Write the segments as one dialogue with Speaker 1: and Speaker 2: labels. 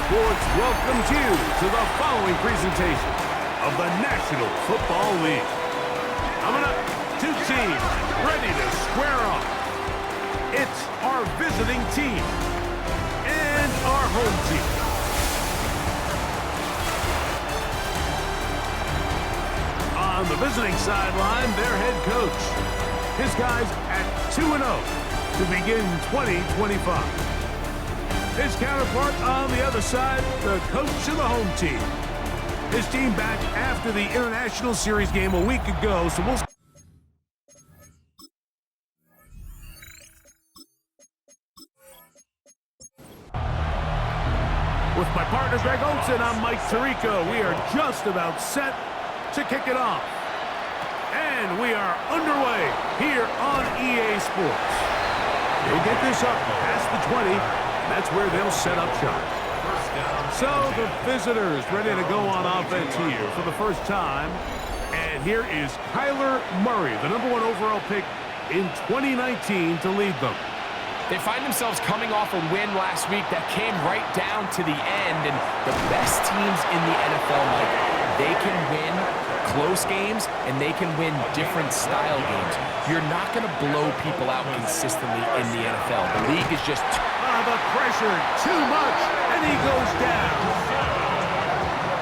Speaker 1: Sports welcomes you to the following presentation of the National Football League. Coming up, two teams ready to square off. It's our visiting team and our home team. On the visiting sideline, their head coach. His guys at 2-0 to begin 2025. His counterpart on the other side, the coach of the home team. His team back after the International Series game a week ago, so we'll... With my partner Greg Olson, I'm Mike Tirico. We are just about set to kick it off. And we are underway here on EA Sports. They get this up past the 20. That's where they'll set up shop. So the visitors ready to go on offense here for the first time. And here is Kyler Murray, the #1 overall pick in 2019 to lead them.
Speaker 2: They find themselves coming off a win last week that came right down to the end. And the best teams in the NFL, Mike, they can win close games and they can win different style games. You're not going to blow people out consistently in the NFL. The league is just...
Speaker 1: the pressure, too much, and he goes down.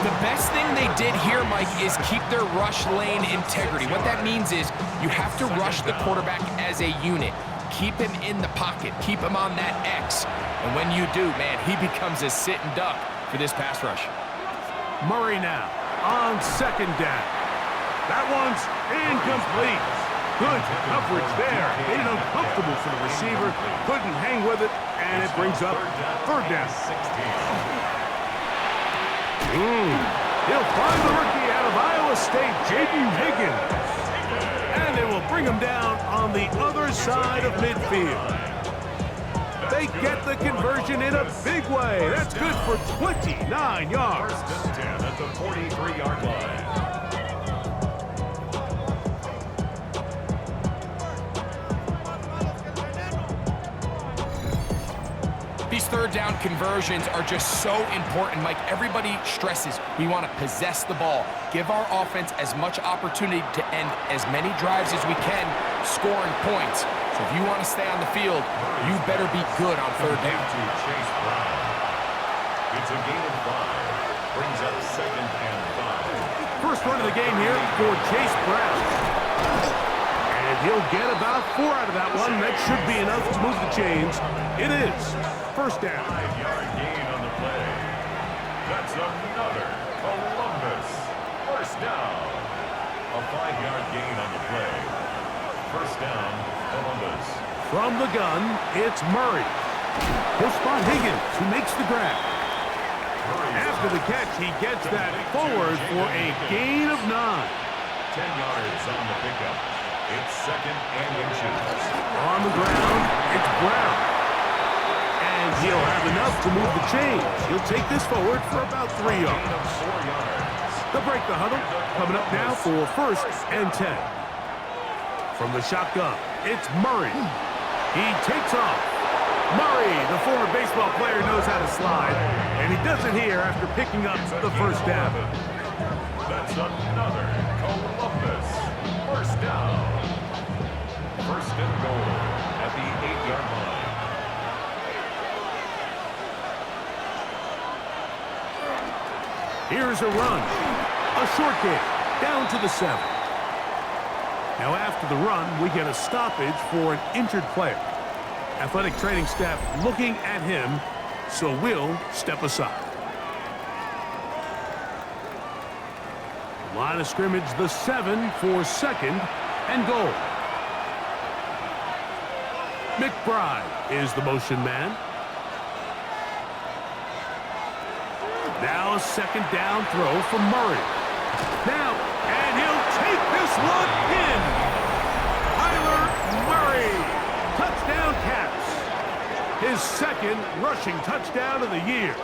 Speaker 2: The best thing they did here, Mike, is keep their rush lane integrity. What that means is you have to rush the quarterback as a unit. Keep him in the pocket. Keep him on that X. And when you do, man, he becomes a sit and duck for this pass rush.
Speaker 1: Murray now on second down. That one's incomplete. Good coverage there. Made it uncomfortable for the receiver. Couldn't hang with it, and it brings up third down. He'll find the rookie out of Iowa State, Jaden Higgins. And they will bring him down on the other side of midfield. They get the conversion in a big way. That's good for 29 yards.
Speaker 3: At the 43-yard line.
Speaker 2: These third down conversions are just so important, Mike. Everybody stresses we want to possess the ball, give our offense as much opportunity to end as many drives as we can, scoring points. So if you want to stay on the field, you better be good on third down.
Speaker 3: Chase Brown. It's a gain of 5. Brings up 2nd and 5.
Speaker 1: First run of the game here for Chase Brown. And he'll get about 4 out of that one. That should be enough to move the chains. It is. First down.
Speaker 3: 5-yard gain on the play. That's another Columbus. First down. A 5-yard gain on the play. First down, Columbus.
Speaker 1: From the gun, it's Murray. He'll spot Higgins, who makes the grab. After the catch, he gets that forward for a gain of 9. 10
Speaker 3: yards on the pickup. It's 2nd and inches.
Speaker 1: On the ground, it's Brown. And he'll have enough to move the chains. He'll take this forward for about 3 yards.
Speaker 3: 4 yards.
Speaker 1: They'll break the huddle. Coming up now for 1st and 10. From the shotgun, it's Murray. He takes off. Murray, the former baseball player, knows how to slide. And he does it here after picking up the first down.
Speaker 3: That's another Columbus. First down. First and goal at the 8-yard line.
Speaker 1: Here's a run. A short game. Down to the 7. Now after the run, we get a stoppage for an injured player. Athletic training staff looking at him, so we'll step aside. Line of scrimmage, the 7 for 2nd and goal. McBride is the motion man. Now a 2nd down throw from Murray. Now, and he'll take this one in. Kyler Murray, touchdown Caps. His 2nd rushing touchdown of the year.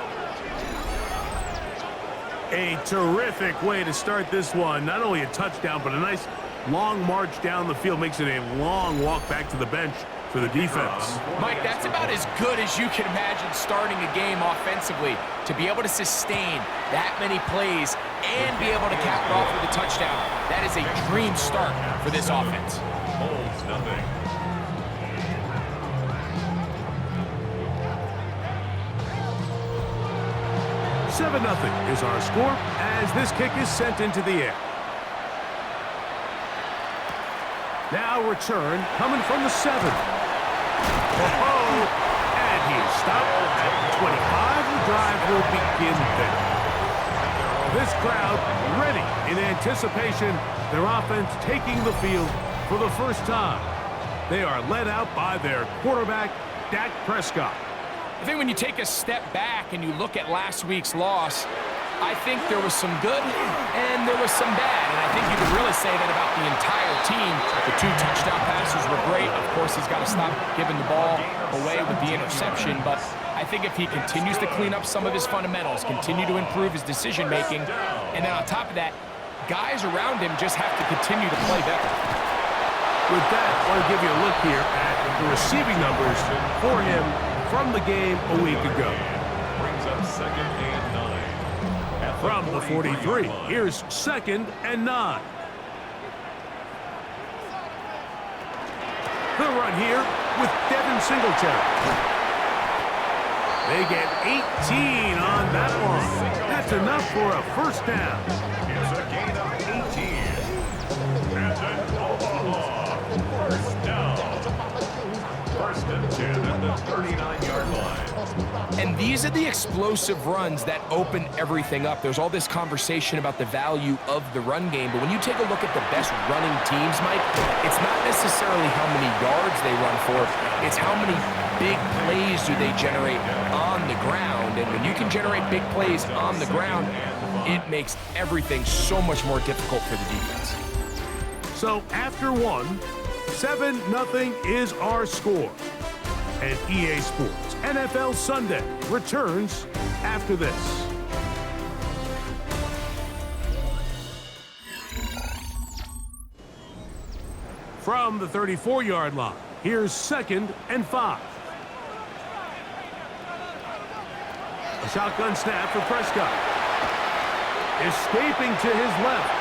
Speaker 1: A terrific way to start this one. Not only a touchdown, but a nice long march down the field. Makes it a long walk back to the bench for the defense.
Speaker 2: Mike, that's about as good as you can imagine starting a game offensively. To be able to sustain that many plays and be able to cap it off with a touchdown, that is a dream start for this offense.
Speaker 3: Bulls nothing.
Speaker 1: Seven nothing is our score as this kick is sent into the air. Now return coming from the 7. Oh, and he is stopped at 25. The drive will begin there. This crowd ready in anticipation. Their offense taking the field for the first time. They are led out by their quarterback, Dak Prescott.
Speaker 2: I think when you take a step back and you look at last week's loss, I think there was some good and there was some bad. And I think you could really say that about the entire team. The 2 touchdown passes were great. Of course, he's got to stop giving the ball away with the interception. But I think if he continues to clean up some of his fundamentals, continue to improve his decision-making, and then on top of that, guys around him just have to continue to play better.
Speaker 1: With that, I want to give you a look here at the receiving numbers for him from the game a week ago.
Speaker 3: Brings up 2nd and 9.
Speaker 1: From the 43, here's 2nd and 9. The run here with Devin Singletary. They get 18 on that one. That's enough for a first down.
Speaker 3: It's a gain of 18. And then Omaha. First down. 1st and 10 at the 39-yard line.
Speaker 2: And these are the explosive runs that open everything up. There's all this conversation about the value of the run game, but when you take a look at the best running teams, Mike, it's not necessarily how many yards they run for, it's how many big plays do they generate on the ground. And when you can generate big plays on the ground, it makes everything so much more difficult for the defense.
Speaker 1: So after one, 7-0 is our score. And EA Sports NFL Sunday returns after this. From the 34-yard line, here's 2nd and 5. A shotgun snap for Prescott. Escaping to his left.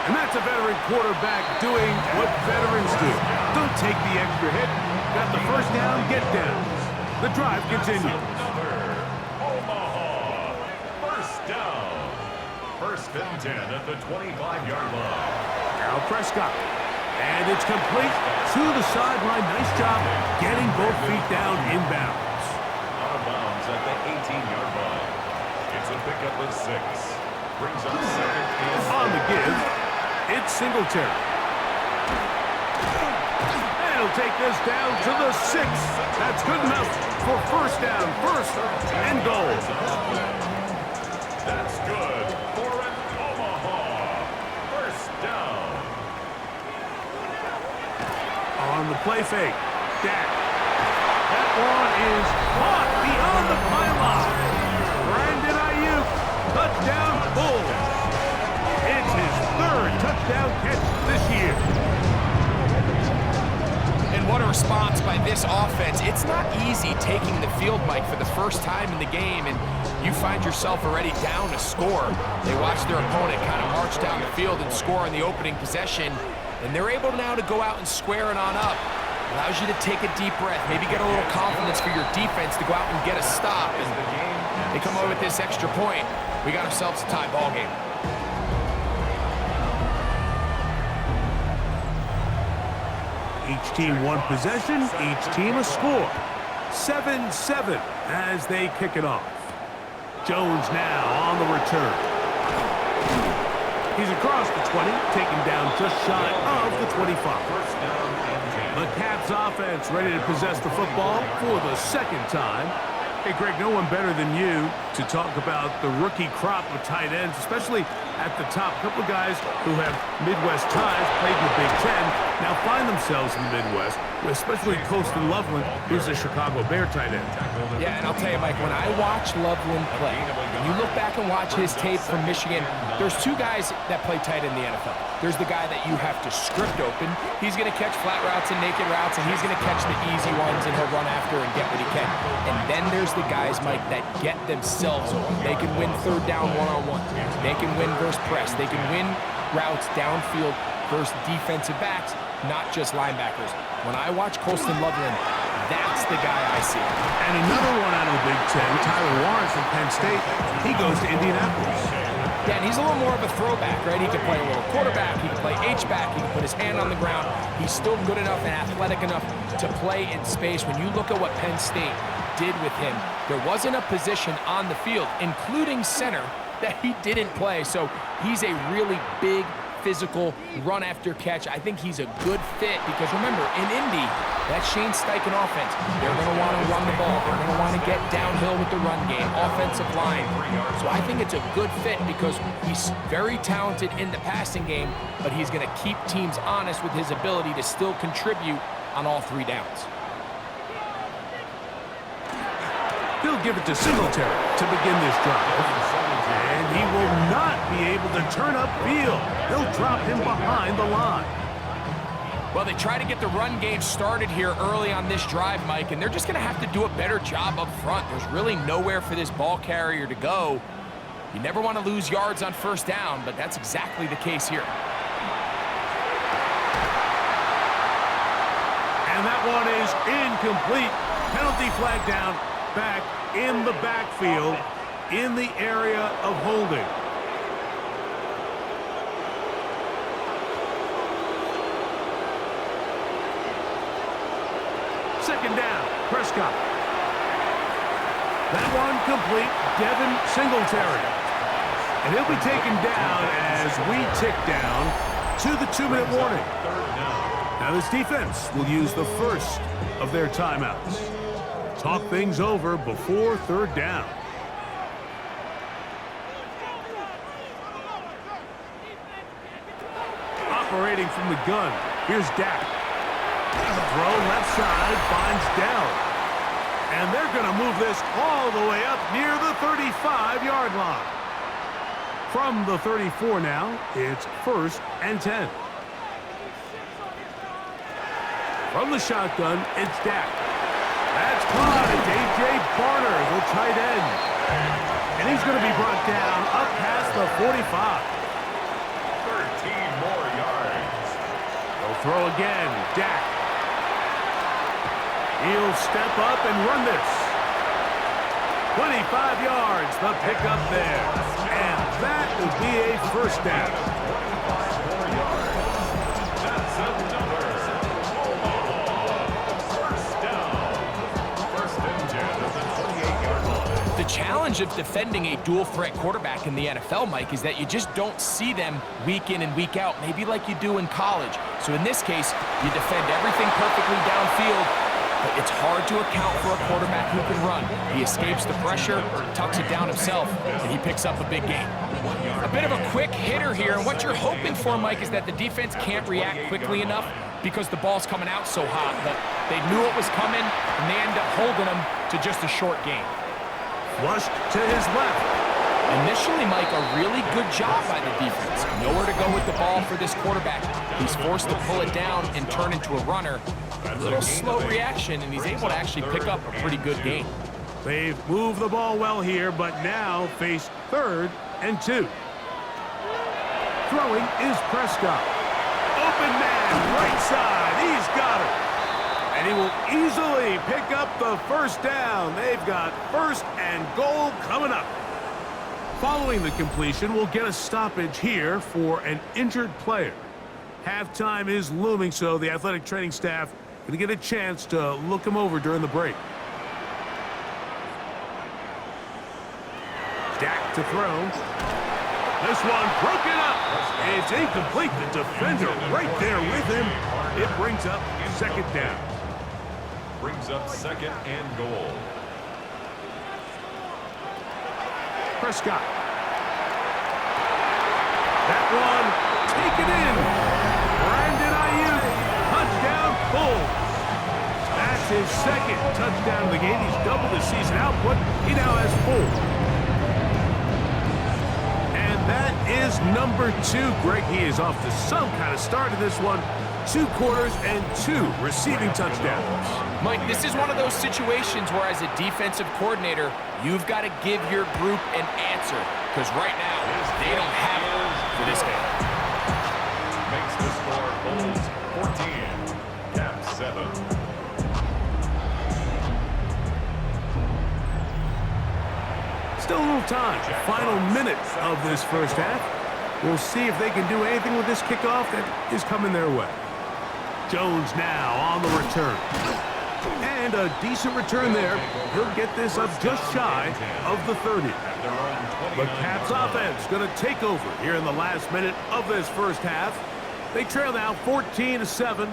Speaker 1: And that's a veteran quarterback doing what veterans do. Don't take the extra hit. Got the first down, get down. The drive continues.
Speaker 3: Omaha. First down. 1st and 10 at the 25-yard line.
Speaker 1: Now Prescott. And it's complete to the sideline. Nice job getting both feet down inbounds.
Speaker 3: Out of bounds at the 18-yard line. It's a pickup of 6. Brings up 2nd and 4.
Speaker 1: On the give, it's Singletary. And he'll take this down to the 6. That's good enough for first down, 1st and goal.
Speaker 3: That's good for an Omaha. First down.
Speaker 1: On the play fake, Dak. That one is caught beyond the pylon. Brandon Ayuk, touchdown Bulls. It's his 3rd touchdown catch this year.
Speaker 2: And what a response by this offense. It's not easy taking the field, Mike, for the first time in the game, and you find yourself already down a score. They watch their opponent kind of march down the field and score on the opening possession, and they're able now to go out and square it on up. Allows you to take a deep breath, maybe get a little confidence for your defense to go out and get a stop. And they come away with this extra point. We got ourselves a tie ball game.
Speaker 1: Each team one possession, each team a score. 7-7 as they kick it off. Jones now on the return. He's across the 20, taken down just shy of the 25. The Caps offense ready to possess the football for the 2nd time. Hey, Greg, no one better than you to talk about the rookie crop of tight ends, especially at the top. A couple of guys who have Midwest ties, played in the Big Ten, now find themselves in the Midwest, especially Colston Loveland, who's a Chicago Bear tight end.
Speaker 2: Yeah, and I'll tell you, Mike, when I watch Loveland play, and you look back back and watch his tape from Michigan, there's two guys that play tight in the NFL. There's the guy that you have to script open. He's going to catch flat routes and naked routes, and he's going to catch the easy ones, and he'll run after and get what he can. And then there's the guys, Mike, that get themselves open. They can win third down one-on-one. They can win versus press. They can win routes downfield versus defensive backs, not just linebackers. When I watch Colston Loveland, that's the guy I see.
Speaker 1: And another one out of the Big Ten, Tyler Warren from Penn State. He goes to Indianapolis.
Speaker 2: Yeah, and he's a little more of a throwback, right? He can play a little quarterback, he can play H-back, he can put his hand on the ground. He's still good enough and athletic enough to play in space. When you look at what Penn State did with him, there wasn't a position on the field, including center, that he didn't play. So he's a really big, physical, run after catch. I think he's a good fit because remember, in Indy, that Shane Steichen offense, they're going to want to run the ball. They're going to want to get downhill with the run game, offensive line. So I think it's a good fit because he's very talented in the passing game, but he's going to keep teams honest with his ability to still contribute on all three downs.
Speaker 1: He'll give it to Singletary to begin this drive. And he will not be able to turn upfield. He'll drop him behind the line.
Speaker 2: Well, they try to get the run game started here early on this drive, Mike, and they're just going to have to do a better job up front. There's really nowhere for this ball carrier to go. You never want to lose yards on first down, but that's exactly the case here.
Speaker 1: And that one is incomplete. Penalty flag down, back in the backfield, in the area of holding. Second down, Prescott. That one complete, Devin Singletary. And he'll be taken down as we tick down to the 2-minute warning. Now this defense will use the first of their timeouts. Talk things over before third down. Operating from the gun, here's Dak. Throw left side, finds Dell. And they're going to move this all the way up near the 35-yard line. From the 34 now, it's 1st and 10. From the shotgun, it's Dak. That's caught. It's A.J. Barner, the tight end. And he's going to be brought down up past the 45.
Speaker 3: 13 more yards.
Speaker 1: They'll throw again. Dak. He'll step up and run this. 25 yards, the pickup there. And that will be a first down.
Speaker 3: 5 more yards. That's another. First down. First and 10 at the 28-yard line.
Speaker 2: The challenge of defending a dual-threat quarterback in the NFL, Mike, is that you just don't see them week in and week out, maybe like you do in college. So in this case, you defend everything perfectly downfield, but it's hard to account for a quarterback who can run. He escapes the pressure, tucks it down himself, and he picks up a big gain. A bit of a quick hitter here, and what you're hoping for, Mike, is that the defense can't react quickly enough because the ball's coming out so hot, but they knew it was coming, and they end up holding them to just a short gain.
Speaker 1: Flushed to his left.
Speaker 2: Initially, Mike, a really good job by the defense. Nowhere to go with the ball for this quarterback. He's forced to pull it down and turn into a runner. A little slow reaction, and he's able to actually pick up a pretty good gain.
Speaker 1: They've moved the ball well here, but now face 3rd and 2. Throwing is Prescott. Open man, right side. He's got it. And he will easily pick up the first down. They've got 1st and goal coming up. Following the completion, we'll get a stoppage here for an injured player. Halftime is looming, so the athletic training staff going to get a chance to look him over during the break. Dak to throw. This one broken up. It's incomplete. The defender right there with him. It brings up 2nd down.
Speaker 3: Brings up 2nd and goal.
Speaker 1: Prescott. That one taken in. Brandon Ayuk. Touchdown, Bulls. That's his 2nd touchdown of the game. He's doubled his season output. He now has 4. is number 2. Greg, he is off to some kind of start in this one. 2 quarters and 2 receiving touchdowns.
Speaker 2: Mike, this is one of those situations where as a defensive coordinator, you've got to give your group an answer. Because right now, they don't have it for this game.
Speaker 3: Makes the score Bulls 14, Caps 7.
Speaker 1: Still a little time. Final minute of this first half. We'll see if they can do anything with this kickoff that is coming their way. Jones now on the return. And a decent return there. He'll get this up just shy of the 30. The Caps offense going to take over here in the last minute of this first half. They trail now 14-7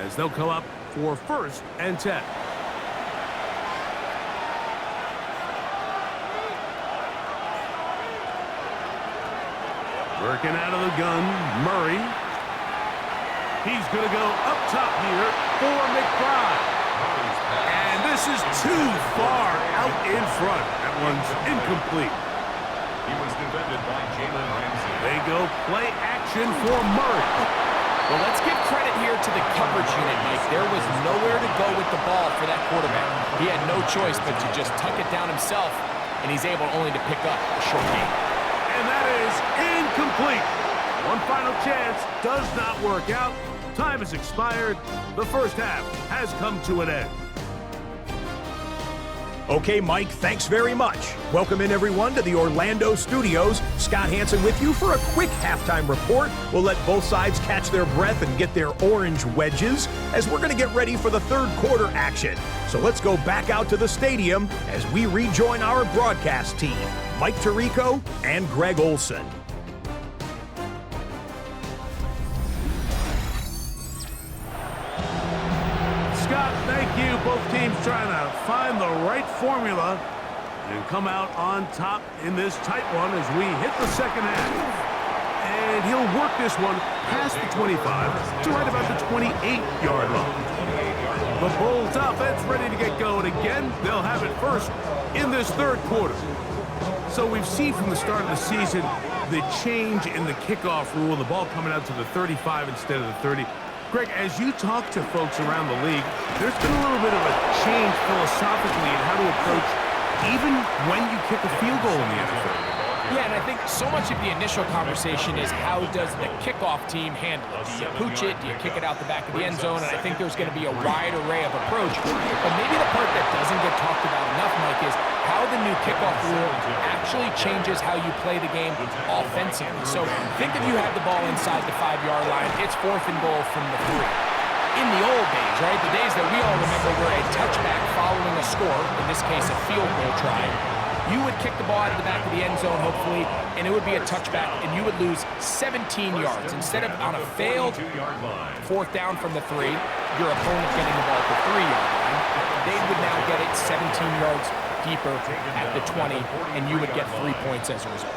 Speaker 1: as they'll come up for 1st and 10. Working out of the gun, Murray. He's going to go up top here for McBride. And this is too far out in front. That one's incomplete.
Speaker 3: He was defended by Jalen Ramsey.
Speaker 1: They go play action for Murray.
Speaker 2: Well, let's give credit here to the coverage unit, Mike. There was nowhere to go with the ball for that quarterback. He had no choice but to just tuck it down himself, and he's able only to pick up a short gain.
Speaker 1: And that is incomplete. One final chance does not work out. Time has expired. The first half has come to an end.
Speaker 4: Okay, Mike, thanks very much. Welcome in, everyone, to the Orlando studios. Scott Hansen with you for a quick halftime report. We'll let both sides catch their breath and get their orange wedges as we're going to get ready for the third quarter action. So let's go back out to the stadium as we rejoin our broadcast team, Mike Tirico and Greg Olson.
Speaker 1: Scott, thank you. Both teams trying to find the right formula and come out on top in this tight one as we hit the second half. And he'll work this one past the 25 to right about the 28-yard line. The Bulls offense ready to get going again. They'll have it first in this third quarter. So we've seen from the start of the season the change in the kickoff rule, the ball coming out to the 35 instead of the 30. Greg, as you talk to folks around the league, there's been a little bit of a change philosophically in how to approach even when you kick a field goal in the NFL.
Speaker 2: Yeah, and I think so much of the initial conversation is how does the kickoff team handle it? Do you pooch it? Do you kick it out the back of the end zone? And I think there's going to be a wide array of approach. But maybe the part that doesn't get talked about enough, Mike, is how the new kickoff rule actually changes how you play the game offensively. So think if you had the ball inside the 5-yard line, it's 4th and goal from the 3. In the old days, right, the days that we all remember were a touchback following a score, in this case a field goal try, you would kick the ball out of the back of the end zone, hopefully, and it would be a touchback, and you would lose 17 yards. Instead of on a failed 4th down from the 3, your opponent getting the ball at the 3-yard line, they would now get it 17 yards deeper at the 20, and you would get 3 points as a result.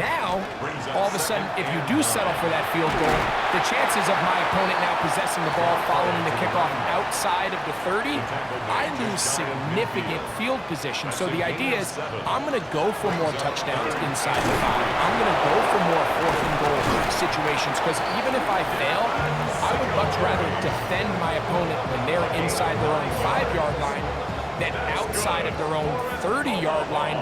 Speaker 2: Now, all of a sudden, if you do settle for that field goal, the chances of my opponent now possessing the ball following the kickoff outside of the 30, I lose significant field position. So the idea is I'm going to go for more touchdowns inside the 5. I'm going to go for more 4th and goal situations because even if I fail, I would much rather defend my opponent when they're inside their own 5-yard line than outside of their own 30-yard line,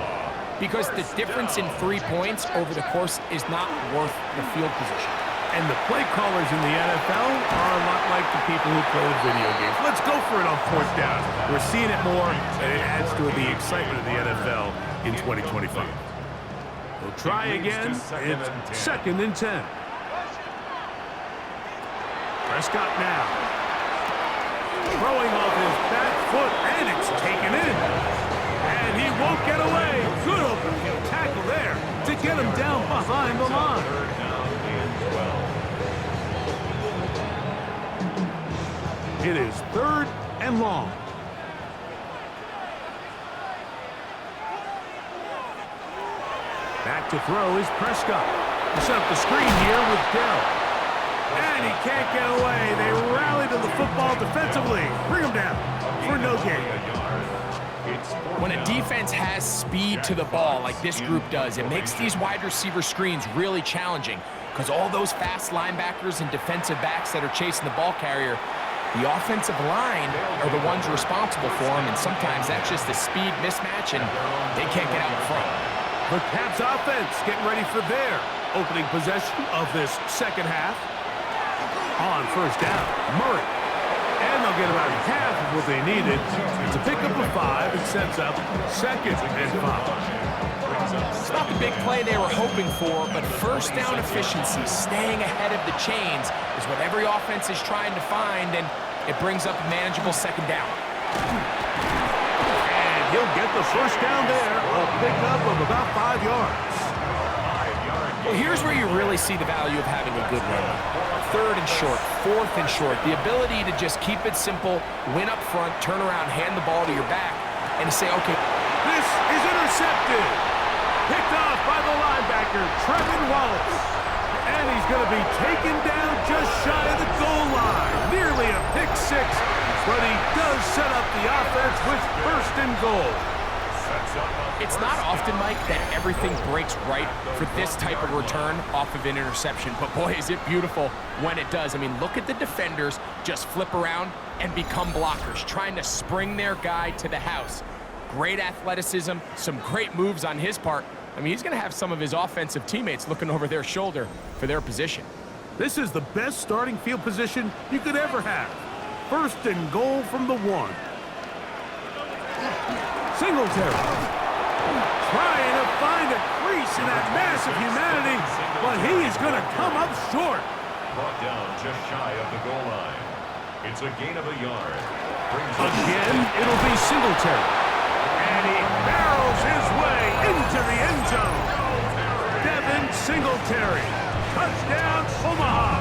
Speaker 2: because the difference in 3 points over the course is not worth the field position.
Speaker 1: And the play callers in the NFL are a lot like the people who play the video games. Let's go for it on 4th down. We're seeing it more, and it adds to the excitement of the NFL in 2025. We'll try again. It's 2nd and 10. Prescott now. Throwing off his back foot, and it's taken in. And he won't get away. Good open tackle there to get him down behind the line. It is 3rd and long. Back to throw is Prescott. He set up the screen here with Dell. And he can't get away. They rally to the football defensively. Bring him down for no gain.
Speaker 3: It's
Speaker 2: When a defense has speed to the ball like this group does, it makes these wide receiver screens really challenging because all those fast linebackers and defensive backs that are chasing the ball carrier, the offensive line are the ones responsible for them, and sometimes that's just a speed mismatch, and they can't get out in front.
Speaker 1: The Caps offense getting ready for their opening possession of this second half. On first down, Murray. And they'll get about half of what they needed. It's a pickup of 5. It sets up second and 5.
Speaker 2: It's not the big play they were hoping for, but first down efficiency, staying ahead of the chains, is what every offense is trying to find, and it brings up a manageable second down.
Speaker 1: And he'll get the first down there. A pickup of about 5 yards.
Speaker 2: Well, here's where you really see the value of having a good run. Third and short, fourth and short, the ability to just keep it simple, win up front, turn around, hand the ball to your back, and to say, okay.
Speaker 1: This is intercepted. Picked off by the linebacker, Trevin Wallace. And he's going to be taken down just shy of the goal line. Nearly a pick 6, but he does set up the offense with first and goal.
Speaker 2: It's not often, Mike, that everything breaks right for this type of return off of an interception, but boy, is it beautiful when it does. I mean, look at the defenders just flip around and become blockers, trying to spring their guy to the house. Great athleticism, some great moves on his part. I mean, he's going to have some of his offensive teammates looking over their shoulder for their position.
Speaker 1: This is the best starting field position you could ever have. First and goal from the 1. Singletary. Trying to find a crease in that mass of humanity, but he is going to come up short.
Speaker 3: Brought down just shy of the goal line. It's a gain of a yard.
Speaker 1: Again, it'll be Singletary. And he barrels his way into the end zone. Devin Singletary. Touchdown, Omaha.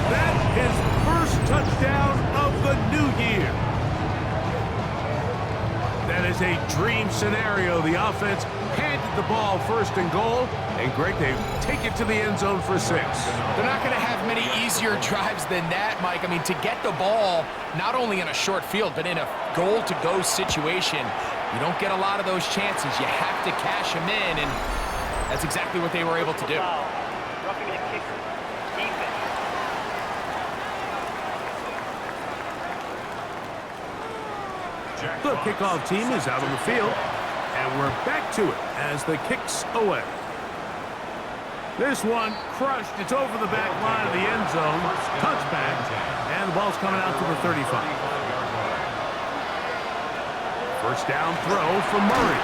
Speaker 1: That's his first touchdown of the new year. That is a dream scenario. The offense handed the ball first and goal, and Greg, they take it to the end zone for 6.
Speaker 2: They're not going to have many easier drives than that, Mike. I mean, to get the ball, not only in a short field, but in a goal-to-go situation, you don't get a lot of those chances. You have to cash them in, and that's exactly what they were able to do.
Speaker 5: Roughing the kicker. Defense.
Speaker 1: The kickoff team is out on the field, and we're back to it as the kicks away. This one crushed. It's over the back line of the end zone. Touchback, and the ball's coming out to the 35. First down throw from Murray.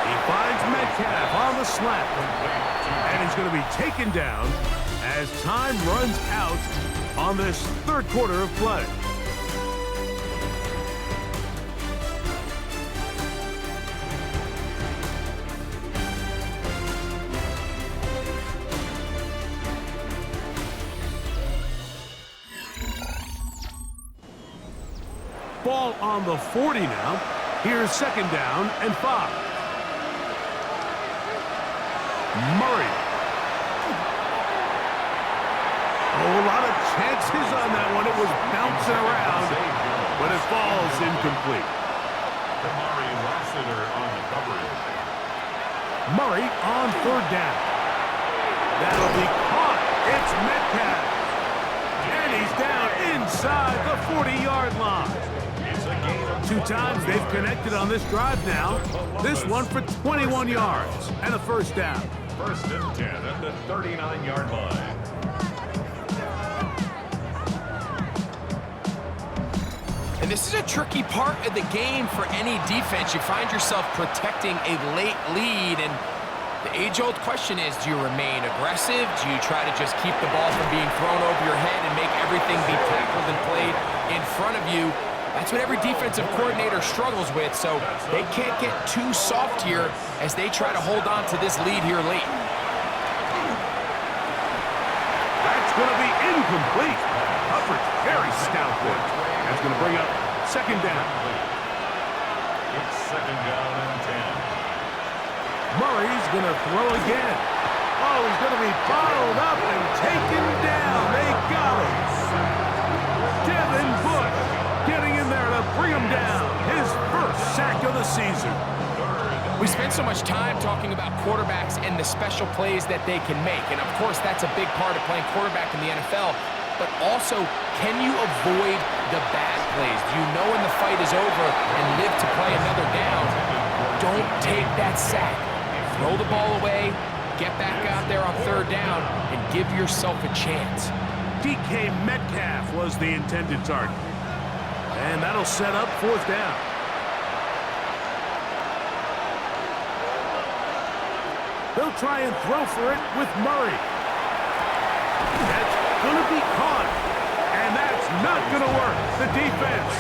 Speaker 1: He finds Metcalf on the slap, and he's going to be taken down as time runs out on this third quarter of play. Ball on the 40 now. Here's second down and 5. Murray. Oh, a lot of chances on that one. It was bouncing around, but it falls incomplete.
Speaker 3: Kamari Lassiter on the coverage.
Speaker 1: Murray on third down. That'll be caught. It's Metcalf. And he's down inside the 40-yard line. 2 times they've connected on this drive now. This one for 21 yards and a first down.
Speaker 3: First and 10 at the 39-yard line.
Speaker 2: And this is a tricky part of the game for any defense. You find yourself protecting a late lead, and the age-old question is, do you remain aggressive? Do you try to just keep the ball from being thrown over your head and make everything be tackled and played in front of you? That's what every defensive coordinator struggles with, so they can't get too soft here as they try to hold on to this lead here late.
Speaker 1: That's going to be incomplete. Coverage very stout there. That's going to bring up second down.
Speaker 3: It's second down and 10.
Speaker 1: Murray's going to throw again. Oh, he's going to be bottled up and taken down. They got him. Devin Bush getting in there to bring him down. His first for the season.
Speaker 2: We spend so much time talking about quarterbacks and the special plays that they can make. And, of course, that's a big part of playing quarterback in the NFL. But also, can you avoid the bad plays? Do you know when the fight is over and live to play another down? Don't take that sack. Throw the ball away, get back out there on third down, and give yourself a chance.
Speaker 1: DK Metcalf was the intended target. And that'll set up fourth down. They'll try and throw for it with Murray. That's going to be caught. And that's not going to work. The defense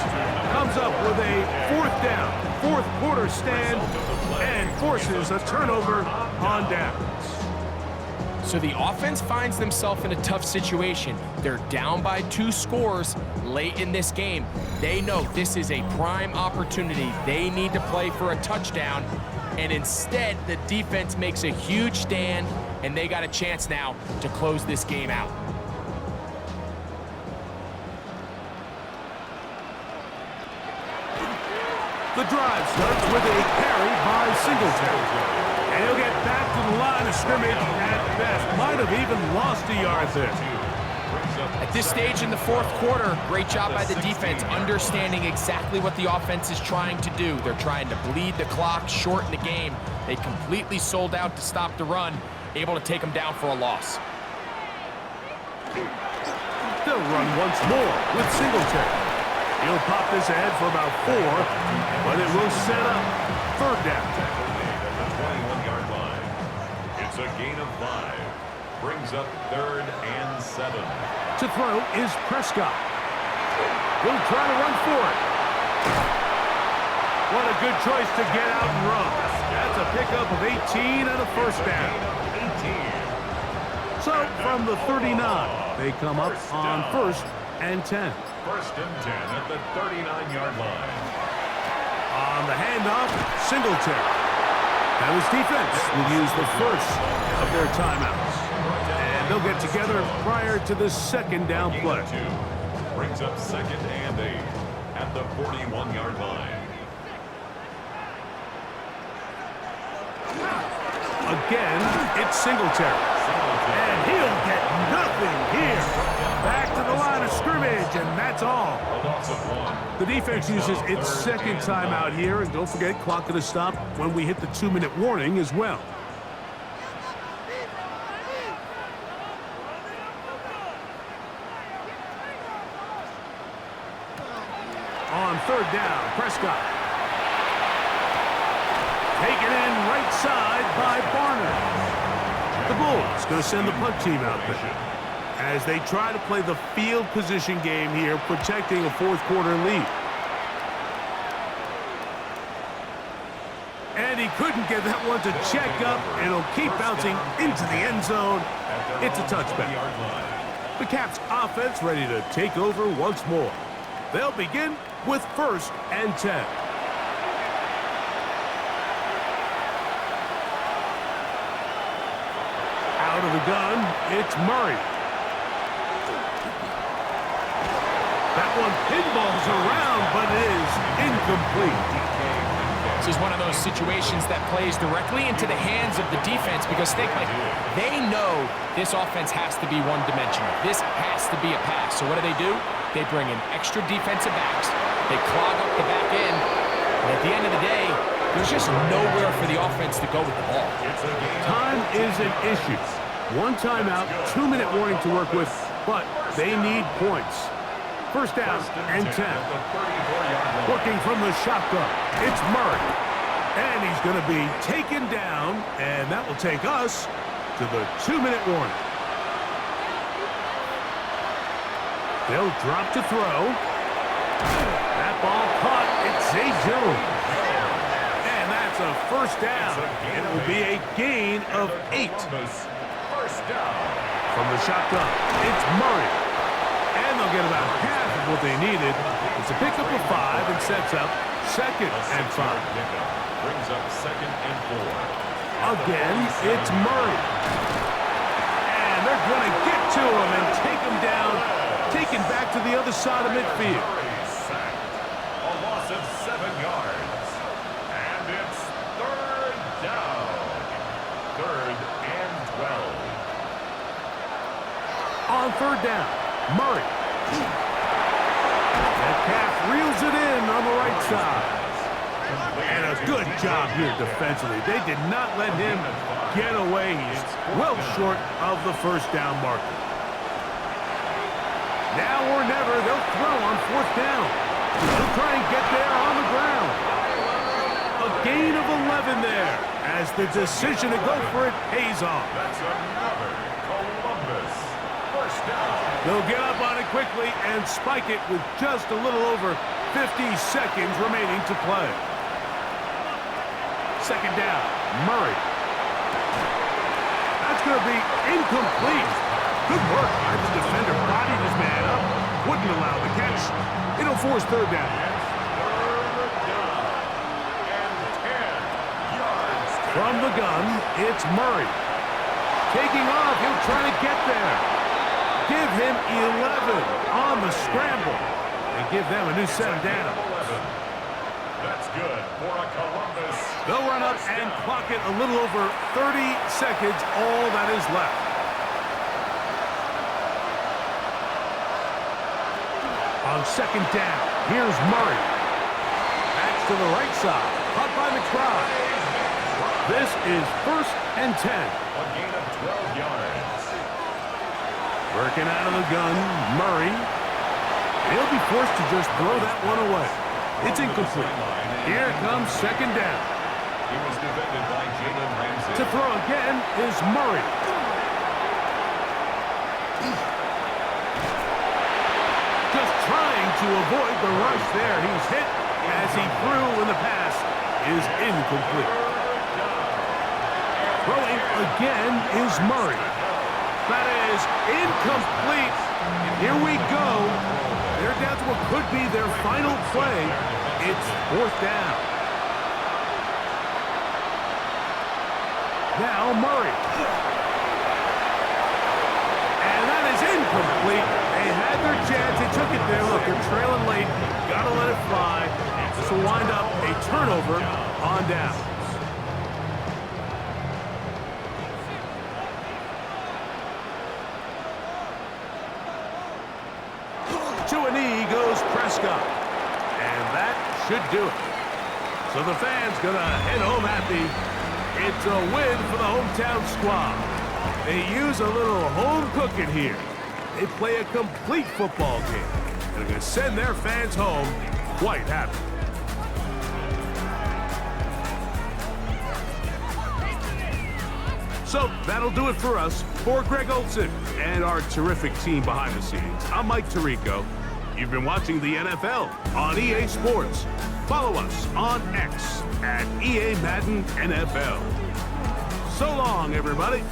Speaker 1: comes up with a fourth down, fourth quarter stand, and forces a turnover on downs.
Speaker 2: So the offense finds themselves in a tough situation. They're down by 2 scores late in this game. They know this is a prime opportunity. They need to play for a touchdown. And instead, the defense makes a huge stand, and they got a chance now to close this game out.
Speaker 1: The drive starts with a carry by Singletary. And he'll get back to the line of scrimmage at best. Might have even lost a yard there.
Speaker 2: At this stage in the fourth quarter, great job by the defense, understanding exactly what the offense is trying to do. They're trying to bleed the clock, shorten the game. They completely sold out to stop the run, able to take them down for a loss.
Speaker 1: They'll run once more with Singletary. He'll pop this ahead for about 4, but it will set up third down.
Speaker 3: At the 21-yard line. It's a gain of 5. Brings up 3rd and 7.
Speaker 1: To throw is Prescott. He'll try to run for it. What a good choice to get out and run. That's a pickup of 18 and a first down.
Speaker 3: 18.
Speaker 1: So from the 39, they come up on 1st and 10.
Speaker 3: 1st and 10 at the 39-yard line.
Speaker 1: On the handoff, Singletary. Now his defense will use the first of their timeouts. And they'll get together prior to the second down play.
Speaker 3: 2 brings up 2nd and 8 at the 41-yard line.
Speaker 1: Again, it's Singletary. And he'll get nothing here. Back to the line of scrimmage, and that's all.
Speaker 3: A loss of 1.
Speaker 1: The defense uses its second timeout here, and don't forget, clock going to stop when we hit the 2-minute warning as well. On third down, Prescott. Taken in right side by Barner. The Bulls going to send the punt team out there as they try to play the field position game here, protecting a fourth quarter lead. And he couldn't get that one to check up, and it'll keep bouncing into the end zone. It's a touchback. The Caps offense ready to take over once more. They'll begin with 1st and 10. Out of the gun, it's Murray. That one pinballs around, but it is incomplete.
Speaker 2: This is one of those situations that plays directly into the hands of the defense because they know this offense has to be one-dimensional. This has to be a pass. So what do? They bring in extra defensive backs. They clog up the back end. And at the end of the day, there's just nowhere for the offense to go with the ball.
Speaker 1: Time is an issue. 1 timeout, 2-minute warning to work with, but they need points. 1st down and 10. Working from the shotgun, it's Murray. And he's going to be taken down, and that will take us to the 2-minute warning. They'll drop to throw. That ball caught. It's Zay Jones. And that's a 1st down. It will be a gain of 8.
Speaker 3: 1st down.
Speaker 1: From the shotgun, it's Murray. And they'll get about half of what they needed. It's a pickup of 5 and sets up 2nd and 5.
Speaker 3: Brings up 2nd and 4.
Speaker 1: Again, it's Murray. And they're going to get to him and take him down, taken back to the other side of midfield.
Speaker 3: A loss of 7 yards. 3rd and 12.
Speaker 1: On 3rd down, Murray. And Cap reels it in on the right side. And a good job here defensively. They did not let him get away. He's well short of the 1st down marker. Now or never, they'll throw on 4th down. They'll try and get there on the ground. A gain of 11 there as the decision to go for it pays off.
Speaker 3: That's another Columbus 1st down.
Speaker 1: They'll get up on it quickly and spike it with just a little over 50 seconds remaining to play. 2nd down, Murray. That's going to be incomplete. Good work by the defender. Bodied his man up. Wouldn't allow the catch. It'll force 3rd down.
Speaker 3: Third down and 10 yards.
Speaker 1: From the gun, it's Murray. Taking off, he'll try to get there. Give him 11 on the scramble. And give them a new set down.
Speaker 3: 11. That's good for a Columbus.
Speaker 1: They'll run up and clock it a little over 30 seconds, all that is left. On 2nd down, here's Murray. Backs to the right side, caught by McBride. This is 1st and 10.
Speaker 3: A gain of 12 yards.
Speaker 1: Working out of the gun, Murray. He'll be forced to just throw that one away. It's incomplete. Here comes 2nd down.
Speaker 3: He was defended by Jalen Ramsey.
Speaker 1: To throw again is Murray. Just trying to avoid the rush there. He's hit as he threw when the pass is incomplete. Throwing again is Murray. That is incomplete. Here we go. They're down to what could be their final play. It's 4th down. Now Murray. And that is incomplete. They had their chance. They took it there. Look, they're trailing late. Got to let it fly. This will wind up a turnover on down. To a knee goes Prescott. And that should do it. So the fans going to head home happy. It's a win for the hometown squad. They use a little home cooking here. They play a complete football game. They're going to send their fans home quite happy. So that'll do it for us. For Greg Olson and our terrific team behind the scenes, I'm Mike Tirico. You've been watching the NFL on EA Sports. Follow us on X at EA Madden NFL. So long, everybody.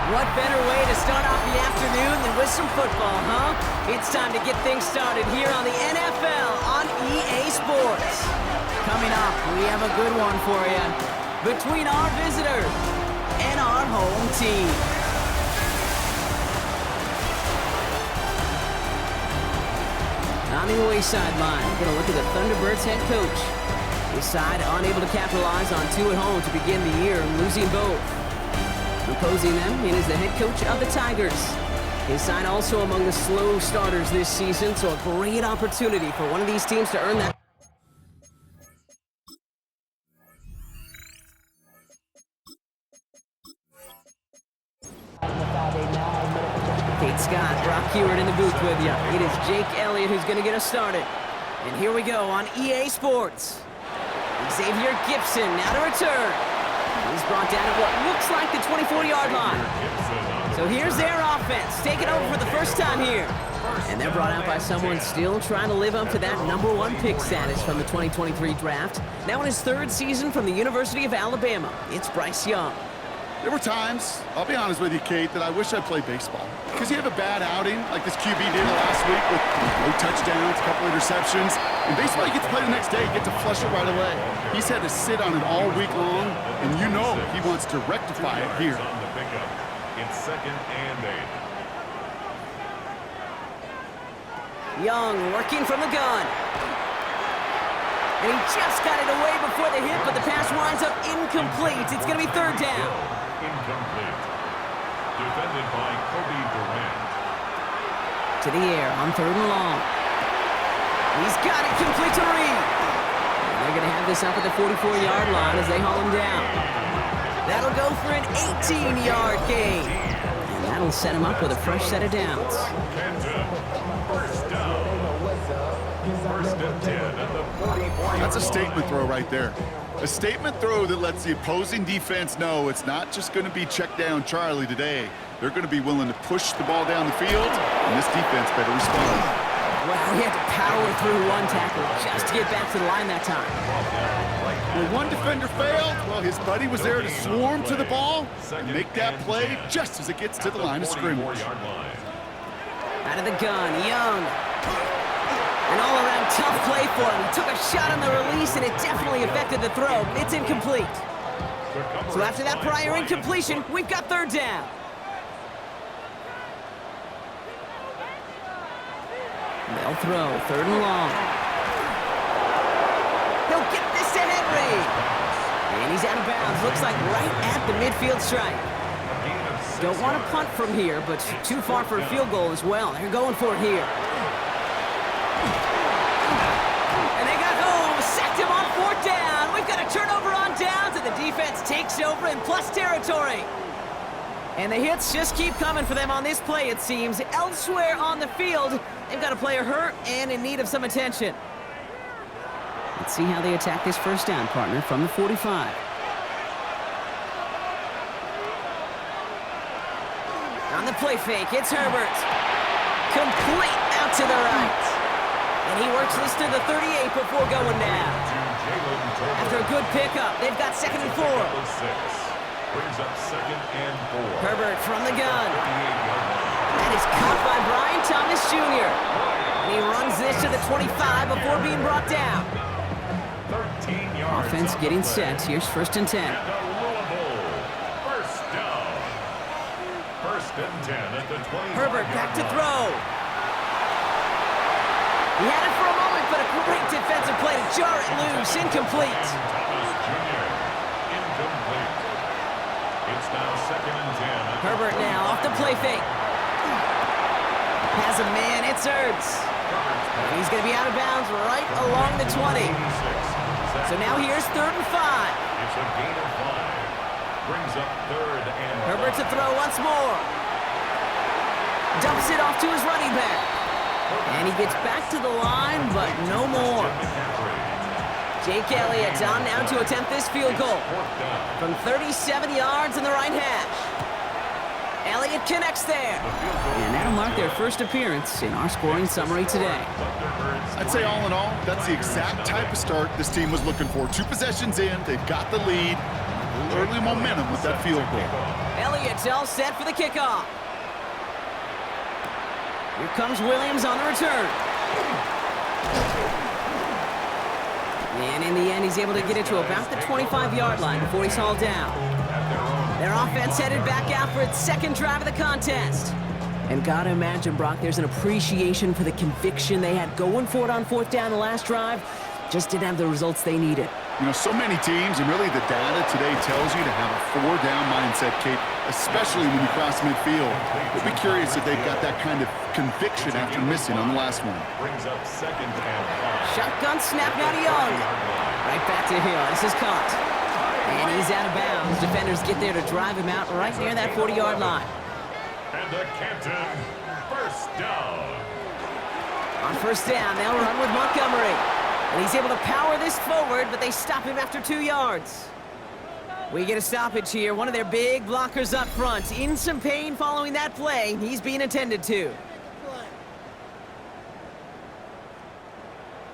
Speaker 6: What better way to start off the afternoon than with some football, huh? It's time to get things started here on the NFL on EA Sports. Coming up, we have a good one for you between our visitor and our home team. On the away sideline, we're going to look at the Thunderbirds head coach. His side unable to capitalize on 2 at home to begin the year, losing both. Opposing them, it is the head coach of the Tigers. His side also among the slow starters this season, so a great opportunity for one of these teams to earn that. Kate Scott, Brock Heward in the booth with you. It is Jake Elliott who's going to get us started. And here we go on EA Sports. Xavier Gibson now to return. He's brought down at what looks like the 24-yard line. So here's their offense, taking over for the first time here. And they're brought out by someone still trying to live up to that #1 pick status from the 2023 draft. Now in his 3rd season from the University of Alabama, it's Bryce Young.
Speaker 7: There were times, I'll be honest with you, Kate, that I wish I played baseball. Because you have a bad outing, like this QB did last week with no touchdowns, a couple interceptions. In baseball, you get to play the next day, you get to flush it right away. He's had to sit on it all week long, and you know he wants to rectify it here.
Speaker 3: On the pickup. It's 2nd and 8.
Speaker 6: Young working from the gun. And he just got it away before the hit, but the pass winds up incomplete. It's going to be 3rd down.
Speaker 3: Incomplete. Defended by Kobe Durant.
Speaker 6: To the air on 3rd and long. He's got it complete to Reed. And they're going to have this up at the 44-yard line as they haul him down. That'll go for an 18-yard gain. And that'll set him up with a fresh set of downs.
Speaker 3: First down. 1st and 10 at the 44.
Speaker 7: That's a statement throw right there. A statement throw that lets the opposing defense know it's not just going to be check down Charlie today. They're going to be willing to push the ball down the field, and this defense better respond.
Speaker 6: Well, he had to power through 1 tackle just to get back to the line that time.
Speaker 7: When one defender failed, well, his buddy was there to swarm to the ball and make that play just as it gets to the line of scrimmage.
Speaker 6: Out of the gun, Young. An all-around tough play for him. He took a shot on the release, and it definitely affected the throw. It's incomplete. So after that prior incompletion, we've got 3rd down. They'll throw 3rd and long. He'll get this to Henry. And he's out of bounds. Looks like right at the midfield stripe. Don't want to punt from here, but too far for a field goal as well. They're going for it here. And they got home. Sacked him on 4th down. We've got a turnover on downs, and the defense takes over in plus territory. And the hits just keep coming for them on this play, it seems. Elsewhere on the field, they've got a player hurt and in need of some attention. Let's see how they attack this 1st down, partner, from the 45. On the play fake, it's Herbert. Complete out to the right. And he works this to the 38 before going down. After a good pickup, they've got 2nd and 4.
Speaker 3: Brings up 2nd and 4.
Speaker 6: Herbert from the gun. That is caught by Brian Thomas Jr. And he runs this to the 25 before being brought down.
Speaker 3: 13 yards.
Speaker 6: Offense getting set. Here's 1st and 10.
Speaker 3: First down. 1st and 10 at the 20.
Speaker 6: Herbert back to throw. He had it for a moment, but a great defensive play to jar it loose. Incomplete.
Speaker 3: Thomas Jr. Incomplete. It's now 2nd and 10.
Speaker 6: Herbert now off the play fake. Has a man, it's Ertz. And he's going to be out of bounds right along the 20. So now here's 3rd and 5.
Speaker 3: It's a gain of 5. Brings up 3rd and 5.
Speaker 6: Herbert to throw once more. Dumps it off to his running back. And he gets back to the line, but no more. Jake Elliott on now to attempt this field goal from 37 yards in the right hash. Elliott connects there. And that'll mark their first appearance in our scoring summary today.
Speaker 7: I'd say all in all, that's the exact type of start this team was looking for. 2 possessions in, they've got the lead. Early momentum with that field goal.
Speaker 6: Elliott's all set for the kickoff. Here comes Williams on the return. And in the end, he's able to get it to about the 25-yard line before he's hauled down. Their offense headed back out for its second drive of the contest. And gotta imagine, Brock, there's an appreciation for the conviction they had going for it on fourth down the last drive. Just didn't have the results they needed.
Speaker 7: You know, so many teams, and really the data today tells you to have a four-down mindset, Kate, especially when you cross midfield. We'll be curious if they've got that kind of conviction after missing on the last one.
Speaker 3: Brings up second and 5.
Speaker 6: Shotgun snap now to Young. Right back to Hill. This is caught. And he's out of bounds. Defenders get there to drive him out right near that 40-yard line.
Speaker 3: And the Canton first down.
Speaker 6: On first down, they'll run with Montgomery. And he's able to power this forward, but they stop him after 2 yards. We get a stoppage here. One of their big blockers up front. In some pain following that play. He's being attended to.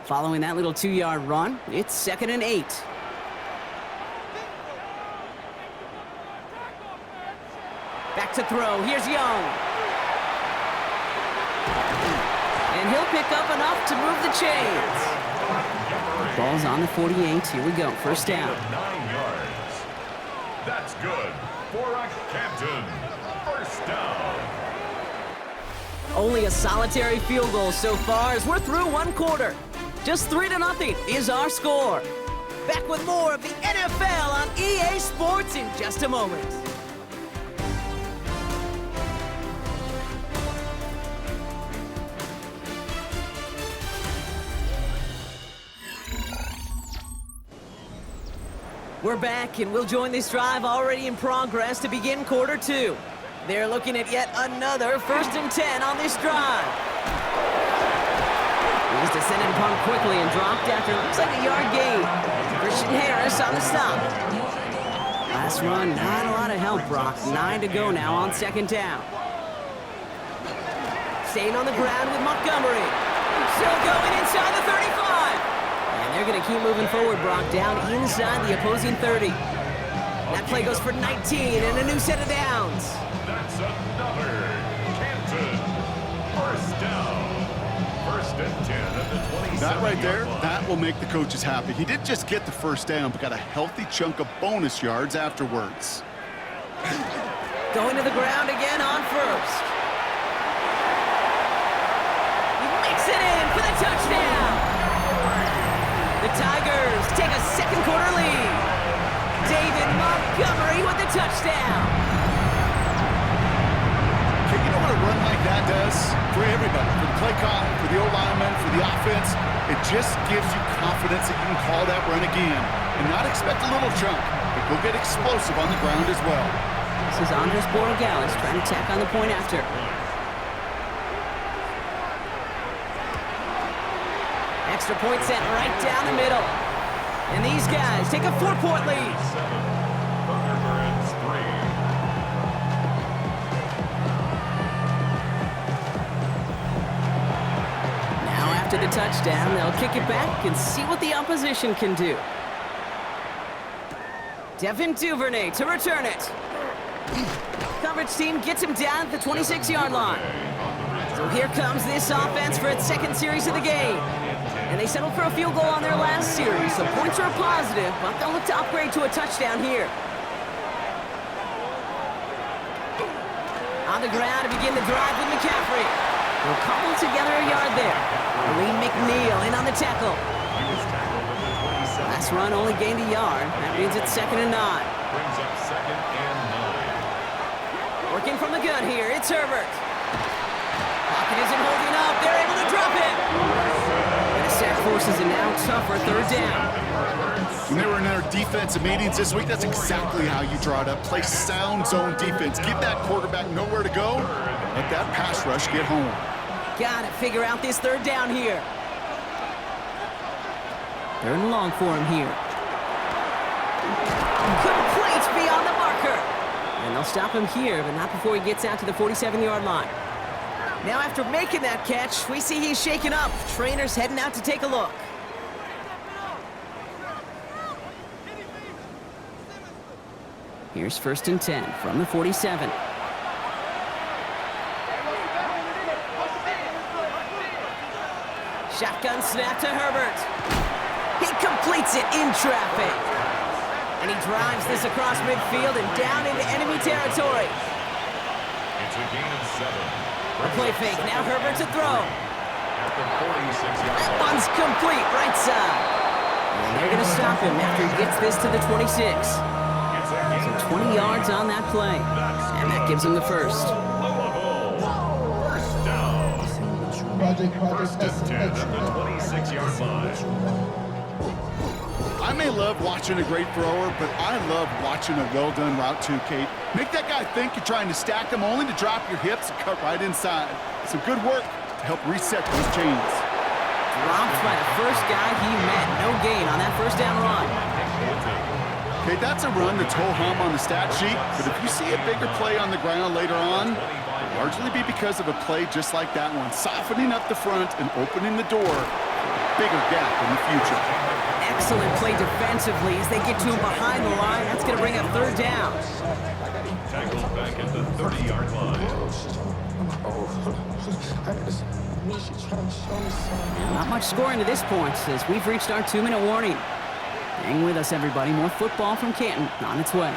Speaker 6: Following that little 2-yard run, it's 2nd and 8. Back to throw. Here's Young. And he'll pick up enough to move the chains. Ball's on the 48. Here we go. First down.
Speaker 3: 9 yards. That's good for a Canton first down.
Speaker 6: Only a solitary field goal so far as we're through one quarter. Just 3-0 is our score. Back with more of the NFL on EA Sports in just a moment. We're back, and we'll join this drive already in progress to begin quarter 2. They're looking at yet another 1st and 10 on this drive. He's descended upon quickly and dropped after looks like a yard gain. Christian Harris on the stop. Last run, not a lot of help, Brock. 9 to go now on 2nd down. Staying on the ground with Montgomery. Still going inside the 35. And they're going to keep moving forward, Brock, down inside the opposing 30. That play goes for 19 and a new set of downs.
Speaker 3: That's another Canton first down. 1st and 10 at the 27.
Speaker 7: That right there, that will make the coaches happy. He didn't just get the first down, but got a healthy chunk of bonus yards afterwards.
Speaker 6: Going to the ground again on first. He makes it in for the touchdown. The Tigers take a second quarter lead. David Montgomery with the touchdown.
Speaker 7: Okay, you know what a run like that does for everybody? For the play call, for the O-lineman, for the offense. It just gives you confidence that you can call that run again and not expect a little chunk, but go get explosive on the ground as well.
Speaker 6: This is Andres Borregales trying to tack on the point after. Extra point set right down the middle. And these guys take a 4-point lead.
Speaker 3: Thunderbirds 3.
Speaker 6: Now after the touchdown, they'll kick it back and see what the opposition can do. Devin Duvernay to return it. Coverage team gets him down at the 26-yard line. So here comes this offense for its second series of the game. And they settled for a field goal on their last series, so points are positive, but they'll look to upgrade to a touchdown here. On the ground to begin the drive with McCaffrey. They'll cobble together a yard there. Lee McNeil in on the tackle. Last run only gained a yard. That means it's 2nd and 9.
Speaker 3: Brings up 2nd and 9.
Speaker 6: Working from the gun here, it's Herbert. Pocket isn't holding up. They're able to drop it. And the sack forces a now tougher 3rd down.
Speaker 7: When they were in their defensive meetings this week, that's exactly how you draw it up. Play sound zone defense. Give that quarterback nowhere to go. Let that pass rush get home.
Speaker 6: Gotta figure out this 3rd down here. 3rd and long for him here. Complete beyond the marker. And they'll stop him here, but not before he gets out to the 47-yard line. Now after making that catch, we see he's shaken up. Trainers heading out to take a look. Here's 1st and 10 from the 47. Shotgun snap to Herbert. He completes it in traffic. And he drives this across midfield and down into enemy territory.
Speaker 3: It's a gain of 7.
Speaker 6: A play fake, now Herbert to throw.
Speaker 3: At the 46-yard
Speaker 6: That
Speaker 3: line.
Speaker 6: one's complete, right side. And they're going to stop him after he gets this to the 26.
Speaker 3: It's a gain of
Speaker 6: 20 yards on that play. And that gives him the first.
Speaker 3: First down. First and 10 at the 26-yard line.
Speaker 7: I may love watching a great thrower, but I love watching a well-done route too, Kate. Make that guy think you're trying to stack him only to drop your hips and cut right inside. Some good work to help reset those chains.
Speaker 6: Dropped by the first guy he met. No gain on that first down run.
Speaker 7: Okay, that's a run that's ho-hum on the stat sheet, but if you see a bigger play on the ground later on, it'll largely be because of a play just like that one, softening up the front and opening the door for a bigger gap in the future.
Speaker 6: Excellent play defensively as they get to him behind the line. That's going to bring up 3rd down.
Speaker 3: Tackled back at the 30-yard line.
Speaker 6: Not much scoring to this point as we've reached our 2-minute warning. Hang with us, everybody. More football from Canton on its way.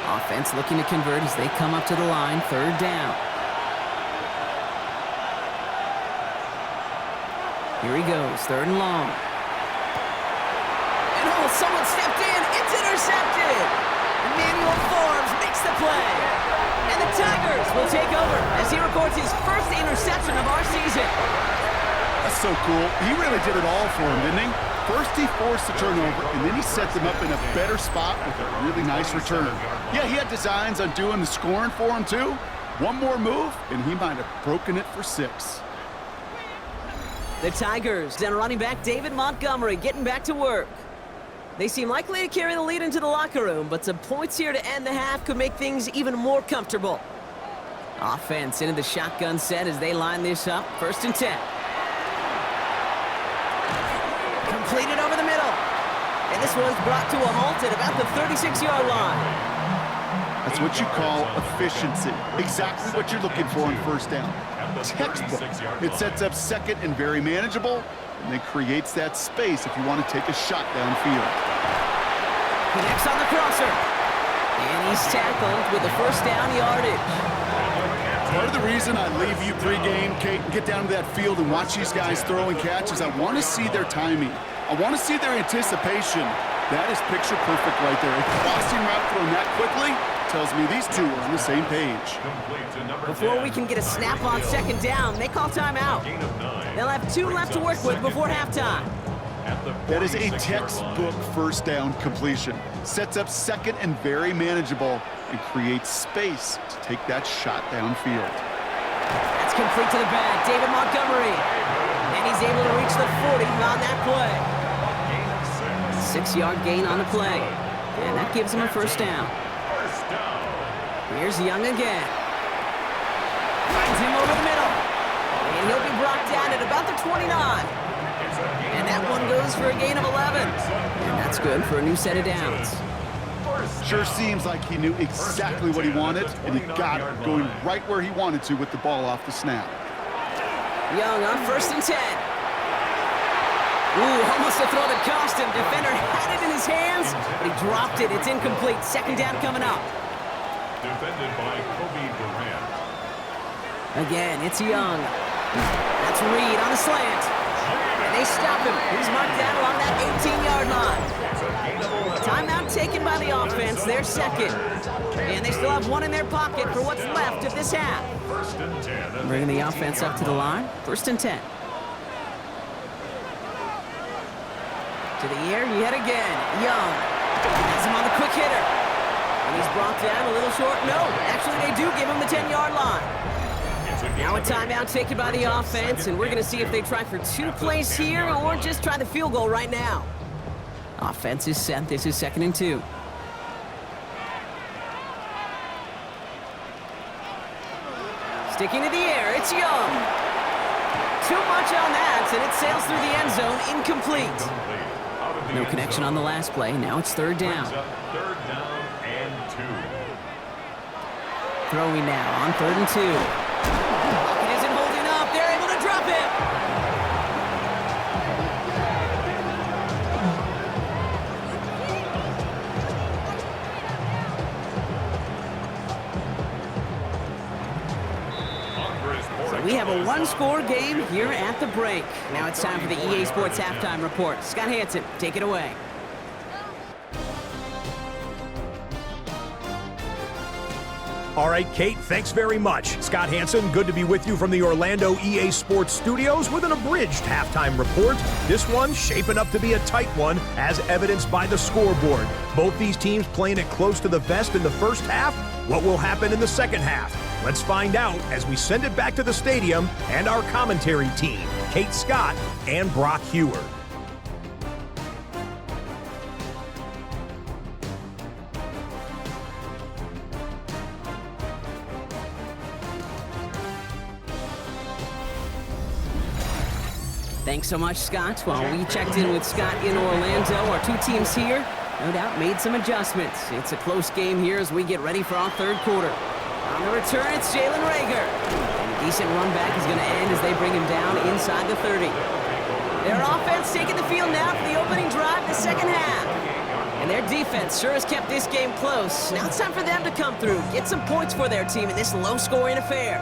Speaker 6: Offense looking to convert as they come up to the line. 3rd down. Here he goes. 3rd and long. And oh, someone stepped in. It's intercepted. Emmanuel Forbes makes the play. And the Tigers will take over as he records his first interception of our season.
Speaker 7: That's so cool. He really did it all for him, didn't he? First he forced the turnover, and then he set them up in a better spot with a really nice return. Yeah, he had designs on doing the scoring for him, too. One more move, and he might have broken it for 6.
Speaker 6: The Tigers and running back David Montgomery getting back to work. They seem likely to carry the lead into the locker room, but some points here to end the half could make things even more comfortable. Offense into the shotgun set as they line this up. 1st and 10. Completed over the middle. And this one's brought to a halt at about the 36-yard line.
Speaker 7: That's what you call efficiency. Exactly what you're looking for on 1st down. Textbook. It sets up 2nd and very manageable, and then creates that space if you want to take a shot downfield.
Speaker 6: Connects on the crosser. And he's tackled with the 1st down yardage.
Speaker 7: Part of the reason I leave you pregame, Kate, and get down to that field and watch these guys throw and catch is I want to see their timing. I want to see their anticipation. That is picture perfect right there. A crossing route thrown that quickly tells me these two are on the same page.
Speaker 6: Before we can get a snap on 2nd down, they call timeout. They'll have 2 left to work with before halftime.
Speaker 7: That is a textbook 1st down completion. Sets up 2nd and very manageable and creates space to take that shot downfield.
Speaker 6: That's complete to the back, David Montgomery. And he's able to reach the 40 on that play. 6-yard gain on the play. And that gives him a 1st down. Here's Young again. Finds him over the middle. And he'll be brought down at about the 29. And that one goes for a gain of 11. And that's good for a new set of downs.
Speaker 7: Sure seems like he knew exactly what he wanted, and he got it going right where he wanted to with the ball off the snap.
Speaker 6: Young on 1st and 10. Ooh, almost a throw that cost him. Defender had it in his hands, but he dropped it. It's incomplete. 2nd down coming up.
Speaker 3: Defended by Kobe Durant.
Speaker 6: Again, it's Young. That's Reed on the slant. And they stop him. He's marked down along that 18-yard line. Timeout taken by the offense. They're 2nd. And they still have 1 in their pocket for what's left of this half.
Speaker 3: 1st and 10.
Speaker 6: Bringing the offense up to the line. 1st and 10. To the air, yet again. Young has him on the quick hitter. And he's brought down a little short. No, actually they do give him the 10-yard line. Now a timeout taken by the offense, and we're going to see if they try for 2 plays here or just try the field goal right now. Offense is set. This is 2nd and 2. Sticking to the air, it's Young. Too much on that, and it sails through the end zone, incomplete. No connection on the last play. Now it's 3rd down.
Speaker 3: 3rd down and 2.
Speaker 6: throwing now on 3rd and 2. It isn't holding up. They're able to drop it. We have a one-score game here at the break. Now it's time for the EA Sports Halftime Report. Scott Hansen, take it away.
Speaker 4: All right, Kate, thanks very much. Scott Hansen, good to be with you from the Orlando EA Sports Studios with an abridged halftime report. This one shaping up to be a tight one, as evidenced by the scoreboard. Both these teams playing it close to the vest in the first half. What will happen in the second half? Let's find out as we send it back to the stadium and our commentary team, Kate Scott and Brock Hewer.
Speaker 6: Thanks so much, Scott. While we checked in with Scott in Orlando, our two teams here, no doubt, made some adjustments. It's a close game here as we get ready for our third quarter. On the return, it's Jalen Reagor. And a decent run back is going to end as they bring him down inside the 30. Their offense taking the field now for the opening drive, the second half. And their defense sure has kept this game close. Now it's time for them to come through, get some points for their team in this low-scoring affair.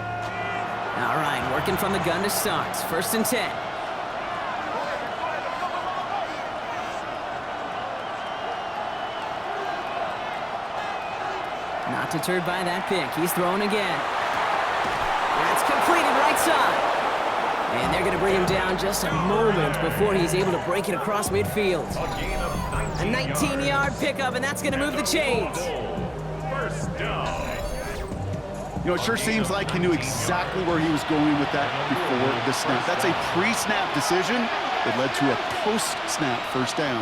Speaker 6: All right, working from the gun to start. 1st and 10. Not deterred by that pick. He's throwing again. That's completed right side. And they're going to bring him down just a moment before he's able to break it across midfield. A 19-yard pickup, and that's going to move the chains.
Speaker 3: First down.
Speaker 7: You know, it sure seems like he knew exactly where he was going with that before the snap. That's a pre-snap decision that led to a post-snap first down.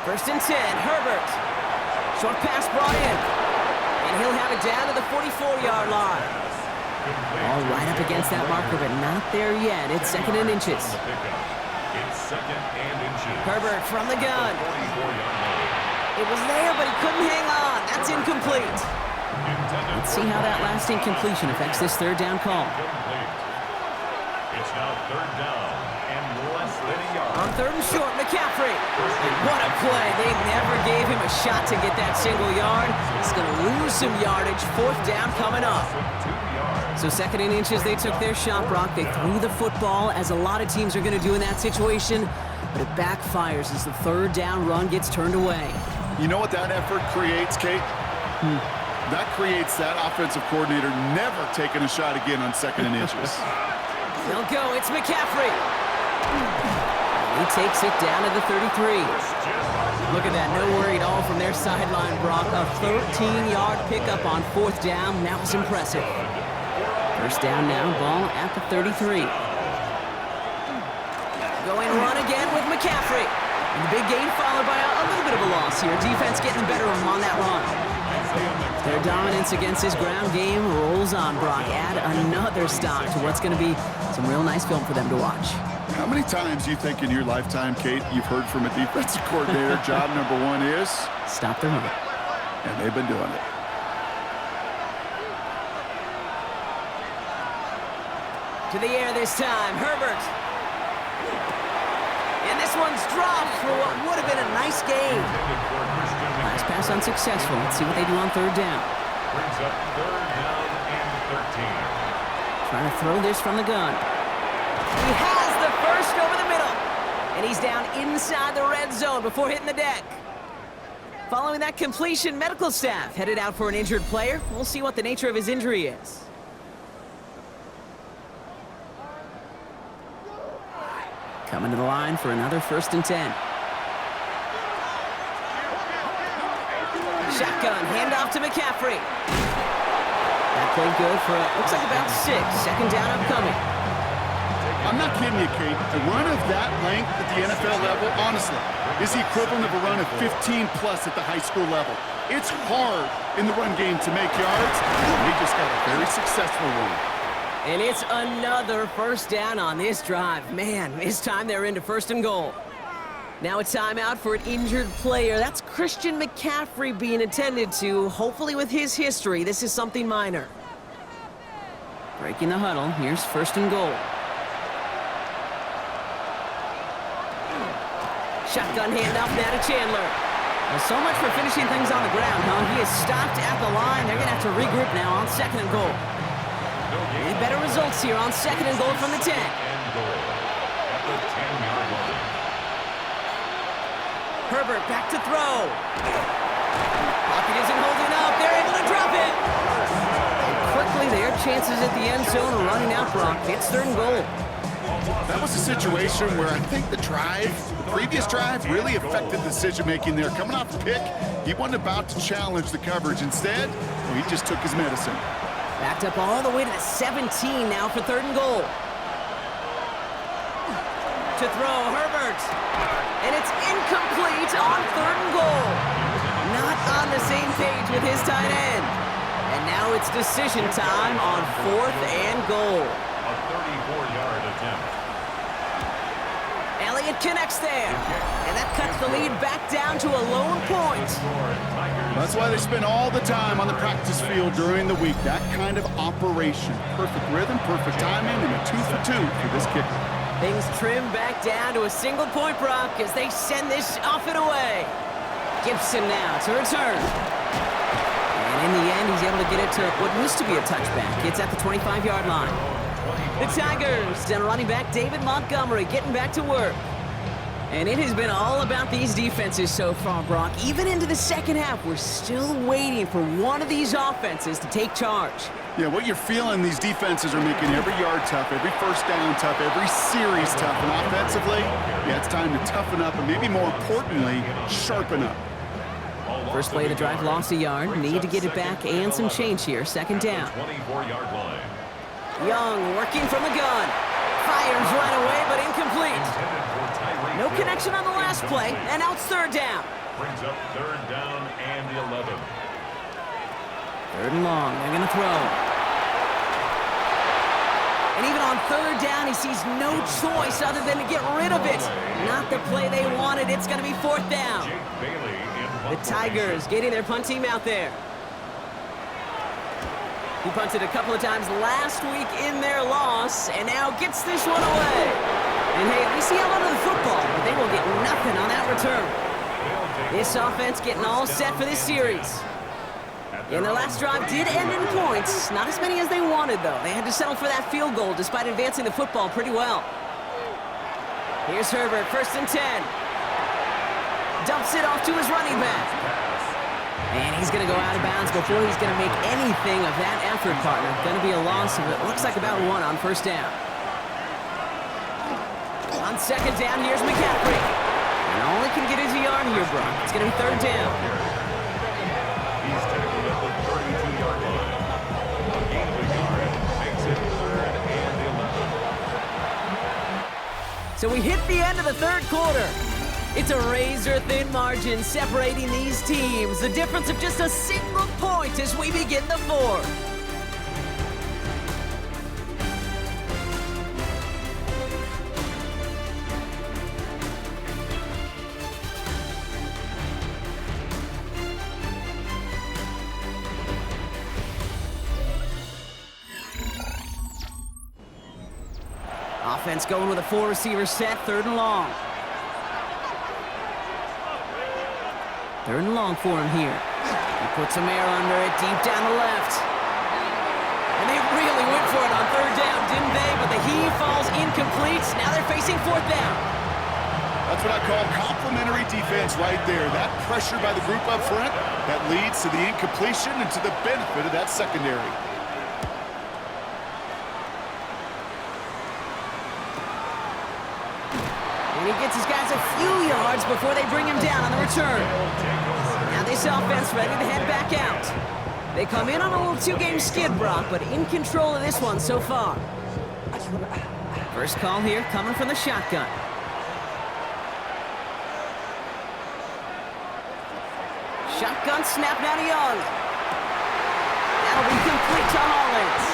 Speaker 6: 1st and 10, Herbert. Short pass brought in. And he'll have it down to the 44-yard line. All right up against that marker, but not there yet. It's 2nd and inches.
Speaker 3: It's 2nd and inches.
Speaker 6: Herbert from the gun. It was there, but he couldn't hang on. That's incomplete. Let's see how that last incompletion affects this third down call.
Speaker 3: It's now 3rd down and less than a yard.
Speaker 6: On 3rd and short, McCaffrey. And what a play. They never gave him a shot to get that single yard. He's going to lose some yardage. 4th down coming up. So 2nd and inches, they took their shot, Brock. They threw the football, as a lot of teams are going to do in that situation. But it backfires as the 3rd down run gets turned away.
Speaker 7: You know what that effort creates, Kate? That creates that offensive coordinator never taking a shot again on 2nd and inches.
Speaker 6: They'll go. It's McCaffrey. He takes it down to the 33. Look at that. No worry at all from their sideline, Brock. A 13-yard pickup on 4th down. That was impressive. 1st down now. Ball at the 33. Going run again with McCaffrey. And the big gain followed by a little bit of a loss here. Defense getting the better of him on that run. Their dominance against this ground game rolls on, Brock. Add another stop to what's going to be some real nice film for them to watch.
Speaker 7: How many times do you think in your lifetime, Kate, you've heard from a defensive coordinator, job number 1 is?
Speaker 6: Stop the run.
Speaker 7: And they've been doing it.
Speaker 6: To the air this time, Herbert. And this one's dropped for what would have been a nice game. Last pass unsuccessful. Let's see what they do on 3rd down.
Speaker 3: Brings up 3rd down and 13.
Speaker 6: Trying to throw this from the gun. He has the first over the middle. And he's down inside the red zone before hitting the deck. Following that completion, medical staff headed out for an injured player. We'll see what the nature of his injury is. Coming to the line for another 1st and 10. Shotgun, handoff to McCaffrey. That played good for, looks like about 6. 2nd down upcoming.
Speaker 7: I'm not kidding you, Kate. A run of that length at the NFL level, honestly, is the equivalent of a run of 15-plus at the high school level. It's hard in the run game to make yards. They just got a very successful one.
Speaker 6: And it's another 1st down on this drive. Man, this time they're into 1st and goal. Now a timeout for an injured player. That's Christian McCaffrey being attended to. Hopefully with his history, this is something minor. Breaking the huddle. Here's first and goal. Shotgun handoff now to Chandler. Well, so much for finishing things on the ground, huh? He is stopped at the line. They're going to have to regroup now on second and goal. Need better results here on second and goal from the 10. Herbert back to throw. Pocket isn't holding up. They're able to drop it. And quickly, their chances at the end zone are running out, Brock. It's third and goal.
Speaker 7: That was a situation where I think the previous drive, really affected the decision-making there. Coming off the pick, he wasn't about to challenge the coverage. Instead, he just took his medicine.
Speaker 6: Backed up all the way to the 17 now for third and goal. To throw, Herbert. And it's incomplete on third and goal. Not on the same page with his tight end. And now it's decision time on fourth and goal.
Speaker 3: A 34-yard attempt.
Speaker 6: Elliott connects there. And that cuts the lead back down to a lone point.
Speaker 7: That's why they spend all the time on the practice field during the week. That kind of operation. Perfect rhythm, perfect timing, and a 2 for 2 for this kicker.
Speaker 6: Things trim back down to a single point, Brock, as they send this off and away. Gibson now to return. And in the end, he's able to get it to what used to be a touchback. It's at the 25-yard line. The Tigers and running back David Montgomery getting back to work. And it has been all about these defenses so far, Brock. Even into the second half, we're still waiting for one of these offenses to take charge.
Speaker 7: Yeah, what you're feeling, these defenses are making every yard tough, every first down tough, every series tough. And offensively, yeah, it's time to toughen up and maybe more importantly, sharpen up.
Speaker 6: First play of the drive lost a yard. Need to get it back and some change here. Second down.
Speaker 3: 24-yard line.
Speaker 6: Young working from the gun. Fires right away, but incomplete. No connection on the last play, and now it's third down.
Speaker 3: Brings up third down and 11.
Speaker 6: Third and long, they're gonna throw. And even on third down, he sees no choice other than to get rid of it. Not the play they wanted, it's gonna be fourth down. The Tigers getting their punt team out there. He punted a couple of times last week in their loss, and now gets this one away. And hey, at least he held onto the football, but they will get nothing on that return. This offense getting all set for this series. And their last drive did end in points. Not as many as they wanted, though. They had to settle for that field goal despite advancing the football pretty well. Here's Herbert, first and 10. Dumps it off to his running back. And he's going to go out of bounds before he's going to make anything of that effort, partner. Going to be a loss of, it looks like about one on first down. On second down, here's McCaffrey. And all he can get is a yard here, Brock. It's going to be third down.
Speaker 3: He's tackled at the 32-yard line. A gain of a yard makes it third and 11.
Speaker 6: So we hit the end of the third quarter. It's a razor-thin margin separating these teams. The difference of just a single point as we begin the fourth. Offense going with a 4-receiver set, third and long. Third and long for him here. He puts some air under it, deep down the left. And they really went for it on third down, didn't they? But the heave falls incomplete. Now they're facing fourth down.
Speaker 7: That's what I call complementary defense right there. That pressure by the group up front, that leads to the incompletion and to the benefit of that secondary.
Speaker 6: And he gets his guys a few yards before they bring him down on the return. Now this offense ready to head back out. They come in on a little two-game skid, Brock, but in control of this one so far. First call here coming from the shotgun. Shotgun snap now to Young. That'll be complete to Hollins.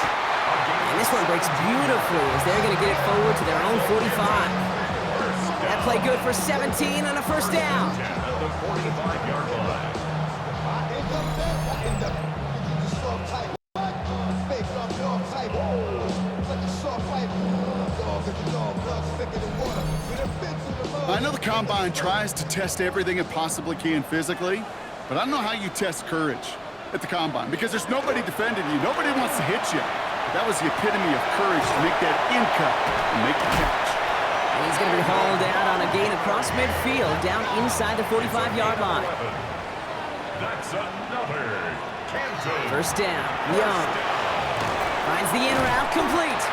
Speaker 6: And this one breaks beautifully as they're going to get it forward to their own 45. That play good for 17 and a first down.
Speaker 3: At the 45-yard line.
Speaker 7: I know the Combine tries to test everything it possibly can physically, but I don't know how you test courage at the Combine because there's nobody defending you. Nobody wants to hit you. That was the epitome of courage to make that in cut and make the catch.
Speaker 6: And he's going to be hauled out on a gain across midfield down inside the 45-yard line.
Speaker 3: That's another Canton.
Speaker 6: First down, Young. Finds the in route complete.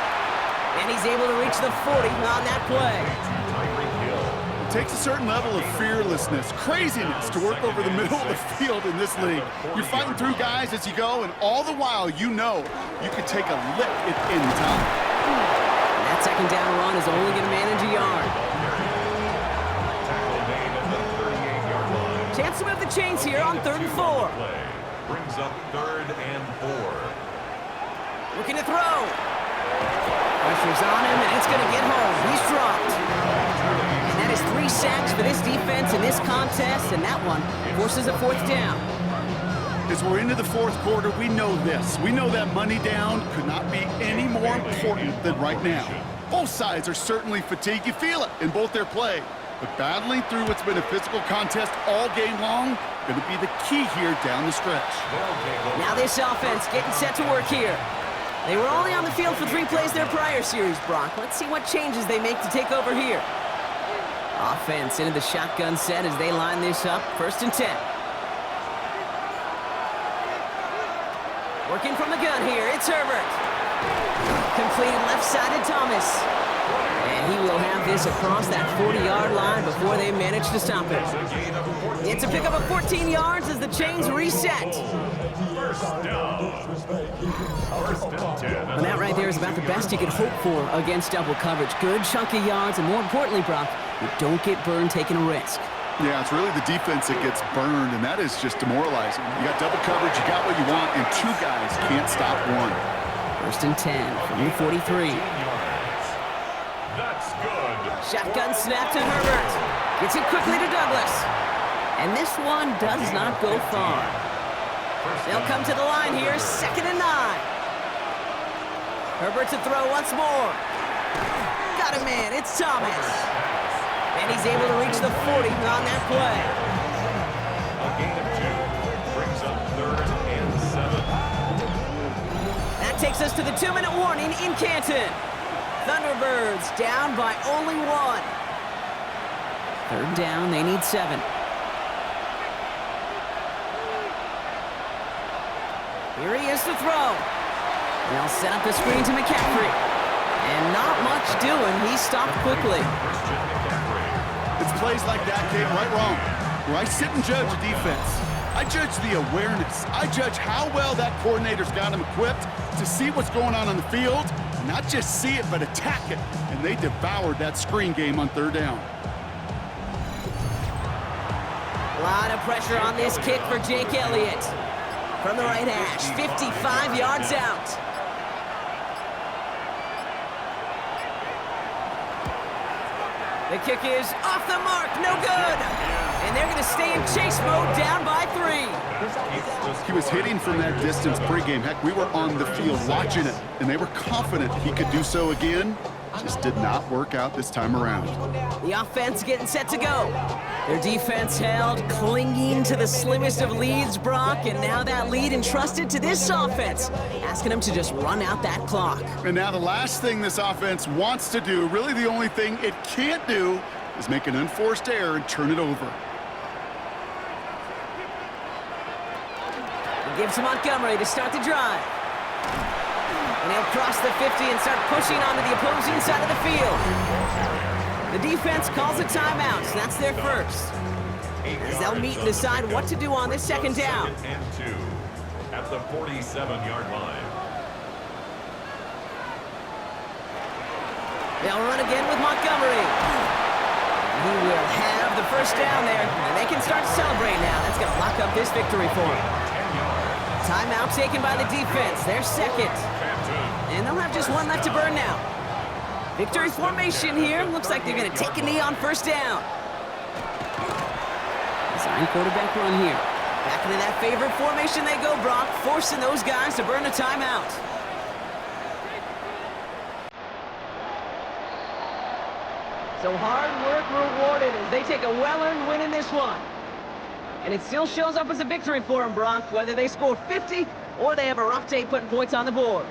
Speaker 6: And he's able to reach the 40 on that play.
Speaker 7: It takes a certain level of fearlessness, craziness to work over the middle of the field in this league. You're fighting through guys as you go, and all the while you know you can take a lick at any time.
Speaker 6: And that second down run is only going to manage a yard. Chance to move the chains here on 3rd and 4.
Speaker 3: Brings up 3rd and 4.
Speaker 6: Looking to throw. Pressure's on him, and it's going to get home. He's dropped. And that is 3 sacks for this defense in this contest, and that one forces a 4th down.
Speaker 7: As we're into the 4th quarter, we know this. We know that money down could not be any more important than right now. Both sides are certainly fatigued. You feel it in both their play. But battling through what's been a physical contest all game long, going to be the key here down the stretch.
Speaker 6: Now this offense getting set to work here. They were only on the field for 3 plays their prior series, Brock. Let's see what changes they make to take over here. Offense into the shotgun set as they line this up. 1st and 10. Working from the gun here, it's Herbert. Completed left-sided Thomas. And he will have this across that 40-yard line before they manage to stop it. It's a pickup of 14 yards as the chains reset. And that right there is about the best you can hope for against double coverage. Good chunky yards, and more importantly, Brock, you don't get burned taking a risk.
Speaker 7: Yeah, it's really the defense that gets burned, and that is just demoralizing. You got double coverage, you got what you want, and 2 guys can't stop one.
Speaker 6: 1st and 10 from the 43.
Speaker 3: That's good.
Speaker 6: Shotgun snap to Herbert. Gets it quickly to Douglas. And this one does not go far. They'll come to the line here, 2nd and 9. Herbert to throw once more. Got a man, it's Thomas. And he's able to reach the 40 on that play.
Speaker 3: A gain of 2 brings up 3rd and 7.
Speaker 6: That takes us to the 2-minute warning in Canton. Thunderbirds down by only 1. 3rd down, they need 7. Here he is to throw. They'll set up the screen to McCaffrey. And not much doing. He stopped quickly.
Speaker 7: It's plays like that, Kate, right wrong, where I sit and judge a defense. I judge the awareness. I judge how well that coordinator's got him equipped to see what's going on the field, and not just see it, but attack it. And they devoured that screen game on 3rd down.
Speaker 6: A lot of pressure on this kick for Jake Elliott. From the right hash, 55 yards out. The kick is off the mark, no good. And they're going to stay in chase mode, down by 3.
Speaker 7: He was hitting from that distance pregame. Heck, we were on the field watching it, and they were confident he could do so again. Just did not work out this time around.
Speaker 6: The offense getting set to go. Their defense held, clinging to the slimmest of leads, Brock, and now that lead entrusted to this offense, asking them to just run out that clock.
Speaker 7: And now the last thing this offense wants to do, really the only thing it can't do, is make an unforced error and turn it over.
Speaker 6: It gives to Montgomery to start the drive. And he'll cross the 50 and start pushing onto the opposing side of the field. The defense calls a timeout, so that's their first. As they'll meet and decide what to do on this 2nd down.
Speaker 3: 2nd and 2 at the 47-yard line.
Speaker 6: They'll run again with Montgomery. He will have the first down there, and they can start to celebrate now. That's going to lock up this victory for them. Timeout taken by the defense, their 2nd. And they'll have just 1 left to burn now. Victory formation here. Looks like they're going to take a knee on first down. Design quarterback run here. Back into that favorite formation they go, Brock, forcing those guys to burn a timeout. So hard work rewarded as they take a well-earned win in this one. And it still shows up as a victory for them, Brock, whether they score 50 or they have a rough day putting points on the board.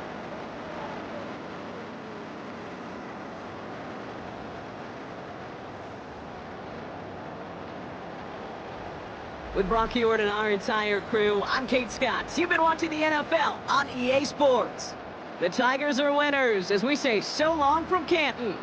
Speaker 6: With Brock Hewitt and our entire crew, I'm Kate Scott. You've been watching the NFL on EA Sports. The Tigers are winners as we say so long from Canton.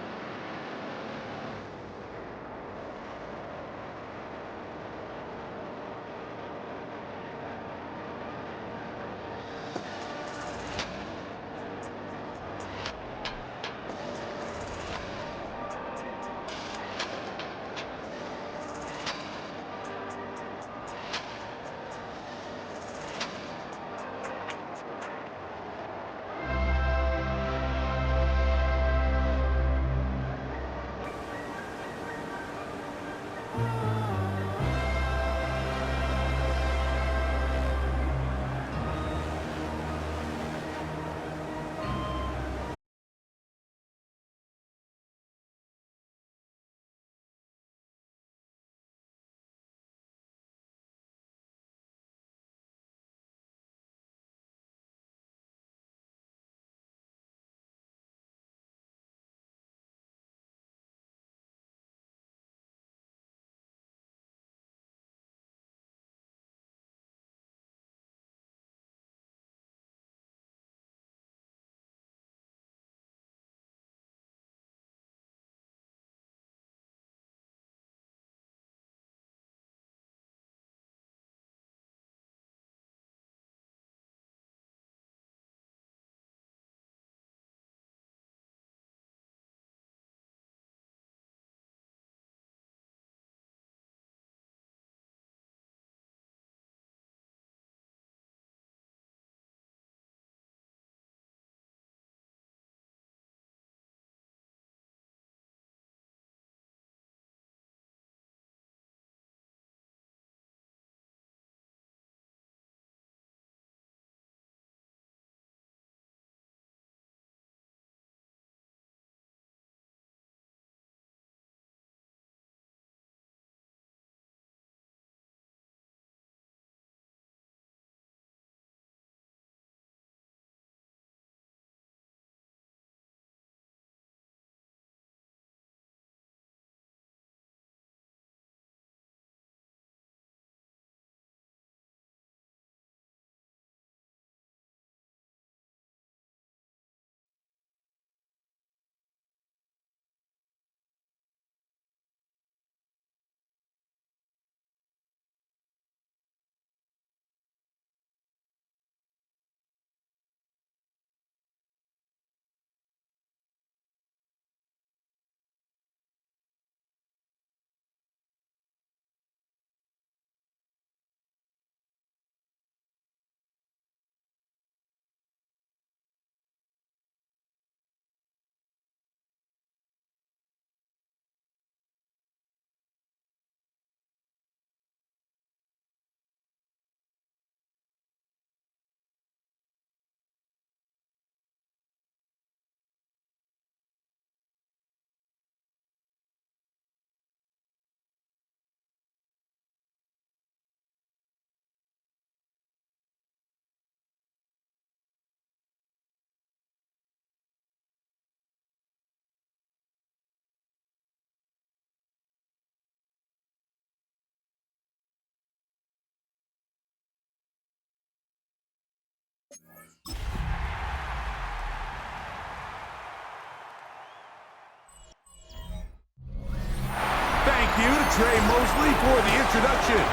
Speaker 1: Thank you to Trey Mosley for the introduction.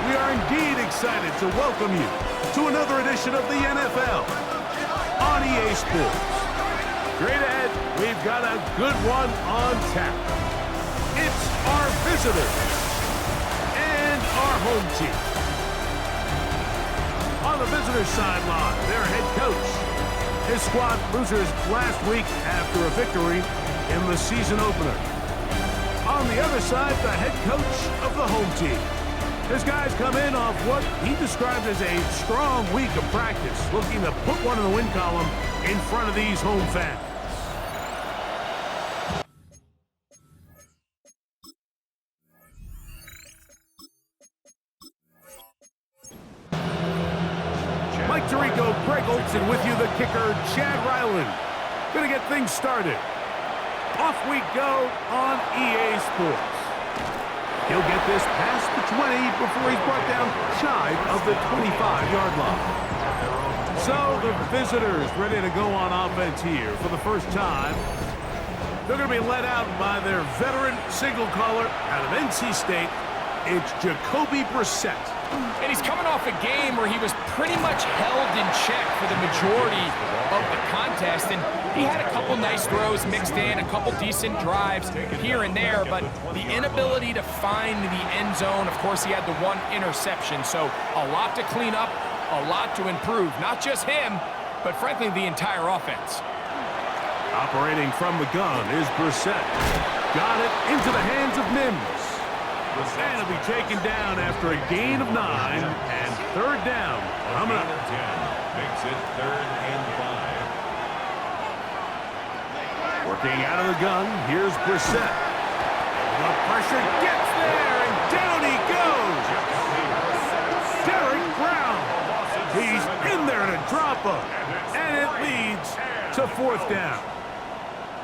Speaker 1: We are indeed excited to welcome you to another edition of the NFL on EA Sports. Straight ahead, we've got a good one on tap. It's our visitors and our home team. On the visitors' sideline, their head coach. His squad losers last week after a victory in the season opener. On the other side, the head coach of the home team. His guys come in off what he described as a strong week of practice, looking to put one in the win column in front of these home fans. Mike Tirico, Greg Olson with you, the kicker, Chad Ryland. Gonna get things started. Off we go on EA Sports. He'll get this past the 20 before he's brought down shy of the 25-yard line. So the visitors ready to go on offense here for the first time. They're going to be led out by their veteran signal caller out of NC State. It's Jacoby Brissett.
Speaker 2: And he's coming off a game where he was pretty much held in check for the majority of the contest. And he had a couple nice throws mixed in, a couple decent drives here and there, but the inability to find the end zone, of course, he had the one interception. So a lot to clean up, a lot to improve. Not just him, but frankly, the entire offense.
Speaker 1: Operating from the gun is Brissett. Got it into the hands of Mims. And it'll be taken down after a gain of 9 and third down. Coming up.
Speaker 3: Makes it 3rd and 5.
Speaker 1: Working out of the gun, here's Brissett. The pressure gets there, and down he goes. Derek Brown. He's in there to drop him. And it leads to 4th down.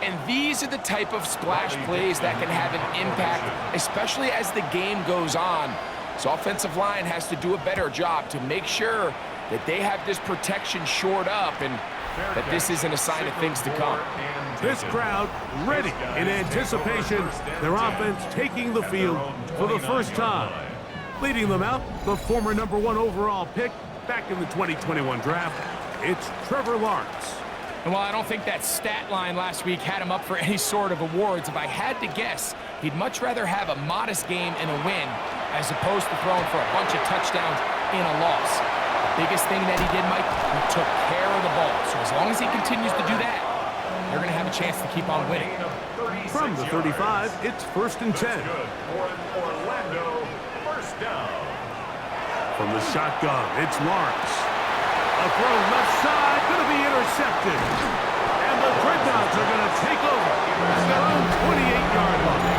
Speaker 2: And these are the type of splash plays that can have an impact, especially as the game goes on. So offensive line has to do a better job to make sure that they have this protection shored up and that this isn't a sign of things to come.
Speaker 1: This crowd ready in anticipation. Their offense taking the field for the first time. Leading them out, the former #1 overall pick back in the 2021 draft. It's Trevor Lawrence.
Speaker 2: And while I don't think that stat line last week had him up for any sort of awards, if I had to guess, he'd much rather have a modest game and a win as opposed to throwing for a bunch of touchdowns in a loss. The biggest thing that he did, Mike, he took care of the ball. So as long as he continues to do that, they're going to have a chance to keep on winning.
Speaker 1: From the 35, it's 1st and 10.
Speaker 3: Orlando, 1st down.
Speaker 1: From the shotgun, it's Lawrence. A throw left side, going to be intercepted. And the Dreadnoughts are going to take over at their own 28-yard line.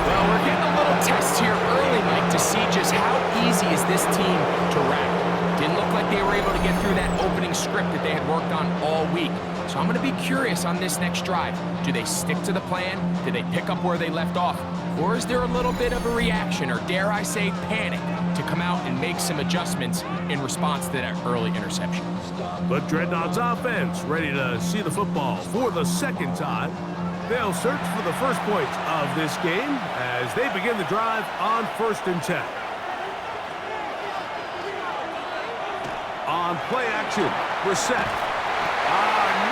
Speaker 2: Well, we're getting a little test here early, Mike, to see just how easy is this team to wrap. Didn't look like they were able to get through that opening script that they had worked on all week. So I'm going to be curious on this next drive. Do they stick to the plan? Do they pick up where they left off? Or is there a little bit of a reaction, or dare I say panic, to come out and make some adjustments in response to that early interception?
Speaker 1: But Dreadnoughts offense ready to see the football for the second time. They'll search for the first points of this game as they begin the drive on 1st and 10. On play action, Brissett.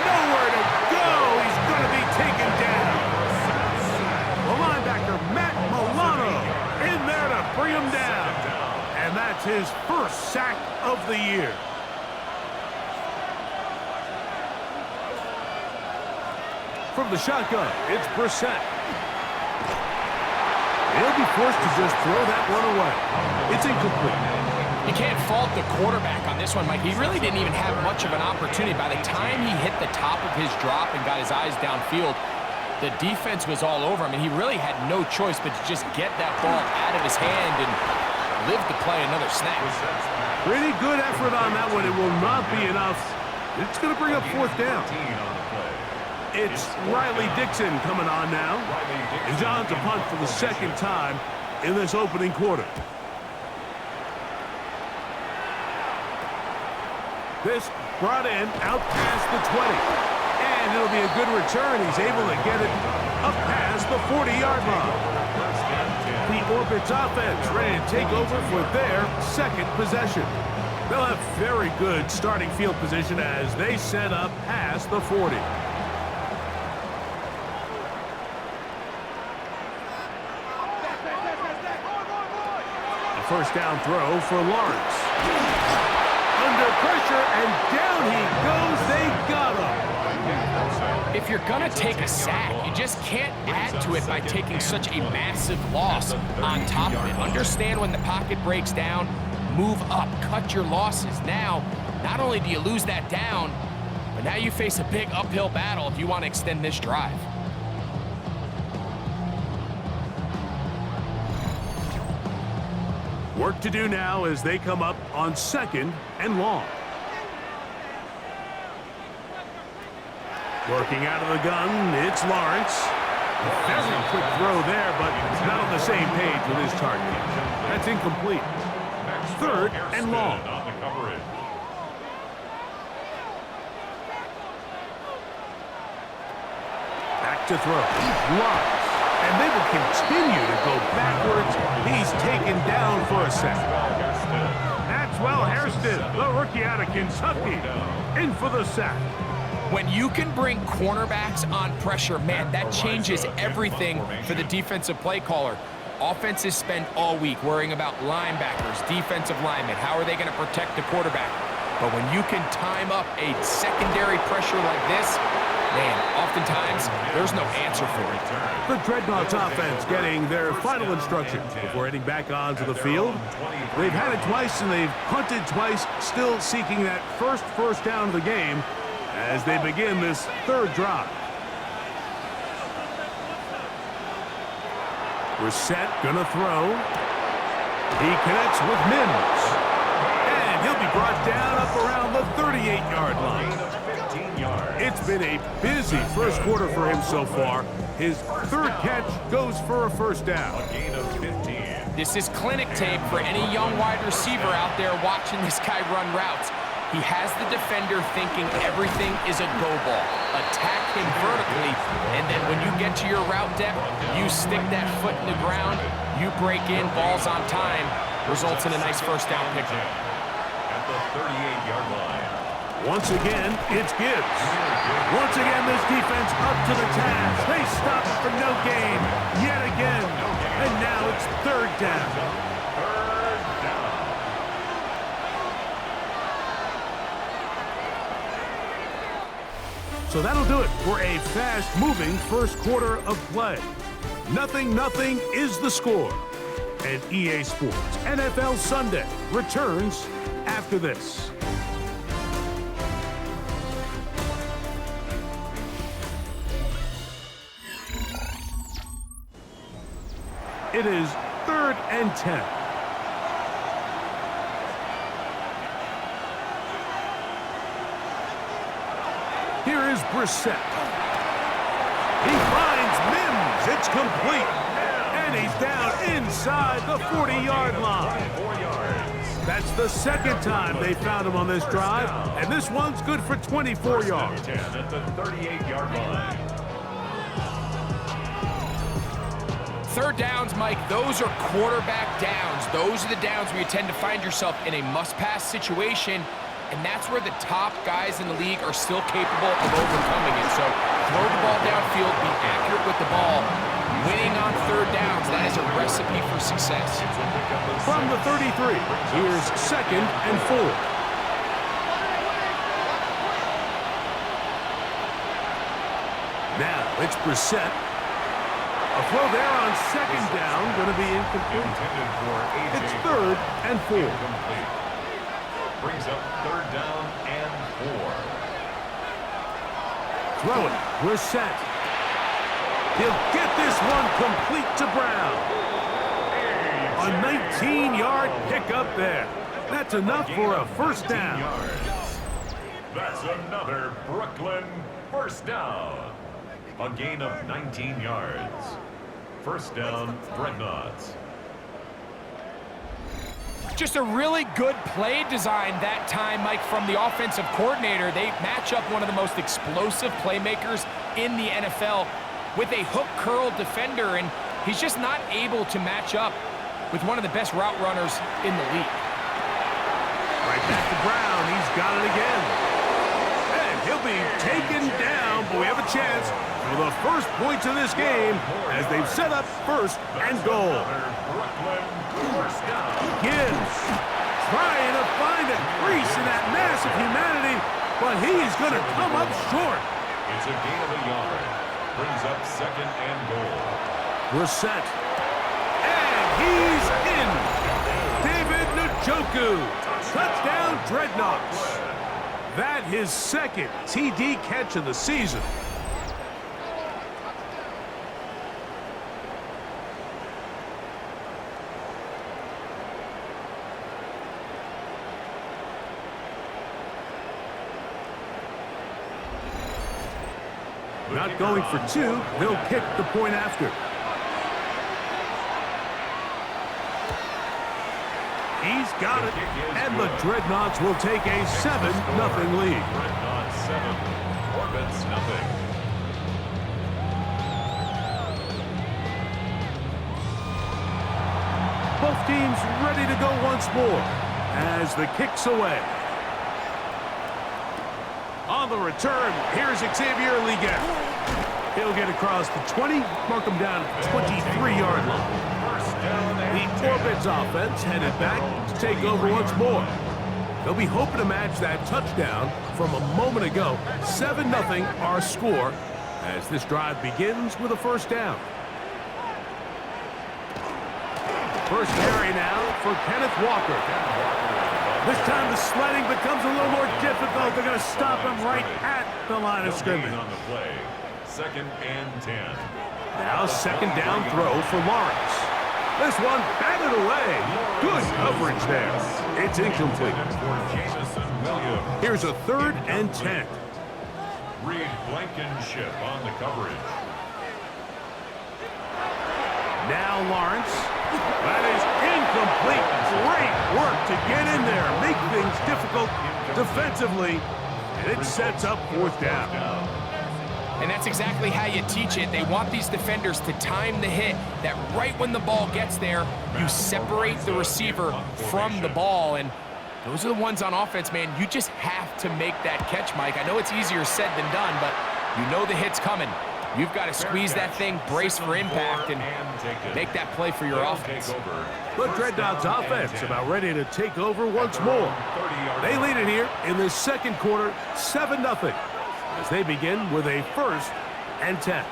Speaker 1: Nowhere to go. He's going to be taken down. The linebacker, Matt Milano, in there to bring him down. And that's his first sack of the year. From the shotgun, it's Brissett. He'll be forced to just throw that one away. It's incomplete.
Speaker 2: You can't fault the quarterback on this one, Mike. He really didn't even have much of an opportunity. By the time he hit the top of his drop and got his eyes downfield, the defense was all over him, and he really had no choice but to just get that ball out of his hand and live to play another snap.
Speaker 1: Pretty good effort on that one. It will not be enough. It's going to bring up 4th down. It's Riley Dixon coming on now. And John's a punt for the second time in this opening quarter. This brought in out past the 20. And it'll be a good return. He's able to get it up past the 40-yard line. The Orbits offense ready to take over for their second possession. They'll have very good starting field position as they set up past the 40. A first down throw for Lawrence. Under pressure, and down he goes. They got him.
Speaker 2: If you're you're going to take a sack. You just can't add to it by taking such a massive loss on top of it. Understand when the pocket breaks down, move up, cut your losses. Now, not only do you lose that down, but now you face a big uphill battle if you want to extend this drive.
Speaker 1: Work to do now as they come up on 2nd and long. Working out of the gun, it's Lawrence. A very quick throw there, but not on the same page with his target. That's incomplete. 3rd and long. Back to throw. Lawrence. And they will continue to go backwards. He's taken down for a second. Maxwell Hairston, the rookie out of Kentucky, in for the sack.
Speaker 2: When you can bring cornerbacks on pressure, man, that changes everything for the defensive play caller. Offenses spend all week worrying about linebackers, defensive linemen. How are they going to protect the quarterback? But when you can time up a secondary pressure like this, man, oftentimes there's no answer for it.
Speaker 1: The Dreadnoughts offense getting their final instructions before heading back onto the field. They've had it twice and they've punted twice, still seeking that first down of the game as they begin this 3rd drive. We're set, gonna throw. He connects with Mims. And he'll be brought down up around the 38-yard line. It's been a busy first quarter for him so far. His 3rd catch goes for a 1st down.
Speaker 2: This is clinic tape for any young wide receiver out there watching this guy run routes. He has the defender thinking everything is a go ball. Attack him vertically, and then when you get to your route depth, you stick that foot in the ground, you break in, balls on time, results in a nice 1st down pickup.
Speaker 3: At the 38-yard line.
Speaker 1: Once again, it's Gibbs. Once again, this defense up to the task. They stop it for no gain yet again. And now it's 3rd down. So that'll do it for a fast-moving first quarter of play. 0-0 is the score. And EA Sports NFL Sunday returns after this. It is 3rd and 10. Here is Brissett. He finds Mims. It's complete. And he's down inside the 40-yard line. That's the 2nd time they found him on this drive. And this one's good for 24 yards.
Speaker 3: At the 38-yard line.
Speaker 2: 3rd downs, Mike, those are quarterback downs. Those are the downs where you tend to find yourself in a must-pass situation, and that's where the top guys in the league are still capable of overcoming it. So throw the ball downfield, be accurate with the ball. Winning on 3rd downs, that is a recipe for success.
Speaker 1: From the 33, here's 2nd and 4. Now it's Brissett. A throw there on 2nd down, going to be incomplete. It's 3rd and 4.
Speaker 3: Brings up 3rd down and 4.
Speaker 1: Throwing, Brissett. He'll get this one complete to Brown. A 19-yard pickup there. That's enough for a 1st down.
Speaker 3: That's another Brooklyn 1st down. A gain of 19 yards. 1st down, Dreadnoughts.
Speaker 2: Just a really good play design that time, Mike, from the offensive coordinator. They match up one of the most explosive playmakers in the NFL with a hook curl defender, and he's just not able to match up with one of the best route runners in the league.
Speaker 1: Right back to Brown. He's got it again. And he'll be taken down, but we have a chance for the first points of this game as they've set up 1st and goal. Gibbs trying to find a crease in that mass of humanity, but he's going to come up short.
Speaker 3: It's a gain of a yard. Brings up 2nd and goal.
Speaker 1: Reset. And he's in. David Njoku. Touchdown, Dreadnoughts. That his 2nd TD catch of the season. Not going for 2, they'll kick the point after. He's got it, and the Dreadnoughts will take a 7-0 lead.
Speaker 3: Dreadnoughts 7, Orbits nothing.
Speaker 1: Both teams ready to go once more as the kick's away. On the return, here's Xavier Liget. He'll get across the 20, mark him down at the 23-yard line. The Orbits offense headed back to take over once more. They'll be hoping to match that touchdown from a moment ago. 7-0 our score as this drive begins with a first down. First carry now for Kenneth Walker. This time the sledding becomes a little more difficult. They're going to stop him right at the line of scrimmage.
Speaker 3: On the play. 2nd and 10.
Speaker 1: Now 2nd down throw for Lawrence. This one batted away. Good coverage there. It's incomplete. Here's a 3rd and 10.
Speaker 3: Reed Blankenship on the coverage.
Speaker 1: Now Lawrence. That is incomplete. Great work to get in there. Make things difficult defensively. And it sets up 4th down.
Speaker 2: And that's exactly how you teach it. They want these defenders to time the hit, that right when the ball gets there, you separate the receiver from the ball. And those are the ones on offense, man. You just have to make that catch, Mike. I know it's easier said than done, but you know the hit's coming. You've got to squeeze that thing, brace for impact, and make that play for your offense.
Speaker 1: The Dreadnoughts offense about ready to take over once more. They lead it here in the 2nd quarter, 7-0. As they begin with a 1st and 10.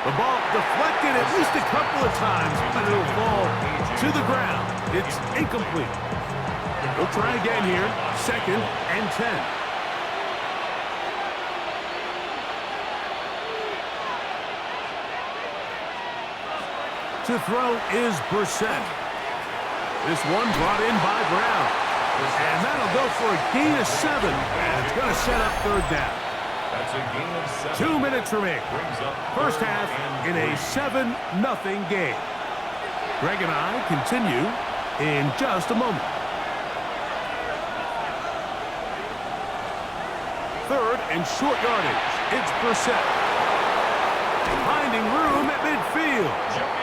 Speaker 1: The ball deflected at least a couple of times, but it'll fall to the ground. It's incomplete. We'll try again here, 2nd and 10. To throw is Brissett. This one brought in by Brown. And that'll go for a gain of 7, and it's going to set up 3rd down.
Speaker 3: That's a gain of 7.
Speaker 1: 2 minutes remaining. First half in a 7-0 game. Greg and I continue in just a moment. 3rd and short yardage. It's Brissett. Finding room at midfield.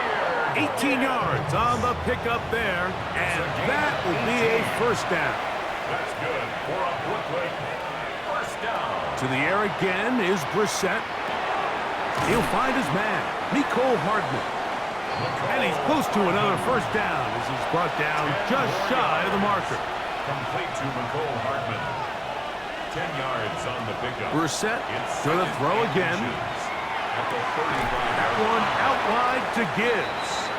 Speaker 1: 18 yards on the pickup there, and that will be a 1st down.
Speaker 3: That's good for a Brooklyn 1st down.
Speaker 1: To the air again is Brissett. He'll find his man, Mecole Hardman. And he's close to another 1st down as he's brought down just shy of the marker.
Speaker 3: Complete to Mecole Hardman. 10 yards on the pickup.
Speaker 1: Brissett going to throw again.
Speaker 3: At the 35.
Speaker 1: That one out wide to Gibbs.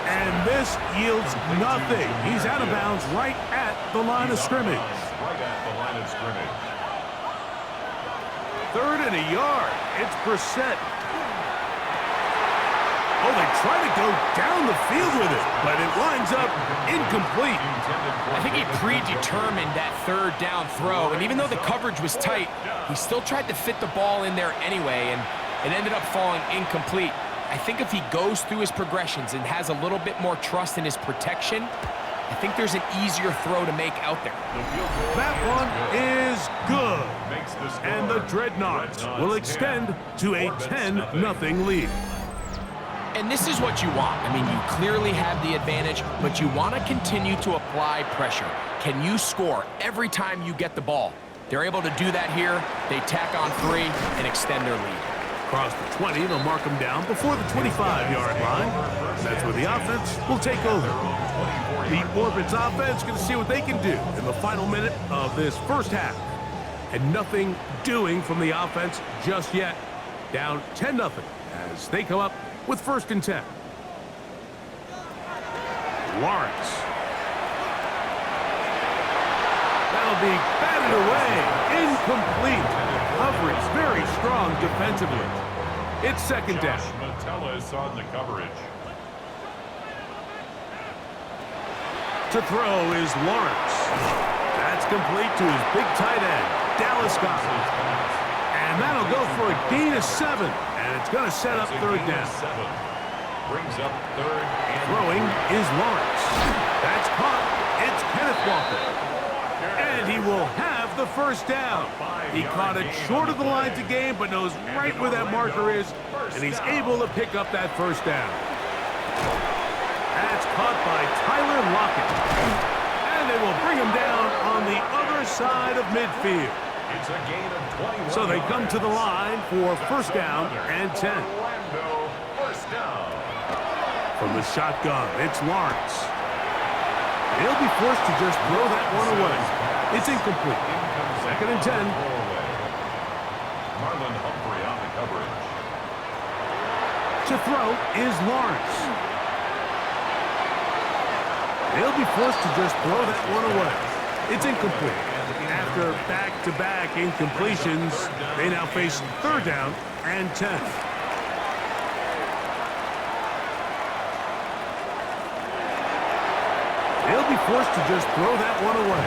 Speaker 1: And this yields nothing. He's out of bounds right at the line of scrimmage.
Speaker 3: Right at the line of scrimmage.
Speaker 1: 3rd and a yard. It's Brissett. Oh, they try to go down the field with it, but it winds up incomplete.
Speaker 2: I think he predetermined that 3rd down throw, and even though the coverage was tight, he still tried to fit the ball in there anyway, and it ended up falling incomplete. I think if he goes through his progressions and has a little bit more trust in his protection, I think there's an easier throw to make out there.
Speaker 1: That one is good. And the Dreadnoughts will extend to a 10-0 lead.
Speaker 2: And this is what you want. I mean, you clearly have the advantage, but you want to continue to apply pressure. Can you score every time you get the ball? They're able to do that here. They tack on 3 and extend their lead.
Speaker 1: Across the 20, they'll mark them down before the 25-yard line. That's where the offense will take over. The Orbits offense going to see what they can do in the final minute of this first half. And nothing doing from the offense just yet. Down 10-0 as they come up with 1st and 10. Lawrence. That'll be batted away. Incomplete. Coverage very strong defensively. It's 2nd down.
Speaker 3: Metellus on the coverage.
Speaker 1: To throw is Lawrence. That's complete to his big tight end, Dallas Goddard. And that'll go for a gain of 7. And it's going to set up 3rd down.
Speaker 3: Brings up 3rd and
Speaker 1: Throwing is Lawrence. That's caught. It's Kenneth Walker. And he will have the 1st down. He caught it short of the line to gain, but knows right where that marker is, and he's able to pick up that 1st down. That's caught by Tyler Lockett. And they will bring him down on the other side of midfield.
Speaker 3: it's a gain of 21.
Speaker 1: So they come to the line for 1st down and 10.
Speaker 3: Orlando, 1st down.
Speaker 1: From the shotgun, it's Lawrence. He'll be forced to just throw that one away. It's incomplete. 2nd and 10.
Speaker 3: Marlon Humphrey on the coverage.
Speaker 1: To throw is Lawrence. They'll be forced to just throw that one away. It's incomplete. After back-to-back incompletions, they now face 3rd down and 10. They'll be forced to just throw that one away.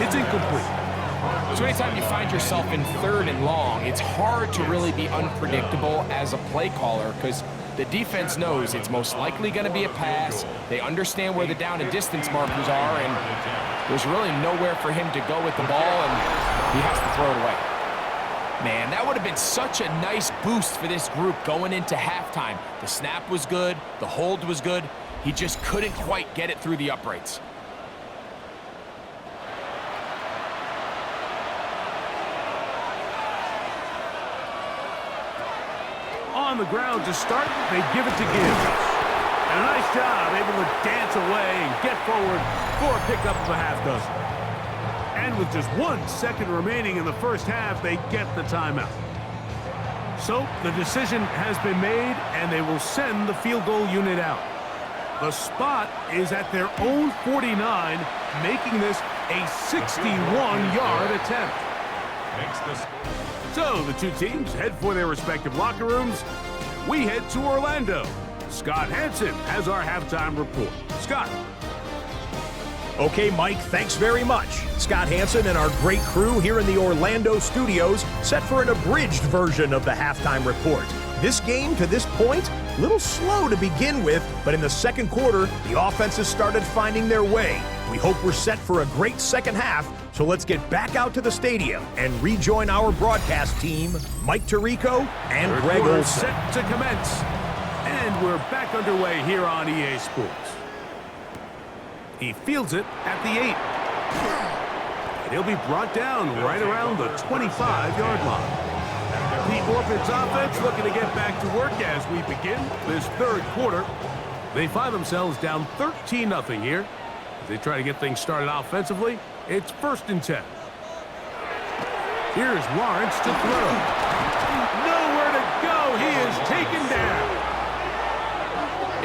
Speaker 1: It's incomplete.
Speaker 2: So anytime you find yourself in 3rd and long, it's hard to really be unpredictable as a play caller because the defense knows it's most likely going to be a pass. They understand where the down and distance markers are, and there's really nowhere for him to go with the ball, and he has to throw it away. Man, that would have been such a nice boost for this group going into halftime. The snap was good. The hold was good. He just couldn't quite get it through the uprights.
Speaker 1: On the ground to start, they give it to Gibbs. And a nice job, able to dance away and get forward for a pickup of a half dozen. And with just 1 second remaining in the 1st half, they get the timeout. So the decision has been made, and they will send the field goal unit out. The spot is at their own 49, making this a 61-yard attempt.
Speaker 3: Makes this.
Speaker 1: So the two teams head for their respective locker rooms. We head to Orlando. Scott Hansen has our halftime report. Scott.
Speaker 4: Okay, Mike, thanks very much. Scott Hansen and our great crew here in the Orlando studios set for an abridged version of the halftime report. This game, to this point, a little slow to begin with, but in the 2nd quarter, the offenses started finding their way. We hope we're set for a great 2nd half, so let's get back out to the stadium and rejoin our broadcast team, Mike Tirico and
Speaker 1: Third
Speaker 4: Greg
Speaker 1: quarter
Speaker 4: Olson.
Speaker 1: set to commence. And we're back underway here on EA Sports. He fields it at the 8. And he'll be brought down right around the 25-yard line. The Orbits offense looking to get back to work as we begin this 3rd quarter. They find themselves down 13-0 here. As they try to get things started offensively, it's 1st and 10. Here's Lawrence to throw. Nowhere to go. He is taken down.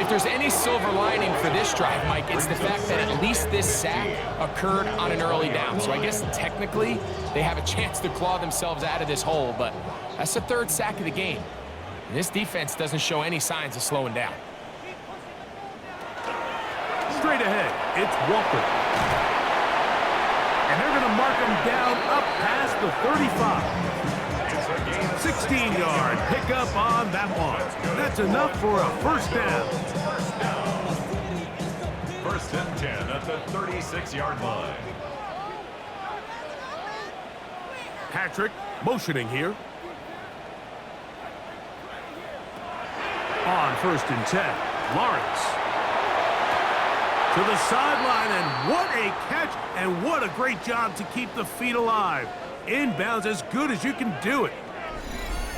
Speaker 2: If there's any silver lining for this drive, Mike, it's the fact that at least this sack occurred on an early down. So I guess technically they have a chance to claw themselves out of this hole, but that's the 3rd sack of the game. And this defense doesn't show any signs of slowing down.
Speaker 1: Straight ahead, it's Walker. And they're going to mark him down up past the 35. 16-yard pickup on that one. That's enough for a 1st down.
Speaker 3: 1st and 10 at the 36-yard line.
Speaker 1: Patrick motioning here. On 1st and 10, Lawrence. To the sideline, and what a catch, and what a great job to keep the feet alive. Inbounds as good as you can do it.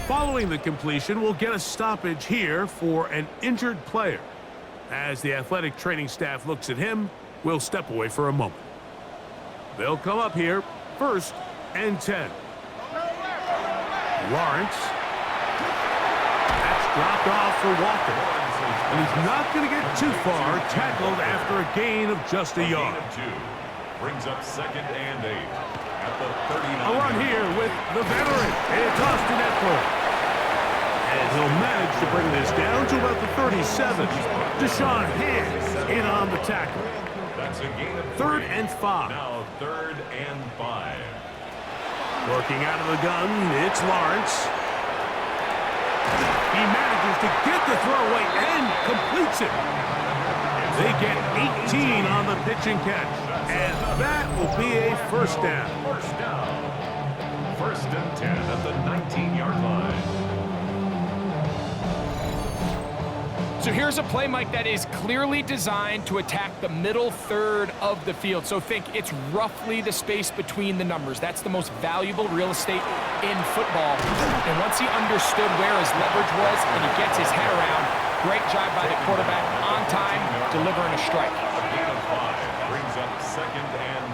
Speaker 1: Following the completion, we'll get a stoppage here for an injured player. As the athletic training staff looks at him, we'll step away for a moment. They'll come up here, 1st and 10. Lawrence. That's dropped off for Walker. And he's not going to get too far, tackled after a gain of just a yard.
Speaker 3: Brings up 2nd and 8 at the 39.
Speaker 1: A run here with the veteran. It's Austin Eckler. And he'll manage to bring this down to about the 37. Deshaun Hands in on the tackle.
Speaker 3: That's a gain of
Speaker 1: 3rd and 5.
Speaker 3: Now 3rd and 5.
Speaker 1: Working out of the gun, it's Lawrence. He manages to get the throwaway and completes it. They get 18 on the pitch and catch. And that will be a first down.
Speaker 3: First down. 1st and 10 at the 19-yard line.
Speaker 2: So here's a play, Mike, that is clearly designed to attack the middle third of the field. So think it's roughly the space between the numbers. That's the most valuable real estate in football. And once he understood where his leverage was and he gets his head around, great job by the quarterback on time, delivering a strike.
Speaker 3: A gain of 5 brings up 2nd and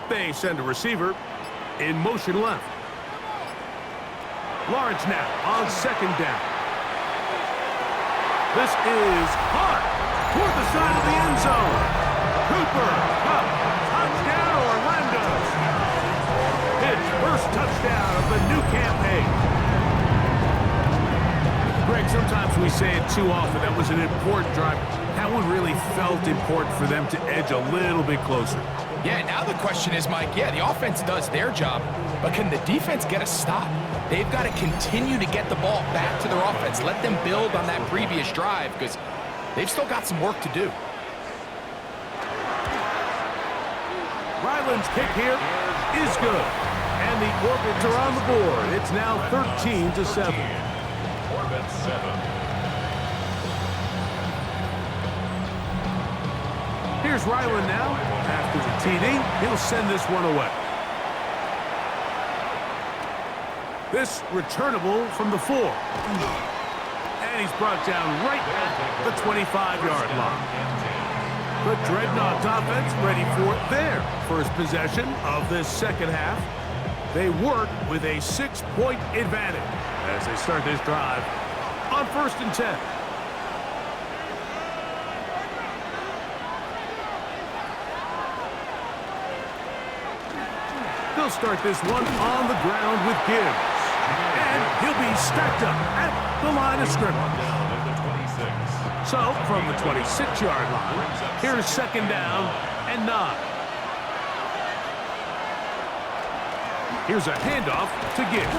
Speaker 3: 5.
Speaker 1: They send a receiver in motion left. Lawrence now on 2nd down. This is hot toward the side of the end zone. Cooper, Cup, touchdown Orlando. His first touchdown of the new campaign. Greg, sometimes we say it too often. That was an important drive. That one really felt important for them to edge a little bit closer.
Speaker 2: Yeah, now the question is, Mike, yeah, the offense does their job, but can the defense get a stop? They've got to continue to get the ball back to their offense. Let them build on that previous drive because they've still got some work to do.
Speaker 1: Ryland's kick here is good. And the Orbits are on the board. It's now 13-7.
Speaker 3: Orbits 7.
Speaker 1: Here's Ryland now. After the TD, he'll send this one away. This returnable from the 4. And he's brought down right at the 25-yard line. The Dreadnoughts offense ready for their first possession of this second half. They work with a 6-point advantage as they start this drive on 1st and 10. They'll start this one on the ground with Gibbs. And he'll be stacked up at the line of scrimmage. So, from the 26-yard line, here's 2nd down and 9. Here's a handoff to Gibbs.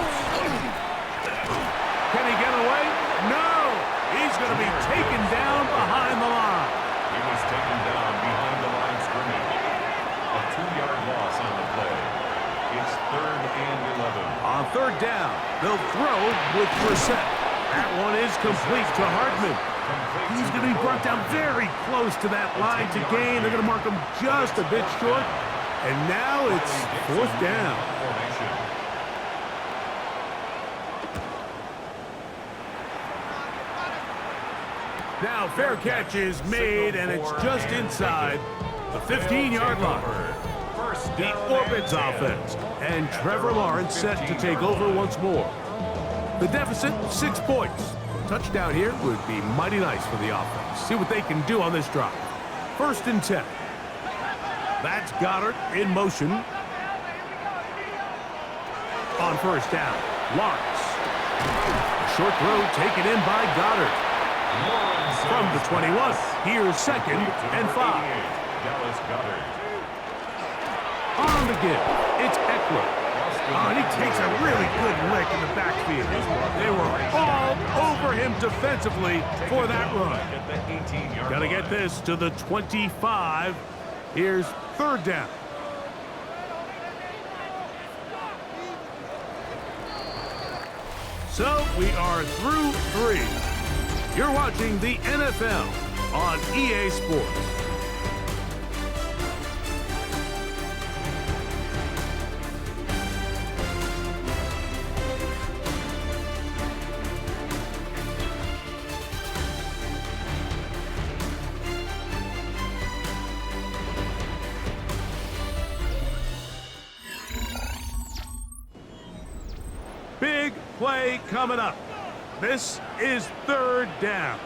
Speaker 1: Can he get away? No! He's going to be taken down behind the line.
Speaker 3: He was taken down behind the line scrimmage. A 2-yard loss on the play. It's 3rd and 11.
Speaker 1: On 3rd down, they'll throw with Brissett. That one is complete to Hartman. He's going to be brought down very close to that line to gain. They're going to mark him just a bit short. And now it's 4th down. Now fair catch is made, and it's just inside the 15-yard line. The Orbits offense, and Trevor Lawrence set to take over once more. The deficit, 6 points. Touchdown here would be mighty nice for the offense. See what they can do on this drive. 1st and 10. That's Goddard in motion. On 1st down, Lawrence. A short throw taken in by Goddard. From the 21, here's 2nd and 5.
Speaker 3: Dallas Goddard.
Speaker 1: On the give, it's Eckler. Oh, and he takes a really good lick in the backfield. They were all over him defensively for that run. Got to get this to the 25. Here's 3rd down. So we are through 3. You're watching the NFL on EA Sports. play coming up. This is third down.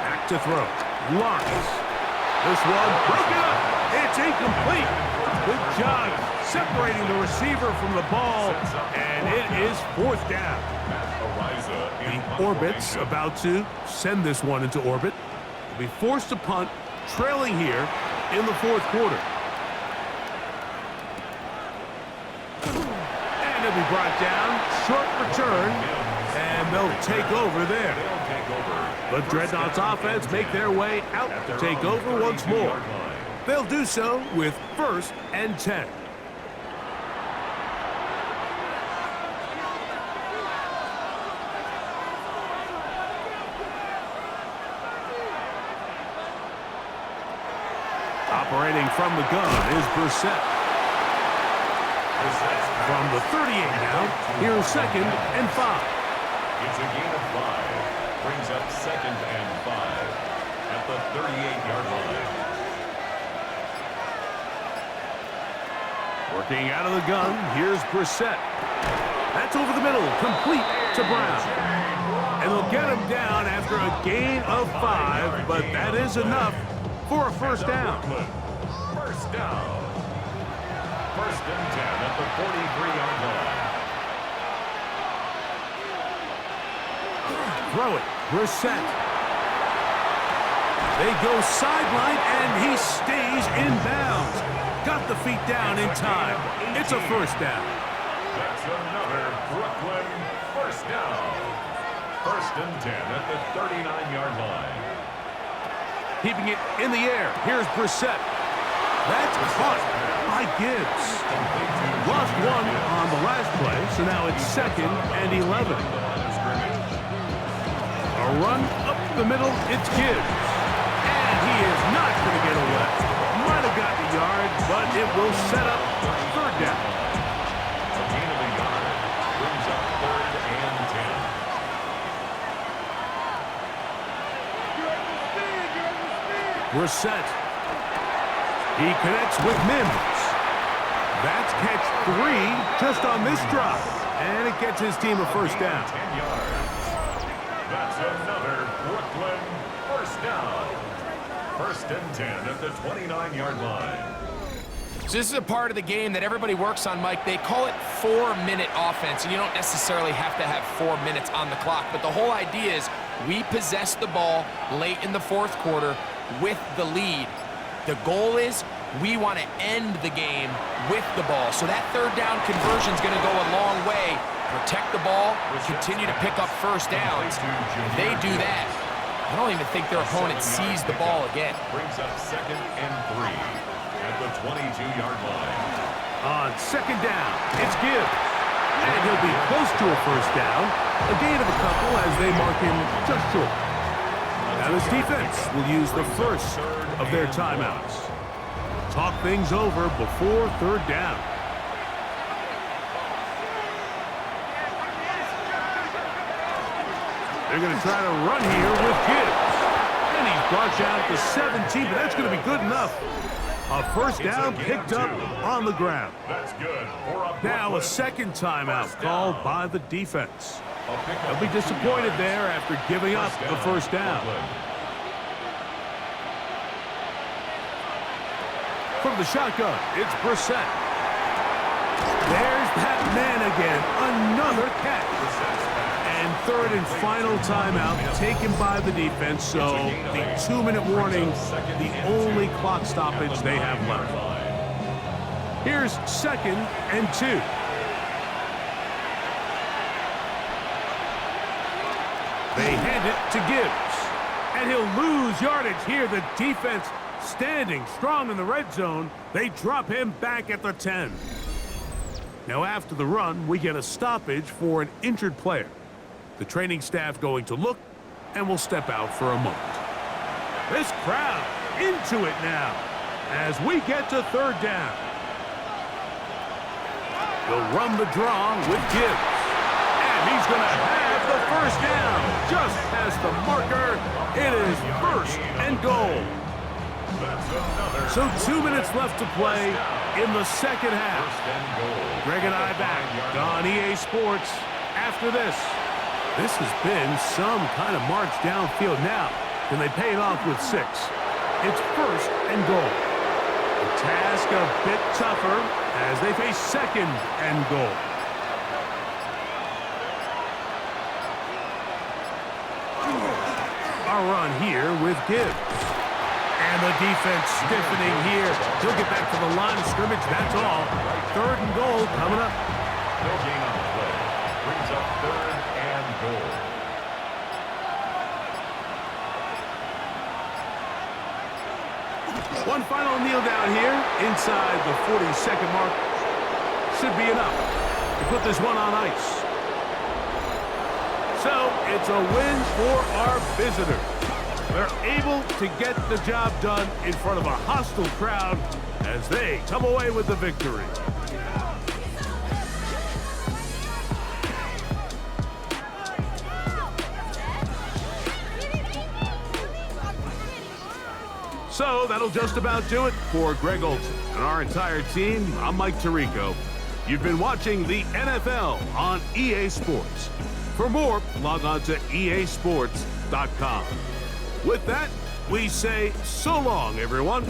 Speaker 1: Back to throw. Lawrence. This one broken up. It's incomplete. Good job separating the receiver from the ball, and it is fourth down. The Orbits about to send this one into orbit. They'll be forced to punt, trailing here in the fourth quarter. And it'll be brought down. Short return, and they'll take over there. The Dreadnoughts offense make their way out to take over once more. They'll do so with 1st and 10. Operating from the gun is Brissett. From the 38 now, here's 2nd and 5.
Speaker 3: It's a gain of 5. Brings up 2nd and 5 at the 38-yard line.
Speaker 1: Working out of the gun, here's Brissett. That's over the middle, complete to Brown. And they'll get him down after a gain of 5, but that is enough for a first down.
Speaker 3: First down. 1st and 10 at the 43-yard line.
Speaker 1: Throw it, Brissett. They go sideline, and he stays in bounds. Got the feet down in time. It's a first down.
Speaker 3: That's another Brooklyn first down. 1st and 10 at the 39-yard line.
Speaker 1: Keeping it in the air. Here's Brissett. That's caught by Gibbs. Lost one on the last play, so now it's 2nd and 11. A run up the middle, it's Gibbs. And he is not going to get away. Might have gotten a yard, but it will set up 3rd down.
Speaker 3: A gain of a yard brings up 3rd and 10.
Speaker 1: Brissett. He connects with Mims. That's catch 3 just on this drop. And it gets his team a first down.
Speaker 3: 10 yards. That's another Brooklyn first down. 1st and 10 at the 29-yard line.
Speaker 2: So this is a part of the game that everybody works on, Mike. They call it 4-minute offense, and you don't necessarily have to have 4 minutes on the clock. But the whole idea is we possess the ball late in the fourth quarter with the lead. The goal is we want to end the game with the ball. So that 3rd down conversion is going to go a long way. Protect the ball, continue to pick up first downs. If they do that, I don't even think their opponent sees the ball again.
Speaker 3: Brings up 2nd and 3 at the 22-yard line.
Speaker 1: On 2nd down, it's Gibbs. And he'll be close to a first down. A gain of a couple as they mark him just short. Now this defense will use the first of their timeouts. Talk things over before 3rd down. They're going to try to run here with Gibbs. And he's brought down to 17, but that's going to be good enough. A first down picked up on the ground.
Speaker 3: That's good.
Speaker 1: Now a 2nd timeout called by the defense. They'll be disappointed there after giving up the first down. From the shotgun, it's Brissett. There's that man again. Another catch. And 3rd and final timeout taken by the defense. So the 2-minute warning, the only clock stoppage they have left. Here's 2nd and 2. They hand it to Gibbs. And he'll lose yardage here. The defense standing strong in the red zone. They drop him back at the 10. Now after the run, we get a stoppage for an injured player. The training staff going to look and will step out for a moment. This crowd into it now as we get to 3rd down. They'll run the draw with Gibbs. And he's going to have the first down. Just past the marker. It is 1st and goal. So 2 minutes left to play. in the second half.
Speaker 3: First and goal.
Speaker 1: Greg and I back on EA Sports after this. This has been some kind of march downfield now. Can they pay it off with 6? It's first and goal. The task a bit tougher as they face second and goal. Our run here with Gibbs. And the defense stiffening here. He'll get back to the line of scrimmage, that's all. Third and goal coming up.
Speaker 3: No gain on the play. Brings up third and goal.
Speaker 1: One final kneel down here inside the 40-second mark. Should be enough to put this one on ice. So it's a win for our visitors. They're able to get the job done in front of a hostile crowd as they come away with the victory. So that'll just about do it for Greg Olson and our entire team. I'm Mike Tirico. You've been watching the NFL on EA Sports. For more, log on to easports.com. With that, we say so long, everyone.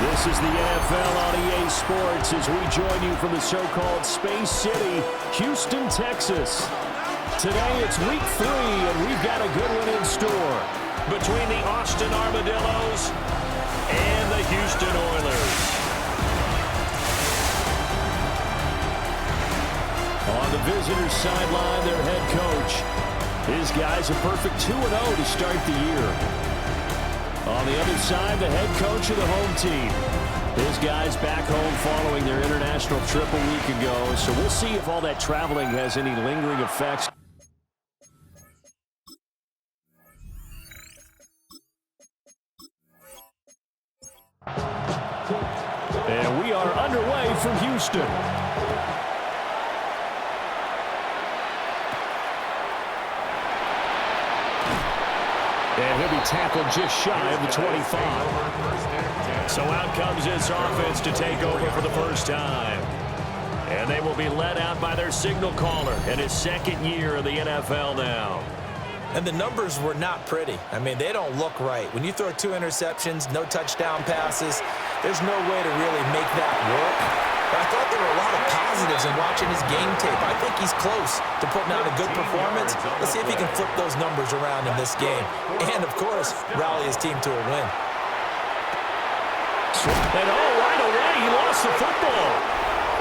Speaker 8: This is the NFL on EA Sports as we join you from the so-called Space City, Houston, Texas. Today it's week 3 and we've got a good one in store between the Austin Armadillos and the Houston Oilers. On the visitors' sideline, their head coach. His guys a perfect 2-0 to start the year. On the other side, the head coach of the home team. His guys back home following their international trip a week ago, so we'll see if all that traveling has any lingering effects. And we are underway from Houston. And he'll be tackled just shy of the 25. So out comes this offense to take over for the first time. And they will be led out by their signal caller in his second year of the NFL now.
Speaker 9: And the numbers were not pretty. I mean, they don't look right. When you throw 2 interceptions, no touchdown passes, there's no way to really make that work. But I thought there were a lot of positives in watching his game tape. I think he's close to putting out a good performance. Let's see if he can flip those numbers around in this game. And, of course, rally his team to a win.
Speaker 8: And right away, he lost the football.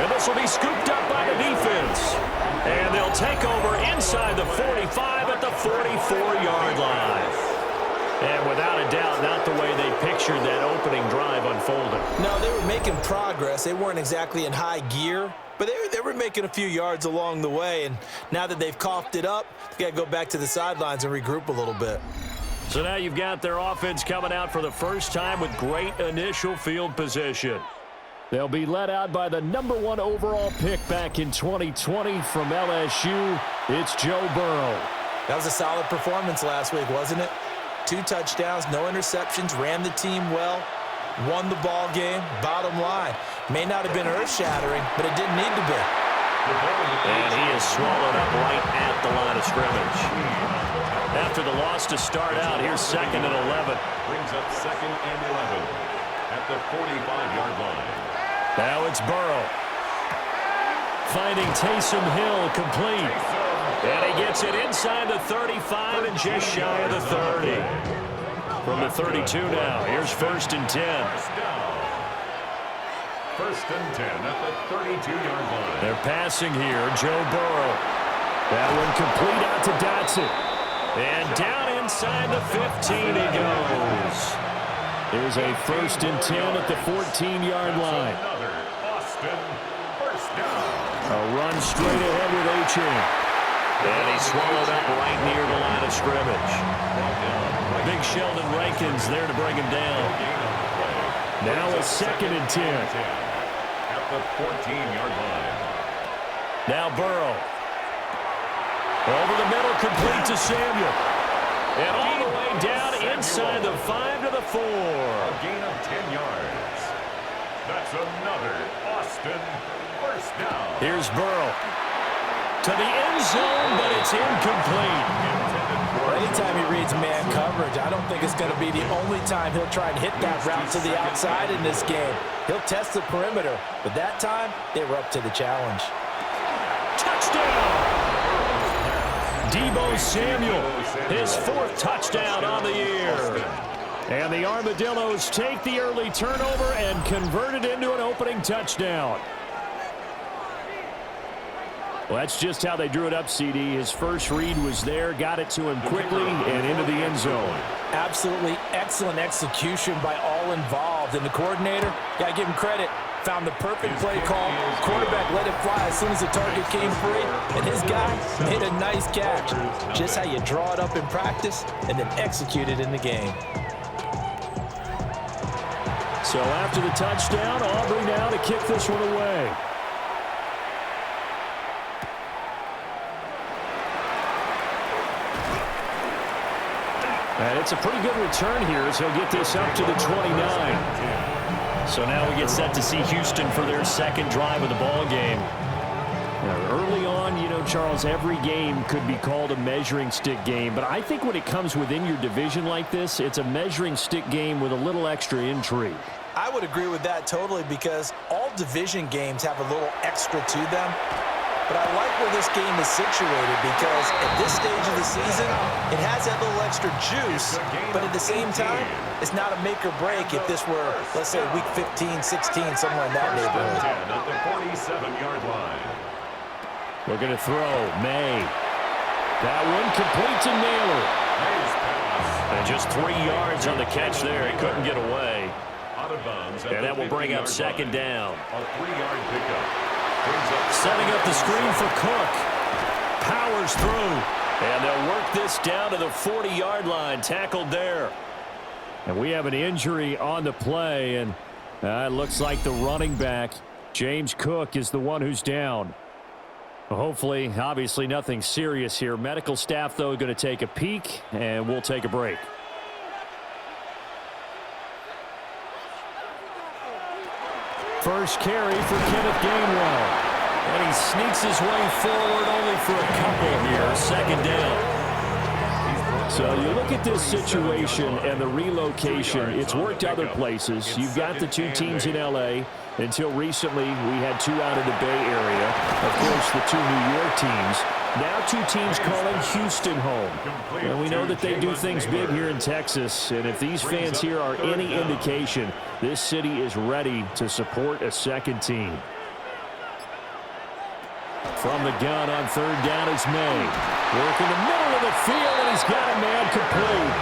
Speaker 8: And this will be scooped up by the defense. And they'll take over inside the 45 at the 44-yard line. And without a doubt, not the way they pictured that opening drive unfolding.
Speaker 9: No, they were making progress. They weren't exactly in high gear, but they were making a few yards along the way. And now that they've coughed it up, they've got to go back to the sidelines and regroup a little bit.
Speaker 8: So now you've got their offense coming out for the first time with great initial field position. They'll be led out by the #1 overall pick back in 2020 from LSU. It's Joe Burrow.
Speaker 9: That was a solid performance last week, wasn't it? 2 touchdowns, no interceptions, ran the team well, won the ball game. Bottom line, may not have been earth-shattering, but it didn't need to be.
Speaker 8: And he is swallowed up right at the line of scrimmage. After the loss to start out, here's 2nd and 11.
Speaker 3: Brings up 2nd and 11 at the 45-yard line.
Speaker 8: Now it's Burrow. Finding Taysom Hill complete. And he gets it inside the 35 and just shy of the 30. From the 32 now, here's 1st and 10.
Speaker 3: First and 10 at the 32-yard line.
Speaker 8: They're passing here, Joe Burrow. That one complete out to Dotson. And down inside the 15 he goes. Here's a 1st and 10 at the 14-yard line.
Speaker 3: Another Austin first down.
Speaker 8: A run straight ahead with A-Chain. And he's swallowed up right near the line of scrimmage. Big Sheldon Rankins there to bring him down. Now a 2nd and 10.
Speaker 3: At the 14-yard line.
Speaker 8: Now Burrow. Over the middle, complete to Samuel. And all the way down inside the 5 to the 4.
Speaker 3: A gain of 10 yards. That's another Austin first down.
Speaker 8: Here's Burrow. To the end zone, but it's incomplete.
Speaker 9: Anytime he reads man coverage, I don't think it's going to be the only time he'll try and hit that route to the outside in this game. He'll test the perimeter, but that time, they were up to the challenge.
Speaker 8: Touchdown! Deebo Samuel, his 4th touchdown on the year. And the Armadillos take the early turnover and convert it into an opening touchdown. Well, that's just how they drew it up, CD. His first read was there, got it to him quickly, and into the end zone.
Speaker 9: Absolutely excellent execution by all involved. And the coordinator, got to give him credit, found the perfect play call. Quarterback let it fly as soon as the target came free, and his guy made a nice catch. Just how you draw it up in practice and then execute it in the game.
Speaker 8: So after the touchdown, Aubrey now to kick this one away. And it's a pretty good return here as he'll get this up to the 29. So now we get set to see Houston for their 2nd drive of the ball game. Now, early on, you know, Charles, every game could be called a measuring stick game. But I think when it comes within your division like this, it's a measuring stick game with a little extra intrigue.
Speaker 9: I would agree with that totally because all division games have a little extra to them. But I like where this game is situated because at this stage of the season, it has that little extra juice, but at the same time, it's not a make or break if this were, let's say, week 15, 16, somewhere in that neighborhood.
Speaker 3: At the 47-yard line.
Speaker 8: Looking to throw, May. That one complete to Naylor. And just 3 yards on the catch there. He couldn't get away.
Speaker 3: out of bounds.
Speaker 8: And that will bring up second down.
Speaker 3: A 3-yard pickup. Brings up
Speaker 8: Setting up the screen for Cook. Powers through. And they'll work this down to the 40-yard line. Tackled there. And we have an injury on the play. And it looks like the running back, James Cook, is the one who's down. Hopefully, obviously nothing serious here. Medical staff, though, going to take a peek, and we'll take a break. First carry for Kenneth Gainwell. And he sneaks his way forward only for a couple here. Second down. So you look at this situation and the relocation. It's worked other places. You've got the two teams in L.A. Until recently, we had two out of the Bay Area. Of course, the two New York teams. Now two teams calling Houston home. And we know that they do things big here in Texas. And if these fans here are any indication, this city is ready to support a second team. From the gun on third down is May. Working the middle of the field, and he's got a man complete.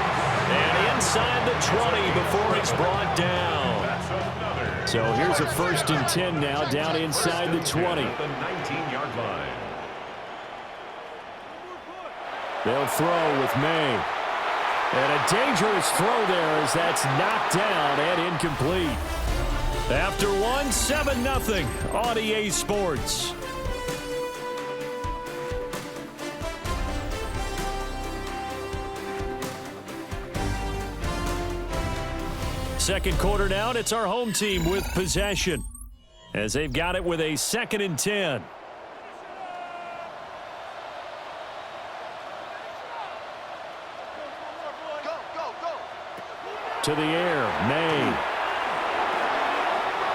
Speaker 8: And inside the 20 before he's brought down. So here's a 1st and 10 now, down inside the 20.
Speaker 3: The 19-yard line.
Speaker 8: They'll throw with May. And a dangerous throw there as that's knocked down and incomplete. After one, 7-0 on EA Sports. Second quarter down, it's our home team with possession as they've got it with a 2nd and 10. To the air, May.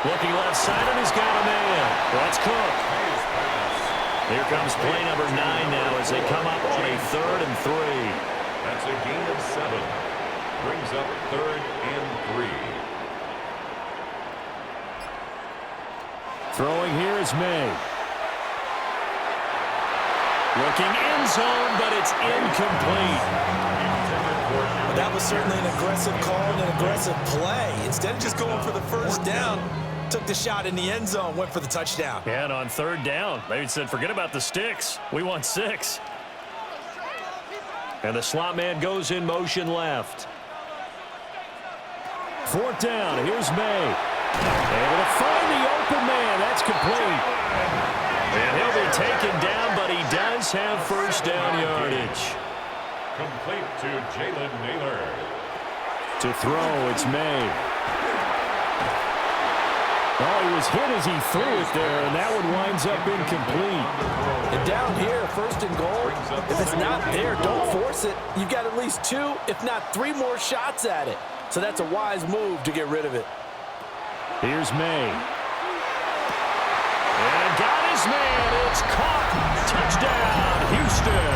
Speaker 8: Looking left side, and he's got a man. That's Cook. Here comes play number 9 now as they come up on a 3rd and 3.
Speaker 3: That's a gain of 7. Brings up 3rd and 3.
Speaker 8: Throwing here is May. Looking end zone, but it's incomplete.
Speaker 9: That was certainly an aggressive call and an aggressive play. Instead of just going for the first down, took the shot in the end zone, went for the touchdown.
Speaker 8: And on third down, they said, forget about the sticks. We want 6. And the slot man goes in motion left. 4th down, here's May. Able to find the open man. That's complete. And he'll be taken down, but he does have first down yardage.
Speaker 3: Complete to Jalen Naylor.
Speaker 8: To throw, it's May. Oh, he was hit as he threw it there, and that one winds up incomplete.
Speaker 9: And down here, 1st and goal, if it's not there, don't force it. You've got at least 2, if not 3 more shots at it. So that's a wise move to get rid of it.
Speaker 8: Here's May. And got his man. It's caught. Touchdown, Houston.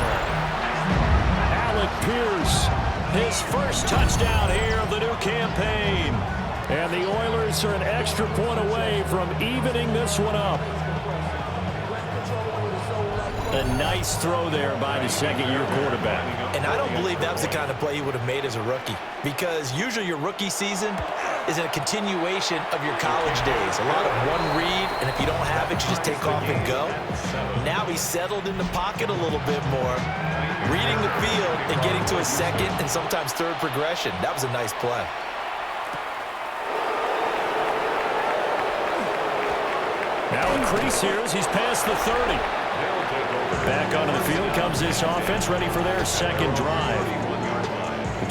Speaker 8: Alec Pierce, his first touchdown here of the new campaign. And the Oilers are an extra point away from evening this one up. A nice throw there by the second-year quarterback.
Speaker 9: And I don't believe that was the kind of play he would have made as a rookie, because usually your rookie season is a continuation of your college days. A lot of one read, and if you don't have it, you just take off and go. Now he's settled in the pocket a little bit more, reading the field and getting to his second and sometimes third progression. That was a nice play.
Speaker 8: Now a crease here as he's past the 30. Back onto the field comes this offense, ready for their second drive.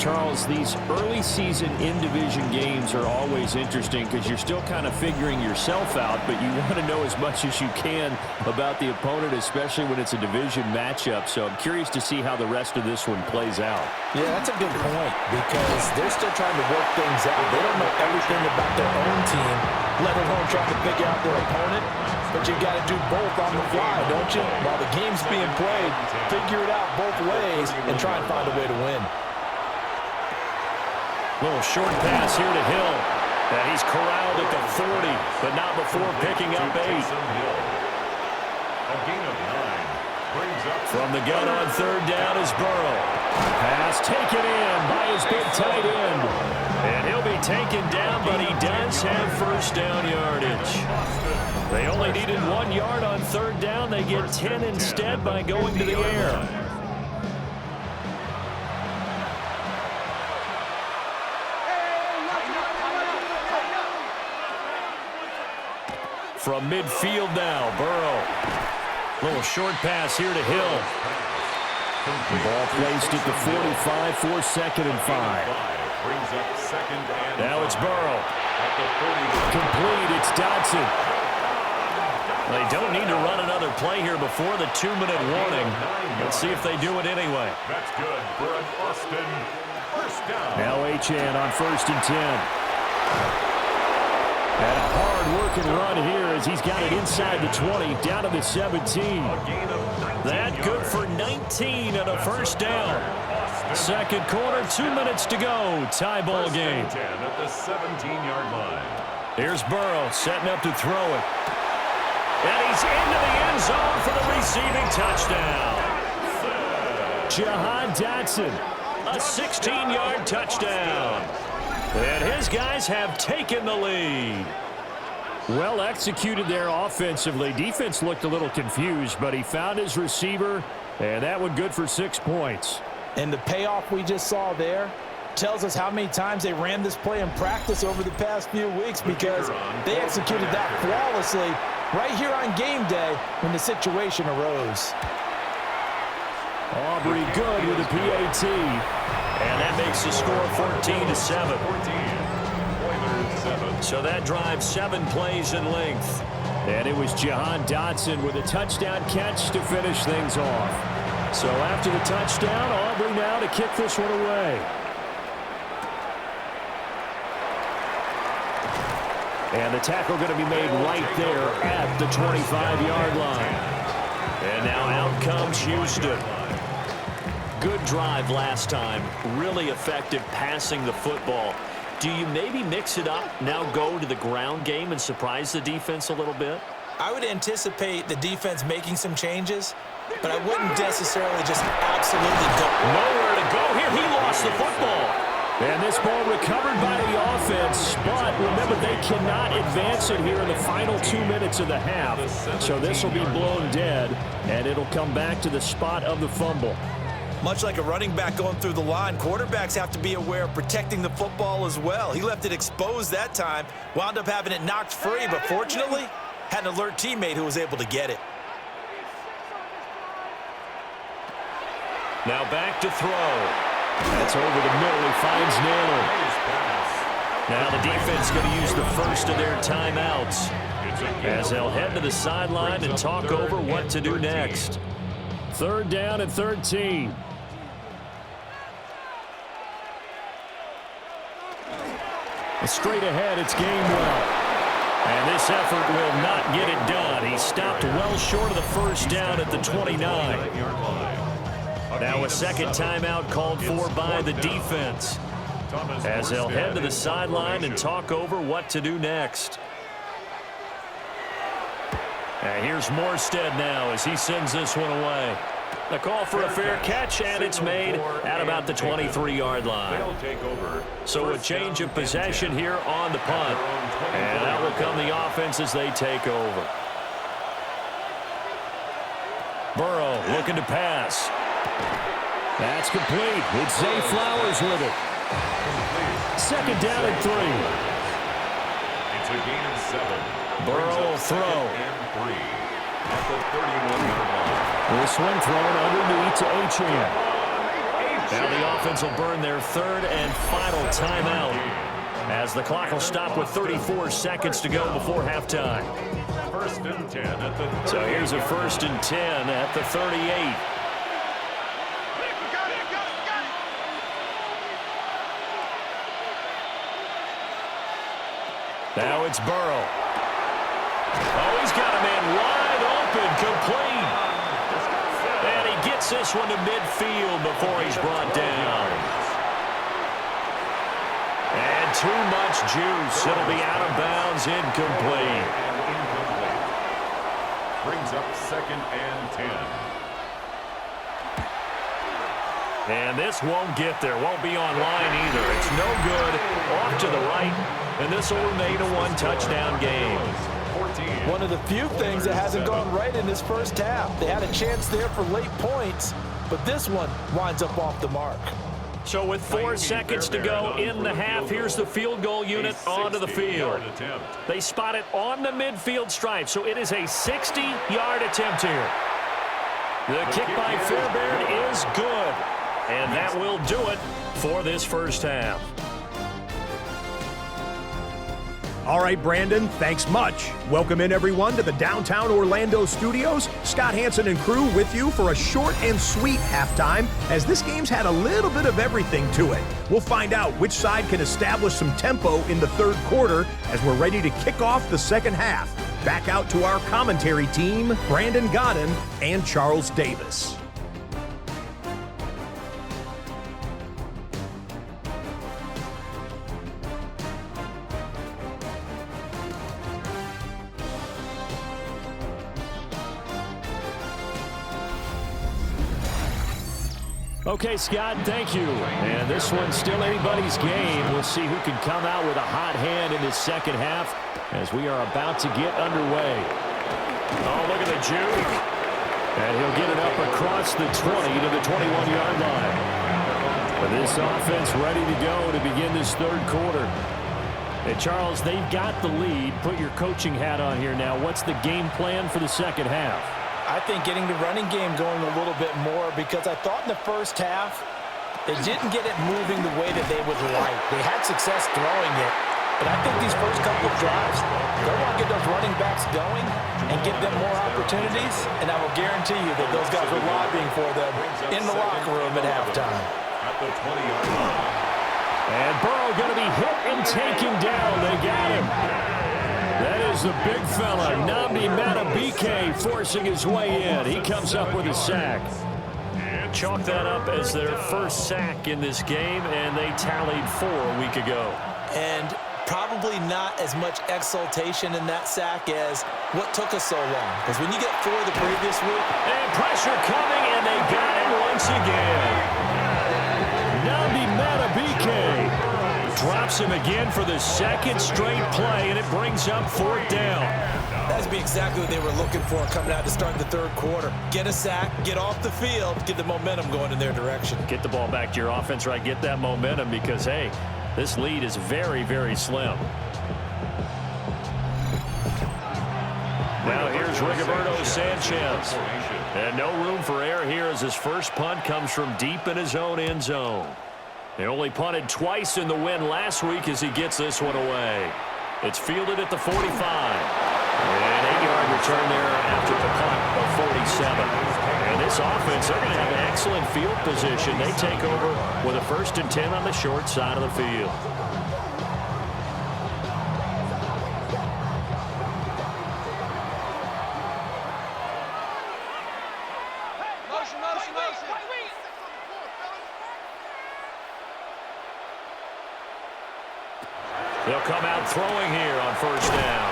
Speaker 8: Charles, these early season in-division games are always interesting because you're still kind of figuring yourself out, but you want to know as much as you can about the opponent, especially when it's a division matchup. So I'm curious to see how the rest of this one plays out.
Speaker 9: Yeah, that's a good point, because they're still trying to work things out. They don't know everything about their own team, let alone trying to figure out their opponent. But you got to do both on the fly, don't you? While the game's being played, figure it out both ways and try and find a way to win.
Speaker 8: Little short pass here to Hill. And he's corralled at the 40, but not before picking up 8.
Speaker 3: A gain of 9. Brings up
Speaker 8: From the gun on third down is Burrow. Pass taken in by his big tight end. And he'll be taken down, but he does have first down yardage. They only needed 1 yard on third down. They get 10 instead by going to the air. From midfield now, Burrow. Little short pass here to Hill. Ball placed at the 45 for 2nd and 5. Now it's Burrow. Complete, it's Dodson. They don't need to run another play here before the 2-minute warning. Let's see if they do it anyway.
Speaker 3: That's good for an Austin first down.
Speaker 8: Now HN on 1st and 10. And a hard-working run here as he's got it inside the 20, down to the 17. That good for 19 and a first down. Second quarter, 2 minutes to go. Tie ball game.
Speaker 3: 10 at the 17-yard line.
Speaker 8: Here's Burrow setting up to throw it. And he's into the end zone for the receiving touchdown. Jahan Dotson, a 16-yard touchdown. And his guys have taken the lead. Well executed there offensively. Defense looked a little confused, but he found his receiver, and that one good for 6 points.
Speaker 9: And the payoff we just saw there tells us how many times they ran this play in practice over the past few weeks, because they executed that flawlessly right here on game day when the situation arose.
Speaker 8: Aubrey good with a PAT. And that makes the score 14-7. So that drives 7 plays in length. And it was Jahan Dotson with a touchdown catch to finish things off. So after the touchdown, Aubrey now to kick this one away. And the tackle going to be made right there at the 25-yard line. And now out comes Houston. Good drive last time. Really effective passing the football. Do you maybe mix it up, now go to the ground game and surprise the defense a little bit?
Speaker 9: I would anticipate the defense making some changes, but I wouldn't necessarily just absolutely go.
Speaker 8: Nowhere to go here. He lost the football. And this ball recovered by the offense, but remember, they cannot advance it here in the final 2 minutes of the half. So this will be blown dead, and it'll come back to the spot of the fumble.
Speaker 9: Much like a running back going through the line, quarterbacks have to be aware of protecting the football as well. He left it exposed that time, wound up having it knocked free, but fortunately, had an alert teammate who was able to get it.
Speaker 8: Now back to throw. That's over the middle. He finds Naylor. Now the defense going to use the first of their timeouts as they'll head to the sideline and talk over what to do next. 3rd down and 13. Straight ahead, it's Gainwell. And this effort will not get it done. He stopped well short of the first down at the 29. Now a second timeout called for by the defense as they'll head to the sideline and talk over what to do next. And here's Morstead now as he sends this one away. The call for a fair catch, and it's made at about the 23-yard line. So a change of possession here on the punt. And out will come the offense as they take over. Burrow looking to pass. That's complete. It's Zay Flowers with it. 2nd down and 3.
Speaker 3: It's a gain of 7.
Speaker 8: Burrow will throw.
Speaker 3: At the 31-yard line.
Speaker 8: The swing thrown underneath to HN. Now the offense will burn their 3rd and final timeout as the clock will stop with 34 seconds to go before halftime.
Speaker 3: 1st and 10 at the 38.
Speaker 8: So here's a 1st and 10 at the 38. Now it's Burrow. Oh, he's got a man wide open, complete. And he gets this one to midfield before he's brought down. And too much juice. It'll be out of bounds, incomplete.
Speaker 3: Brings up 2nd and 10.
Speaker 8: And this won't get there, won't be online either. It's no good, off to the right, and this will remain a one-touchdown game.
Speaker 9: One of the few things that hasn't gone right in this first half. They had a chance there for late points, but this one winds up off the mark.
Speaker 8: So with 4 seconds to go in the half, here's the field goal unit onto the field. They spot it on the midfield stripe, so it is a 60-yard attempt here. The kick by Fairbairn is good, and that will do it for this first half.
Speaker 4: All right, Brandon, thanks much. Welcome in, everyone, to the downtown Orlando studios. Scott Hansen and crew with you for a short and sweet halftime, as this game's had a little bit of everything to it. We'll find out which side can establish some tempo in the third quarter as we're ready to kick off the second half. Back out to our commentary team, Brandon Godden and Charles Davis.
Speaker 8: Okay, Scott, thank you. And this one's still anybody's game. We'll see who can come out with a hot hand in this second half as we are about to get underway. Oh, look at the juke. And he'll get it up across the 20 to the 21-yard line. But this offense ready to go to begin this third quarter. And Charles, they've got the lead. Put your coaching hat on here now. What's the game plan for the second half?
Speaker 9: I think getting the running game going a little bit more, because I thought in the first half they didn't get it moving the way that they would like. They had success throwing it, but I think these first couple of drives, they want to get those running backs going and give them more opportunities, and I will guarantee you that those guys were lobbying for them in the locker room at halftime.
Speaker 3: At the 20-yard line.
Speaker 8: And Burrow going to be hit and taken down. They got him. That is the big fella, Nnamdi Madubuike, forcing his way in. He comes up with a sack. Chalk that up as their first sack in this game, and they tallied 4 a week ago.
Speaker 9: And probably not as much exultation in that sack as what took us so long. Because when you get 4 the previous week.
Speaker 8: And pressure coming, and they got him once again. Nnamdi Madubuike drops him again for the second straight play, and it brings up 4th down.
Speaker 9: That's exactly what they were looking for coming out to start the third quarter. Get a sack, get off the field, get the momentum going in their direction.
Speaker 8: Get the ball back to your offense, right? Get that momentum because, hey, this lead is very, very slim. Now here's Rigoberto Sanchez. And no room for error here as his first punt comes from deep in his own end zone. They only punted twice in the win last week as he gets this one away. It's fielded at the 45. And 8-yard return there after the punt of 47. And this offense, they're going to have an excellent field position. They take over with a 1st and 10 on the short side of the field. They'll come out throwing here on 1st down.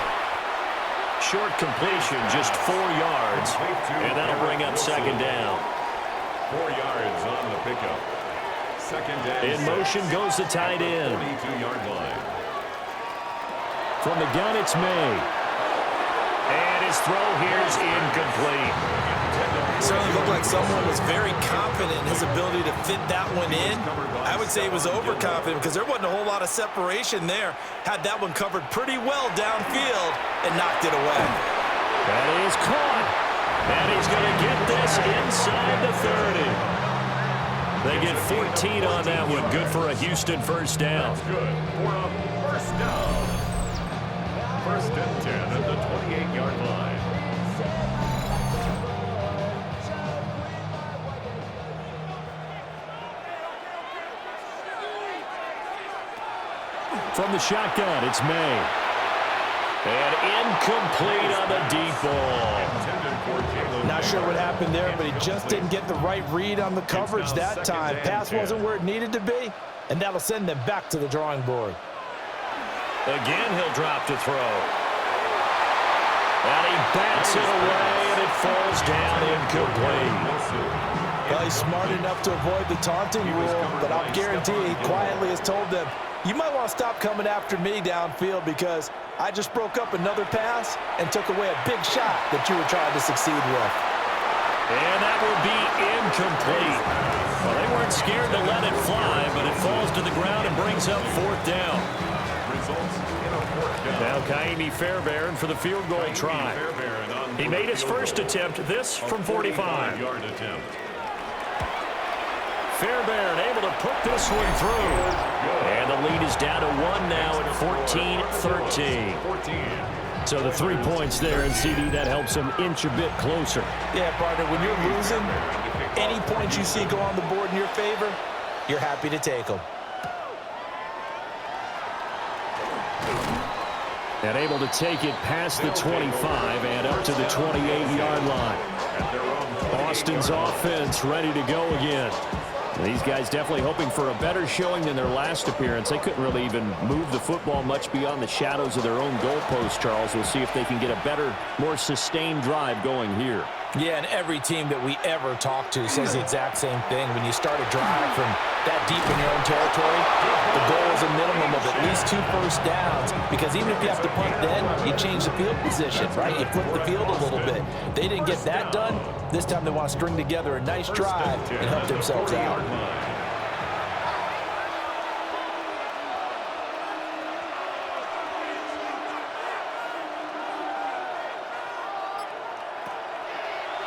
Speaker 8: Short completion, just 4 yards, and that'll bring up 2nd down.
Speaker 3: 4 yards on the pickup. 2nd down.
Speaker 8: In motion goes the tight end.
Speaker 3: 42-yard line.
Speaker 8: From the gun, it's May. And his throw here is incomplete.
Speaker 9: Certainly looked like someone was very confident in his ability to fit that one in. I would say he was overconfident because there wasn't a whole lot of separation there. Had that one covered pretty well downfield and knocked it away.
Speaker 8: That is caught. And he's going to get this inside the 30. They get 14 on that one. Good for a Houston 1st down.
Speaker 3: That's good for a 1st down. 1st and 10 at the 28-yard line.
Speaker 8: From the shotgun, it's May. And incomplete on the deep ball.
Speaker 9: Not sure what happened there, but he just didn't get the right read on the coverage that time. Pass wasn't where it needed to be, and that'll send them back to the drawing board.
Speaker 8: Again, he'll drop to throw. And he bats it away, and it falls down incomplete.
Speaker 9: Well, he's smart enough to avoid the taunting rule, but I'll guarantee he quietly has told them, you might want to stop coming after me downfield because I just broke up another pass and took away a big shot that you were trying to succeed with.
Speaker 8: And that will be incomplete. Well, they weren't scared to let it fly, but it falls to the ground and brings up 4th down.
Speaker 3: Results in a 4th down.
Speaker 8: Now Kaimi Fairbairn for the field goal try. He made his first attempt, this from 45.
Speaker 3: Yard attempt.
Speaker 8: Fairbairn able to put this one through. And the lead is down to 1 now at 14-13.
Speaker 3: 14.
Speaker 8: So the 3 points there, and CD, that helps them inch a bit closer.
Speaker 9: Yeah, partner, when you're losing, any points you see go on the board in your favor, you're happy to take them.
Speaker 8: And able to take it past the 25 and up to the 28-yard line. Austin's offense ready to go again. These guys definitely hoping for a better showing than their last appearance. They couldn't really even move the football much beyond the shadows of their own goalpost, Charles. We'll see if they can get a better, more sustained drive going here.
Speaker 9: Yeah, and every team that we ever talk to says the exact same thing. When you start a drive from that deep in your own territory, the goal is a minimum of at least 2 first downs, because even if you have to punt then, you change the field position, right? You flip the field a little bit. They didn't get that done. This time they want to string together a nice drive and help themselves out.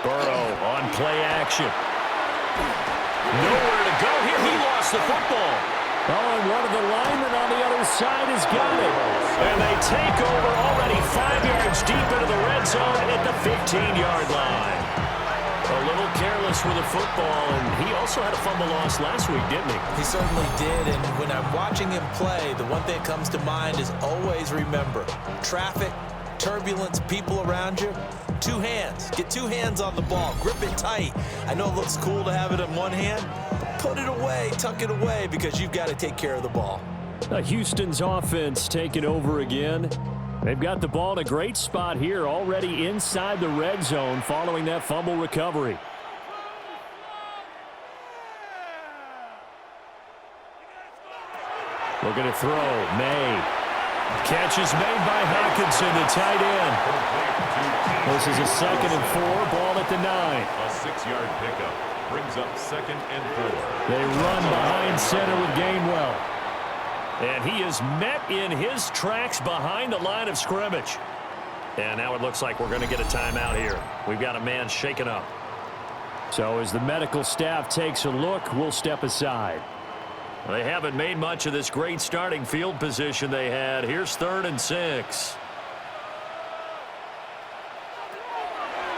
Speaker 8: Burrow on play action. Nowhere to go here. He lost the football. Oh, and one of the linemen on the other side has got it. And they take over already 5 yards deep into the red zone at the 15-yard line. A little careless with the football, and he also had a fumble loss last week, didn't he?
Speaker 9: He certainly did, and when I'm watching him play, the one thing that comes to mind is always remember, traffic, turbulence, people around you, 2 hands. Get 2 hands on the ball. Grip it tight. I know it looks cool to have it in one hand, but put it away, tuck it away, because you've got to take care of the ball.
Speaker 8: Houston's offense taking over again. They've got the ball in a great spot here, already inside the red zone following that fumble recovery. Looking to throw. May. Catch is made by Hawkinson, the tight end. This is a 2nd and 4, ball at the 9.
Speaker 3: A 6-yard pickup brings up 2nd and 4.
Speaker 8: They run behind center with Gainwell. And he is met in his tracks behind the line of scrimmage. And now it looks like we're going to get a timeout here. We've got a man shaken up. So as the medical staff takes a look, we'll step aside. They haven't made much of this great starting field position they had. Here's 3rd and 6.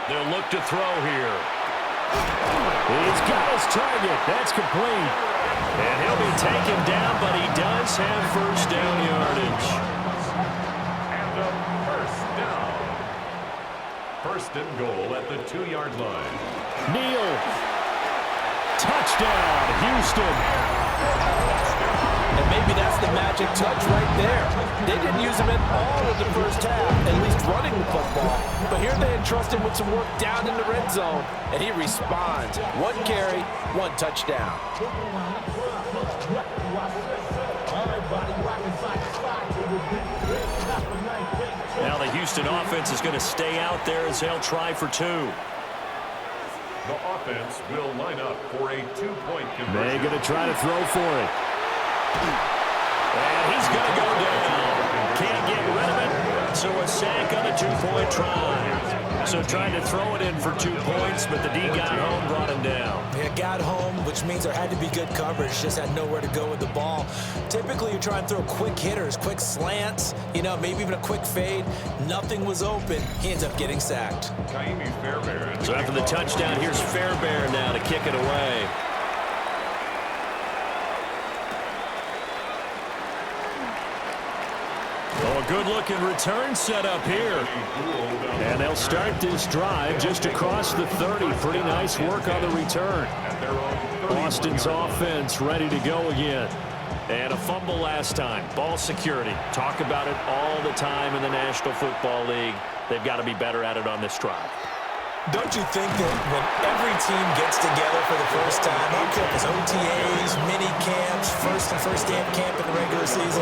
Speaker 8: They'll look to throw here. He's got his target. That's complete. And he'll be taken down, but he does have first down yardage.
Speaker 3: And a first down. 1st and goal at the 2-yard line.
Speaker 8: Neal. Touchdown, Houston.
Speaker 9: And maybe that's the magic touch right there. They didn't use him at all in the first half, at least running the football. But here they entrust him with some work down in the red zone, and he responds. 1 carry, 1 touchdown.
Speaker 8: Now the Houston offense is going to stay out there as they'll try for 2.
Speaker 3: The offense will line up for a 2-point conversion.
Speaker 8: They're going to try to throw for it. And he's going to go down. Can't get rid of it. So a sack on a 2-point try. So trying to throw it in for 2 points, but the D got home, brought him down.
Speaker 9: Yeah, got home, which means there had to be good coverage. Just had nowhere to go with the ball. Typically, you try and throw quick hitters, quick slants, you know, maybe even a quick fade. Nothing was open. He ends up getting sacked.
Speaker 8: So after the touchdown, here's Fairbairn now to kick it away. Oh, a good-looking return set up here. And they'll start this drive just across the 30. Pretty nice work on the return. Austin's offense ready to go again. And a fumble last time. Ball security. Talk about it all the time in the National Football League. They've got to be better at it on this drive.
Speaker 9: Don't you think that when every team gets together for the first time, I don't care if it's OTAs, mini camps, first day of camp in the regular season,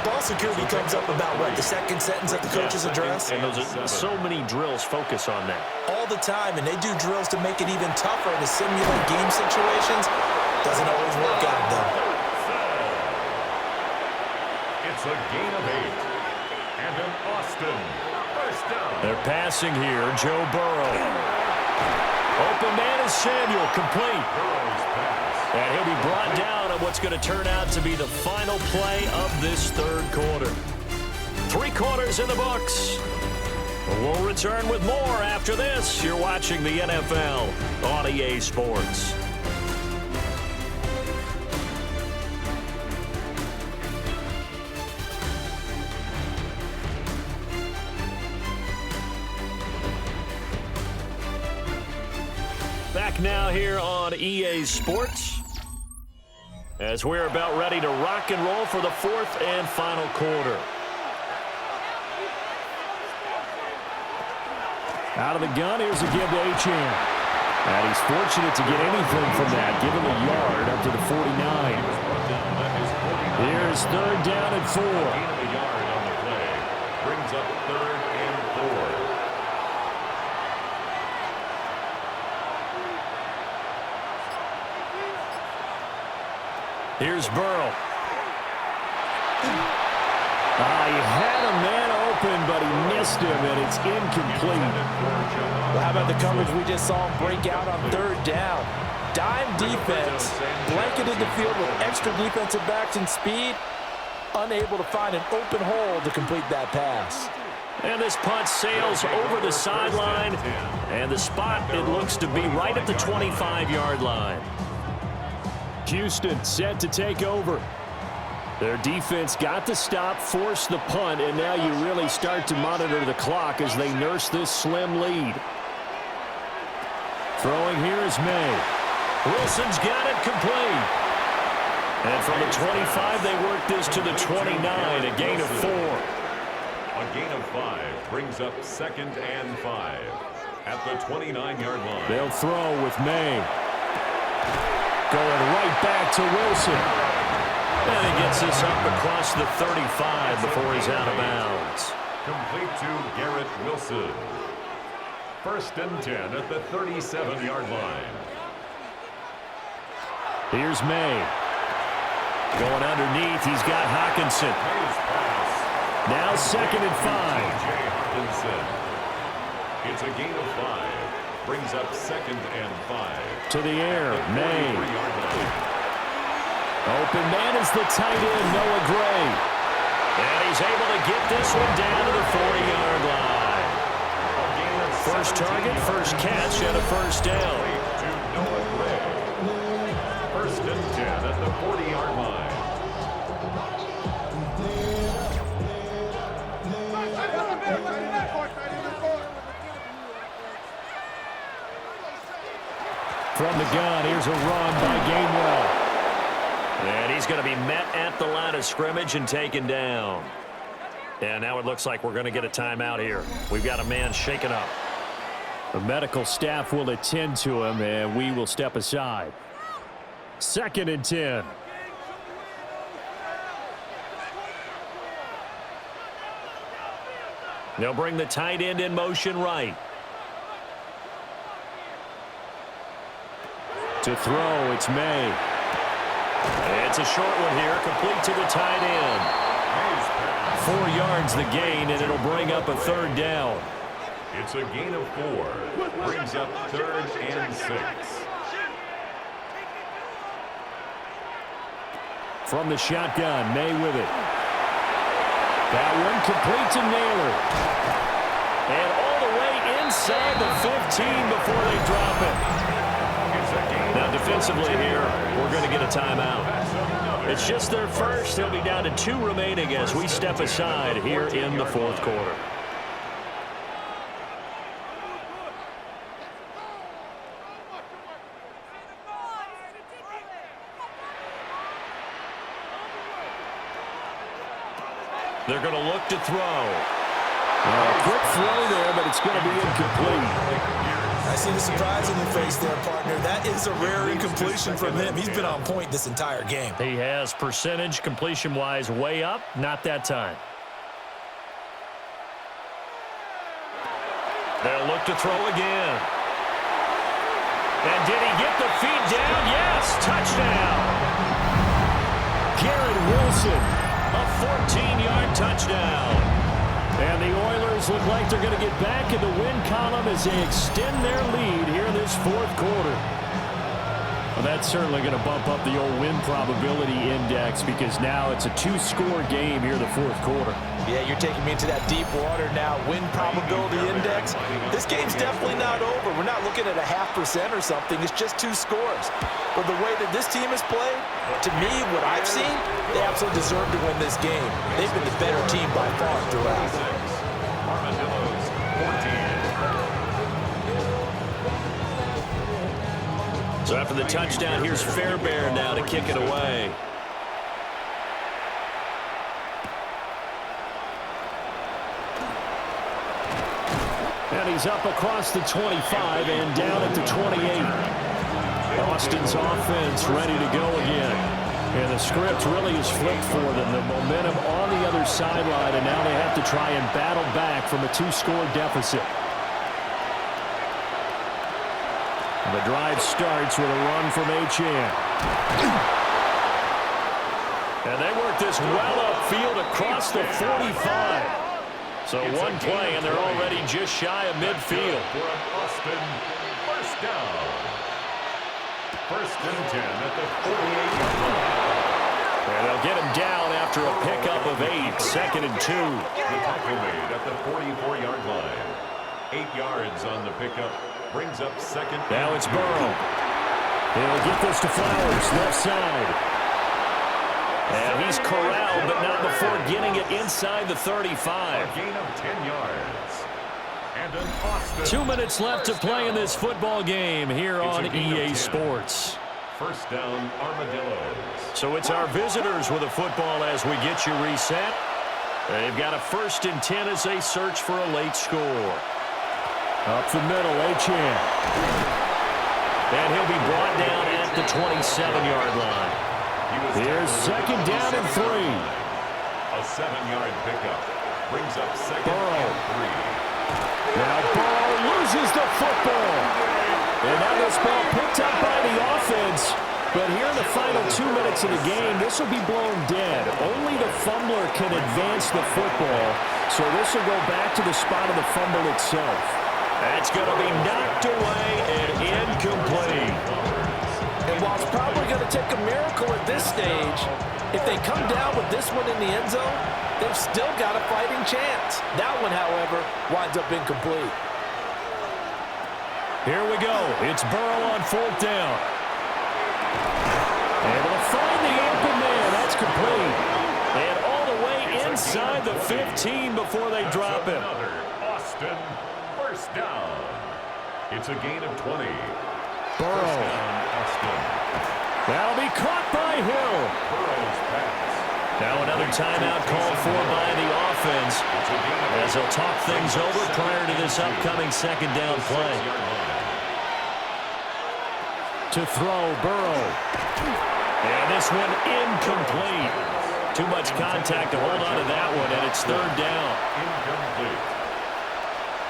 Speaker 9: ball security comes up about what, the second sentence of the coach's address?
Speaker 8: And those are so many drills focus on that.
Speaker 9: All the time, and they do drills to make it even tougher to simulate game situations. Doesn't always work out, though.
Speaker 3: It's a gain of 8. And an Austin first down.
Speaker 8: They're passing here. Joe Burrow. Open man is Samuel, complete. And he'll be brought down on what's going to turn out to be the final play of this third quarter. 3 quarters in the books. We'll return with more after this. You're watching the NFL on EA Sports. Back now here on EA Sports as we're about ready to rock and roll for the 4th and final quarter. Out of the gun, here's a give to Achane. And he's fortunate to get anything from that. Give him a yard up to the 49. Here's 3rd down and 4.
Speaker 3: Gain of a yard on the play. Brings up 3rd and 4.
Speaker 8: Here's Burrow. He had a man open, but he missed him, and it's incomplete.
Speaker 9: Well, how about the coverage we just saw him break out on 3rd down? Dime defense, blanketed the field with extra defensive backs and speed, unable to find an open hole to complete that pass.
Speaker 8: And this punt sails over the sideline, and the spot, it looks to be right at the 25-yard line. Houston set to take over. Their defense got the stop, forced the punt, and now you really start to monitor the clock as they nurse this slim lead. Throwing here is May. Wilson's got it complete. And from the 25, they work this to the 29, a gain of 4.
Speaker 3: A gain of 5 brings up 2nd and 5 at the 29-yard line.
Speaker 8: They'll throw with May. Going right back to Wilson. And he gets this up across the 35 before he's out of bounds.
Speaker 3: Complete to Garrett Wilson. 1st and 10 at the 37-yard line.
Speaker 8: Here's May. Going underneath, he's got Hawkinson. Now 2nd and 5.
Speaker 3: It's a gain of 5. Brings up 2nd and 5.
Speaker 8: To the air, May. Open man is the tight end, Noah Gray. And he's able to get this one down to the 40-yard line. First target, first catch, and a first down.
Speaker 3: To Noah Gray. 1st and 10 at the 40-yard line.
Speaker 8: From the gun, here's a run by Gainwell. And he's going to be met at the line of scrimmage and taken down. And now it looks like we're going to get a timeout here. We've got a man shaken up. The medical staff will attend to him, and we will step aside. 2nd and 10. They'll bring the tight end in motion right. To throw, it's May. It's a short one here, complete to the tight end. 4 yards the gain, and it'll bring up a 3rd down.
Speaker 3: It's a gain of 4. Brings up 3rd and 6.
Speaker 8: From the shotgun, May with it. That one complete to Naylor. And all the way inside the 15 before they drop it. Now defensively here, we're going to get a timeout. It's just their first. They'll be down to 2 remaining as we step aside here in the 4th quarter. They're going to look to throw. A quick throw there, but it's going to be incomplete.
Speaker 9: I see the surprise in your face there, partner. That is a rare incompletion from him. He's been on point this entire game.
Speaker 8: He has percentage completion-wise way up. Not that time. They'll look to throw again. And did he get the feet down? Yes, touchdown. Garrett Wilson, a 14-yard touchdown. And the Oilers look like they're going to get back in the win column as they extend their lead here in this fourth quarter. Well, that's certainly going to bump up the old win probability index because now it's a two-score game here in the fourth quarter.
Speaker 9: Yeah, you're taking me into that deep water now. Win probability index. This game's definitely not over. We're not looking at a 0.5% or something. It's just 2 scores. But the way that this team has played, to me, what I've seen, they absolutely deserve to win this game. They've been the better team by far throughout.
Speaker 3: Armadillos, 14.
Speaker 8: So after the touchdown, here's Fairbairn now to kick it away. And he's up across the 25 and down at the 28. Austin's offense ready to go again. And the script really is flipped for them. The momentum on the other sideline, and now they have to try and battle back from a 2-score deficit. The drive starts with a run from HN. And they work this well upfield across the 45. So one play, and they're already just shy of midfield.
Speaker 3: For Austin, first down. First and 10 at the 48-yard line.
Speaker 8: And they'll get him down after a pickup of 8, 2nd and 2.
Speaker 3: The tackle made at the 44-yard line. 8 yards on the pickup. Brings up 2nd.
Speaker 8: Now it's Burrow. He'll get this to Flowers, left side. And he's corralled, but not before getting it inside the 35.
Speaker 3: A gain of 10 yards. And an Austin.
Speaker 8: 2 minutes left to play in this football game here on EA Sports.
Speaker 3: First down, Armadillos.
Speaker 8: So it's our visitors with a football as we get you reset. They've got a 1st and 10 as they search for a late score. Up the middle, HN. And he'll be brought down at the 27-yard line. Here's 2nd down and 3.
Speaker 3: A 7-yard pickup. Brings up 2nd
Speaker 8: Burrow.
Speaker 3: and 3.
Speaker 8: Now Burrow loses the football. And now this ball picked up by the offense. But here in the final 2 minutes of the game, this will be blown dead. Only the fumbler can advance the football. So this will go back to the spot of the fumble itself. That's going to be knocked away and incomplete.
Speaker 9: And while it's probably going to take a miracle at this stage, if they come down with this one in the end zone, they've still got a fighting chance. That one, however, winds up incomplete.
Speaker 8: Here we go. It's Burrow on 4th down. Able to find the open man. That's complete. And all the way inside the 15 before they drop him.
Speaker 3: Another Austin first down. It's a gain of 20.
Speaker 8: Burrow.
Speaker 3: First down, Austin.
Speaker 8: That'll be caught by Hill.
Speaker 3: Burrow's pass.
Speaker 8: Now another timeout called for by the offense as they'll talk things over prior to this upcoming 2nd down play. To throw, Burrow. And this one incomplete. Too much contact to hold on to that one, and it's 3rd down.
Speaker 3: Incomplete.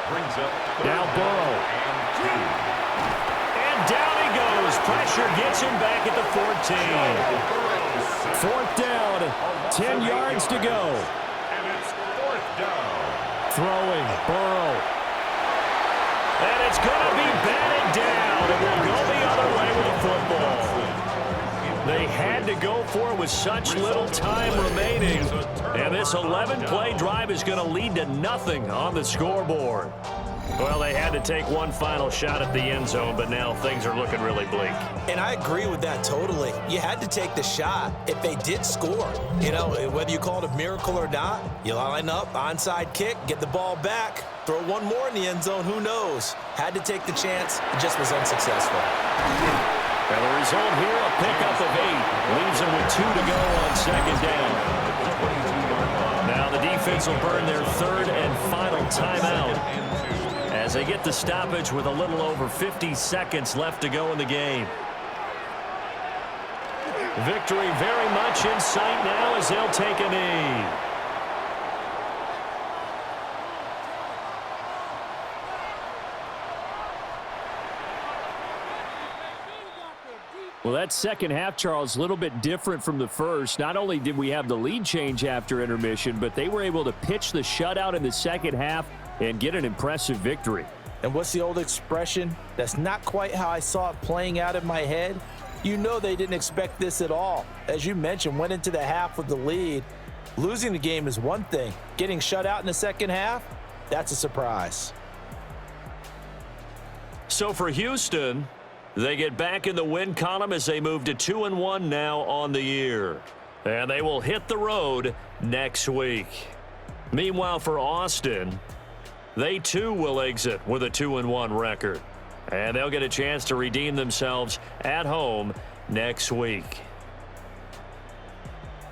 Speaker 3: Brings up
Speaker 8: Now Burrow. And down he goes. Pressure gets him back at the 14. 4th down. 10 yards to go.
Speaker 3: And it's 4th down.
Speaker 8: Throwing, Burrow. And it's going to be batted down. It will go the other way with the football. They had to go for it with such little time remaining. And this 11-play drive is going to lead to nothing on the scoreboard. Well, they had to take one final shot at the end zone, but now things are looking really bleak.
Speaker 9: And I agree with that totally. You had to take the shot if they did score. You know, whether you call it a miracle or not, you line up, onside kick, get the ball back, throw one more in the end zone, who knows? Had to take the chance, it just was unsuccessful.
Speaker 8: Now the result here, a pickup of 8. Leaves them with 2 to go on 2nd down. Now the defense will burn their 3rd and final timeout as they get the stoppage with a little over 50 seconds left to go in the game. Victory very much in sight now as they'll take a knee. Well, that second half, Charles, a little bit different from the first. Not only did we have the lead change after intermission, but they were able to pitch the shutout in the second half and get an impressive victory.
Speaker 9: And what's the old expression? That's not quite how I saw it playing out in my head. You know they didn't expect this at all. As you mentioned, went into the half with the lead. Losing the game is one thing. Getting shut out in the second half, that's a surprise.
Speaker 8: So for Houston, they get back in the win column as they move to 2-1 now on the year. And they will hit the road next week. Meanwhile, for Austin, they too will exit with a 2-1 record. And they'll get a chance to redeem themselves at home next week.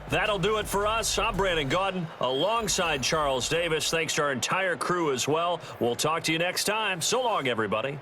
Speaker 8: That'll do it for us. I'm Brandon Gaudin alongside Charles Davis. Thanks to our entire crew as well. We'll talk to you next time. So long, everybody.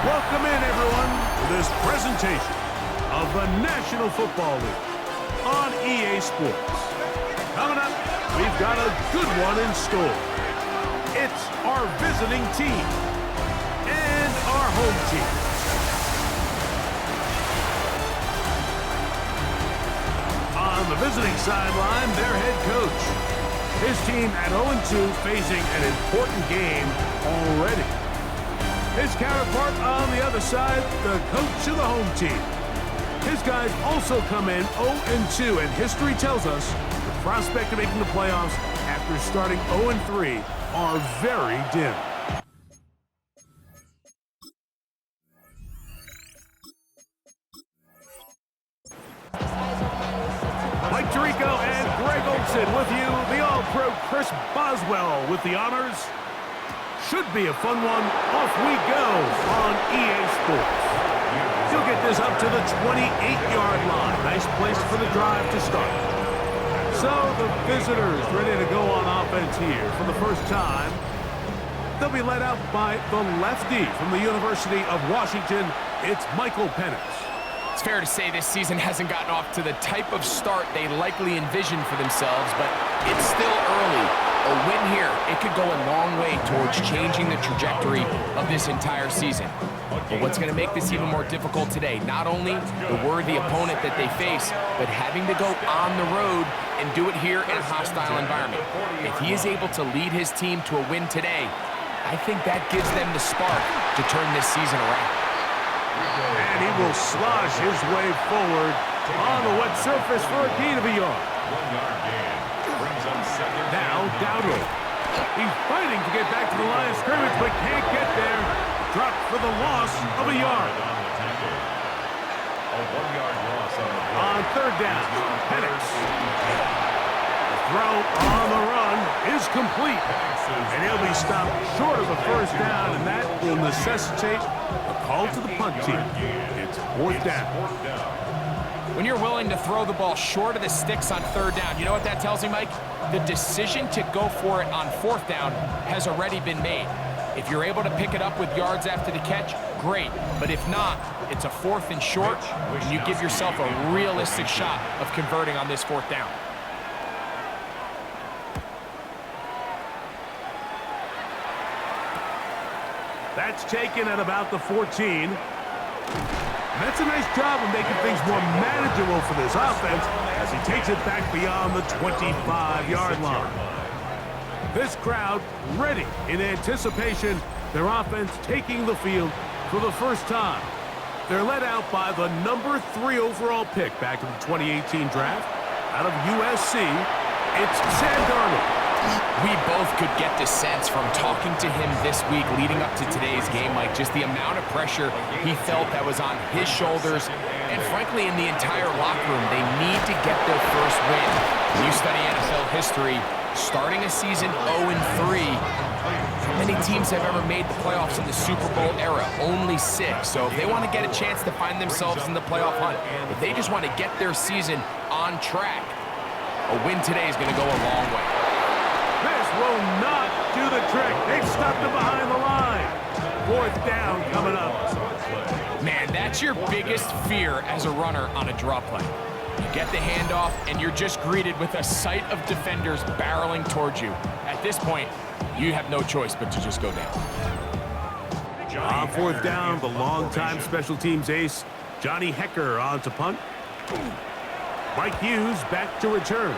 Speaker 1: Welcome in, everyone, to this presentation of the National Football League on EA Sports. Coming up, we've got a good one in store. It's our visiting team and our home team. On the visiting sideline, their head coach. His team at 0-2 facing an important game already. His counterpart on the other side, the coach of the home team. His guys also come in 0-2, and history tells us the prospect of making the playoffs after starting 0-3 are very dim. Mike Tirico and Greg Olson with you. The All-Pro Chris Boswell with the honors. Should be a fun one. Off we go on EA Sports. You'll get this up to the 28-yard line. Nice place for the drive to start. So the visitors ready to go on offense here for the first time. They'll be led out by the lefty from the University of Washington. It's Michael Penix.
Speaker 2: It's fair to say this season hasn't gotten off to the type of start they likely envisioned for themselves, but it's still early. A win here, it could go a long way towards changing the trajectory of this entire season. But what's going to make this even more difficult today, not only the worthy opponent that they face, but having to go on the road and do it here in a hostile environment. If he is able to lead his team to a win today, I think that gives them the spark to turn this season around.
Speaker 1: And he will slosh his way forward on the wet surface for a gain of a yard.
Speaker 3: 1 yard gain. Brings up second.
Speaker 1: Now Dowdle. He's fighting to get back to the line of scrimmage, but can't get there. Dropped for the loss of a yard.
Speaker 3: A 1 yard loss on the play.
Speaker 1: On third down, Penix. The throw on the run is complete. And he'll be stopped short of the first down, and that will necessitate a call to the punt team. It's fourth down.
Speaker 2: When you're willing to throw the ball short of the sticks on third down, you know what that tells me, Mike? The decision to go for it on fourth down has already been made. If you're able to pick it up with yards after the catch, great. But if not, it's a fourth and short, and you give yourself a realistic shot of converting on this fourth down.
Speaker 1: That's taken at about the 14. And that's a nice job of making things more manageable for this offense as he takes it back beyond the 25-yard line. This crowd ready in anticipation, their offense taking the field for the first time. They're led out by the number 3 overall pick back in the 2018 draft out of USC. It's Sam Darnold.
Speaker 2: We both could get the sense from talking to him this week leading up to today's game, Mike, just the amount of pressure he felt that was on his shoulders and, frankly, in the entire locker room. They need to get their first win. When you study NFL history, starting a season 0-3, how many teams have ever made the playoffs in the Super Bowl era? Only 6. So if they want to get a chance to find themselves in the playoff hunt, if they just want to get their season on track, a win today is going to go a long way.
Speaker 1: This will not do the trick. They've stopped him behind the line. Fourth down coming up.
Speaker 2: Man, that's your biggest fear as a runner on a draw play. You get the handoff, and you're just greeted with a sight of defenders barreling towards you. At this point, you have no choice but to just go down.
Speaker 1: On fourth down, the longtime special teams ace, Johnny Hecker on to punt. Mike Hughes back to return.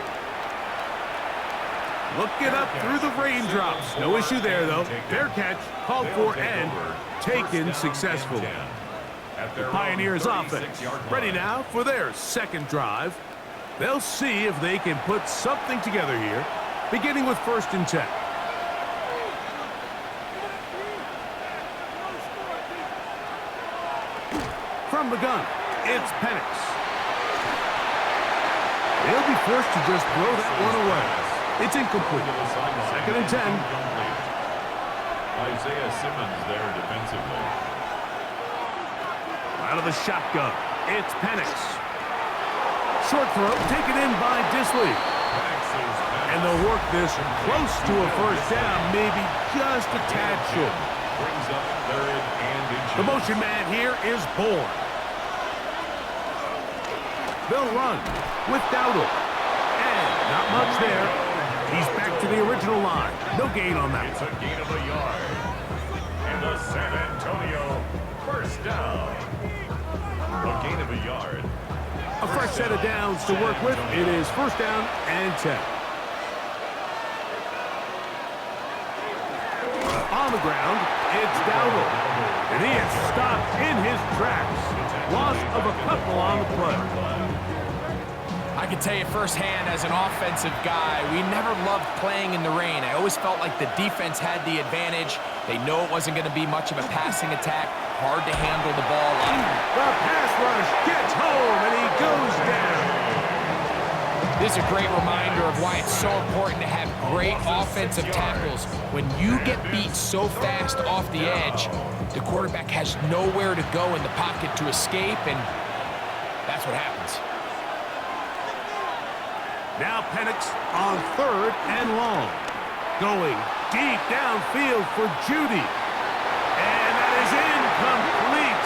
Speaker 1: Looking up through the raindrops. No issue there, though. Fair catch, called for, and taken successfully. The Pioneers offense ready now for their second drive. They'll see if they can put something together here, beginning with 1st and 10. From the gun, it's Penix. They'll be forced to just throw that one away. It's incomplete. 2nd and 10.
Speaker 3: Isaiah Simmons there defensively.
Speaker 1: Out of the shotgun, it's Penix. Short throw taken in by Disley. And they'll work this close to a first down, maybe just a tad short.
Speaker 3: Brings up 3rd and inches.
Speaker 1: The motion man here is Bourne. They'll run with Dowdle. And not much there. He's back to the original line. No gain on that.
Speaker 3: It's a gain of a yard. And the San Antonio first down. A gain of a yard.
Speaker 1: A fresh set of downs to work with. It is 1st down and 10. On the ground, it's Dowdle. And he is stopped in his tracks. Loss of a couple on the play.
Speaker 2: I I can tell you firsthand as an offensive guy, we never loved playing in the rain. I always felt like the defense had the advantage. They know it wasn't going to be much of a passing attack. Hard to handle the ball.
Speaker 1: The pass rush gets home, and he goes down.
Speaker 2: This is a great reminder of why it's so important to have great offensive tackles. When you get beat so fast off the edge, the quarterback has nowhere to go in the pocket to escape, and that's what happens.
Speaker 1: Now Penix on 3rd and long. Going deep downfield for Judy. And that is incomplete.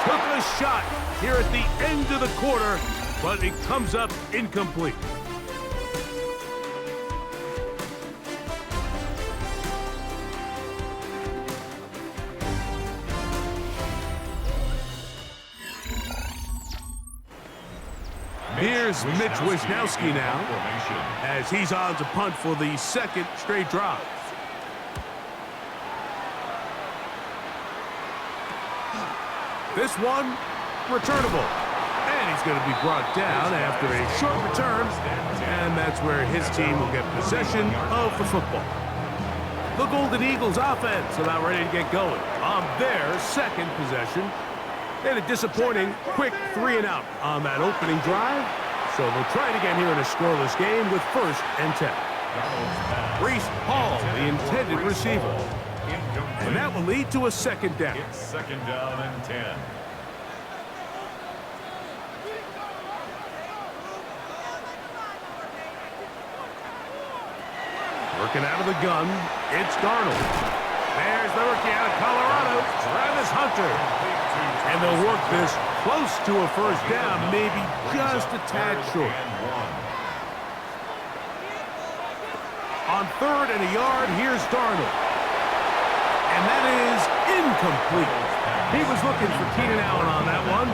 Speaker 1: Took a shot here at the end of the quarter, but it comes up incomplete. Here's Mitch Wisnowski now, as he's on to punt for the 2nd straight drive. This one, returnable. And he's going to be brought down after a short return, and that's where his team will get possession of the football. The Golden Eagles offense about ready to get going on their 2nd possession. They had a disappointing quick 3-and-out on that opening drive, so they'll try it again here in a scoreless game with 1st and 10. Reese Hall, the intended receiver. And that will lead to a 2nd down.
Speaker 3: It's 2nd down and 10.
Speaker 1: Working out of the gun, it's Darnold. There's the rookie out of Colorado, Travis Hunter. And they'll work this close to a 1st down, maybe just a tad short. On 3rd and a yard, here's Darnold. And that is incomplete. He was looking for Keenan Allen on that one.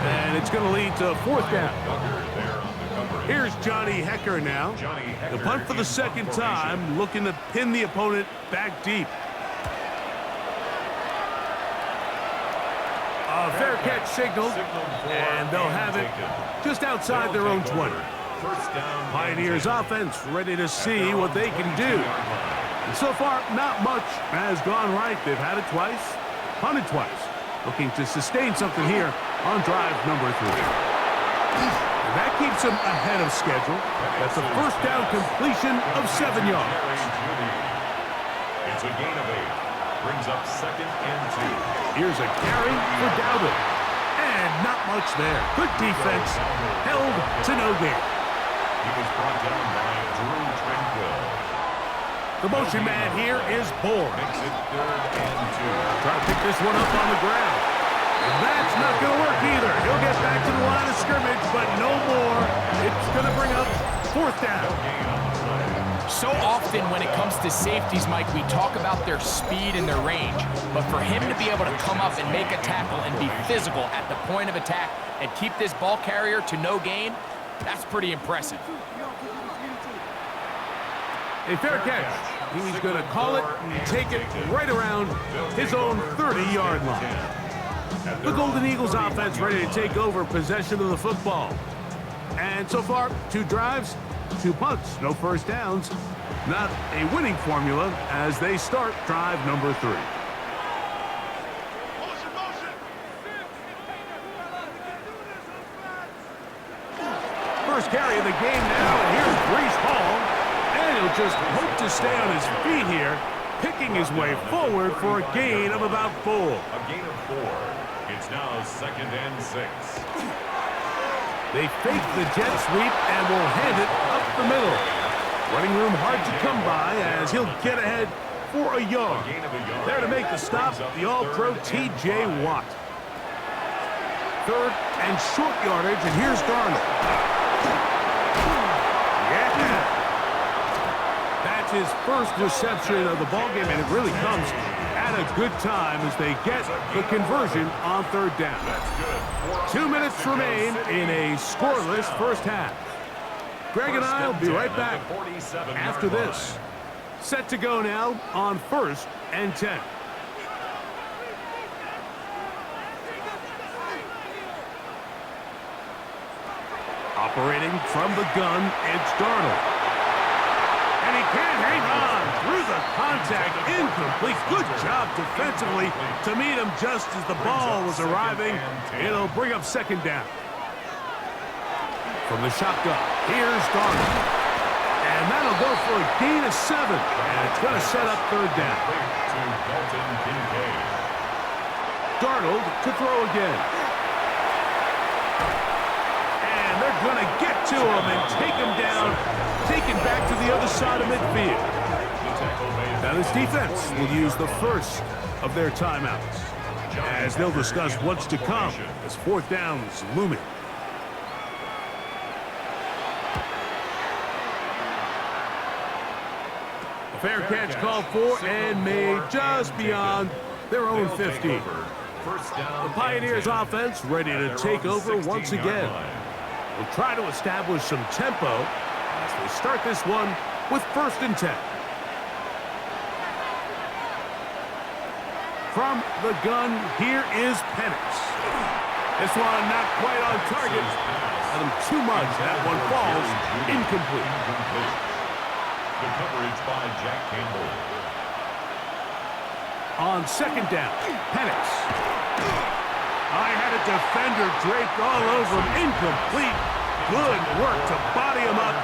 Speaker 1: And it's going to lead to a 4th down. Here's Johnny Hecker now. The punt for the 2nd time, looking to pin the opponent back deep. A fair catch signaled, and they'll have it just outside their own 20. Pioneers offense ready to see what they can do. And so far, not much has gone right. They've had it twice, punted twice. Looking to sustain something here on drive number 3. And that keeps them ahead of schedule. That's a 1st down completion of 7 yards.
Speaker 3: It's a gain of 8. Brings up 2nd and 2.
Speaker 1: Here's a carry for Dowdle. And not much there. Good defense. Held to no gain.
Speaker 3: He was brought down by Drew Tranquill.
Speaker 1: The motion man here is Bourne.
Speaker 3: Makes it 3rd and 2.
Speaker 1: Trying to pick this one up on the ground. And that's not going to work either. He'll get back to the line of scrimmage, but no more. It's going to bring up 4th down.
Speaker 2: So often when it comes to safeties, Mike, we talk about their speed and their range. But for him to be able to come up and make a tackle and be physical at the point of attack and keep this ball carrier to no gain, that's pretty impressive.
Speaker 1: A fair catch. He's going to call it and take it right around his own 30-yard line. The Golden Eagles offense ready to take over possession of the football. And so far, 2 drives, 2 punts, no 1st downs. Not a winning formula as they start drive number 3. First carry of the game now, and here's Breece Hall. And he'll just hope to stay on his feet here, picking his way forward for a gain of about 4.
Speaker 3: A gain of 4. It's now 2nd and 6.
Speaker 1: They fake the jet sweep and will hand it up the middle. Running room hard to come by as he'll get ahead for a yard. There to make the stop, the All-Pro T.J. Watt. 3rd and short yardage, and here's Darnold. Yeah. That's his 1st reception of the ballgame, and it really comes at a good time as they get the conversion on 3rd down. 2 minutes remain in a scoreless 1st half. Greg and I will be right back after this. Set to go now on 1st and 10. A Operating from the gun, it's Darnold. And he can't hang on through the contact. Incomplete. Good job defensively to meet him just as the ball was arriving. It'll bring up second down. From the shotgun, here's Darnold. And that'll go for a gain of 7. And it's going to set up third down. Darnold to throw again. And they're going to get to him and take him down, take him back to the other side of midfield. Now this defense will use the first of their timeouts, as they'll discuss what's to come as fourth down is looming. A fair catch called for and made just beyond their own 50. The Pioneers offense ready to take over once again. We'll try to establish some tempo as they start this one with 1st and 10. From the gun, here is Penix. This one not quite on target. Let him too much. That one falls incomplete.
Speaker 3: The coverage by Jack Campbell.
Speaker 1: On 2nd down, Penix. I had a defender draped all over him. Incomplete. Good work to body him up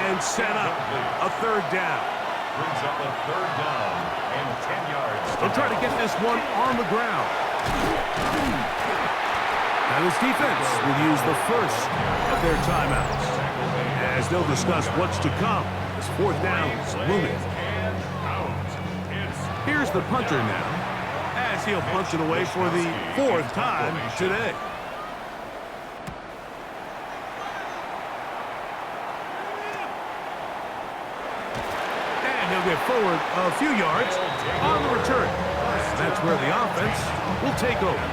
Speaker 1: and set up a 3rd down.
Speaker 3: Brings up a 3rd down and 10 yards.
Speaker 1: They'll try to get this one on the ground. Now this defense will use the first of their timeouts, as they'll discuss what's to come as 4th down is looming. Here's the punter now, as he'll punch it away for the 4th time today. And he'll get forward a few yards on the return. That's where the offense will take over.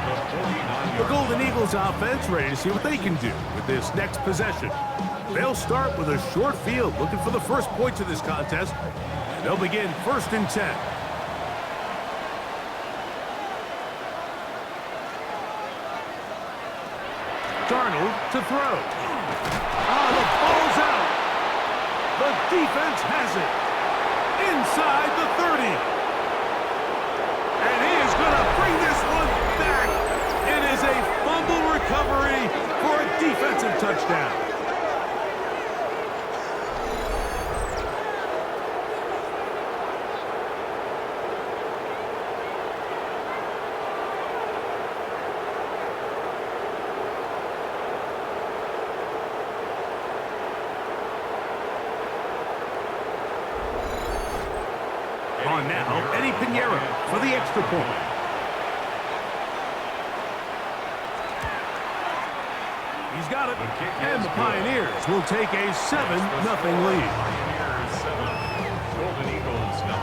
Speaker 1: The Golden Eagles offense ready to see what they can do with this next possession. They'll start with a short field, looking for the first points of this contest. And they'll begin 1st and 10. Darnold to throw. The ball's out. The defense has it. Inside the 30. And he is going to bring this one back. It is a fumble recovery for a defensive touchdown. On now, Eddie Pinheiro for the extra point. He's got it, and the Pioneers will take a 7-0 lead.
Speaker 3: Pioneers 7, Golden Eagles 0.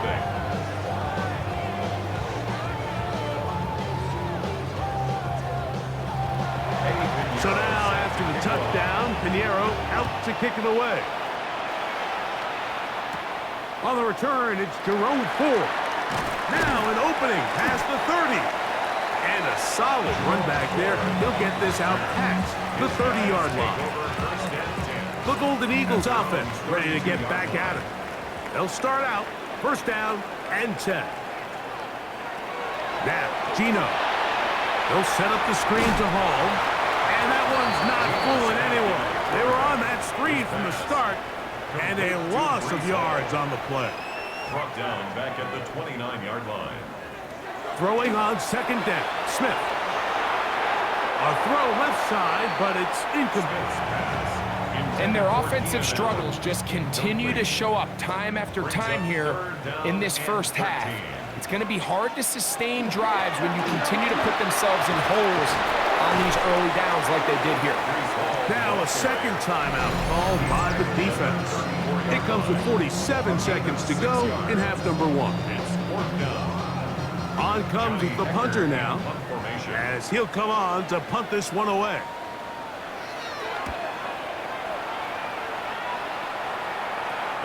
Speaker 1: So now, after the touchdown, Pinheiro out to kick it away. On the return, it's Jerome Ford. Now an opening past the 30. And a solid run back there. He'll get this out past the 30-yard line. The Golden Eagles offense ready to get back at it. They'll start out 1st down and 10. Now, Gino. He'll set up the screen to Hall. And that one's not fooling anyone. They were on that screen from the start. And a loss of yards on the play.
Speaker 3: Brought down back at the 29-yard line.
Speaker 1: Throwing on 2nd down, Smith. A throw left side, but it's incomplete.
Speaker 2: And their offensive struggles just continue to show up time after time here in this first half. It's going to be hard to sustain drives when you continue to put themselves in holes on these early downs like they did here.
Speaker 1: Now a 2nd timeout called by the defense. It comes with 47 seconds to go in half number 1. On comes the punter now, as he'll come on to punt this one away.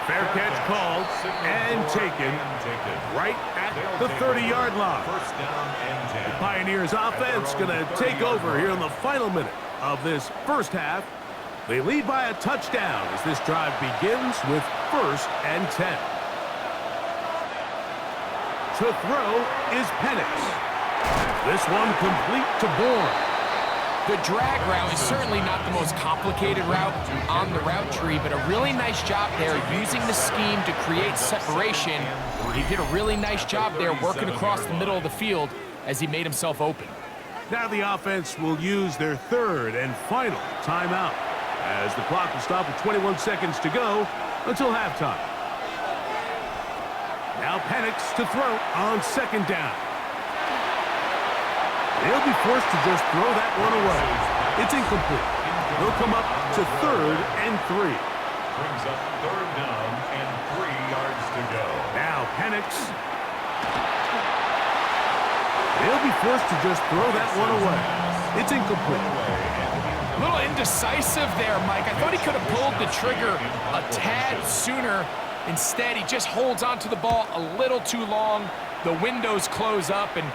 Speaker 1: Fair catch called and taken right at the 30-yard line. The Pioneers offense going to take over here in the final minute of this first half They lead by a touchdown as this drive begins with 1st and 10. To throw is Penix. This one complete to Bourne.
Speaker 2: The drag route is certainly not the most complicated route on the route tree, but a really nice job there using the scheme to create separation. He did a really nice job there working across the middle of the field as he made himself open.
Speaker 1: Now the offense will use their 3rd and final timeout as the clock will stop with 21 seconds to go until halftime. Now Penix to throw on 2nd down. They'll be forced to just throw that one away. It's incomplete. They'll come up to 3rd and 3.
Speaker 3: Brings up 3rd down and 3 yards to go.
Speaker 1: Now Penix. They'll be forced to just throw that one away. It's incomplete.
Speaker 2: A little indecisive there, Mike. I thought he could have pulled the trigger a tad sooner. Instead, he just holds onto the ball a little too long. The windows close up and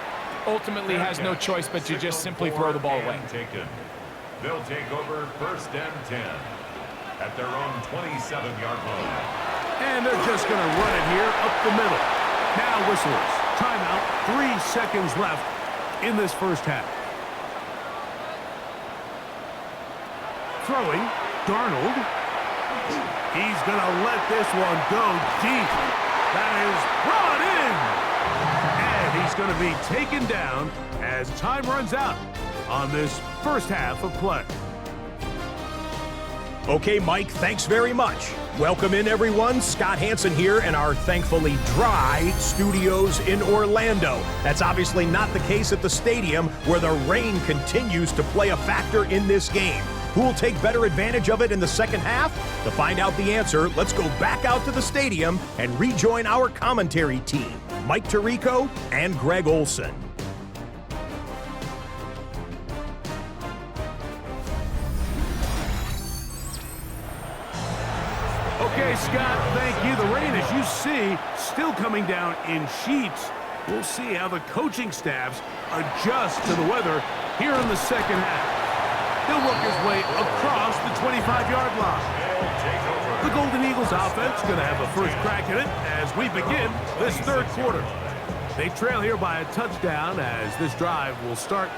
Speaker 2: ultimately has no choice but to just simply throw the ball away.
Speaker 3: They'll take over 1st and 10 at their own 27-yard line.
Speaker 1: And they're just going to run it here up the middle. Now whistles. Timeout. 3 seconds left in this 1st half. Throwing. Darnold. He's going to let this one go deep. That is brought in. And he's going to be taken down as time runs out on this 1st half of play.
Speaker 4: Okay, Mike, thanks very much. Welcome in, everyone. Scott Hansen here in our thankfully dry studios in Orlando. That's obviously not the case at the stadium, where the rain continues to play a factor in this game. Who will take better advantage of it in the 2nd half? To find out the answer, let's go back out to the stadium and rejoin our commentary team, Mike Tirico and Greg Olson.
Speaker 1: Okay, Scott, thank you. The rain, as you see, still coming down in sheets. We'll see how the coaching staffs adjust to the weather here in the 2nd half. He'll work his way across the 25-yard line. The Golden Eagles offense going to have a first crack at it as we begin this 3rd quarter. They trail here by a touchdown as this drive will start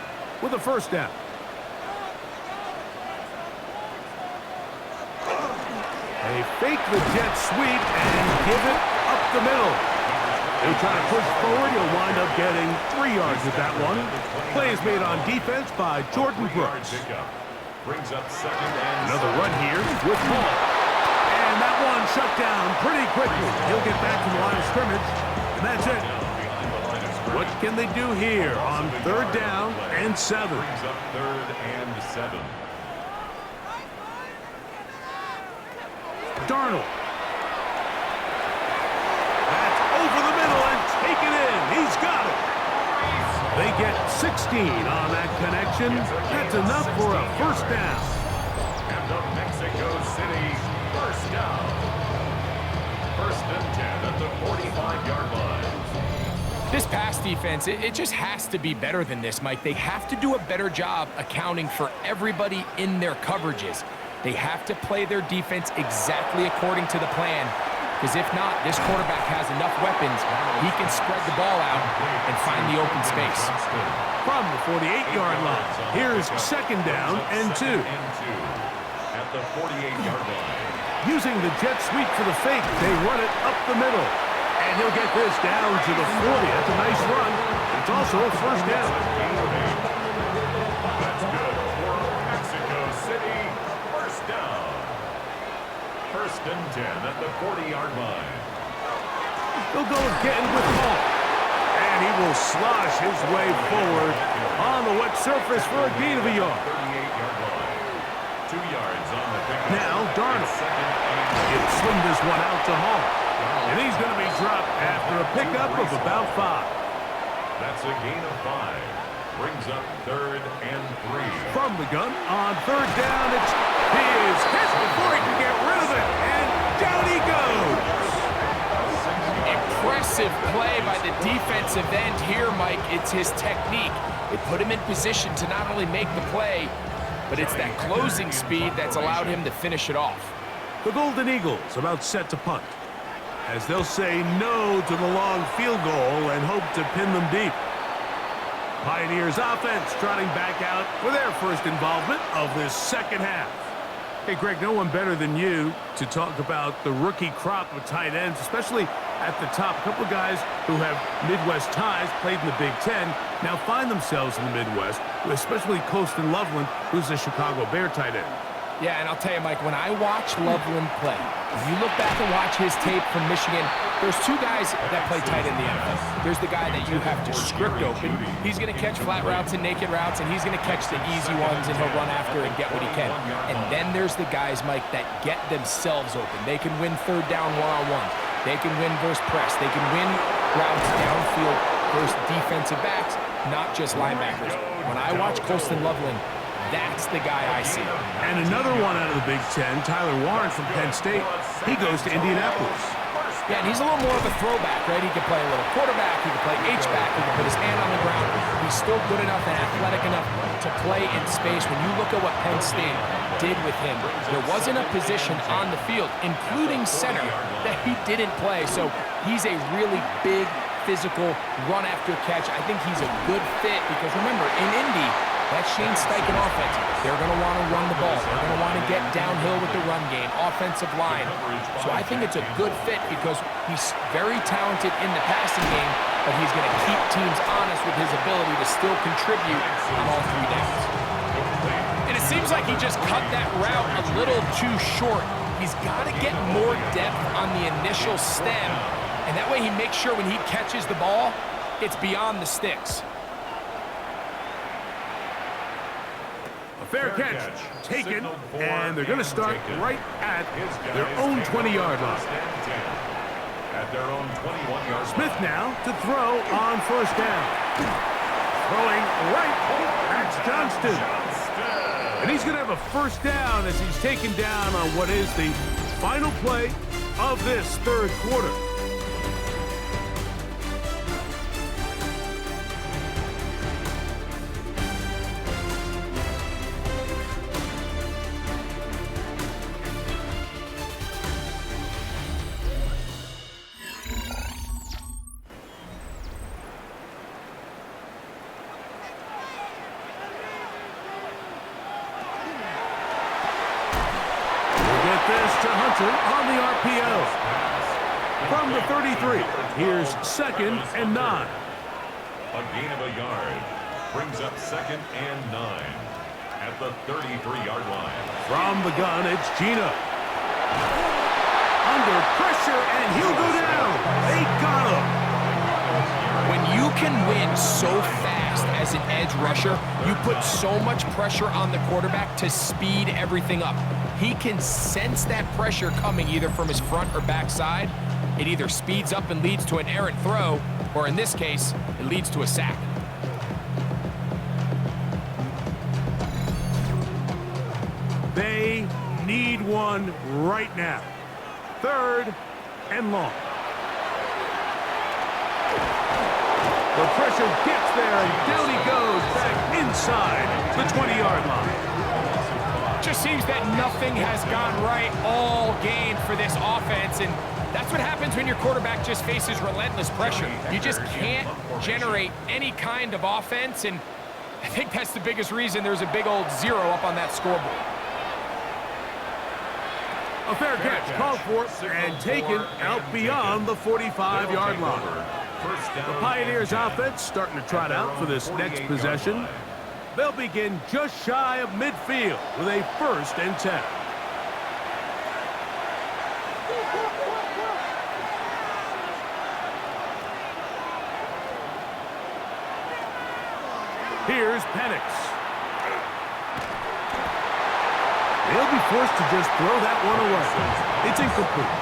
Speaker 1: with a 1st down. They fake the jet sweep and give it up the middle. They try to push forward. He'll wind up getting 3 yards with that one. Play is made on defense by Jordan Brooks.
Speaker 3: Brings up 2nd and
Speaker 1: Another run here with Hall. And that one shut down pretty quickly. He'll get back to the line of scrimmage, and that's it. What can they do here on 3rd down and 7?
Speaker 3: Brings up 3rd and 7.
Speaker 1: Darnold. That's over the middle and taken in. He's got it. They get 16 on that connection. That's enough for a 1st down.
Speaker 3: And the Mexico City 1st down. 1st and 10 at the 45-yard line.
Speaker 2: This pass defense, it just has to be better than this, Mike. They have to do a better job accounting for everybody in their coverages. They have to play their defense exactly according to the plan, because if not, this quarterback has enough weapons. He can spread the ball out and find the open space.
Speaker 1: From the 48-yard line, here's 2nd down and 2.
Speaker 3: At the 48-yard line.
Speaker 1: Using the jet sweep for the fake, they run it up the middle. And he'll get this down to the 40. That's a nice run. It's also a 1st down.
Speaker 3: That's good for Mexico City. 1st down. 1st and 10 at the 40-yard line.
Speaker 1: He'll go again with Hall. And he will slosh his way forward on the wet surface for a gain of a yard.
Speaker 3: 38-yard line. 2 yards on the pickup.
Speaker 1: Now Darnold. He'll swing this one out to Hall. And he's going to be dropped after a pickup of about 5.
Speaker 3: That's a gain of 5. Brings up 3rd and 3.
Speaker 1: From the gun on 3rd down, he is hit before he can get rid of it. And down he goes.
Speaker 2: Impressive play by the defensive end here, Mike. It's his technique. It put him in position to not only make the play, but it's that closing speed that's allowed him to finish it off.
Speaker 1: The Golden Eagles about set to punt, as they'll say no to the long field goal and hope to pin them deep. Pioneers offense trotting back out for their first involvement of this second half. Hey, Greg, no one better than you to talk about the rookie crop of tight ends, especially at the top. A couple of guys who have Midwest ties, played in the Big Ten, now find themselves in the Midwest, especially Colston Loveland, who's a Chicago Bear tight end.
Speaker 2: Yeah, and I'll tell you, Mike, when I watch Loveland play, if you look back and watch his tape from Michigan, there's two guys that play tight in the NFL. There's the guy that you have to script open. He's going to catch flat routes and naked routes, and he's going to catch the easy ones, and he'll run after and get what he can. And then there's the guys, Mike, that get themselves open. They can win third down one-on-ones. They can win versus press. They can win routes downfield versus defensive backs, not just linebackers. When I watch Colston Loveland, that's the guy I see.
Speaker 1: And another one out of the Big Ten, Tyler Warren from Penn State. He goes to Indianapolis.
Speaker 2: Yeah, and he's a little more of a throwback, right? He can play a little quarterback, he can play H-back, he can put his hand on the ground. He's still good enough and athletic enough to play in space. When you look at what Penn State did with him, there wasn't a position on the field, including center, that he didn't play. So he's a really big, physical, run after catch. I think he's a good fit because, remember, in Indy, that Shane Steichen offense, they're going to want to run the ball. They're going to want to get downhill with the run game, offensive line. So I think it's a good fit because he's very talented in the passing game, but he's going to keep teams honest with his ability to still contribute on all three downs. And it seems like he just cut that route a little too short. He's got to get more depth on the initial stem, and that way he makes sure when he catches the ball, it's beyond the sticks.
Speaker 1: Fair catch taken, and they're going to start right at their own 20-yard line.
Speaker 3: At their own 21-yard
Speaker 1: Smith now to throw on first down. Throwing right, that's Johnston. And he's going to have a first down as he's taken down on what is the final play of this third quarter. On the RPO. From the 33, here's 2nd and 9.
Speaker 3: A gain of a yard brings up 2nd and 9 at the 33-yard line.
Speaker 1: From the gun, it's Gino. Under pressure, and he'll go down. They got him.
Speaker 2: When you can win so fast as an edge rusher, you put so much pressure on the quarterback to speed everything up. He can sense that pressure coming either from his front or back side. It either speeds up and leads to an errant throw, or in this case, it leads to a sack.
Speaker 1: They need one right now. 3rd and long. The pressure gets there, and down he goes back inside the 20-yard line.
Speaker 2: Just seems that nothing has gone right all game for this offense, and that's what happens when your quarterback just faces relentless pressure. You just can't generate any kind of offense, and I think that's the biggest reason there's a big old 0 up on that scoreboard.
Speaker 1: A fair catch called for and taken out beyond the 45-yard line. The Pioneers offense starting to trot out for this next possession. They'll begin just shy of midfield with a 1st and 10. Here's Penix. They'll be forced to just throw that one away. It's incomplete.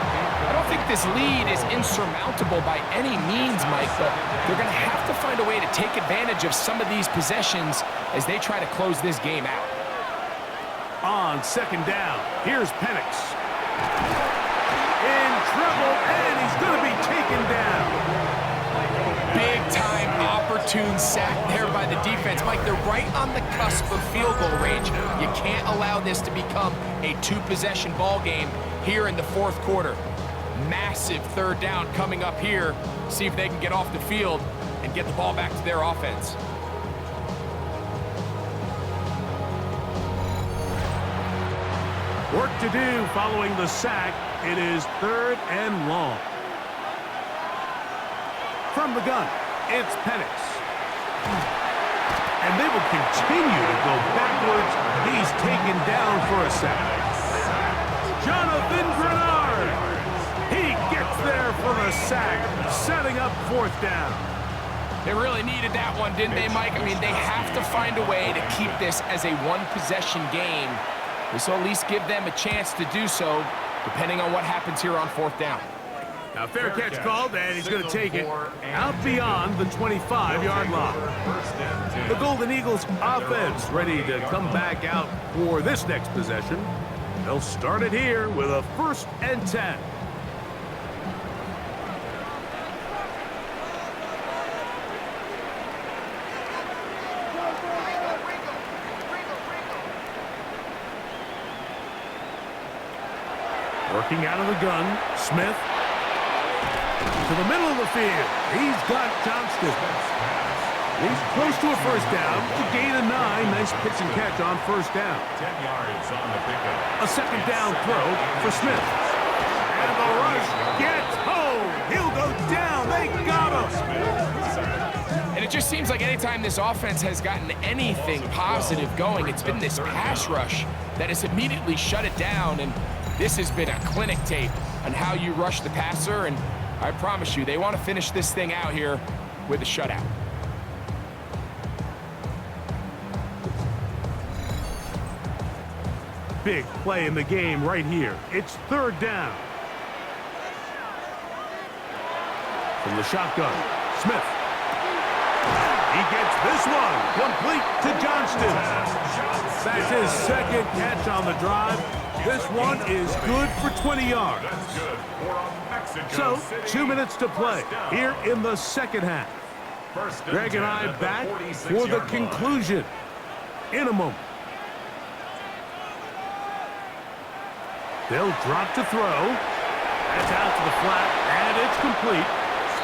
Speaker 2: I don't think this lead is insurmountable by any means, Mike, but they're going to have to find a way to take advantage of some of these possessions as they try to close this game out.
Speaker 1: On 2nd down, here's Penix. In trouble, and he's going to be taken down.
Speaker 2: Big-time opportunity opportune sack there by the defense. Mike, they're right on the cusp of field goal range. You can't allow this to become a two-possession ball game here in the fourth quarter. Massive third down coming up here. See if they can get off the field and get the ball back to their offense.
Speaker 1: Work to do following the sack. It is 3rd and long. From the gun, it's Penix. And they will continue to go backwards. He's taken down for a sack. Jonathan Grenard. He gets there for the sack, setting up 4th down.
Speaker 2: They really needed that one, didn't they, Mike? I mean, they have to find a way to keep this as a one-possession game. This will at least give them a chance to do so, depending on what happens here on 4th down.
Speaker 1: Now, fair catch called, and he's going to take it out beyond the 25-yard line. The Golden Eagles offense ready to come back out for this next possession. They'll start it here with a 1st and 10. Working out of the gun, Smith. To the middle of the field. He's got Johnston. He's close to a 1st down. To gain a 9. Nice pitch and catch on 1st down.
Speaker 3: 10 yards on the pickup.
Speaker 1: A 2nd down throw for Smith. And the rush gets home. He'll go down. They got him.
Speaker 2: And it just seems like anytime this offense has gotten anything positive going, it's been this pass rush that has immediately shut it down. And this has been a clinic tape on how you rush the passer, and I promise you, they want to finish this thing out here with a shutout.
Speaker 1: Big play in the game right here. It's 3rd down. From the shotgun, Smith. He gets this one complete to Johnston. That's his 2nd catch on the drive. This one is good for 20 yards. So, 2 minutes to play here in the 2nd half. Greg and I back for the conclusion in a moment. They'll drop to throw. That's out to the flat, and it's complete.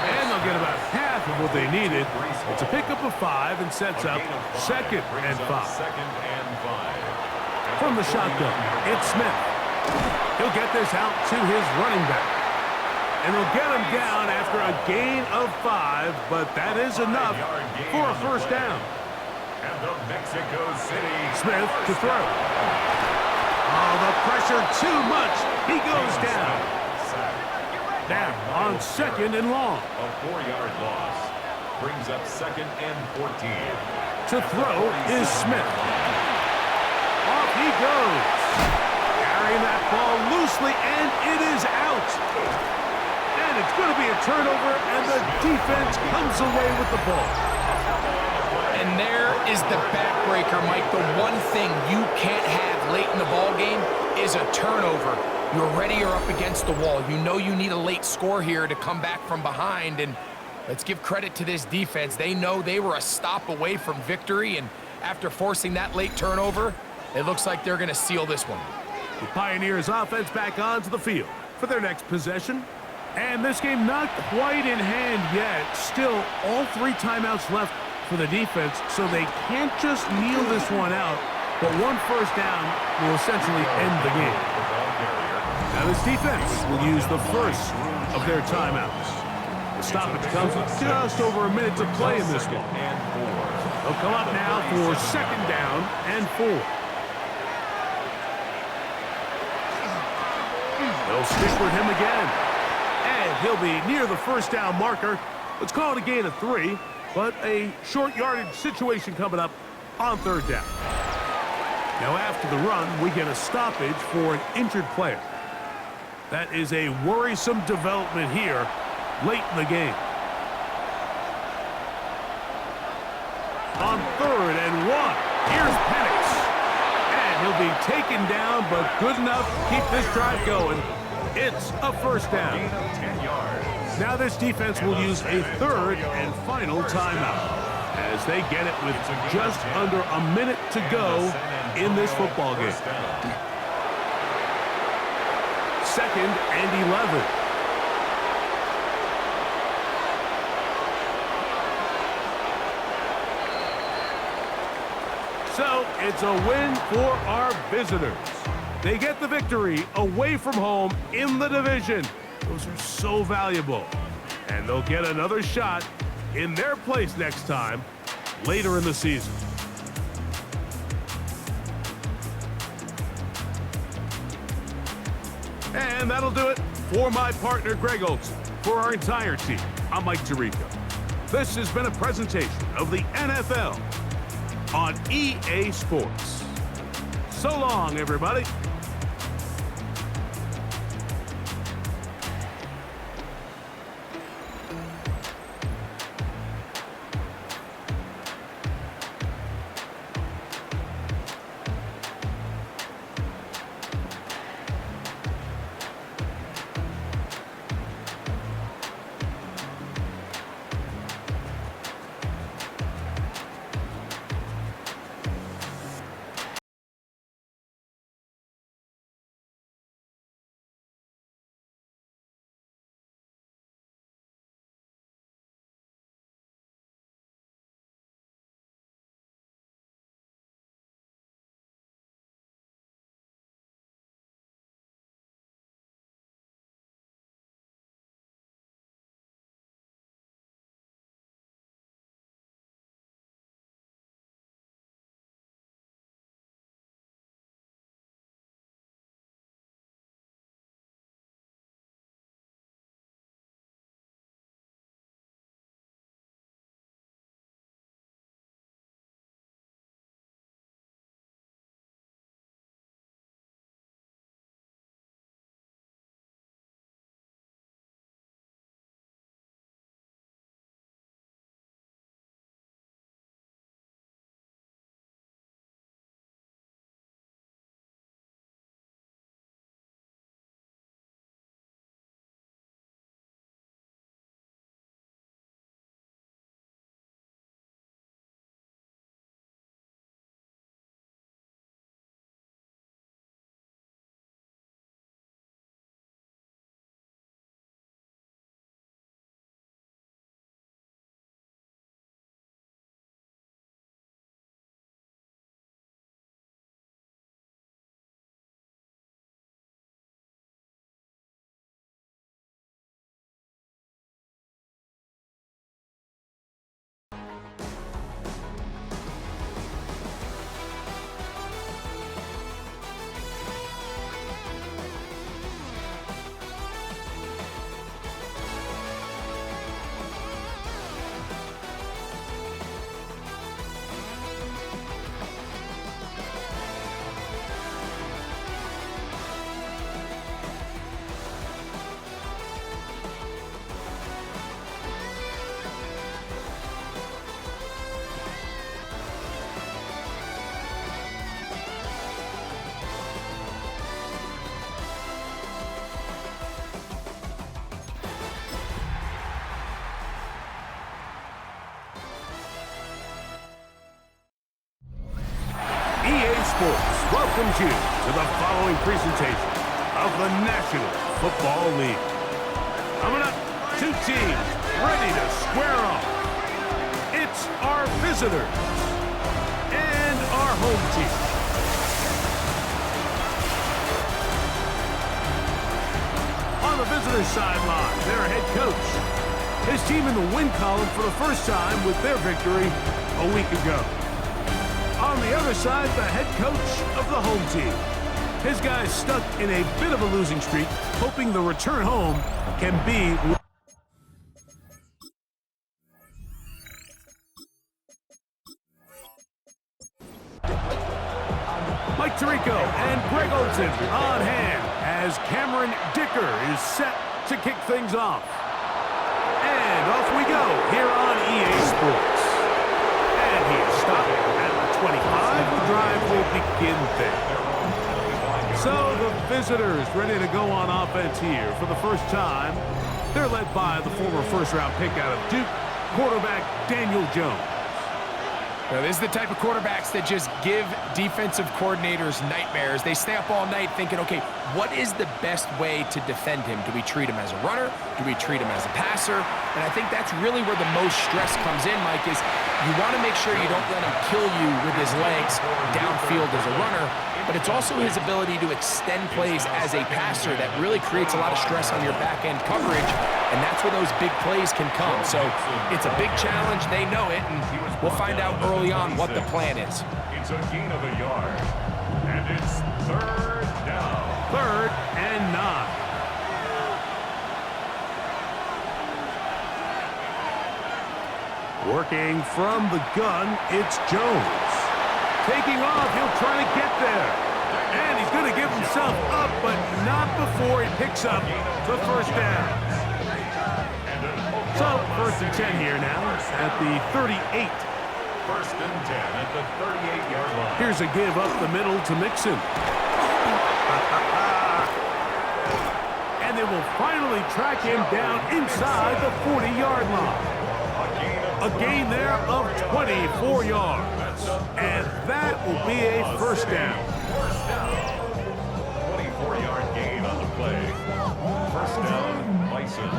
Speaker 1: And they'll get about half of what they needed. It's a pickup of 5 and sets up 2nd and 5. From the shotgun, it's Smith. He'll get this out to his running back. And he'll get him down after a gain of 5, but that is enough for a 1st down.
Speaker 3: And the Mexico City
Speaker 1: Smith to throw. Oh, the pressure too much. He goes down. Now on 2nd and long.
Speaker 3: A 4-yard loss brings up 2nd and 14.
Speaker 1: To throw is Smith. Off he goes. Carrying that ball loosely, and it is out. And it's going to be a turnover, and the defense comes away with the ball.
Speaker 2: And there is the backbreaker, Mike. The one thing you can't have late in the ball game is a turnover. You're ready or up against the wall. You know you need a late score here to come back from behind, and let's give credit to this defense. They know they were a stop away from victory, and after forcing that late turnover, it looks like they're going to seal this one.
Speaker 1: The Pioneers offense back onto the field for their next possession. And this game not quite in hand yet. Still, all 3 timeouts left for the defense, so they can't just kneel this one out. But 1 1st down will essentially end the game. Now this defense will use the first of their timeouts. The stoppage comes with just over a minute to play in this one. They'll come up now for 2nd down and 4. They'll stick with him again. And he'll be near the 1st down marker. Let's call it a gain of 3, but a short yardage situation coming up on 3rd down. Now after the run, we get a stoppage for an injured player. That is a worrisome development here late in the game. On 3rd and 1, here's Penix. And he'll be taken down, but good enough to keep this drive going. It's a 1st down.
Speaker 3: 10 yards.
Speaker 1: Now this defense will use a 3rd and final timeout. as they get it with just under a minute to go in this football game. 2nd and 11. So it's a win for our visitors. They get the victory away from home in the division. Those are so valuable. And they'll get another shot in their place next time later in the season. And that'll do it for my partner, Greg Olson. For our entire team, I'm Mike Tirico. This has been a presentation of the NFL on EA Sports. So long, everybody. Sports welcomes you to the following presentation of the National Football League. Coming up, two teams ready to square off. It's our visitors and our home team. On the visitors' sideline, their head coach. His team in the win column for the first time with their victory a week ago. On the other side, the head coach of the home team. His guys stuck in a bit of a losing streak, hoping the return home can be... Mike Tirico and Greg Olson on hand as Cameron Dicker is set to kick things off. And off we go here on EA Sports. And he is stopped at the 25. The drive will begin there. So the visitors ready to go on offense here for the first time. They're led by the former first-round pick out of Duke, quarterback Daniel Jones.
Speaker 2: Now, this is the type of quarterbacks that just give defensive coordinators nightmares. They stay up all night thinking, okay, what is the best way to defend him? Do we treat him as a runner? Do we treat him as a passer? And I think that's really where the most stress comes in, Mike, is you want to make sure you don't let him kill you with his legs downfield as a runner, but it's also his ability to extend plays as a passer that really creates a lot of stress on your back-end coverage, and that's where those big plays can come. So it's a big challenge. They know it, and we'll find out early on what the plan is.
Speaker 3: It's a gain of a yard, and it's third down.
Speaker 1: 3rd and 9. Working from the gun, it's Jones. Taking off, he'll try to get there. And he's going to give himself up, but not before he picks up the first down. So, 1st and 10 here now at the 38.
Speaker 3: 1st and 10 at the 38-yard line.
Speaker 1: Here's a give up the middle to Mixon. And they will finally track him down inside the 40-yard line. A gain there of 24 yards. And that will be a first down.
Speaker 3: 24-yard gain on the play. First down, Bison.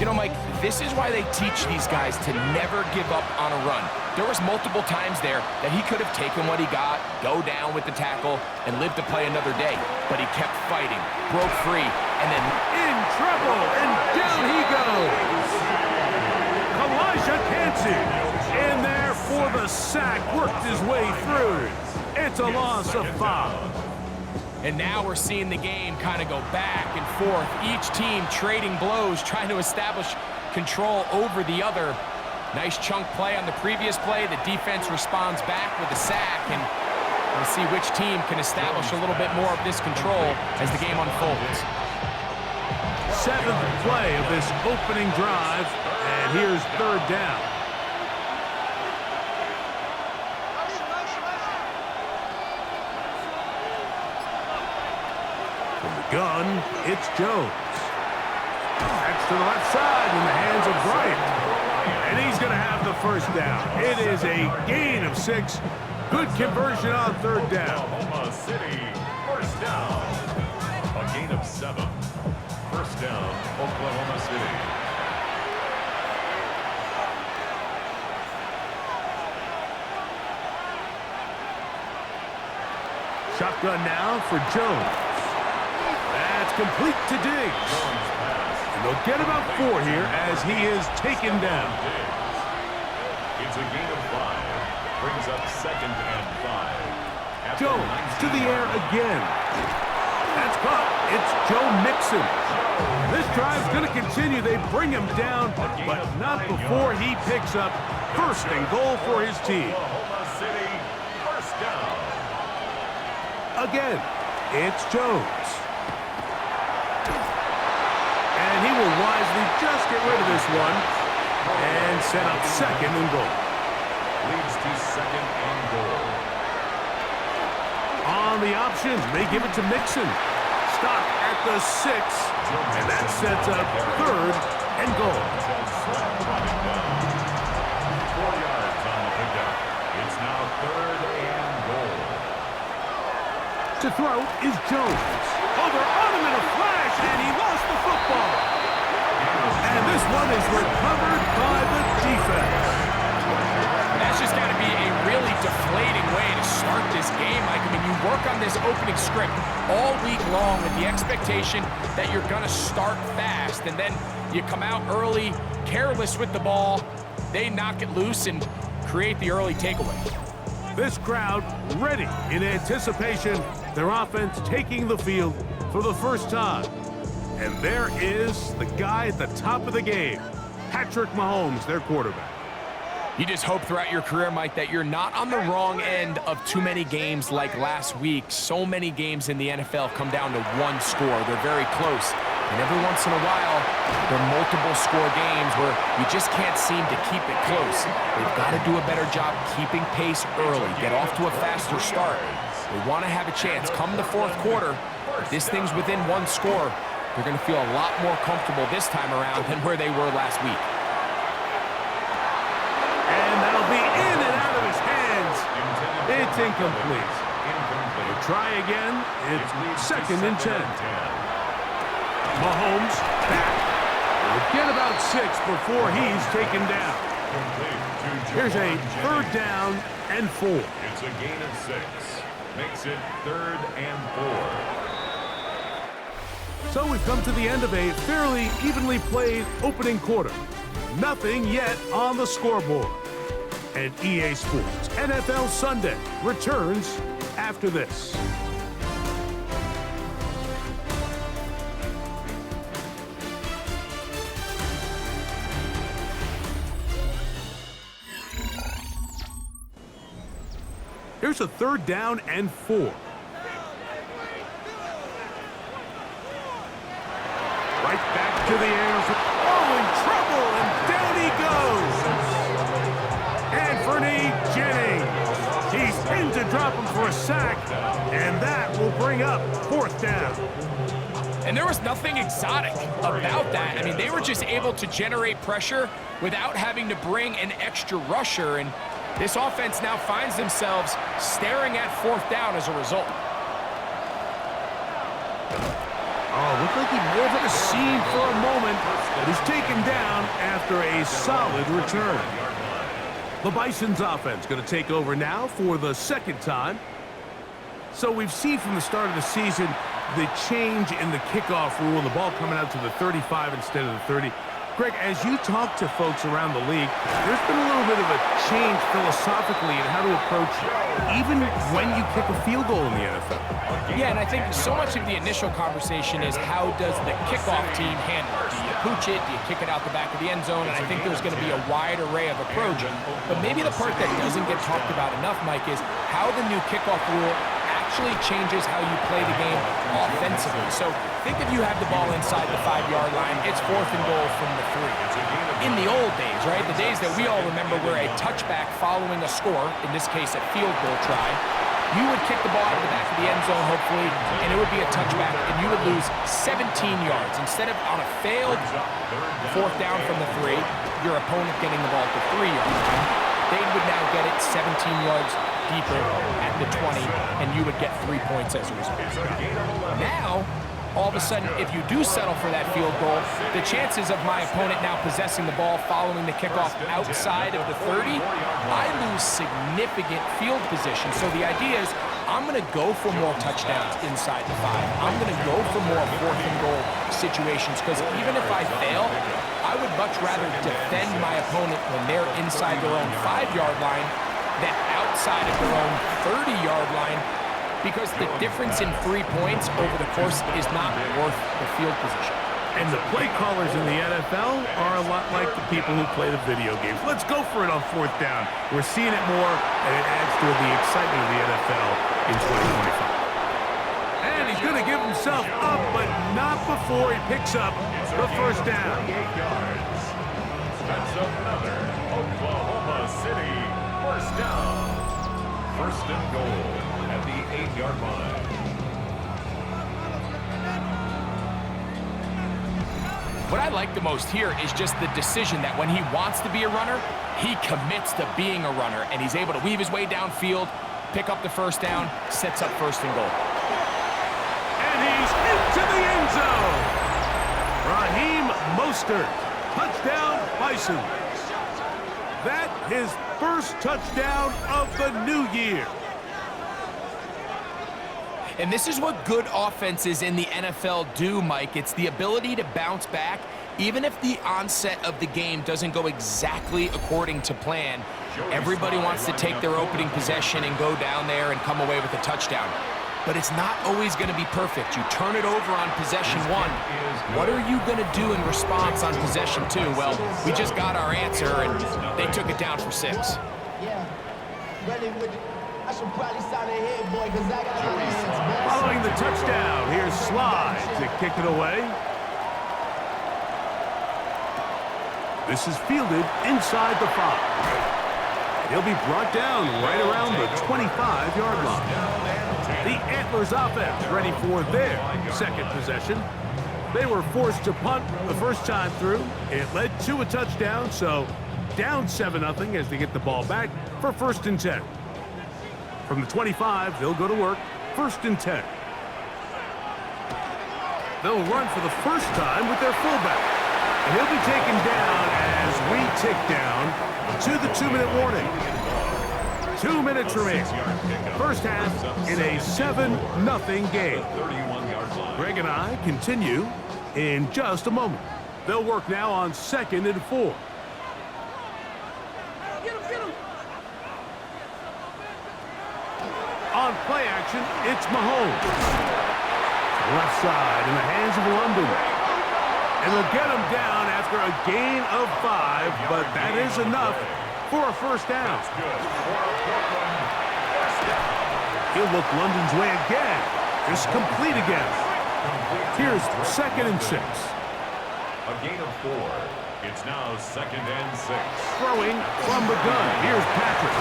Speaker 2: You know, Mike, this is why they teach these guys to never give up on a run. There was multiple times there that he could have taken what he got, go down with the tackle, and live to play another day. But he kept fighting, broke free, and then
Speaker 1: In trouble, and down he goes. Elijah Cansey in there for the sack, worked his way through. It's a loss of 5.
Speaker 2: And now we're seeing the game kind of go back and forth. Each team trading blows, trying to establish control over the other. Nice chunk play on the previous play. The defense responds back with a sack, and we'll see which team can establish a little bit more of this control as the game unfolds.
Speaker 1: 7th play of this opening drive, and here's 3rd down. Gun, it's Jones. That's to the left side in the hands of Bryant. And he's going to have the first down. It is a gain of 6. Good conversion on 3rd down.
Speaker 3: Oklahoma City, first down. A gain of 7. First down, Oklahoma City.
Speaker 1: Shotgun now for Jones. That's complete to Diggs. And they'll get about 4 here as he is taken down.
Speaker 3: It's a gain of 5. Brings up 2nd and 5.
Speaker 1: Jones to the air again. That's caught. It's Joe Mixon. This drive's going to continue. They bring him down, but not before he picks up 1st and goal for his team.
Speaker 3: Oklahoma City, first down.
Speaker 1: Again, it's Jones. And he will wisely just get rid of this one and set up 2nd and goal.
Speaker 3: Leads to 2nd and goal.
Speaker 1: On the options, they give it to Mixon. Stop at the 6, and that sets up 3rd and goal.
Speaker 3: 4 yards on the pickup. It's now 3rd and goal.
Speaker 1: To throw is Jones. Over on him in a flash, and he lost the football. And this one is recovered by the defense.
Speaker 2: That's just got to be a really deflating way to start this game, Mike. I mean, you work on this opening script all week long with the expectation that you're going to start fast, and then you come out early, careless with the ball. They knock it loose and create the early takeaway.
Speaker 1: This crowd ready in anticipation. Their offense taking the field for the first time. And there is the guy at the top of the game, Patrick Mahomes, their quarterback.
Speaker 2: You just hope throughout your career, Mike, that you're not on the wrong end of too many games like last week. So many games in the NFL come down to one score. They're very close. And every once in a while, there are multiple score games where you just can't seem to keep it close. They've got to do a better job keeping pace early, get off to a faster start. They want to have a chance come the 4th quarter this thing's within one score, they're going to feel a lot more comfortable this time around than where they were last week.
Speaker 1: And that'll be in and out of his hands. It's incomplete. We'll try again. It's 2nd and 10. Mahomes back. We'll get about 6 before he's taken down. Here's a 3rd down and 4.
Speaker 3: It's a gain of 6. Makes it 3rd and 4.
Speaker 1: So we've come to the end of a fairly evenly played opening quarter. Nothing yet on the scoreboard. And EA Sports NFL Sunday returns after this. Here's a 3rd down and 4. Right back to the air. Oh, in trouble, and down he goes. Anthony Jennings. He's pinned to drop him for a sack, and that will bring up 4th down.
Speaker 2: And there was nothing exotic about that. I mean, they were just able to generate pressure without having to bring an extra rusher, and this offense now finds themselves staring at 4th down as a result.
Speaker 1: Oh, looked like he may have hit a seam for a moment, but he's taken down after a solid return. The Bisons offense going to take over now for the 2nd time. So we've seen from the start of the season the change in the kickoff rule, the ball coming out to the 35 instead of the 30. Greg, as you talk to folks around the league, there's been a little bit of a change philosophically in how to approach even when you kick a field goal in the NFL.
Speaker 2: Yeah, and I think so much of the initial conversation is how does the kickoff team handle it? Do you pooch it? Do you kick it out the back of the end zone? And I think there's going to be a wide array of approach. But maybe the part that doesn't get talked about enough, Mike, is how the new kickoff rule actually changes how you play the game offensively. So think if you have the ball inside the 5-yard line, it's 4th and goal from the 3. In the old days, right, the days that we all remember were a touchback following a score, in this case a field goal try, you would kick the ball out of the back of the end zone, hopefully, and it would be a touchback, and you would lose 17 yards. Instead of on a failed 4th down from the 3, your opponent getting the ball at the 3-yard line, they would now get it 17 yards deeper at the 20, and you would get 3 points as a result. Now, all of a sudden, if you do settle for that field goal, the chances of my opponent now possessing the ball following the kickoff outside of the 30, I lose significant field position. So the idea is, I'm going to go for more touchdowns inside the 5. I'm going to go for more 4th and goal situations, because even if I fail, I would much rather defend my opponent when they're inside their own 5-yard line than outside of their own 30-yard line, because the difference in 3 points over the course is not worth the field position.
Speaker 1: And the play callers in the NFL are a lot like the people who play the video games. Let's go for it on 4th down. We're seeing it more, and it adds to the excitement of the NFL in 2025. And he's going to give himself up, but not before he picks up the 1st down.
Speaker 3: That's another Oklahoma City 1st down. 1st and goal at the 8-yard line.
Speaker 2: What I like the most here is just the decision that when he wants to be a runner, he commits to being a runner, and he's able to weave his way downfield, pick up the 1st down, sets up 1st and goal.
Speaker 1: And he's into the end zone. Raheem Mostert, touchdown Bisons. That his 1st touchdown of the new year.
Speaker 2: And this is what good offenses in the NFL do, Mike. It's the ability to bounce back, even if the onset of the game doesn't go exactly according to plan. Everybody wants to take their opening possession and go down there and come away with a touchdown. But it's not always going to be perfect. You turn it over on possession 1. What are you going to do in response on possession 2? Well, we just got our answer, and they took it down for 6.
Speaker 1: Following the touchdown, here's Slide to kick it away. This is fielded inside the 5. He'll be brought down right around the 25-yard line. The Antlers Oilers offense ready for their second possession. They were forced to punt the first time through. It led to a touchdown, so down 7-0 as they get the ball back for 1st and 10. From the 25, they'll go to work, 1st and 10. They'll run for the first time with their fullback. And he'll be taken down as we tick down to the 2-minute warning. 2 minutes remain. First half in a 7-0 game. Greg and I continue in just a moment. They'll work now on 2nd and 4. On play action, it's Mahomes. Left side in the hands of London. And they'll get him down after a gain of 5, but that is enough for a first down. He'll look London's way again. Just complete again. Here's 2nd and 6.
Speaker 3: A gain of 4. It's now 2nd and 6.
Speaker 1: Throwing from the gun. Here's Patrick.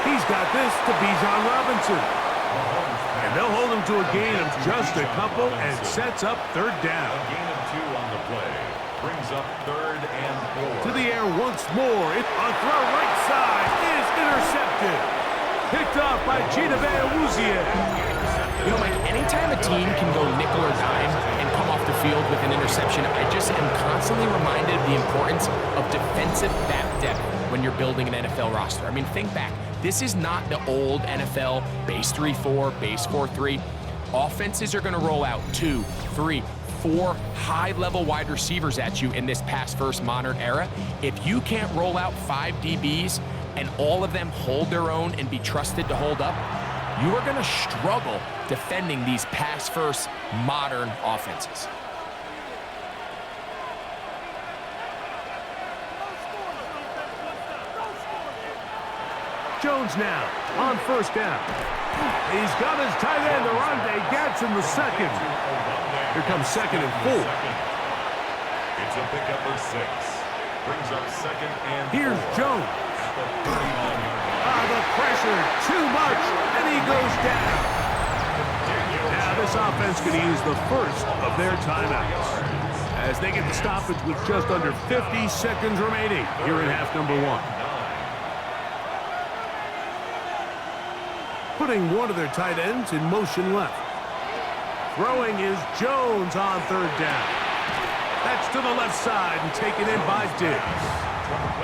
Speaker 1: He's got this to Bijan Robinson. And they'll hold him to a gain of just a couple and sets up 3rd down.
Speaker 3: A gain of 2 on the play. Brings up 3rd and 4.
Speaker 1: To the air once more. A throw right side is intercepted. Picked off by Chidobe Awuzie.
Speaker 2: You know, Mike, anytime a team can go nickel or dime and come off the field with an interception, I just am constantly reminded of the importance of defensive back depth when you're building an NFL roster. I mean, think back. This is not the old NFL base 3-4, base 4-3. Offenses are going to roll out 2, 3, 4 high-level wide receivers at you in this pass-first modern era. If you can't roll out 5 DBs and all of them hold their own and be trusted to hold up, you are going to struggle defending these pass-first modern offenses.
Speaker 1: Jones now on 1st down. He's got his tight end, Arande Gadsden, the 2nd. Here comes 2nd and 4.
Speaker 3: It's a pickup of 6. Brings up 2nd and 4.
Speaker 1: Here's Jones.
Speaker 3: At the 39-yard line.
Speaker 1: The pressure, too much, and he goes down. Now this offense can use the first of their timeouts as they get the stoppage with just under 50 seconds remaining here in half number 1. Putting one of their tight ends in motion left. Throwing is Jones on 3rd down. That's to the left side and taken in by Diggs.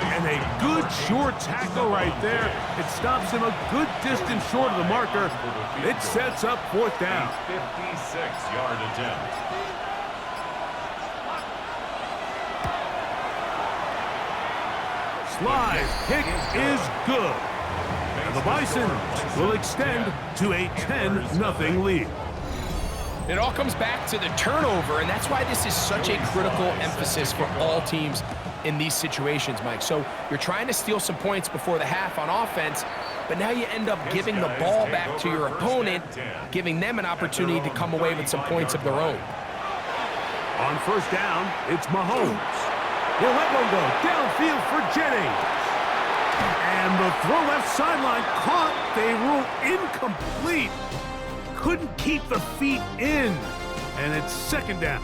Speaker 1: And a good short tackle right there. It stops him a good distance short of the marker. It sets up 4th down.
Speaker 3: 56-yard attempt.
Speaker 1: Sly's kick is good. And the Bisons will extend to a 10-0 lead.
Speaker 2: It all comes back to the turnover, and that's why this is such a critical emphasis for all teams in these situations, Mike. So you're trying to steal some points before the half on offense, but now you end up giving the ball back to your opponent, giving them an opportunity to come away with some points of their own.
Speaker 1: On 1st down, it's Mahomes. He'll let one go downfield for Jennings. And the throw left sideline caught. They rule incomplete. Couldn't keep the feet in. And it's 2nd down.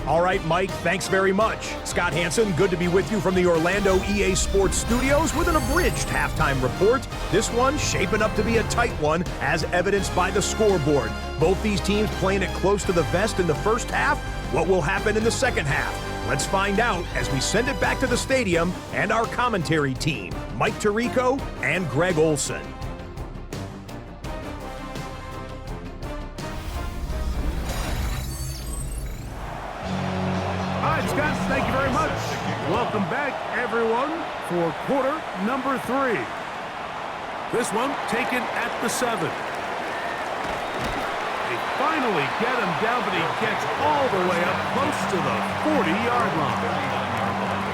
Speaker 4: All right, Mike, thanks very much. Scott Hansen, good to be with you from the Orlando EA Sports Studios with an abridged halftime report. This one shaping up to be a tight one, as evidenced by the scoreboard. Both these teams playing it close to the vest in the first half. What will happen in the second half? Let's find out as we send it back to the stadium and our commentary team, Mike Tirico and Greg Olson.
Speaker 1: All right, Scott, thank you very much. Welcome back, everyone, for quarter number 3. This one taken at the 7. Finally get him down, but he gets all the way up close to the 40-yard line.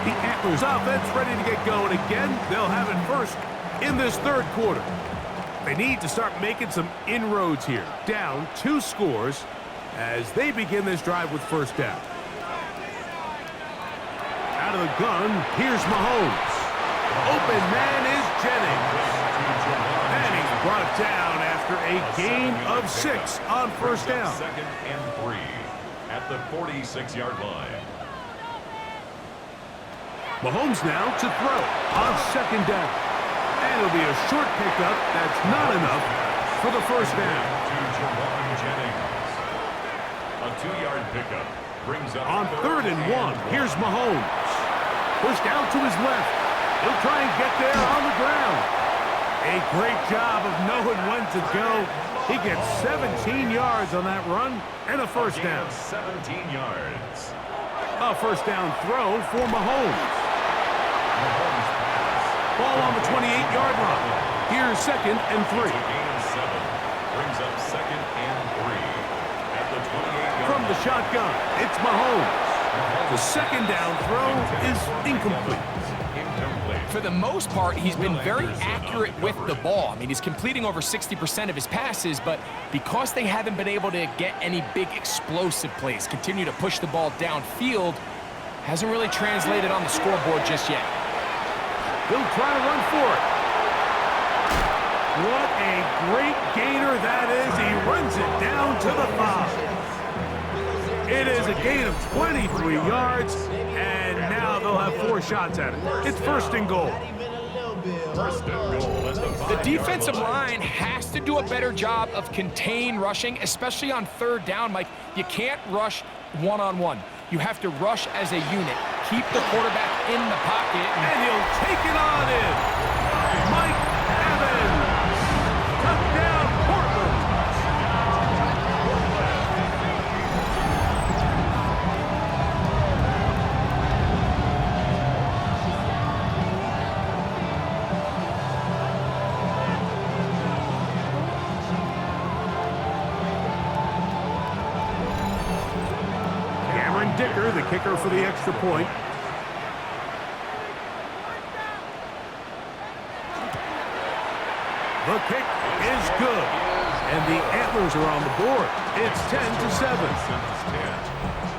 Speaker 1: The Antlers offense ready to get going again. They'll have it first in this 3rd quarter. They need to start making some inroads here. Down 2 scores as they begin this drive with 1st down. Out of the gun, here's Mahomes. Open man is Jennings. And he's Brought down after a gain of 6 on first down.
Speaker 3: Second and 3 at the 46-yard line.
Speaker 1: Mahomes now to throw on second down. And it'll be a short pickup. That's not enough for the first down.
Speaker 3: To Jerron Jennings. A 2-yard pickup brings up
Speaker 1: On third and 1, here's Mahomes. Pushed out to his left. He'll try and get there on the ground. A great job of knowing when to go. He gets 17 yards on that run and a first down.
Speaker 3: 17 yards.
Speaker 1: A first down throw for Mahomes. Ball on the 28-yard line. Here's second and 3.
Speaker 3: Gain of 7 brings up second and 3 at the 28-yard
Speaker 1: From the
Speaker 3: line.
Speaker 1: shotgun, it's Mahomes. The second down throw is incomplete.
Speaker 2: For the most part, he's been very accurate with the ball. I mean, he's completing over 60% of his passes, but because they haven't been able to get any big explosive plays, continue to push the ball downfield, hasn't really translated on the scoreboard just yet.
Speaker 1: He'll try to run for it. What a great gainer that is. He runs it down to the 5. It is a gain of 23 yards, and now they'll have 4 shots at it. It's first and goal.
Speaker 3: First and goal at the 5-yard
Speaker 2: The defensive
Speaker 3: line.
Speaker 2: line has to do a better job of contain rushing, especially on third down, Mike. You can't rush one-on-one. You have to rush as a unit. Keep the quarterback in the pocket.
Speaker 1: And he'll take it on in. Mike Evans. Touchdown, Portland. Dicker, the kicker for the extra point. The kick is good. And the Antlers are on the board. It's 10-7.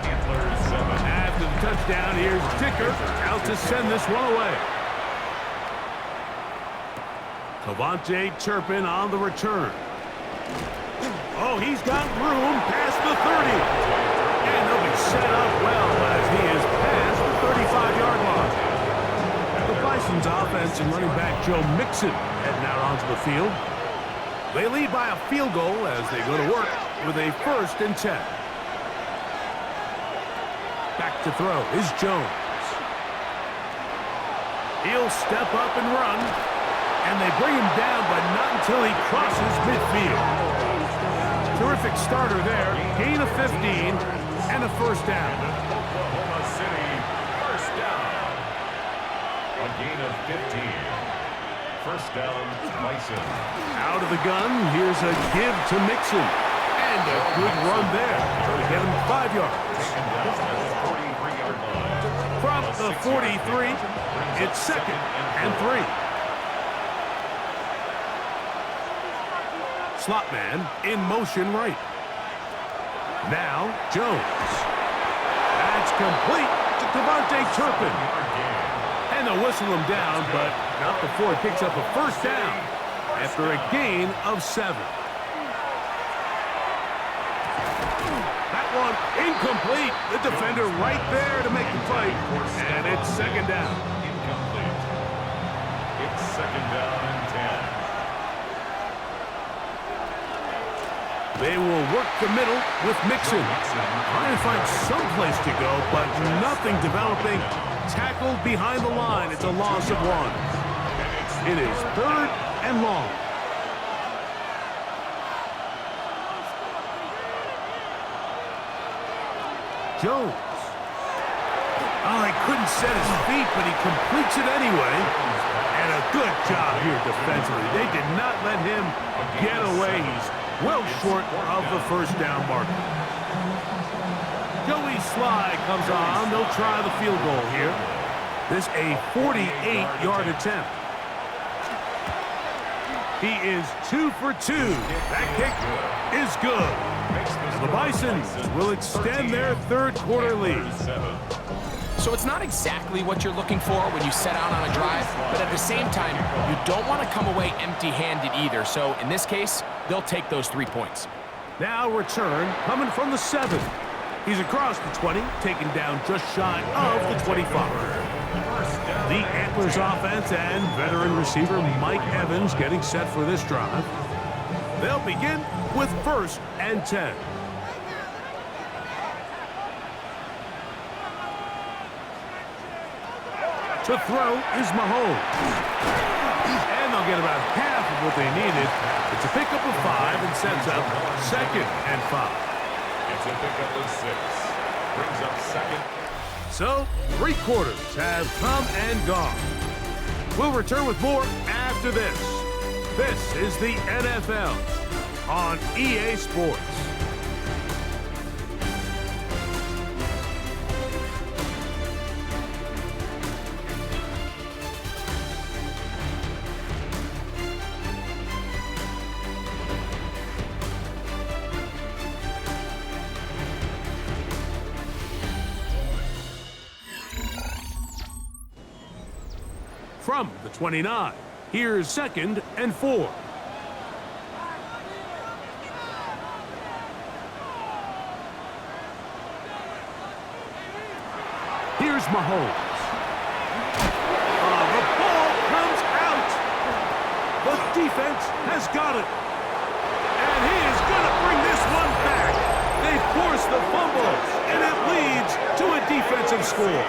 Speaker 3: Antlers 7.
Speaker 1: After the touchdown, here's Dicker out to send this one away. Cavante Turpin on the return. Oh, he's got room past the 30. And they'll be set up well as he is past the 35-yard line. The Bisons offense and running back Joe Mixon heading out onto the field. They lead by a field goal as they go to work with a first and 10. Back to throw is Jones. He'll step up and run. And they bring him down, but not until he crosses midfield. Terrific starter there. Gain of 15 and a first down.
Speaker 3: Oklahoma City, first down. A gain of 15. First down, Bison.
Speaker 1: Out of the gun, here's a give to Mixon. And a good run there to get him 5 yards.
Speaker 3: Second down at the 43-yard line.
Speaker 1: From the 43, it's second and 3. Slot man in motion right. Now, Jones. That's complete to Cavante Turpin. And they'll whistle him down, but not before he picks up a first down after a gain of 7. That one incomplete. The defender right there to make the play. And it's second down.
Speaker 3: Incomplete. It's second down and 10.
Speaker 1: They will work the middle with Mixon. Trying to find some place to go, but nothing developing. Tackled behind the line. It's a loss of 1. It is third and long. Jones. Oh, he couldn't set his feet, but he completes it anyway. And a good job here defensively. They did not let him get away. He's well short of the first down marker. Joey Sly comes on. They'll try the field goal here. This a 48-yard attempt. He is 2 for 2. That kick is good. The Bisons will extend their third quarter lead.
Speaker 2: So it's not exactly what you're looking for when you set out on a drive, but at the same time, you don't want to come away empty-handed either. So in this case, they'll take those 3 points.
Speaker 1: Now return coming from the 7. He's across the 20, taken down just shy of the 25. The Antlers offense and veteran receiver Mike Evans getting set for this drive. They'll begin with 1st and 10. To throw is Mahomes. And they'll get about half of what they needed. It's a pickup of 5 and sets up 2nd and 5.
Speaker 3: It's a pickup of 6. Brings up 2nd.
Speaker 1: So, 3 quarters have come and gone. We'll return with more after this. This is the NFL on EA Sports. From the 29, here's 2nd and 4. Here's Mahomes. The ball comes out. The defense has got it. And he is going to bring this one back. They force the fumble, and it leads to a defensive score.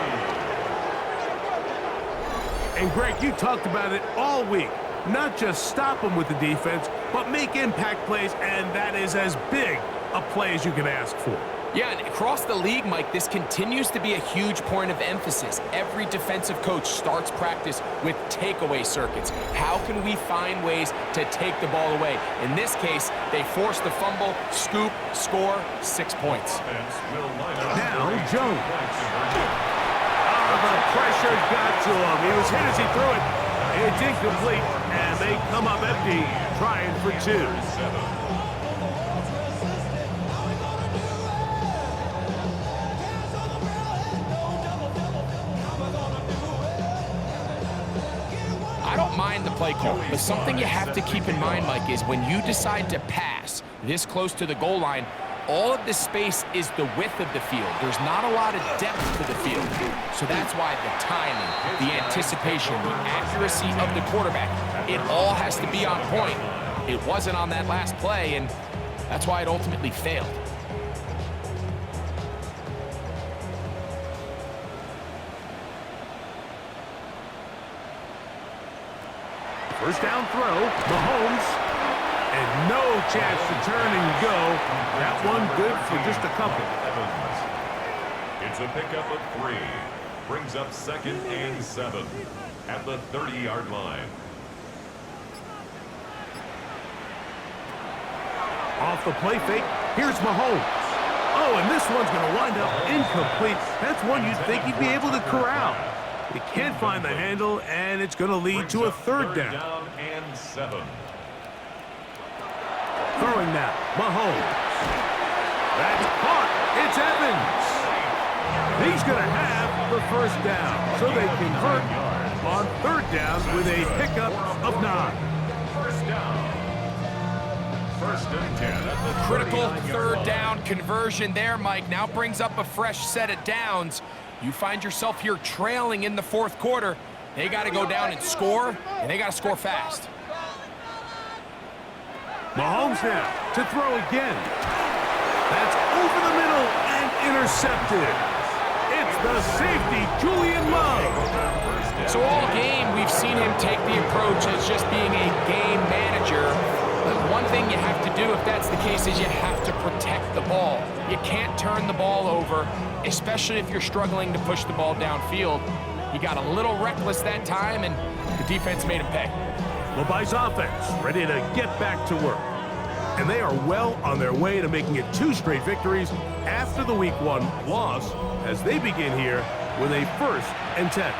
Speaker 1: And Greg, you talked about it all week. Not just stop them with the defense, but make impact plays, and that is as big a play as you can ask for.
Speaker 2: Yeah, and across the league, Mike, this continues to be a huge point of emphasis. Every defensive coach starts practice with takeaway circuits. How can we find ways to take the ball away? In this case, they force the fumble, scoop, score, 6 points.
Speaker 1: Now, Jones. The pressure got to him. He was hit as he threw it. It's incomplete, and they come up empty, trying for 2.
Speaker 2: I don't mind the play call, but something you have to keep in mind, Mike, is when you decide to pass this close to the goal line, all of this space is the width of the field. There's not a lot of depth to the field. So that's why the timing, the anticipation, the accuracy of the quarterback, it all has to be on point. It wasn't on that last play, and that's why it ultimately failed.
Speaker 1: First down throw, Mahomes. And no chance to turn and go. That one good for just a couple.
Speaker 3: It's a pickup of 3. Brings up 2nd and 7 at the 30-yard line.
Speaker 1: Off the play fake, here's Mahomes. Oh, and this one's going to wind up incomplete. That's one you'd think he'd be able to corral. He can't find the handle, and it's going to lead to a 3rd down.
Speaker 3: And 7.
Speaker 1: Throwing now, Mahomes. That's caught. It's Evans. He's going to have the 1st down. So they convert on 3rd down with a pickup of 9.
Speaker 3: 1st down. 1st and 10.
Speaker 2: Critical 3rd down conversion there, Mike. Now brings up a fresh set of downs. You find yourself here trailing in the 4th quarter. They got to go down and score, and they got to score fast.
Speaker 1: Mahomes now to throw again. That's over the middle and intercepted. It's the safety, Julian Love.
Speaker 2: So all game, we've seen him take the approach as just being a game manager. But one thing you have to do if that's the case is you have to protect the ball. You can't turn the ball over, especially if you're struggling to push the ball downfield. He got a little reckless that time, and the defense made him pay.
Speaker 1: Levi's offense ready to get back to work. And they are well on their way to making it 2 straight victories after the Week 1 loss as they begin here with a 1st and 10.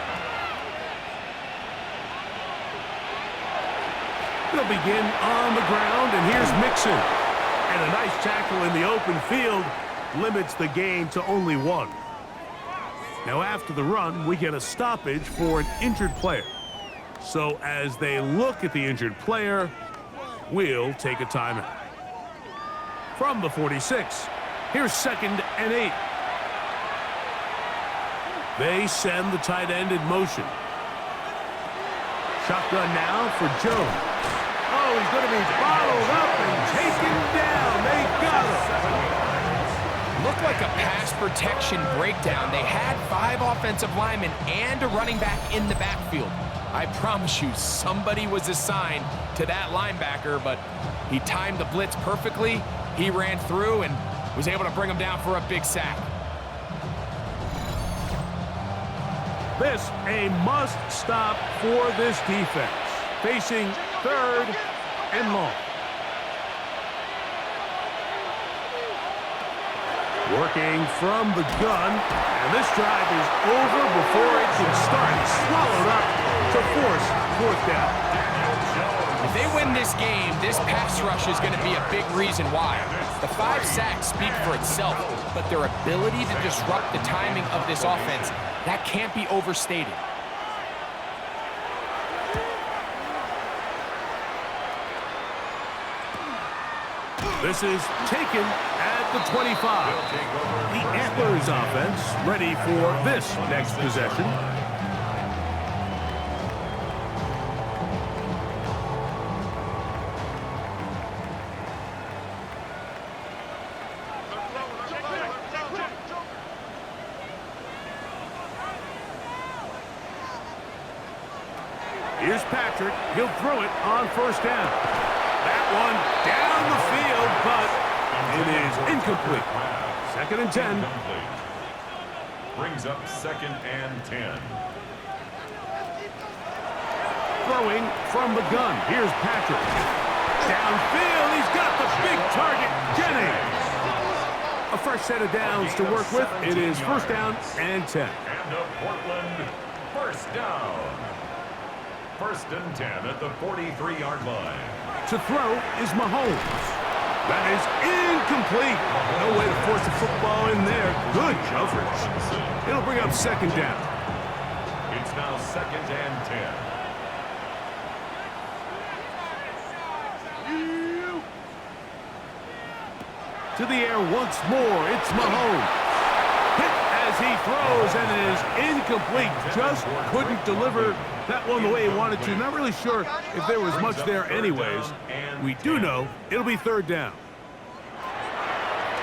Speaker 1: They'll begin on the ground, and here's Mixon. And a nice tackle in the open field limits the gain to only 1. Now after the run, we get a stoppage for an injured player. So as they look at the injured player, we'll take a timeout. From the 46, here's 2nd and 8. They send the tight end in motion. Shotgun now for Jones. Oh, he's going to be followed up and taken down. They got him.
Speaker 2: Looked like a pass protection breakdown. They had 5 offensive linemen and a running back in the backfield. I promise you, somebody was assigned to that linebacker, but he timed the blitz perfectly. He ran through and was able to bring him down for a big sack.
Speaker 1: This a must stop for this defense. Facing 3rd and long. Working from the gun, and this drive is over before it can start. Swallowed up to force 4th down.
Speaker 2: If they win this game, this pass rush is going to be a big reason why. The 5 sacks speak for itself, but their ability to disrupt the timing of this offense, that can't be overstated.
Speaker 1: This is taken at the 25. The Antlers offense ready for this next possession. Here's Patrick. He'll throw it on 1st down. That one down the field, but it is incomplete. 2nd and 10.
Speaker 3: Brings up 2nd and 10.
Speaker 1: Throwing from the gun. Here's Patrick. Downfield, he's got the big target, Jennings. A fresh set of downs to work with. It is 1st down and 10.
Speaker 3: And a Portland 1st down. 1st and 10 at the 43-yard line.
Speaker 1: To throw is Mahomes. That is incomplete. No way to force the football in there. Good coverage. It'll bring up 2nd down.
Speaker 3: It's now 2nd and 10.
Speaker 1: To the air once more. It's Mahomes. Hit as he throws, and it is incomplete. Just couldn't deliver that one the way he wanted to. Not really sure if there was much there anyways. We do know it'll be 3rd down.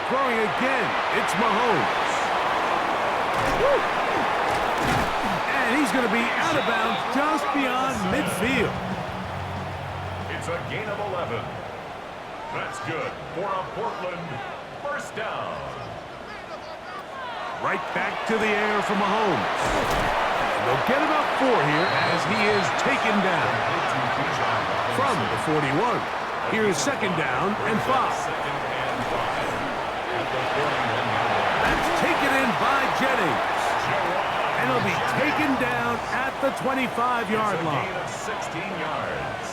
Speaker 1: Throwing again. It's Mahomes. Woo! And he's going to be out of bounds just beyond midfield.
Speaker 3: It's a gain of 11. That's good for a Portland 1st down.
Speaker 1: Right back to the air for Mahomes. They'll get about 4 here as he is taken down. From the 41, here's 2nd down and 5. That's taken in by Jennings. And he'll be taken down at the 25-yard line.
Speaker 3: Gain of 16 yards.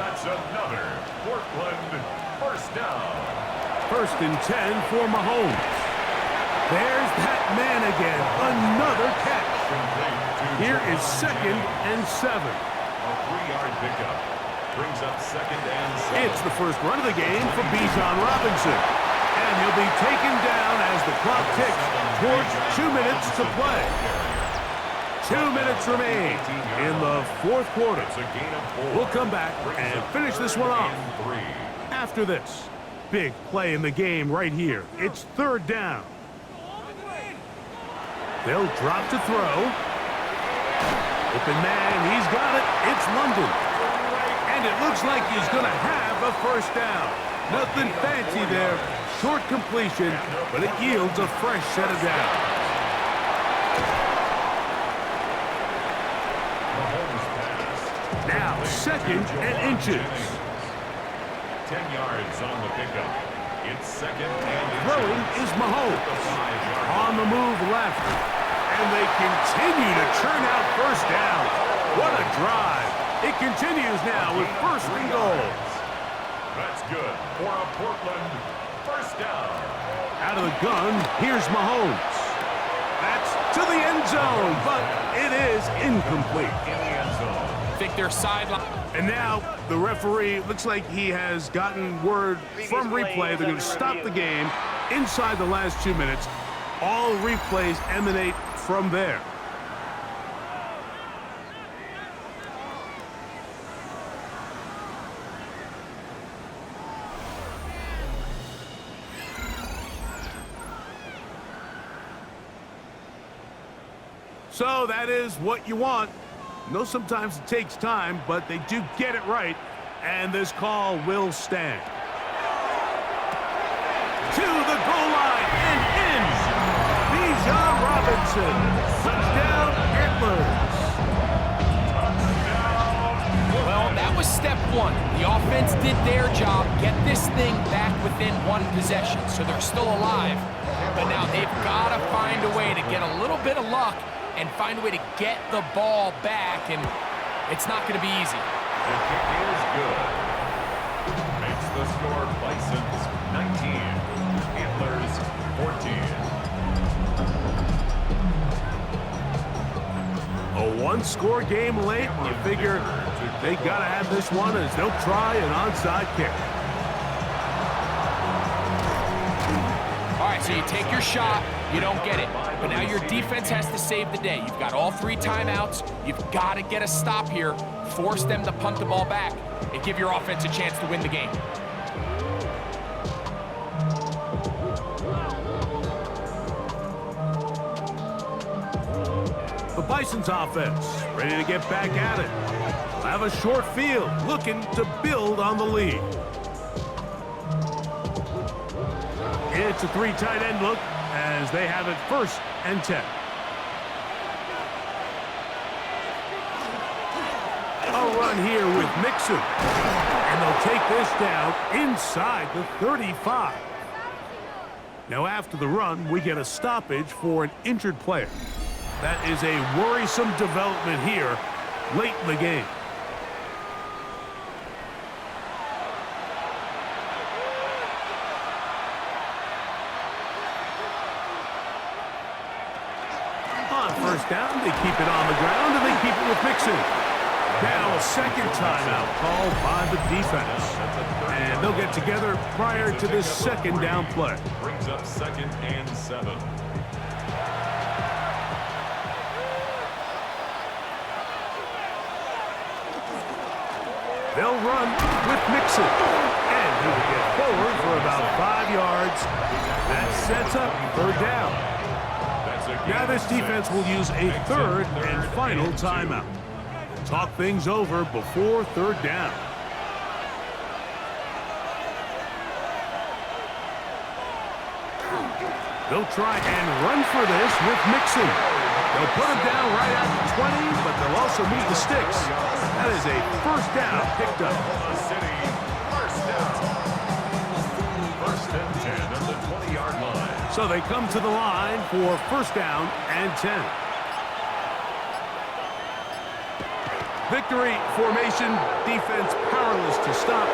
Speaker 3: That's another Portland 1st down.
Speaker 1: 1st and 10 for Mahomes. There's that man again. Another catch. Here is 2nd and 7.
Speaker 3: A 3-yard pickup. Brings up 2nd and 7.
Speaker 1: It's the first run of the game for Bijan Robinson. And he'll be taken down as the clock ticks towards 2 minutes to play. 2 minutes remain in the 4th quarter.
Speaker 3: It's a gain of 4.
Speaker 1: We'll come back and finish this one off. After this, big play in the game right here. It's 3rd down. They'll drop to throw. Open man, he's got it. It's London. And it looks like he's going to have a 1st down. Nothing fancy there. Short completion, but it yields a fresh set of downs. Now 2nd and inches.
Speaker 3: 10 yards on the pickup. It's 2nd and inches.
Speaker 1: Throwing is Mahomes. On the move left. And they continue to churn out 1st down. What a drive. It continues now with 1st and goal.
Speaker 3: That's good for a Portland 1st down.
Speaker 1: Out of the gun, here's Mahomes. That's to the end zone, but it is incomplete.
Speaker 3: In the end zone.
Speaker 2: I think they're sideline.
Speaker 1: And now the referee looks like he has gotten word from replay. They're going to stop the game inside the last 2 minutes. All replays emanate from there. So that is what you want. No, sometimes it takes time, but they do get it right, and this call will stand. To the goal line and in. Bijan Robinson. Touchdown, Antlers.
Speaker 2: Well, that was step one. The offense did their job, get this thing back within one possession, so they're still alive. But now they've got to find a way to get a little bit of luck and find a way to get the ball back, and it's not going to be easy.
Speaker 3: The kick is good. Makes the score Bisons 19, Antlers 14.
Speaker 1: A one-score game late. You figure they got to have this one as they'll try an onside kick.
Speaker 2: All right, so you take your shot, you don't get it. But now your defense has to save the day. You've got all 3 timeouts. You've got to get a stop here, force them to punt the ball back, and give your offense a chance to win the game.
Speaker 1: The Bisons offense ready to get back at it. Have a short field, looking to build on the lead. It's a 3 tight end look as they have it 1st and 10. A run here with Mixon. And they'll take this down inside the 35. Now after the run, we get a stoppage for an injured player. That is a worrisome development here late in the game. First down, they keep it on the ground, and they keep it with Mixon. Now a second timeout called by the defense. And they'll get together prior to this second down play.
Speaker 3: Brings up 2nd and 7.
Speaker 1: They'll run with Mixon. And he will get forward for about 5 yards. That sets up 3rd down. Now this defense will use a 3rd and final timeout. Talk things over before 3rd down. They'll try and run for this with Mixon. They'll put him down right at the 20, but they'll also move the sticks. That is a 1st down picked up.
Speaker 3: City, 1st down. 1st and 10 at the 20-yard line.
Speaker 1: So they come to the line for 1st down and 10. Victory formation, defense powerless to stop.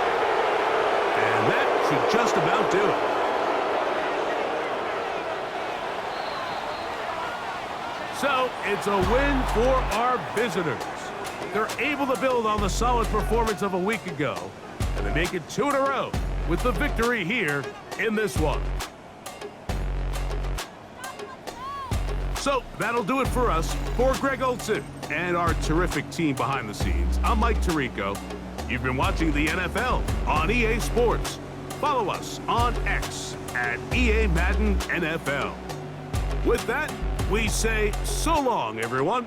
Speaker 1: And that should just about do it. So it's a win for our visitors. They're able to build on the solid performance of a week ago, and they make it 2 in a row with the victory here in this one. So that'll do it for us. For Greg Olson and our terrific team behind the scenes, I'm Mike Tirico. You've been watching the NFL on EA Sports. Follow us on X at EA Madden NFL. With that, we say so long, everyone.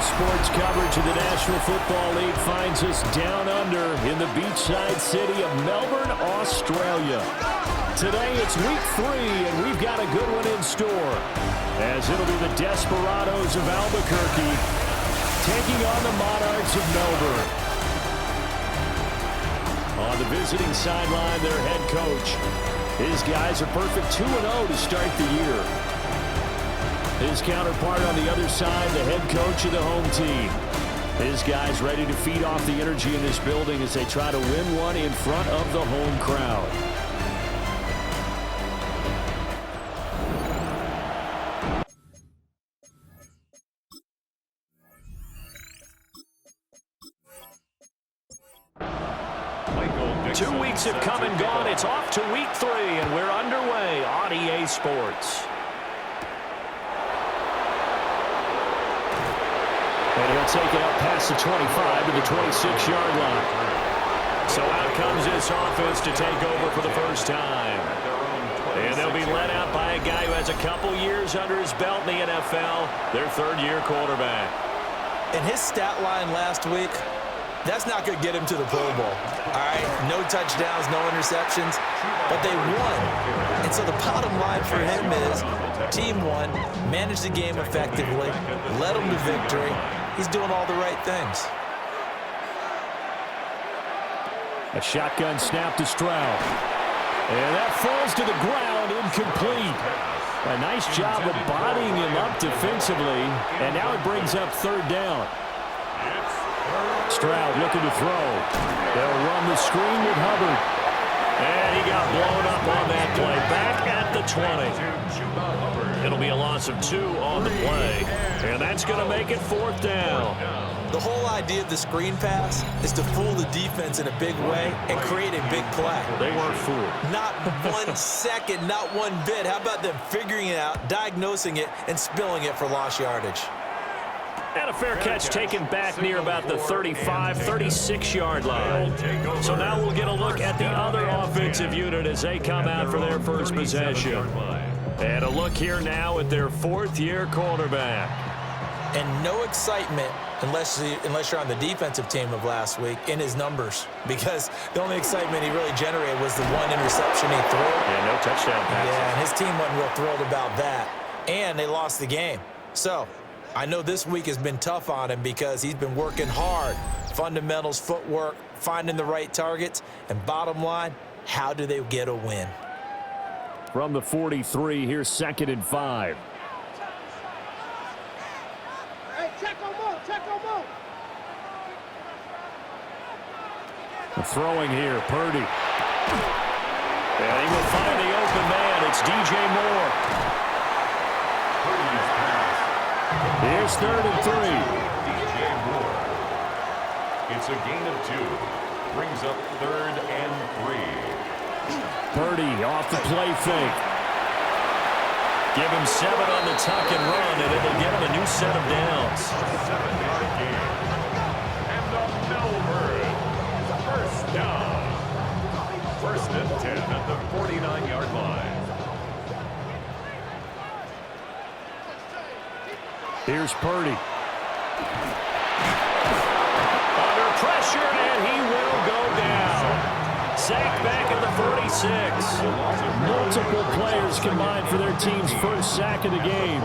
Speaker 8: Sports coverage of the National Football League finds us down under in the beachside city of Melbourne, Australia. Today it's week 3, and we've got a good one in store, as it'll be the Desperados of Albuquerque taking on the Monarchs of Melbourne. On the visiting sideline, their head coach. His guys are perfect 2-0 to start the year. His counterpart on the other side, the head coach of the home team. His guys ready to feed off the energy in this building as they try to win one in front of the home crowd. Two weeks have come and gone. It's off to week 3, and we're underway on EA Sports. And he'll take it up past the 25 to the 26-yard line. So out comes this offense to take over for the first time. And they'll be led out by a guy who has a couple years under his belt in the NFL, their third-year quarterback.
Speaker 9: And his stat line last week, that's not going to get him to the Pro Bowl. All right, no touchdowns, no interceptions, but they won. And so the bottom line for him is team won, managed the game effectively, led them to victory. He's doing all the right things.
Speaker 8: A shotgun snap to Stroud. And that falls to the ground, incomplete. A nice job of bodying him up defensively, and now it brings up third down. Stroud looking to throw. They'll run the screen with Hubbard. And he got blown up on that play. Back at the 20. It'll be a loss of 2 on the play. And that's going to make it fourth down.
Speaker 9: The whole idea of the screen pass is to fool the defense in a big way and create a big play.
Speaker 8: They weren't fooled.
Speaker 9: Not 1 second, not one bit. How about them figuring it out, diagnosing it, and spilling it for lost yardage?
Speaker 8: And a fair catch taken back near about the 35, 36-yard line. So now we'll get a look at the other offensive unit as they come out for their first possession. And a look here now at their fourth-year quarterback.
Speaker 9: And no excitement unless you're on the defensive team of last week in his numbers, because the only excitement he really generated was the 1 interception he threw.
Speaker 8: Yeah, no touchdown passes.
Speaker 9: Yeah, and his team wasn't real thrilled about that. And they lost the game. So I know this week has been tough on him because he's been working hard. Fundamentals, footwork, finding the right targets, and bottom line, how do they get a win?
Speaker 8: From the 43, here's 2nd and 5.
Speaker 5: Hey, check on Mo, check on Mo.
Speaker 8: The throwing here, Purdy. And he will find the open man. It's DJ Moore. Here's 3rd and 3.
Speaker 3: DJ Moore. It's a gain of 2. Brings up 3rd and 3.
Speaker 8: Purdy off the play fake. Give him 7 on the tuck and run, and it'll get him a new set of downs.
Speaker 3: 7-yard gain. And the Melbourne. First down. 1st and 10 at the 49-yard line.
Speaker 8: Here's Purdy. Under pressure, and he will go down. Sacked back at the 46. Multiple players combined for their team's first sack of the game.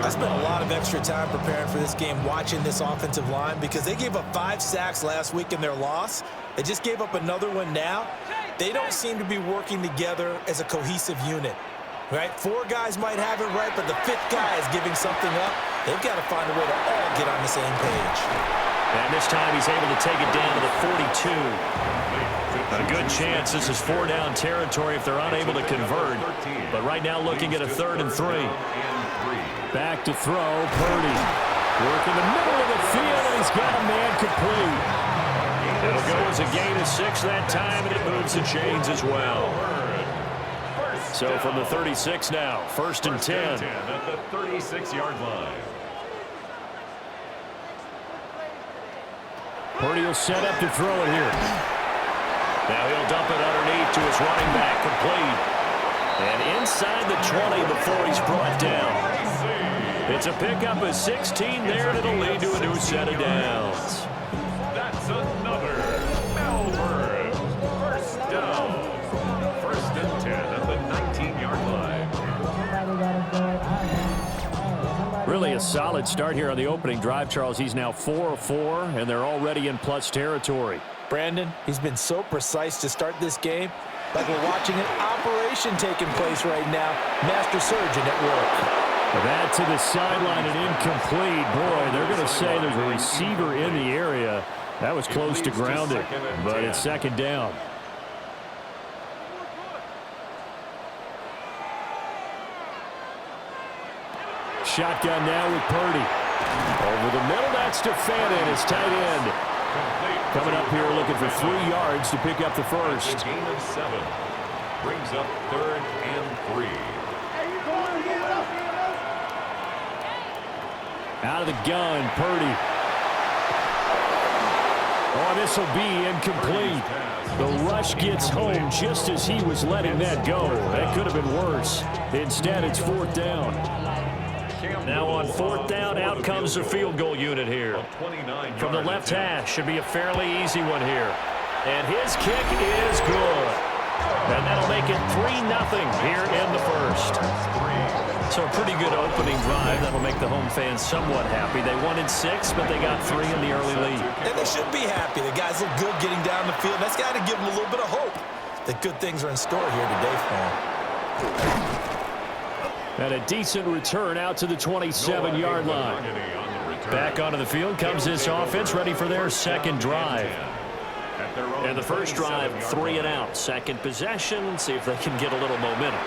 Speaker 9: I spent a lot of extra time preparing for this game, watching this offensive line, because they gave up 5 sacks last week in their loss. They just gave up another one now. They don't seem to be working together as a cohesive unit. Right? 4 guys might have it right, but the 5th guy is giving something up. They've got to find a way to all get on the same page.
Speaker 8: And this time he's able to take it down to the 42. A good chance this is 4-down territory if they're unable to convert. But right now looking at a 3rd and 3. Back to throw, Purdy. Work in the middle of the field, and he's got a man complete. It'll go as a gain of 6 that time, and it moves the chains as well. So from the 36 now, 1st and 10.
Speaker 3: At the 36-yard line.
Speaker 8: Purdy will set up to throw it here. Now he'll dump it underneath to his running back, complete. And inside the 20 before he's brought down. It's a pickup of 16 there, and it'll lead to a new set of downs.
Speaker 3: That's another Melbourne first down. First and 10 at the 19-yard line.
Speaker 8: Really a solid start here on the opening drive, Charles. He's now 4 of 4, and they're already in plus territory.
Speaker 9: Brandon, he's been so precise to start this game, like we're watching an operation taking place right now. Master surgeon at work.
Speaker 8: That to the sideline and incomplete. Boy, they're going to say there's a receiver in the area. That was close to grounding, but it's second down. Shotgun now with Purdy. Over the middle, that's Stefanin, his tight end. Coming up here looking for 3 yards to pick up the first.
Speaker 3: A gain of 7. Brings up 3rd and 3.
Speaker 8: Out of the gun, Purdy. Oh, this will be incomplete. The rush gets home just as he was letting that go. That could have been worse. Instead, it's 4th down. Now on 4th down, out comes the field goal unit here. From the left hash, should be a fairly easy one here. And his kick is good. And that'll make it 3-0 here in the first. So a pretty good opening drive. That'll make the home fans somewhat happy. They wanted 6, but they got 3 in the early lead.
Speaker 9: And they should be happy. The guys look good getting down the field. That's got to give them a little bit of hope that good things are in store here today for them.
Speaker 8: And a decent return out to the 27-yard line. Back onto the field comes this offense, ready for their second drive. And the first drive, 3 and out. Second possession, see if they can get a little momentum.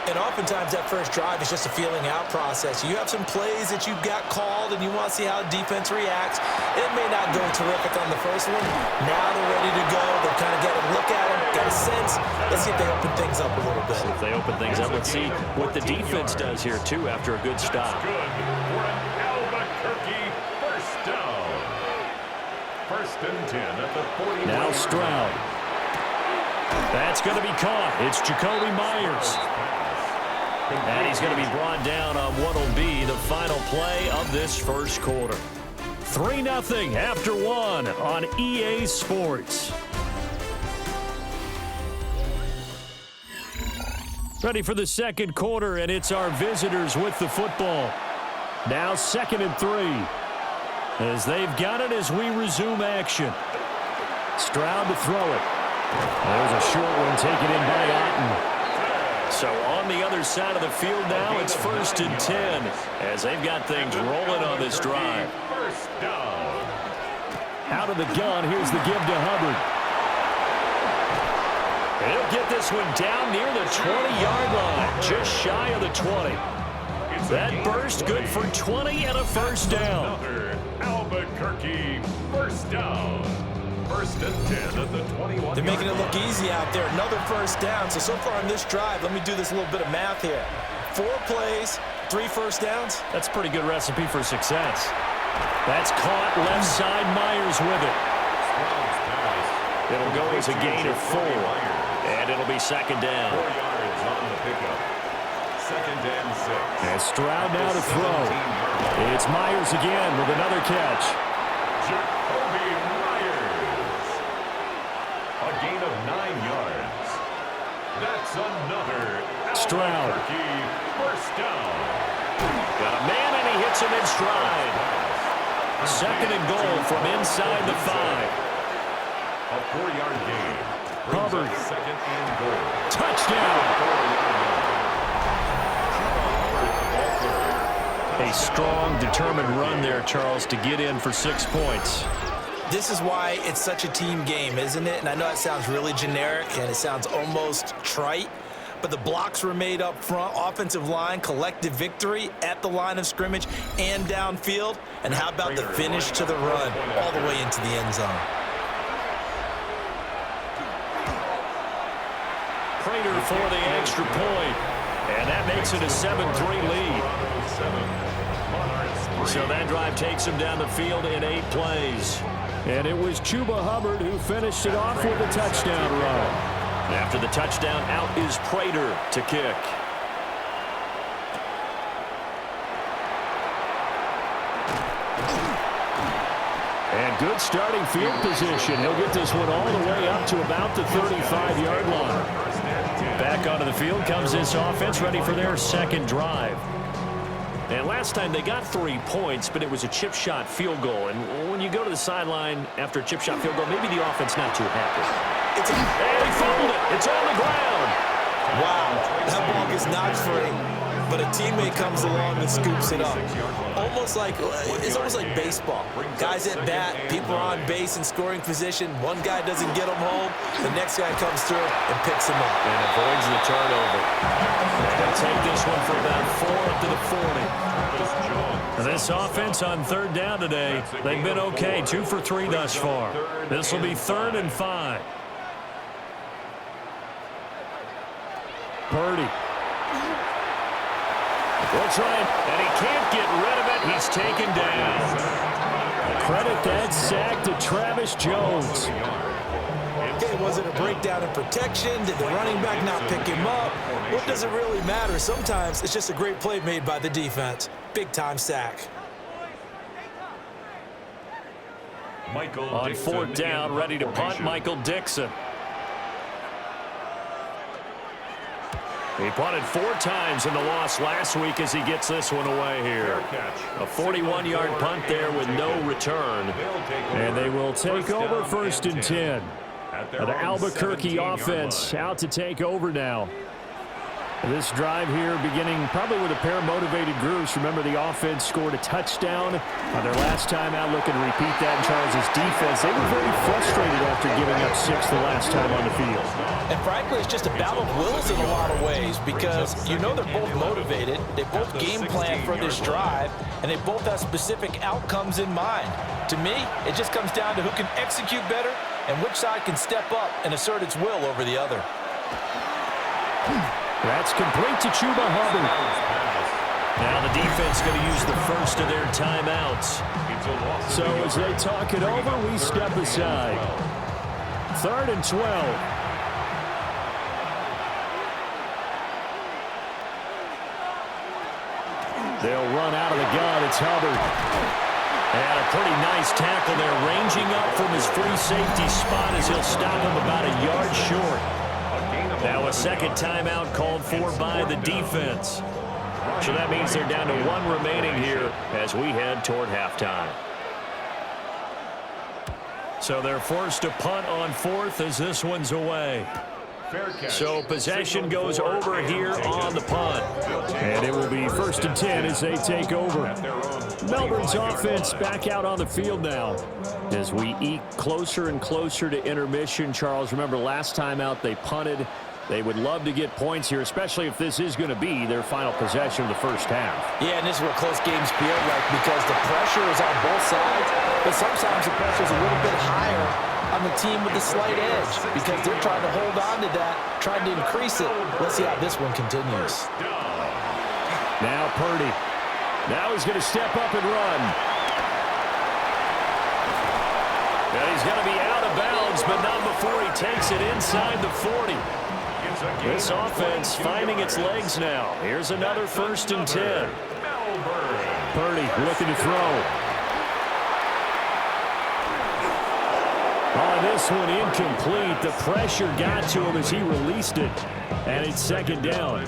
Speaker 9: And oftentimes that first drive is just a feeling out process. You have some plays that you've got called and you want to see how the defense reacts. It may not go terrific on the first one. Now they're ready to go. They've kind of got a look at them, got a sense. Let's see if they open things up a little bit.
Speaker 8: If they open things up, let's see what the defense does here, too, after a good stop.
Speaker 3: Good for an Albuquerque first down. First and 10 at the 40.
Speaker 8: Now Stroud. That's going to be caught. It's Jacoby Myers. And he's going to be brought down on what will be the final play of this first quarter. 3-0 after 1 on EA Sports. Ready for the second quarter, and it's our visitors with the football. Now 2nd and 3. As they've got it as we resume action. Stroud to throw it. There's a short one taken in by Otten. So on the other side of the field now, it's 1st and 10 as they've got things rolling on this drive.
Speaker 3: First down.
Speaker 8: Out of the gun, here's the give to Hubbard. He'll get this one down near the 20-yard line, just shy of the 20. That burst good for 20 and a first down.
Speaker 3: Another Albuquerque first down. 1st and 10 at the 21.
Speaker 9: They're making it look easy out there. Another first down. So far on this drive, let me do this little bit of math here. 4 plays, 3 first downs.
Speaker 8: That's a pretty good recipe for success. That's caught left side. Myers with it. It'll go as a gain of 4. And it'll be 2nd down.
Speaker 3: 4 yards on the pickup. 2nd and 6.
Speaker 8: And Stroud now to throw. It's Myers again with another catch.
Speaker 3: Jacoby Myers. A gain of 9 yards. That's another
Speaker 8: Stroud.
Speaker 3: Albuquerque first down.
Speaker 8: Got a man and he hits him in stride. 2nd and goal from inside the 5.
Speaker 3: A 4-yard gain.
Speaker 8: Hubbard.
Speaker 3: 2nd and goal.
Speaker 8: Touchdown. A strong, determined run there, Charles, to get in for 6 points.
Speaker 9: This is why it's such a team game, isn't it? And I know it sounds really generic and it sounds almost trite, but the blocks were made up front, offensive line, collective victory at the line of scrimmage and downfield. And how about the finish to the run all the way into the end zone?
Speaker 8: Prater for the extra point, and that makes it a 7-3 lead. So that drive takes him down the field in 8 plays. And it was Chuba Hubbard who finished it off with a touchdown run. After the touchdown, out is Prater to kick. And good starting field position. He'll get this one all the way up to about the 35-yard line. Back onto the field comes this offense, ready for their second drive. And last time they got 3 points, but it was a chip shot field goal. And when you go to the sideline after a chip shot field goal, maybe the offense not too happy.
Speaker 9: And
Speaker 8: he fumbled it. It's on the ground.
Speaker 9: Wow, that ball gets knocked free, but a teammate comes along and scoops it up. It's almost like baseball. Guys at bat, people are on base in scoring position. One guy doesn't get them home. The next guy comes through and picks him up.
Speaker 8: And avoids the turnover. They'll take this one for about 4 up to the 40. This offense on third down today, they've been okay. 2 for 3 thus far. This will be 3rd and 5. Purdy. Will try it, and he can't get rid of it. He's taken down. Credit that sack to Travis Jones.
Speaker 9: Okay, was it a breakdown in protection? Did the running back not pick him up? What does it really matter? Sometimes it's just a great play made by the defense. Big-time sack.
Speaker 8: On 4th down, ready to punt, Michael Dixon. He punted 4 times in the loss last week as he gets this one away here. A 41-yard punt there with no return. And they will take over 1st and 10. The Albuquerque offense out to take over now. This drive here beginning probably with a pair of motivated groups. Remember, the offense scored a touchdown on their last time out. Looking to repeat that in Charles's defense. They were very frustrated after giving up 6 the last time on the field.
Speaker 9: And frankly, it's just a battle of wills in a lot of ways because you know they're both motivated. They both game plan for this drive, and they both have specific outcomes in mind. To me, it just comes down to who can execute better and which side can step up and assert its will over the other.
Speaker 8: That's complete to Chuba Hubbard. Now the defense going to use the first of their timeouts. So as they talk it over, we step aside. 3rd and 12. They'll run out of the gun. It's Hubbard. And a pretty nice tackle there, ranging up from his free safety spot as he'll stop him about a yard short. Now a second timeout called for by the defense. So that means they're down to 1 remaining here as we head toward halftime. So they're forced to punt on 4th as this one's away. So possession goes over here on the punt. And it will be 1st and 10 as they take over. Melbourne's offense back out on the field now as we eke closer and closer to intermission. Charles, remember last time out they punted. They would love to get points here, especially if this is going to be their final possession of the first half.
Speaker 9: Yeah, and this is where close games feel like because the pressure is on both sides, but sometimes the pressure is a little bit higher on the team with the slight edge because they're trying to hold on to that, trying to increase it. Let's see how this one continues.
Speaker 8: Now Purdy. Now he's going to step up and run. And he's going to be out of bounds, but not before he takes it inside the 40. This offense finding its legs now. Here's another 1st and 10. Purdy looking to throw. On this one, incomplete. The pressure got to him as he released it. And it's 2nd down.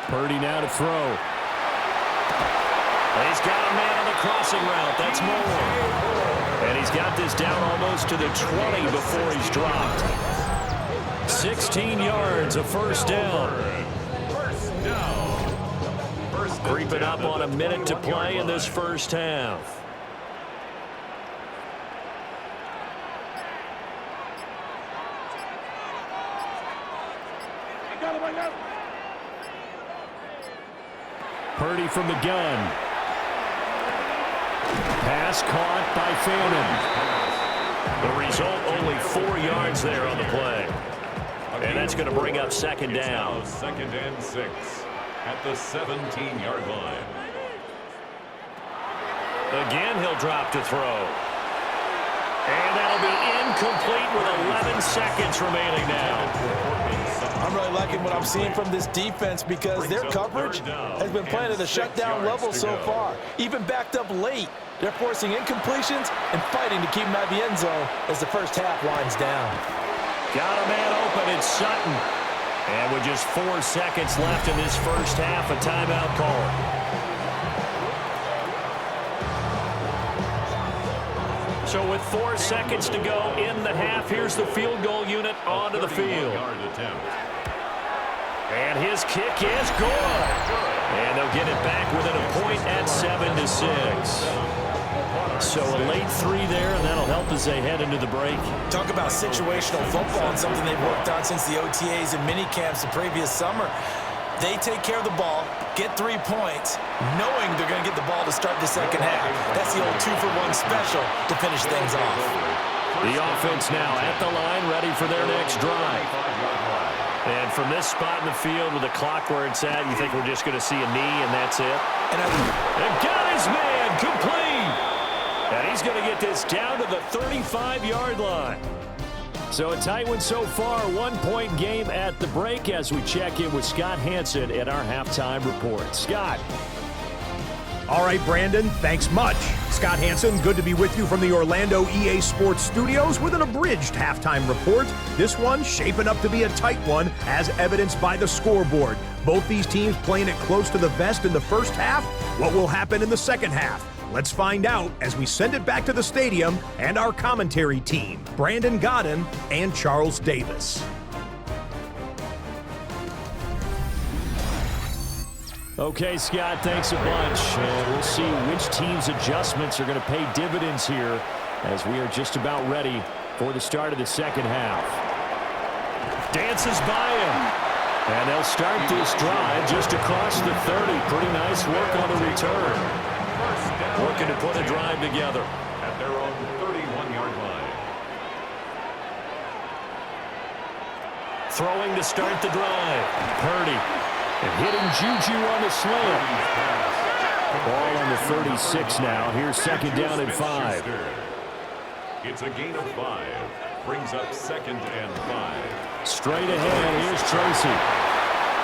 Speaker 8: Purdy now to throw. And he's got a man on the crossing route. That's Moore. And he's got this down almost to the 20 before he's dropped. 16 yards, a 1st down. Creeping up on a minute to play in this first half. Purdy from the gun. Pass caught by Fannin. The result, only 4 yards there on the play. And that's going to bring up 2nd down.
Speaker 3: 2nd and 6 at the 17-yard line.
Speaker 8: Again, he'll drop to throw. And that'll be incomplete with 11 seconds remaining now.
Speaker 9: I'm really liking what I'm seeing from this defense because their coverage has been playing at a shutdown level so far. Even backed up late, they're forcing incompletions and fighting to keep them out of the end zone as the first half winds down.
Speaker 8: Got a man open, it's Sutton. And with just 4 seconds left in this first half, a timeout call. So with 4 seconds to go in the half, here's the field goal unit onto the field. And his kick is good. And they'll get it back within a point at 7-6. So a late 3 there, and that'll help as they head into the break.
Speaker 9: Talk about situational football and something they've worked on since the OTAs and mini camps the previous summer. They take care of the ball, get 3 points, knowing they're going to get the ball to start the second half. That's the old 2-for-1 special to finish things off.
Speaker 8: The offense now at the line, ready for their next drive. And from this spot in the field with the clock where it's at, you think we're just going to see a knee and that's it? And got his man complete! And he's going to get this down to the 35-yard line. So a tight one so far, 1-point game at the break as we check in with Scott Hansen at our halftime report. Scott.
Speaker 4: All right, Brandon, thanks much. Scott Hansen, good to be with you from the Orlando EA Sports Studios with an abridged halftime report. This one shaping up to be a tight one, as evidenced by the scoreboard. Both these teams playing it close to the vest in the first half. What will happen in the second half? Let's find out as we send it back to the stadium and our commentary team, Brandon Godden and Charles Davis.
Speaker 8: Okay, Scott, thanks a bunch. And we'll see which team's adjustments are going to pay dividends here as we are just about ready for the start of the second half. Dances by him. And they'll start this drive just across the 30. Pretty nice work on the return. Working to put a drive together.
Speaker 3: At their own 31-yard line.
Speaker 8: Throwing to start the drive. Purdy. And hitting Juju on the slant. Ball on the 36 now. Here's second down and 5.
Speaker 3: It's a gain of 5. Brings up 2nd and 5.
Speaker 8: Straight ahead. Here's Tracy.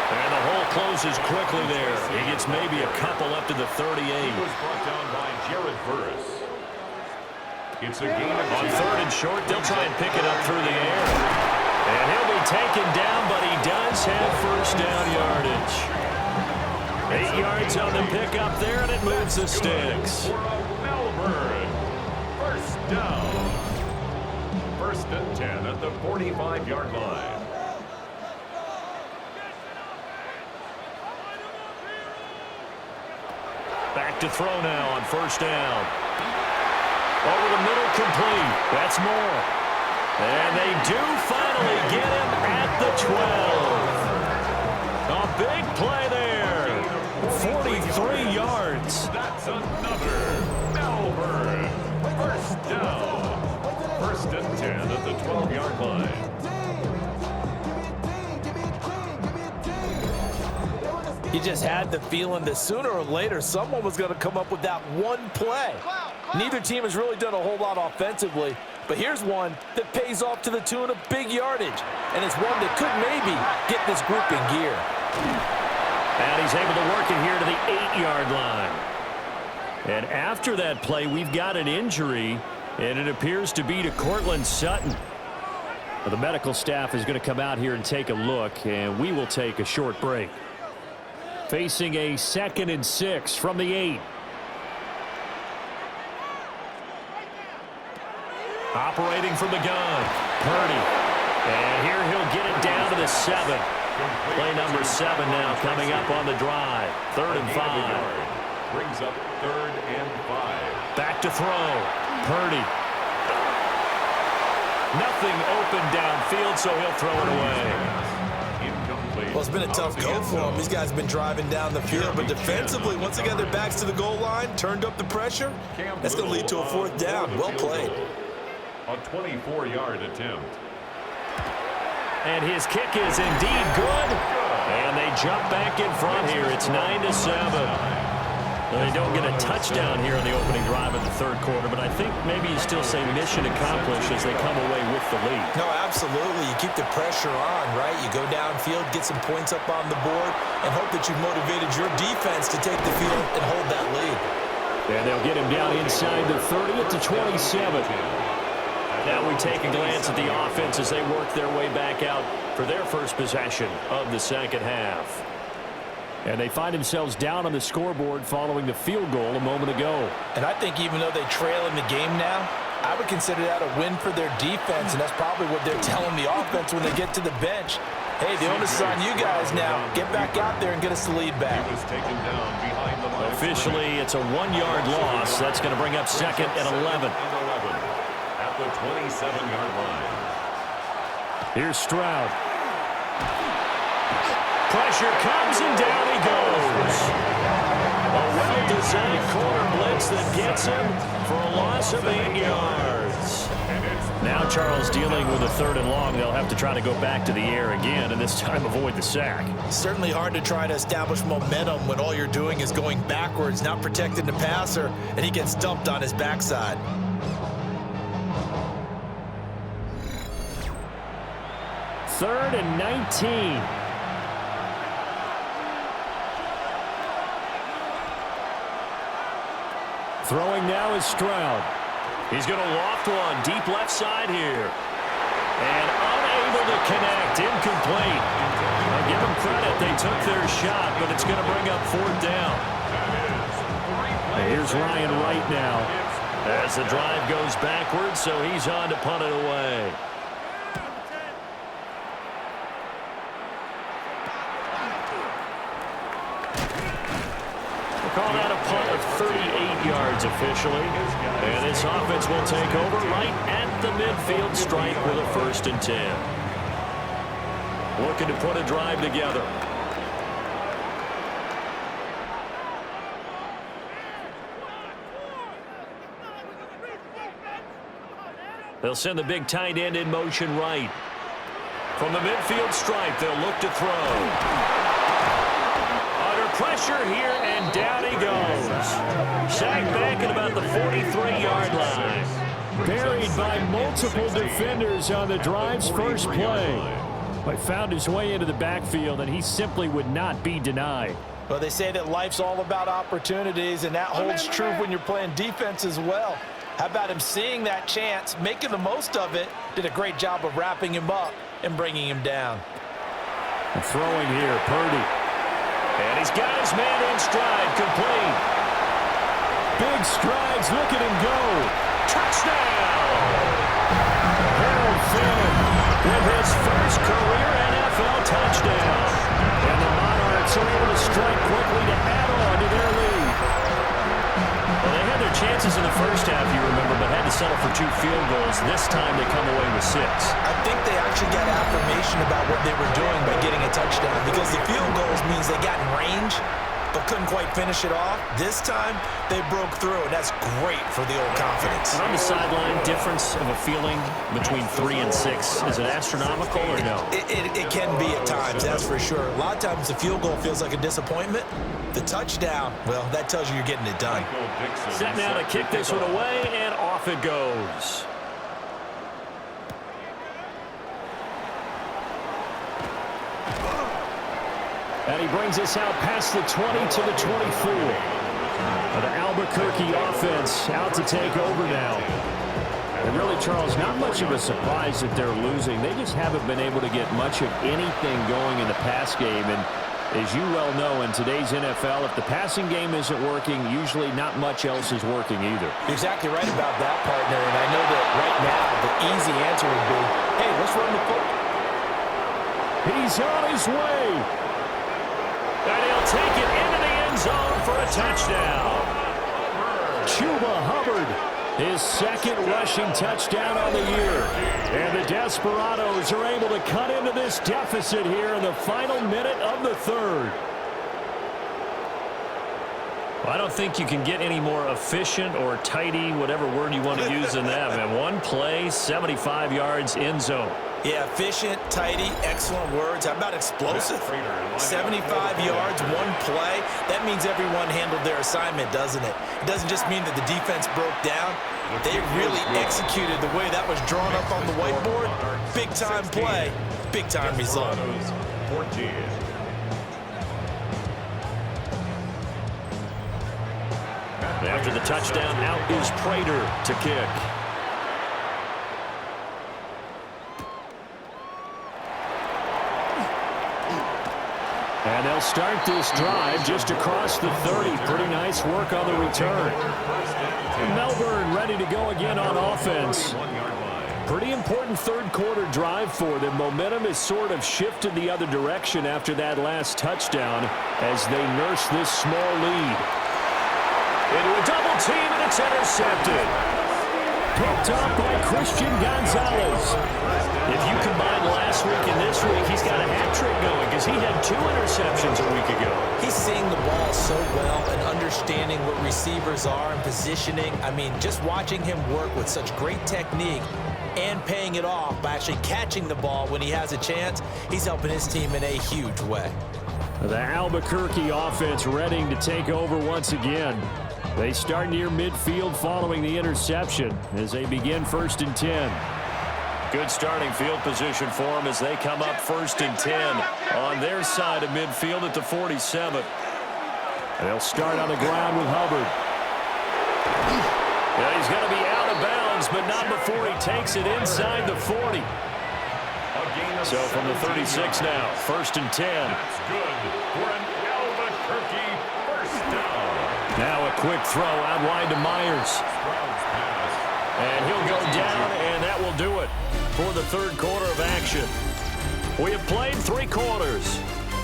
Speaker 8: And the hole closes quickly there. He gets maybe a couple up to the 38.
Speaker 3: He was brought down by Jared Burris. It's a gain of 2.
Speaker 8: On 3rd and short, they'll try and pick it up through the air. And he'll be taken down, but he does have first down yardage. 8 yards on the pickup there, and it moves the sticks.
Speaker 3: For a Melbourne. First down. 1st and 10 at the 45-yard line.
Speaker 8: Back to throw now on first down. Over the middle, complete. That's more. And they do finally get him at the 12. A big play there. 43 yards.
Speaker 3: That's another Melbourne. First down. 1st and 10 at the 12-yard line.
Speaker 9: You just had the feeling that sooner or later someone was going to come up with that one play. Neither team has really done a whole lot offensively, but here's one that pays off to the tune of big yardage, and it's one that could maybe get this group in gear.
Speaker 8: And he's able to work it here to the 8-yard line. And after that play, we've got an injury, and it appears to be to Cortland Sutton. Well, the medical staff is going to come out here and take a look, and we will take a short break. Facing a 2nd and 6 from the 8. Operating from the gun, Purdy. And here he'll get it down to the 7. Play number 7 now coming up on the drive. 3rd and 5.
Speaker 3: Brings up 3rd and 5.
Speaker 8: Back to throw. Purdy. Nothing open downfield, so he'll throw it away.
Speaker 9: Well, it's been a tough go for them. These guys have been driving down the field, but defensively, once they got their backs to the goal line, turned up the pressure, that's going to lead to a 4th down. Well played.
Speaker 3: A 24-yard attempt.
Speaker 8: And his kick is indeed good. And they jump back in front here. It's 9-7. Well, they don't get a touchdown here in the opening drive of the third quarter, but I think maybe you still say mission accomplished as they come away with the lead.
Speaker 9: No, absolutely. You keep the pressure on, right? You go downfield, get some points up on the board, and hope that you've motivated your defense to take the field and hold that lead.
Speaker 8: And they'll get him down inside the 30 at the 27. Now we take a glance at the offense as they work their way back out for their first possession of the second half. And they find themselves down on the scoreboard following the field goal a moment ago.
Speaker 9: And I think even though they trail in the game now, I would consider that a win for their defense, and that's probably what they're telling the offense when they get to the bench. Hey, the onus is on you guys now. Get back out there and get us the lead back.
Speaker 8: Officially, it's a 1-yard loss. That's going to bring up second and 11.
Speaker 3: At the 27-yard line.
Speaker 8: Here's Stroud. Pressure comes and down he goes. A well-designed corner blitz that gets him for a loss of 8 yards. Now Charles dealing with a 3rd and long. They'll have to try to go back to the air again and this time avoid the sack.
Speaker 9: Certainly hard to try to establish momentum when all you're doing is going backwards, not protecting the passer, and he gets dumped on his backside.
Speaker 8: Third and 19. Throwing now is Stroud. He's going to loft one deep left side here. And unable to connect. Incomplete. I'll give them credit. They took their shot, but it's going to bring up 4th down. And here's Ryan Wright now as the drive goes backwards, so he's on to punt it away. Call that a punt of 38 yards officially. And this offense will take over right at the midfield stripe with a 1st and 10. Looking to put a drive together. They'll send the big tight end in motion right. From the midfield stripe, they'll look to throw. Pressure here, and down he goes. Sacked back at about the 43-yard line. Buried by multiple defenders on the drive's first play. But found his way into the backfield, and he simply would not be denied.
Speaker 9: Well, they say that life's all about opportunities, and that holds true when you're playing defense as well. How about him seeing that chance, making the most of it, did a great job of wrapping him up and bringing him down.
Speaker 8: And throwing here, Purdy. And he's got his man in stride, complete. Big strides, look at him go. Touchdown! Harold Fannin with his first career NFL touchdown. And the Monarchs are able to strike quickly to add on to their lead. Well, they had their chances in the first half, you remember, but had to settle for 2 field goals. This time they come away with 6.
Speaker 9: I think they actually got affirmation about what they were doing by getting a touchdown, because the field goals means they got in range but couldn't quite finish it off. This time they broke through, and that's great for the old confidence.
Speaker 8: On the sideline, difference of a feeling between 3 and 6, is it astronomical or no?
Speaker 9: It can be at times, that's for sure. A lot of times the field goal feels like a disappointment. The touchdown, well, that tells you you're getting it done.
Speaker 8: Set now to kick this one away, and off it goes. And he brings us out past the 20 to the 24. The Albuquerque offense out to take over now. And really, Charles, not much of a surprise that they're losing. They just haven't been able to get much of anything going in the pass game. And as you well know, in today's NFL, if the passing game isn't working, usually not much else is working either.
Speaker 9: You're exactly right about that, partner. And I know that right now the easy answer would be, hey, let's run the football.
Speaker 8: He's on his way. And he'll take it into the end zone for a touchdown. Chuba Hubbard, his 2nd rushing touchdown on the year. And the Desperados are able to cut into this deficit here in the final minute of the 3rd. I don't think you can get any more efficient or tidy, whatever word you want to use in that, man. One play, 75 yards, end zone.
Speaker 9: Yeah, efficient, tidy, excellent words. How about explosive? 75 yards, one play. That means everyone handled their assignment, doesn't it? It doesn't just mean that the defense broke down. They really executed the way that was drawn up on the whiteboard. Big-time play, big-time result.
Speaker 3: 14.
Speaker 8: After the touchdown, out is Prater to kick. And they'll start this drive just across the 30. Pretty nice work on the return. Melbourne ready to go again on offense. Pretty important third quarter drive for them. Momentum has sort of shifted the other direction after that last touchdown as they nurse this small lead. Into a double team, and it's intercepted. Picked up by Christian Gonzalez. If you combine last week and this week, he's got a hat trick going because he had 2 interceptions a week ago.
Speaker 9: He's seeing the ball so well and understanding what receivers are and positioning. I mean, just watching him work with such great technique and paying it off by actually catching the ball when he has a chance, he's helping his team in a huge way.
Speaker 8: The Albuquerque offense ready to take over once again. They start near midfield following the interception as they begin 1st and 10. Good starting field position for them as they come up 1st and 10 on their side of midfield at the 47. They'll start on the ground with Hubbard. Yeah, he's going to be out of bounds, but not before he takes it inside the 40. So from the 36 now, 1st and 10.
Speaker 3: That's good for an Albuquerque first down.
Speaker 8: Now a quick throw out wide to Myers. And he'll go down, and that will do it for the third quarter of action. We have played 3 quarters.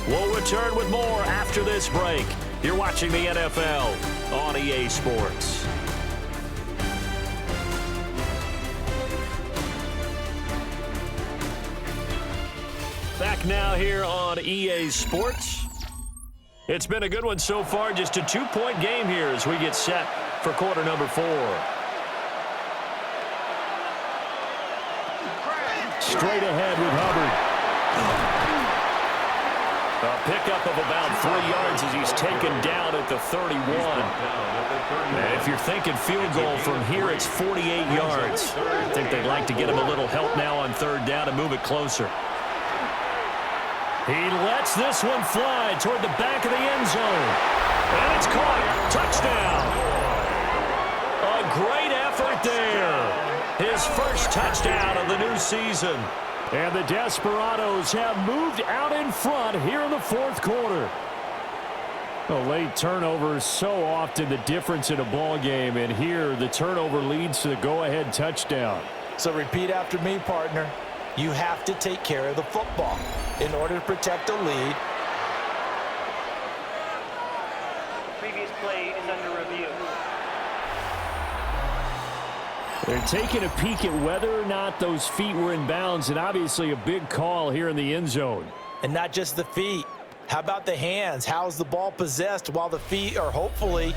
Speaker 8: We'll return with more after this break. You're watching the NFL on EA Sports. Back now here on EA Sports. It's been a good one so far. Just a 2-point game here as we get set for quarter number 4. Straight ahead with Hubbard. A pickup of about 3 yards as he's taken down at the 31. And if you're thinking field goal from here, it's 48 yards. I think they'd like to get him a little help now on 3rd down and move it closer. He lets this one fly toward the back of the end zone. And it's caught. Touchdown. A great effort there. His first touchdown of the new season. And the Desperados have moved out in front here in the 4th quarter. A late turnover is so often the difference in a ball game. And here the turnover leads to the go-ahead touchdown.
Speaker 9: So repeat after me, partner. You have to take care of the football in order to protect a lead.
Speaker 5: Previous play is under review.
Speaker 8: They're taking a peek at whether or not those feet were in bounds, and obviously a big call here in the end zone.
Speaker 9: And not just the feet. How about the hands? How's the ball possessed while the feet are hopefully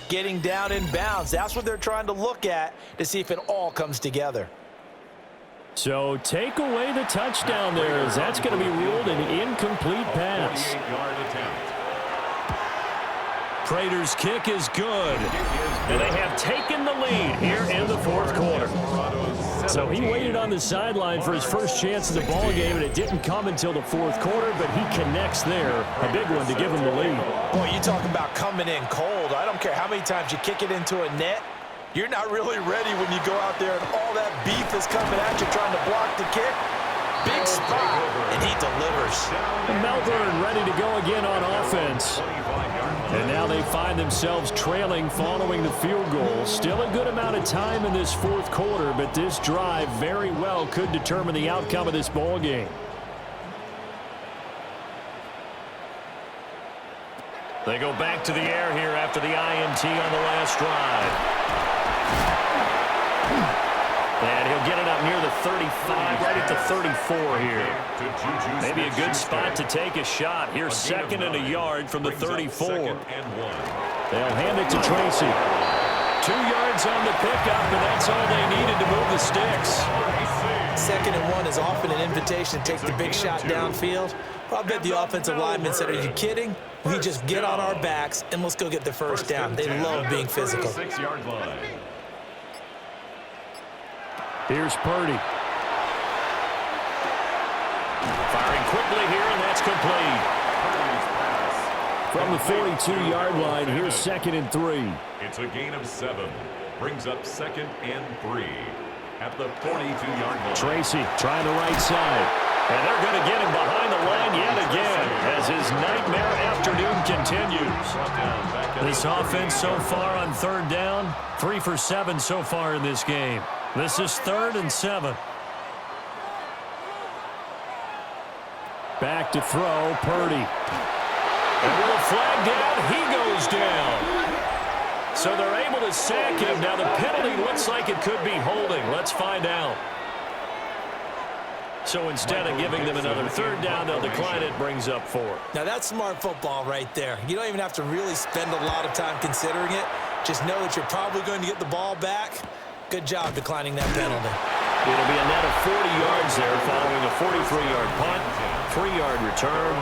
Speaker 9: getting down in bounds? That's what they're trying to look at to see if it all comes together.
Speaker 8: So take away the touchdown there, as that's going to be ruled an incomplete pass. Prater's kick is good, and they have taken the lead here in the 4th quarter. So he waited on the sideline for his first chance of the ball game, and it didn't come until the 4th quarter, but he connects there, a big one to give him the lead.
Speaker 9: Boy, you talk about coming in cold. I don't care how many times you kick it into a net. You're not really ready when you go out there and all that beef is coming at you trying to block the kick. Big spot, and he delivers.
Speaker 8: Melbourne ready to go again on offense. And now they find themselves trailing following the field goal. Still a good amount of time in this 4th quarter, but this drive very well could determine the outcome of this ball game. They go back to the air here after the INT on the last drive. And he'll get it up near the 35, right at the 34 here. Maybe a good spot to take a shot. Here's 2nd and a yard from the 34. They'll hand it to Tracy. 2 yards on the pickup, and that's all they needed to move the sticks.
Speaker 9: 2nd and 1 is often an invitation to take the big shot downfield. Well, I bet the offensive lineman said, are you kidding? We just get on our backs, and let's go get the first down. They love being physical.
Speaker 3: 6-yard line.
Speaker 8: Here's Purdy. Firing quickly here, and that's complete. From the 42-yard line, here's 2nd and 3.
Speaker 3: It's a gain of 7. Brings up 2nd and 3 at the 42-yard line.
Speaker 8: Tracy trying the right side. And they're going to get him behind the line yet again as his nightmare afternoon continues. This offense so far on 3rd down, 3 for 7 so far in this game. This is 3rd and 7. Back to throw, Purdy. And with a flag down, he goes down. So they're able to sack him. Now the penalty looks like it could be holding. Let's find out. So instead of giving them another 3rd down, they'll decline it, brings up 4.
Speaker 9: Now that's smart football right there. You don't even have to really spend a lot of time considering it. Just know that you're probably going to get the ball back. Good job declining that penalty.
Speaker 8: It'll be a net of 40 yards there following a 43-yard punt, 3-yard return,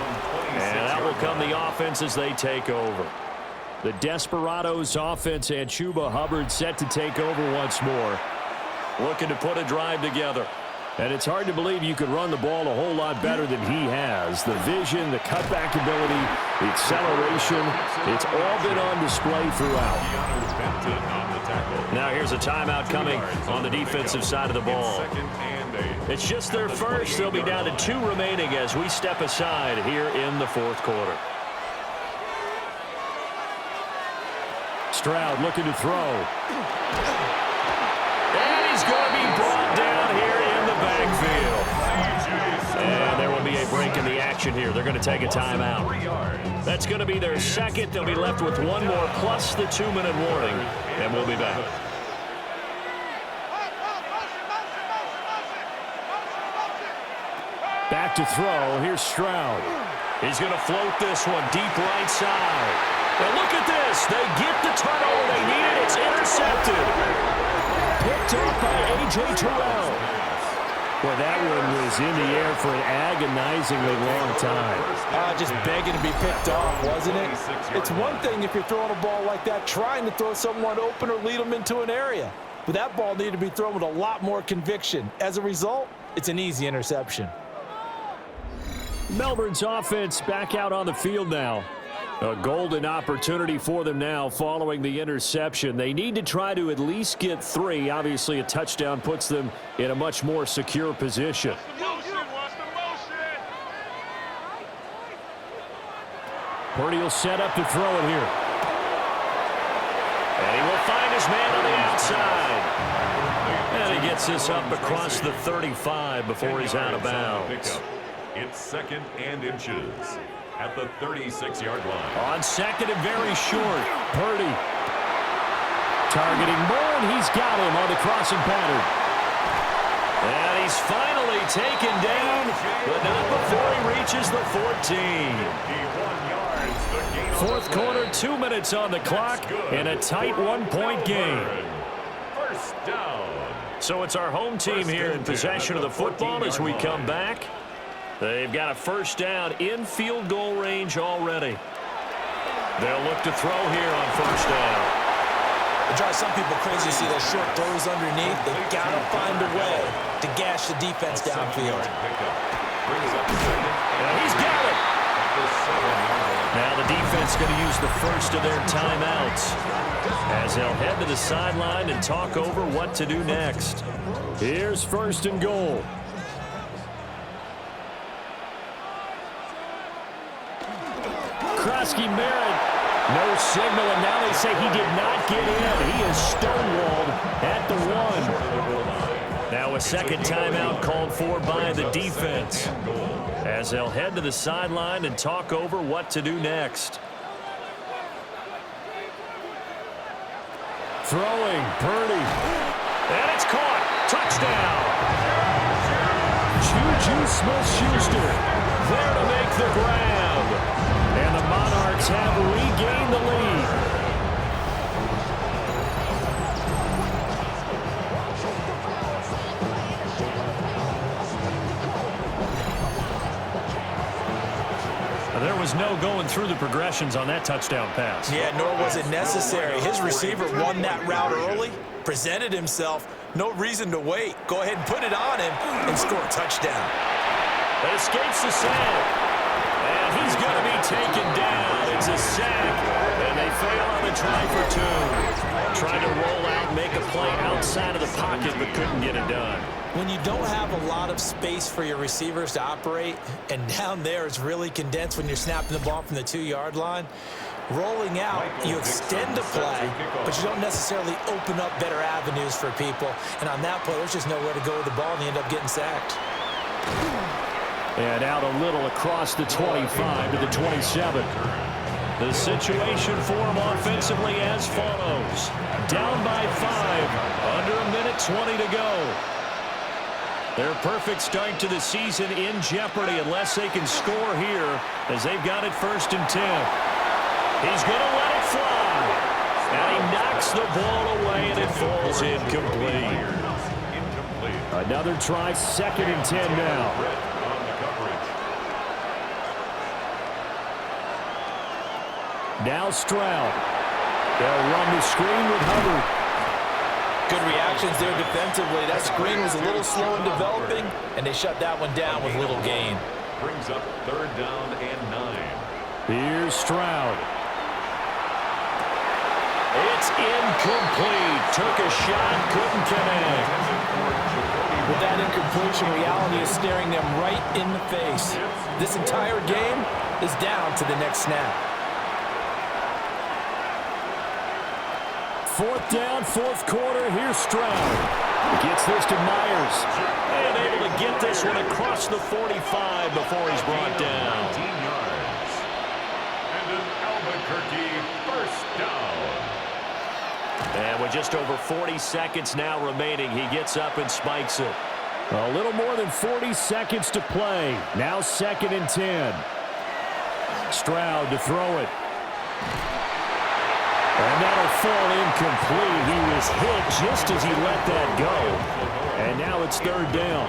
Speaker 8: and that will come the offense as they take over. The Desperados offense and Chuba Hubbard set to take over once more, looking to put a drive together. And it's hard to believe you could run the ball a whole lot better than he has. The vision, the cutback ability, the acceleration, it's all been on display throughout. Now here's a timeout coming on the defensive side of the ball. It's just their first. They'll be down to 2 remaining as we step aside here in the 4th quarter. Stroud looking to throw. And he's going to be brought down here in the backfield. And there will be a break in the action here. They're going to take a timeout. That's going to be their 2nd. They'll be left with 1 more plus the 2-minute warning. And we'll be back. Back to throw. Here's Stroud. He's going to float this one deep right side. And look at this. They get the turnover they needed. It's intercepted. Picked off by A.J. Terrell. Well, that one was in the air for an agonizingly long time.
Speaker 9: Just begging to be picked off, wasn't it? It's one thing if you're throwing a ball like that, trying to throw someone open or lead them into an area. But that ball needed to be thrown with a lot more conviction. As a result, it's an easy interception.
Speaker 8: Melbourne's offense back out on the field now. A golden opportunity for them now following the interception. They need to try to at least get 3. Obviously, a touchdown puts them in a much more secure position. Purdy will set up to throw it here. And he will find his man on the outside. And he gets this up across the 35 before he's out of bounds.
Speaker 3: It's 2nd and inches at the 36-yard line.
Speaker 8: On 2nd and very short, Purdy targeting Moore, and he's got him on the crossing pattern. And he's finally taken down, but not before he reaches the 14. 4th quarter, 2 minutes on the clock, and a tight 1-point game.
Speaker 3: First down.
Speaker 8: So it's our home team here in possession of the football as we come back. They've got a first down in field goal range already. They'll look to throw here on first down.
Speaker 9: It drives some people crazy to see those short throws underneath. They've got to find a way to gash the defense downfield.
Speaker 8: And he's got it. Now the defense going to use the first of their timeouts as they'll head to the sideline and talk over what to do next. Here's 1st and goal. Merritt, no signal, and now they say he did not get in. He is stonewalled at the 1. Now a 2nd timeout called for by the defense as they'll head to the sideline and talk over what to do next. Throwing, Purdy. And it's caught. Touchdown. Juju Smith-Schuster there to make the grab. And the Monarchs have regained the lead. There was no going through the progressions on that touchdown pass.
Speaker 9: Yeah, nor was it necessary. His receiver won that route early, presented himself. No reason to wait. Go ahead and put it on him and score a touchdown.
Speaker 8: It escapes the sack. And he's going to be taken down. It's a sack. And they fail on the try for 2. Tried to roll out, make a play outside of the pocket, but couldn't get it done.
Speaker 9: When you don't have a lot of space for your receivers to operate, and down there it's really condensed when you're snapping the ball from the 2-yard line, rolling out, you extend the play, but you don't necessarily open up better avenues for people. And on that play, there's just nowhere to go with the ball, and you end up getting sacked.
Speaker 8: And out a little across the 25 to the 27. The situation for them offensively as follows. Down by 5, under a minute 20 to go. Their perfect start to the season in jeopardy unless they can score here as they've got it 1st and 10. He's going to let it fly. And he knocks the ball away and it falls incomplete. Another try, 2nd and 10 now. Now Stroud. They'll run the screen with Hubbard.
Speaker 9: Good reactions there defensively. That screen was a little slow in developing, and they shut that one down with little gain.
Speaker 3: Brings up 3rd down and 9.
Speaker 8: Here's Stroud. It's incomplete. Took a shot, couldn't connect.
Speaker 9: With that incompletion, reality is staring them right in the face. This entire game is down to the next snap.
Speaker 8: 4th down, 4th quarter. Here's Stroud. Gets this to Myers. And able to get this one across the 45 before he's brought down.
Speaker 3: 19 yards. And an Albuquerque 1st down.
Speaker 8: And with just over 40 seconds now remaining, he gets up and spikes it. A little more than 40 seconds to play. Now 2nd and 10. Stroud to throw it. And that'll fall incomplete. He was hit just as he let that go. And now it's 3rd down.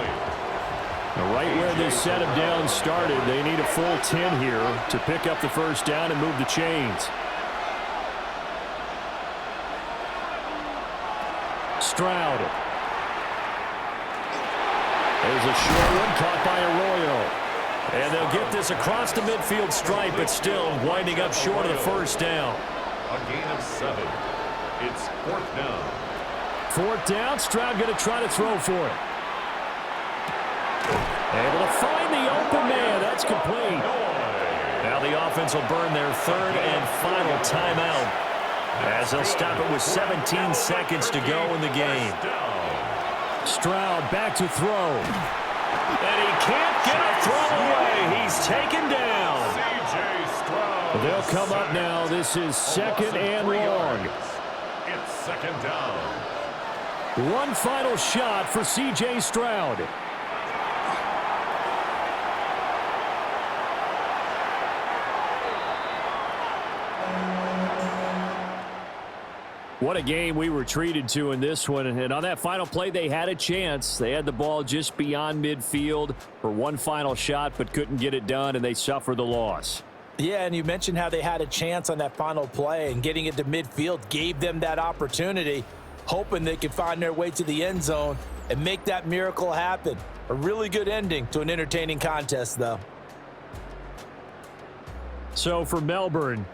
Speaker 8: Right where this set of downs started, they need a full 10 here to pick up the 1st down and move the chains. Stroud. There's a short one caught by Arroyo. And they'll get this across the midfield stripe, but still winding up short of the 1st down.
Speaker 3: A gain of 7. It's 4th down.
Speaker 8: 4th down. Stroud going to try to throw for it. Able to find the open man. That's complete. Now the offense will burn their 3rd and final timeout as they'll stop it with 17 seconds to go in the game. Stroud back to throw. And he can't get a throw away. He's taken down. They'll come up now. This is 2nd and long.
Speaker 3: It's 2nd down.
Speaker 8: One final shot for C.J. Stroud. What a game we were treated to in this one. And on that final play, they had a chance. They had the ball just beyond midfield for one final shot, but couldn't get it done, and they suffered the loss.
Speaker 9: Yeah, and you mentioned how they had a chance on that final play, and getting it to midfield gave them that opportunity, hoping they could find their way to the end zone and make that miracle happen. A really good ending to an entertaining contest, though.
Speaker 8: So for Melbourne,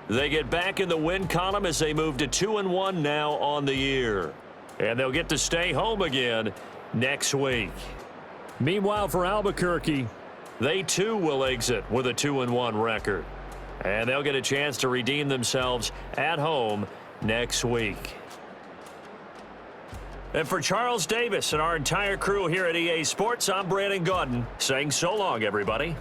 Speaker 8: they get back in the win column as they move to 2-1 now on the year. And they'll get to stay home again next week. Meanwhile, for Albuquerque, they too will exit with a 2-1 record. And they'll get a chance to redeem themselves at home next week. And for Charles Davis and our entire crew here at EA Sports, I'm Brandon Gaudin saying so long, everybody.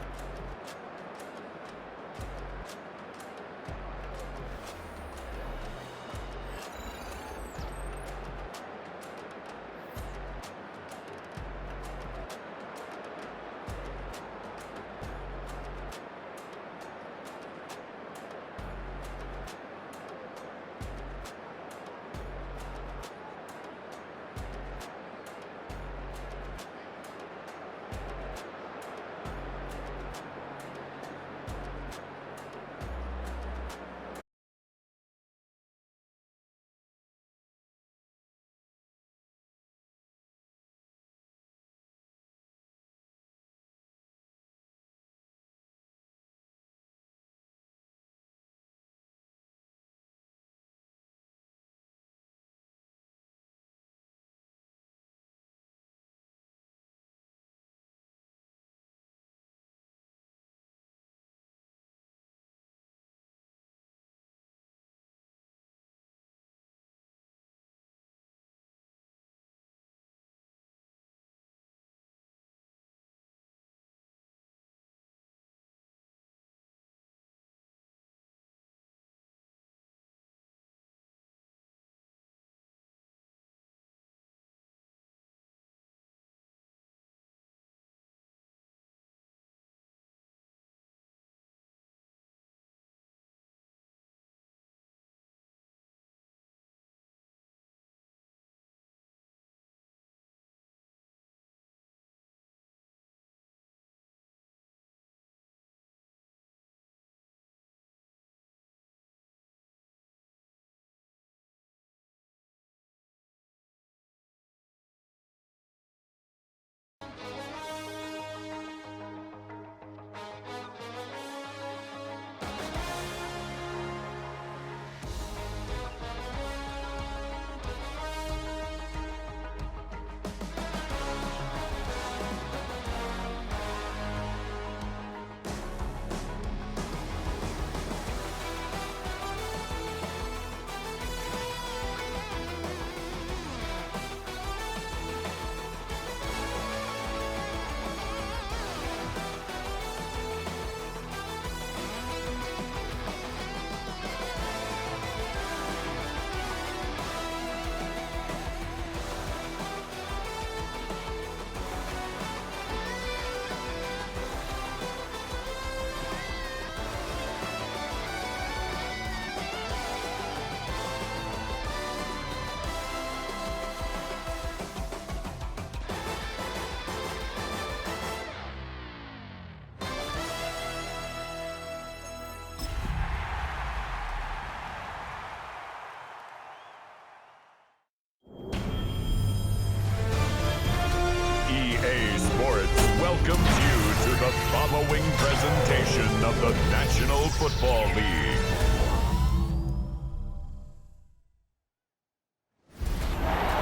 Speaker 3: welcomes you to the following presentation of the National Football League.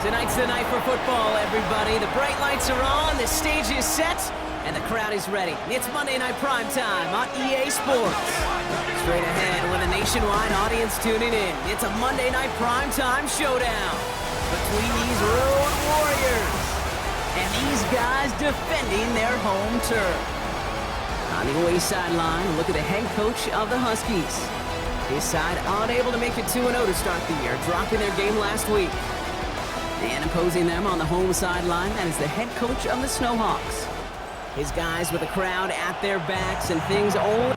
Speaker 6: Tonight's the night for football, everybody. The bright lights are on, the stage is set, and the crowd is ready. It's Monday Night Primetime on EA Sports. Straight ahead with a nationwide audience tuning in. It's a Monday Night Primetime showdown between these road warriors and these guys defending their home turf. On the away sideline, look at the head coach of the Huskies. His side unable to make it 2-0 to start the year, dropping their game last week. And opposing them on the home sideline, that is the head coach of the Snowhawks. His guys with the crowd at their backs and things only...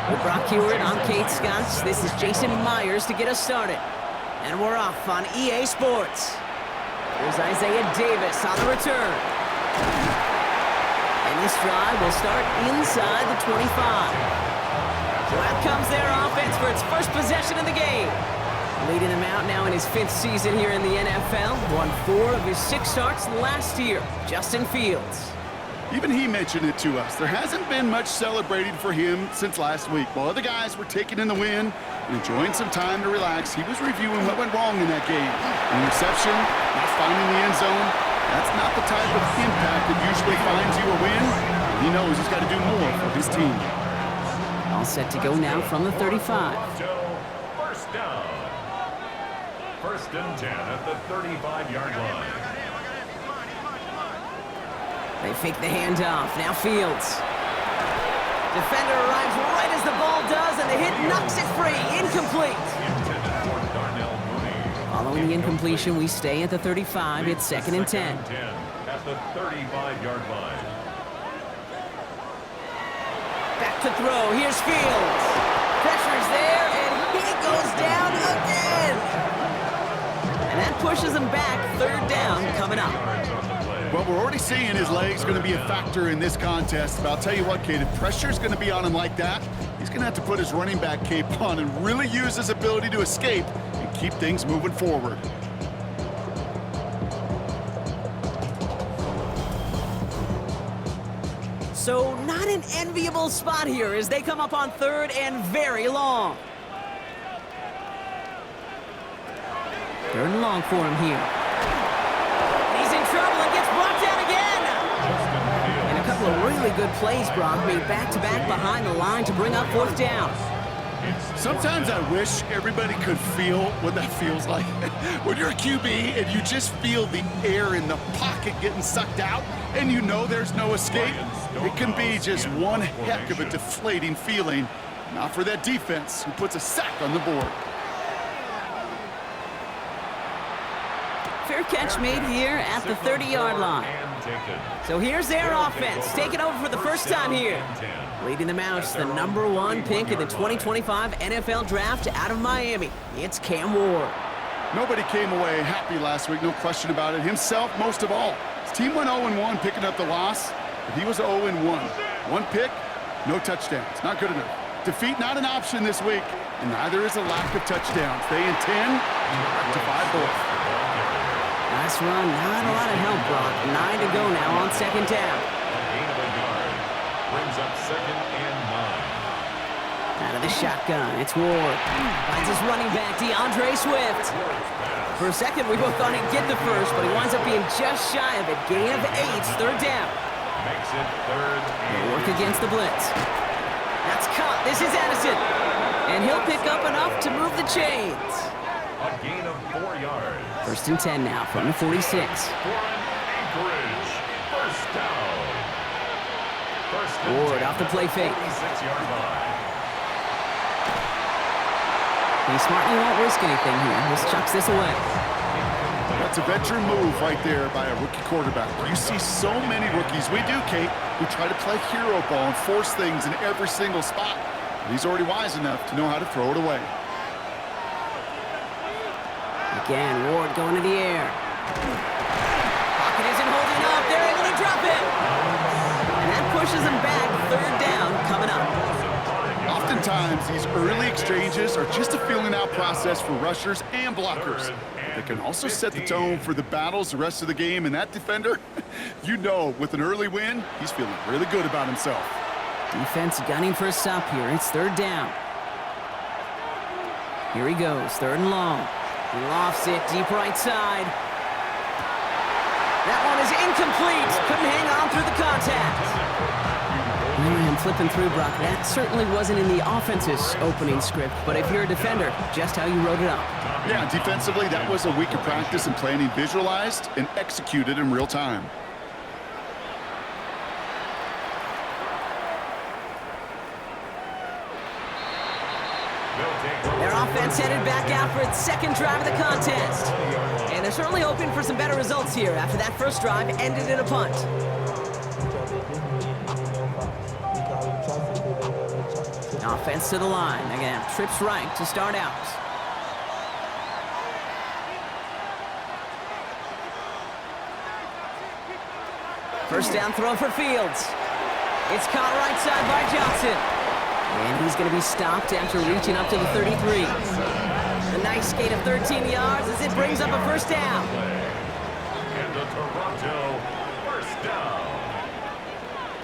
Speaker 6: With Brock Hewitt, I'm Kate Scott. This is Jason Myers to get us started. And we're off on EA Sports. Here's Isaiah Davis on the return. And this drive will start inside the 25. So out comes their offense for its first possession of the game. Leading him out now in his 5th season here in the NFL. Won 4 of his 6 starts last year. Justin Fields.
Speaker 7: Even he mentioned it to us. There hasn't been much celebrating for him since last week. While other guys were taking in the win and enjoying some time to relax, he was reviewing what went wrong in that game. An interception, not finding the end zone. That's not the type of impact that usually finds you a win. He knows he's got to do more for his team.
Speaker 6: All set to go now from the 35.
Speaker 3: First down. 1st and 10 at the 35-yard line.
Speaker 6: They fake the handoff. Now Fields. Defender arrives right as the ball does, and the hit knocks it free. Incomplete. Following the incompletion, we stay at the 35. It's 2nd and 10.
Speaker 3: At the 35-yard line.
Speaker 6: Back to throw. Here's Fields. Pressure's there, and he goes down again. And that pushes him back. 3rd down coming up.
Speaker 7: Well, we're already seeing his legs going to be a factor in this contest. But I'll tell you what, Kate, if pressure's going to be on him like that, he's going to have to put his running back cape on and really use his ability to escape and keep things moving forward.
Speaker 6: So not an enviable spot here as they come up on 3rd and very long. 3rd and long for him here. He's in trouble and gets brought down again. And a couple of really good plays, Brock, made back-to-back behind the line to bring up 4th down.
Speaker 7: Sometimes I wish everybody could feel what that feels like. When you're a QB and you just feel the air in the pocket getting sucked out and you know there's no escape, it can be just one heck of a deflating feeling. Not for that defense who puts a sack on the board.
Speaker 6: Fair catch made here at the 30-yard line. So here's their offense, taking over for the first time here. Leading them out is the #1 pick in the 2025 NFL Draft out of Miami. It's Cam Ward.
Speaker 7: Nobody came away happy last week, no question about it. Himself, most of all. His team went 0-1 picking up the loss, but he was 0-1. 1 pick, no touchdowns. Not good enough. Defeat not an option this week, and neither is a lack of touchdowns. They intend to buy both.
Speaker 6: Nice run, not a lot of help, Brock. 9 to go now on 2nd down.
Speaker 3: Brings up 2nd and 9.
Speaker 6: Out of the shotgun, it's Ward. Finds his running back, DeAndre Swift. For a second, we both thought he'd get the first, but he winds up being just shy of it. Gain of 8, 3rd down.
Speaker 3: Makes it 3rd.
Speaker 6: They work against the blitz. That's caught. This is Addison. And he'll pick up enough to move the chains.
Speaker 3: A gain of 4 yards.
Speaker 6: 1st and 10 now from the 46.
Speaker 3: Anchorage. First down.
Speaker 6: Ward off the play fake.
Speaker 3: 46-yard line.
Speaker 6: He smartly won't risk anything here. Just chucks this away.
Speaker 7: That's a veteran move right there by a rookie quarterback. You see so many rookies, we do, Kate, who try to play hero ball and force things in every single spot. But he's already wise enough to know how to throw it away.
Speaker 6: Again, Ward going to the air. Pocket isn't holding up. They're able to drop it. And that pushes him back. 3rd down coming up.
Speaker 7: times these early exchanges are just a feeling out process for rushers and blockers. They can also set the tone for the battles the rest of the game, and that defender, you know, with an early win, he's feeling really good about himself.
Speaker 6: Defense gunning for a stop here. It's third down. Here he goes, third and long. He lofts it deep right side. That one is incomplete. Couldn't hang on through the contact. I'm flipping through, Brock. That certainly wasn't in the offense's opening script, but if you're a defender, just how you wrote it up.
Speaker 7: Yeah, defensively, that was a week of practice and planning visualized and executed in real time.
Speaker 6: Their offense headed back out for its second drive of the contest. And they're certainly hoping for some better results here after that first drive ended in a punt. Offense to the line. Again, trips right to start out. First down throw for Fields. It's caught right side by Johnson. And he's going to be stopped after reaching up to the 33. A nice skate of 13 yards as it brings up a first down.
Speaker 3: And the Toronto first down.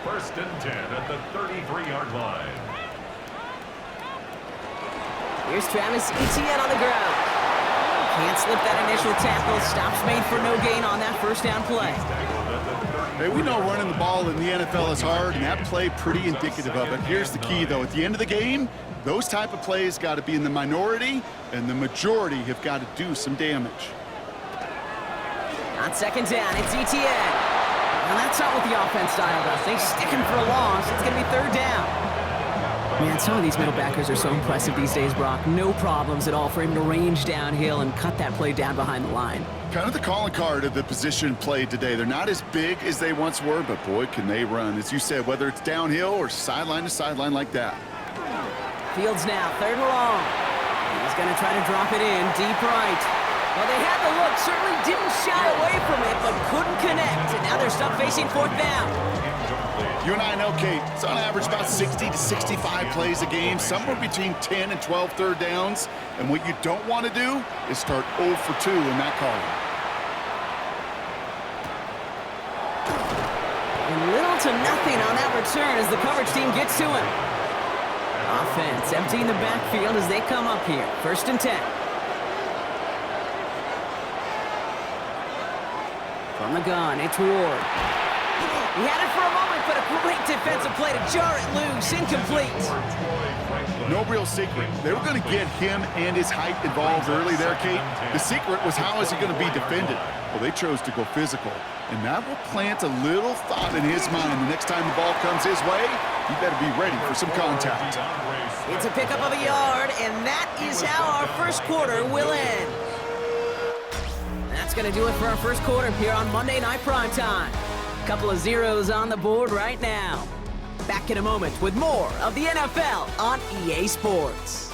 Speaker 3: First and 10 at the 33-yard line.
Speaker 6: Here's Travis Etienne on the ground. Can't slip that initial tackle. Stops made for no gain on that first down play.
Speaker 7: Hey, we know running the ball in the NFL is hard, and that play pretty indicative of it. Here's the key, though. At the end of the game, those type of plays got to be in the minority, and the majority have got to do some damage.
Speaker 6: On second down, it's Etienne. And that's not what the offense dialed up. They stick him for a loss. It's going to be third down. Man, some of these middle backers are so impressive these days, Brock. No problems at all for him to range downhill and cut that play down behind the line.
Speaker 7: Kind of the calling card of the position played today. They're not as big as they once were, but boy, can they run. As you said, whether it's downhill or sideline to sideline like that.
Speaker 6: Fields now, third and long. He's going to try to drop it in, deep right. Well, they had the look, certainly didn't shy away from it, but couldn't connect. And now they're stuck facing fourth down.
Speaker 7: You and I know, Kate, it's on average about 60 to 65 plays a game, somewhere between 10 and 12 third downs. And what you don't want to do is start 0 for 2 in that column.
Speaker 6: And little to nothing on that return as the coverage team gets to him. Offense emptying the backfield as they come up here. First and 10. From the gun, it's Ward. He had it for a moment, but a great defensive play to jar it loose. Incomplete.
Speaker 7: No real secret. They were going to get him and his height involved early there, Kate. The secret was how is he going to be defended? Well, they chose to go physical. And that will plant a little thought in his mind. The next time the ball comes his way, he better be ready for some contact.
Speaker 6: It's a pickup of a yard, and that is how our first quarter will end. That's going to do it for our first quarter here on Monday Night Primetime. Couple of zeros on the board right now. Back in a moment with more of the NFL on EA Sports.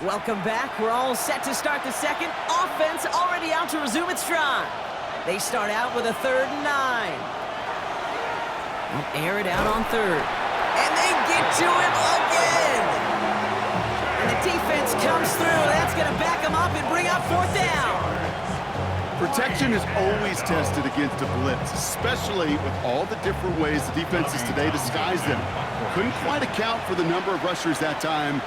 Speaker 6: Welcome back. We're all set to start the second. Offense already out to resume its stride. They start out with a 3rd and 9. They'll air it out on 3rd. And they get to him again. And the defense comes through. That's going to back them up and bring up 4th down.
Speaker 7: Protection is always tested against a blitz, especially with all the different ways the defenses today disguise them. Couldn't quite account for the number of rushers that time,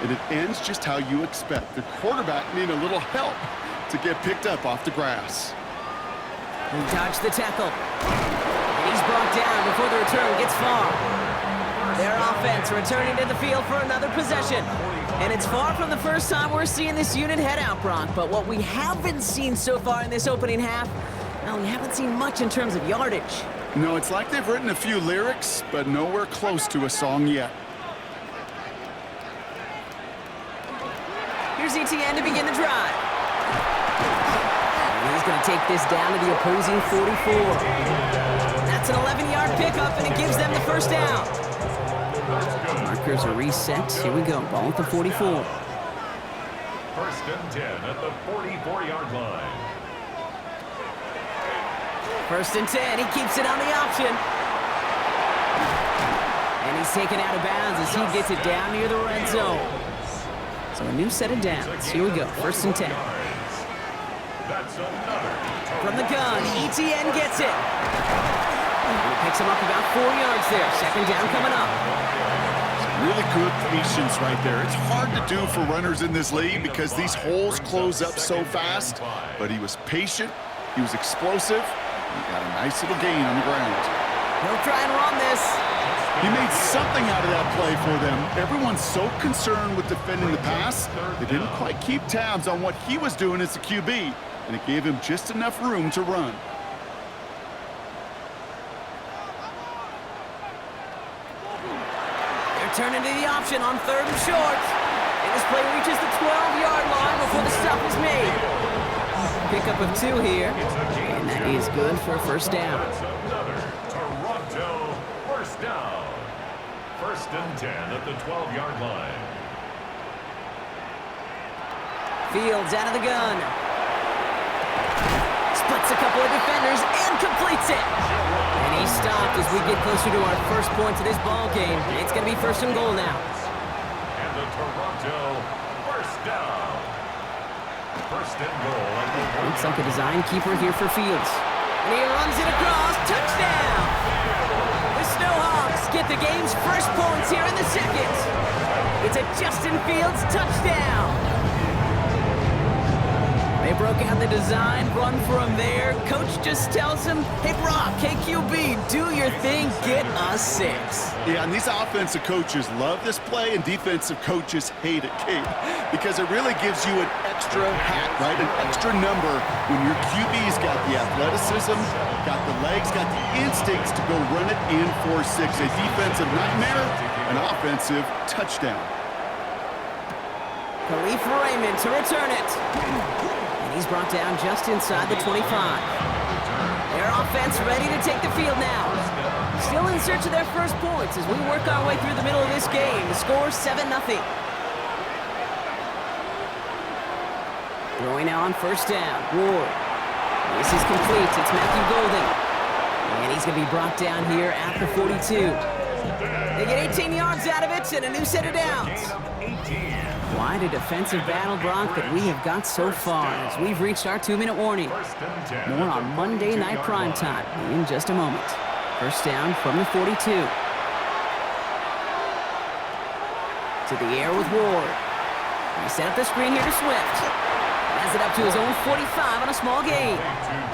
Speaker 7: and it ends just how you expect. The quarterback needed a little help to get picked up off the grass.
Speaker 6: He dodged the tackle. And he's brought down before the return gets far. Their offense returning to the field for another possession. And it's far from the first time we're seeing this unit head out, Brock. But what we haven't seen so far in this opening half, well, we haven't seen much in terms of yardage.
Speaker 7: No, it's like they've written a few lyrics, but nowhere close to a song yet.
Speaker 6: Here's ETN to begin the drive. And he's going to take this down to the opposing 44. That's an 11-yard pickup, and it gives them the first down. Markers are reset. Here we go. Ball at the 44.
Speaker 3: First and 10 at the 44-yard line.
Speaker 6: First and 10, he keeps it on the option. And he's taken out of bounds as he gets it down near the red zone. So a new set of downs. Here we go, first and 10. From the gun, ETN gets it. And he picks him up about 4 yards there. Second down coming up.
Speaker 7: Really good patience right there. It's hard to do for runners in this league because these holes close up so fast. But he was patient, he was explosive, he got a nice little gain on the ground.
Speaker 6: He'll try and run this.
Speaker 7: He made something out of that play for them. Everyone's so concerned with defending the pass, they didn't quite keep tabs on what he was doing as a QB, and it gave him just enough room to run.
Speaker 6: They're turning to the option on third and short. And this play reaches the 12-yard line before the stop is made. Pickup of 2 here, and that is good for a first down.
Speaker 3: Toronto first down. First and 10 at the 12-yard line.
Speaker 6: Fields out of the gun. Splits a couple of defenders and completes it. And he's stopped as we get closer to our first points of this ball game. It's going to be first and goal now.
Speaker 3: And the Toronto first down. First and goal.
Speaker 6: Looks like a design keeper here for Fields. And he runs it across. Touchdown! The Snowhawks get the game's first points here in the second. It's a Justin Fields touchdown. They broke out the design, run for him there. Coach just tells him, hey, Brock, hey, QB, do your thing, get us 6.
Speaker 7: Yeah, and these offensive coaches love this play, and defensive coaches hate it, Kate, because it really gives you an extra hat, right? An extra number when your QB's got the athleticism, got the legs, got the instincts to go run it in for 6. A defensive nightmare, an offensive touchdown.
Speaker 6: Khalif Raymond to return it. And he's brought down just inside the 25. Their offense ready to take the field now. Still in search of their first points as we work our way through the middle of this game. The score 7-0. Throwing now on first down. Ward. This is complete. It's Matthew Golding. And he's going to be brought down here at the 42. They get 18 yards out of it and a new set of downs. Quite a defensive battle, Brock, that we have got so far as we've reached our 2-minute warning. More on Monday Night Primetime in just a moment. First down from the 42. To the air with Ward. He set up the screen here to Swift. Has it up to his own 45 on a small gain.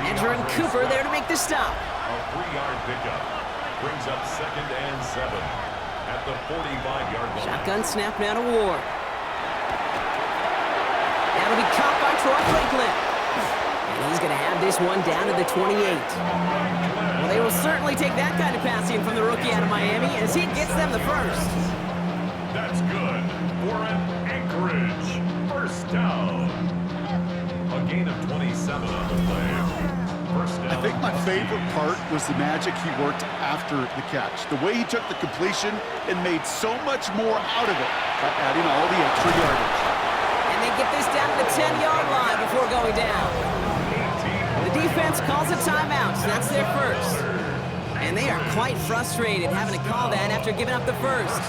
Speaker 6: Andrew and Cooper there to make the stop.
Speaker 3: A 3-yard pickup brings up 2nd and 7 at the 45-yard line.
Speaker 6: Shotgun snap now to Ward. That'll be caught by Troy Franklin. And he's going to have this one down to the 28. Well, they will certainly take that kind of passing from the rookie out of Miami as he gets them the first.
Speaker 3: That's good for an Anchorage first down. A gain of 27 on the play. First down.
Speaker 7: I think my favorite part was the magic he worked after the catch. The way he took the completion and made so much more out of it by adding all the extra yardage.
Speaker 6: And they get this down to the 10-yard line before going down. The defense calls a timeout, so that's their first. And they are quite frustrated having to call that after giving up the first.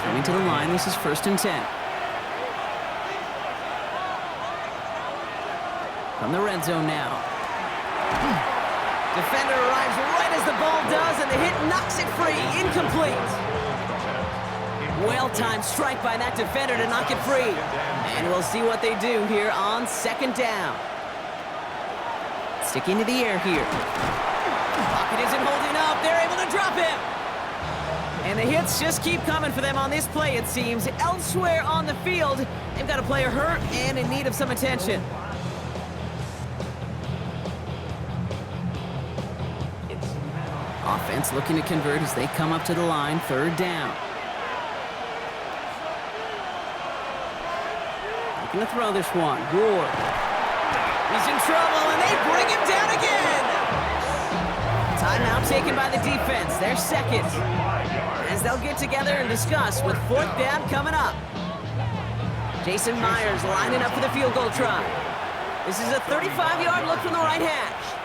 Speaker 6: Coming to the line, this is 1st and 10. From the red zone now. Defender arrives right as the ball does, and the hit knocks it free. Incomplete. Well-timed strike by that defender to knock it free. And we'll see what they do here on 2nd down. Sticking to the air here. Pocket isn't holding up. They're able to drop him. And the hits just keep coming for them on this play, it seems. Elsewhere on the field, they've got a player hurt and in need of some attention. Offense looking to convert as they come up to the line, 3rd down. Looking to throw this one. Ward. He's in trouble, and they bring him down again. Timeout taken by the defense. Their second. As they'll get together and discuss with 4th down coming up. Jason Myers lining up for the field goal try. This is a 35-yard look from the right hash.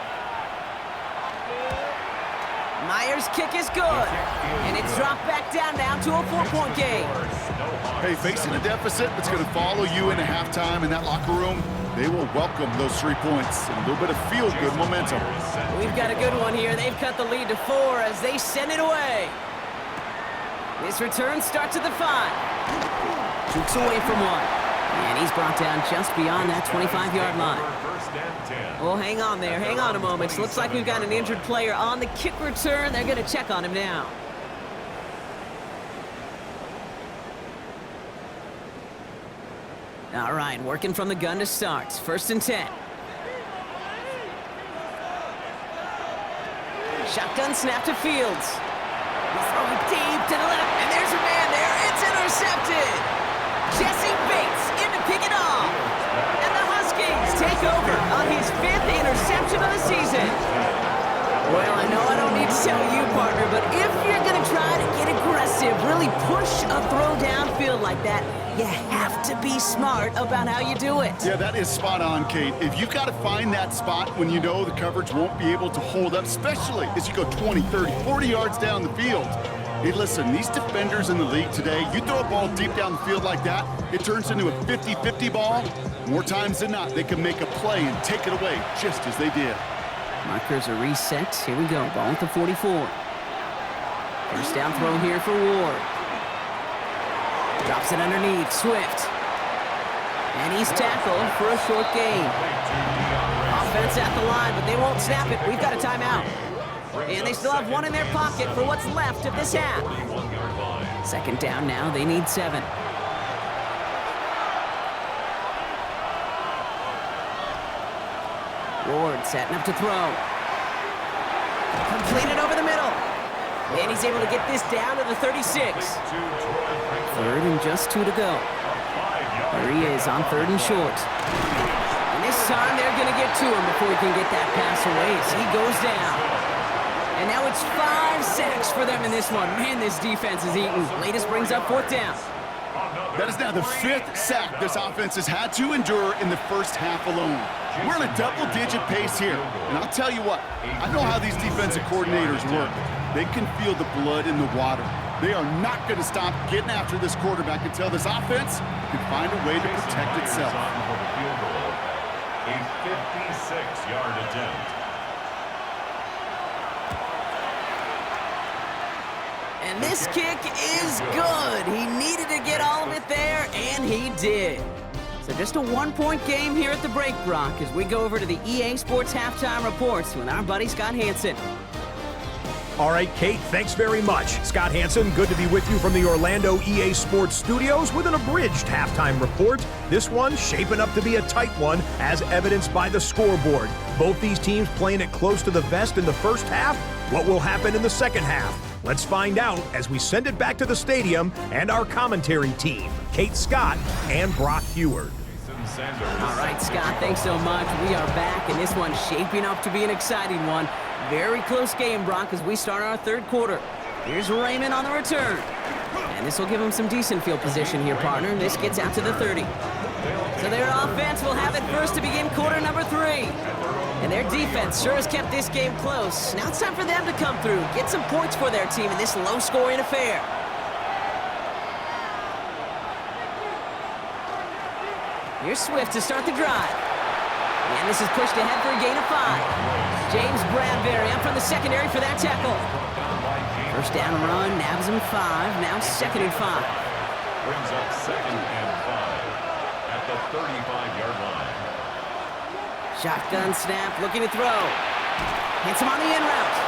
Speaker 6: Myers' kick is good. And it's dropped back down now to a 4-point game.
Speaker 7: Hey, facing a deficit that's going to follow you into halftime in that locker room, they will welcome those 3 points and a little bit of feel-good momentum.
Speaker 6: We've got a good one here. They've cut the lead to 4 as they send it away. This return starts at the 5. Jukes away from 1. And he's brought down just beyond that 25-yard line. Well, hang on there. Hang on a moment. Looks like we've got an injured player on the kick return. They're going to check on him now. All right, working from the gun to start. 1st and 10. Shotgun snap to Fields. He's throwing deep to the left, and there's a man there. It's intercepted. Jesse Bates in to pick it off. And the Huskies take over on his 5th interception of the season. Well, I know I don't need to tell you, partner, but if you're going to try to get aggressive, really push a throw downfield like that, you have to be smart about how you do it.
Speaker 7: Yeah, that is spot on, Kate. If you've got to find that spot when you know the coverage won't be able to hold up, especially as you go 20, 30, 40 yards down the field. Hey, listen, these defenders in the league today, you throw a ball deep down the field like that, it turns into a 50-50 ball. More times than not, they can make a play and take it away just as they did.
Speaker 6: Markers are reset. Here we go. Ball at the 44. First down throw here for Ward. Drops it underneath. Swift. And he's tackled for a short gain. Offense at the line, but they won't snap it. We've got a timeout. And they still have 1 in their pocket for what's left of this half. 2nd down now. They need 7. Ward setting up to throw. Completed over the middle. And he's able to get this down to the 36. 3rd and just 2 to go. There he is on 3rd and short. And this time they're going to get to him before he can get that pass away as he goes down. And now it's 5 sacks for them in this one. Man, this defense is eating. Latest brings up 4th down.
Speaker 7: That is now the 5th sack this offense has had to endure in the first half alone. We're on a double-digit pace here. And I'll tell you what, I know how these defensive coordinators work. They can feel the blood in the water. They are not going to stop getting after this quarterback until this offense can find a way to protect itself.
Speaker 3: A 56-yard attempt.
Speaker 6: And this kick is good. He needed to get all of it there, and he did. So just a 1-point game here at the break, Brock, as we go over to the EA Sports Halftime Reports with our buddy Scott Hansen.
Speaker 4: All right, Kate, thanks very much. Scott Hansen, good to be with you from the Orlando EA Sports Studios with an abridged halftime report. This one shaping up to be a tight one, as evidenced by the scoreboard. Both these teams playing it close to the vest in the first half. What will happen in the second half? Let's find out as we send it back to the stadium and our commentary team, Kate Scott and Brock Heward.
Speaker 6: All right, Scott, thanks so much. We are back, and this one's shaping up to be an exciting one. Very close game, Brock, as we start our 3rd quarter. Here's Raymond on the return. And this will give him some decent field position here, partner. This gets out to the 30. So their offense will have it first to begin quarter number 3. And their defense sure has kept this game close. Now it's time for them to come through, get some points for their team in this low-scoring affair. Here's Swift to start the drive. And this is pushed ahead for a gain of 5. James Bradbury up from the secondary for that tackle. First down run, nabs him 5. Now 2nd and 5.
Speaker 3: Brings up 2nd and 5 at the 35-yard line.
Speaker 6: Shotgun snap, looking to throw. Hits him on the in route.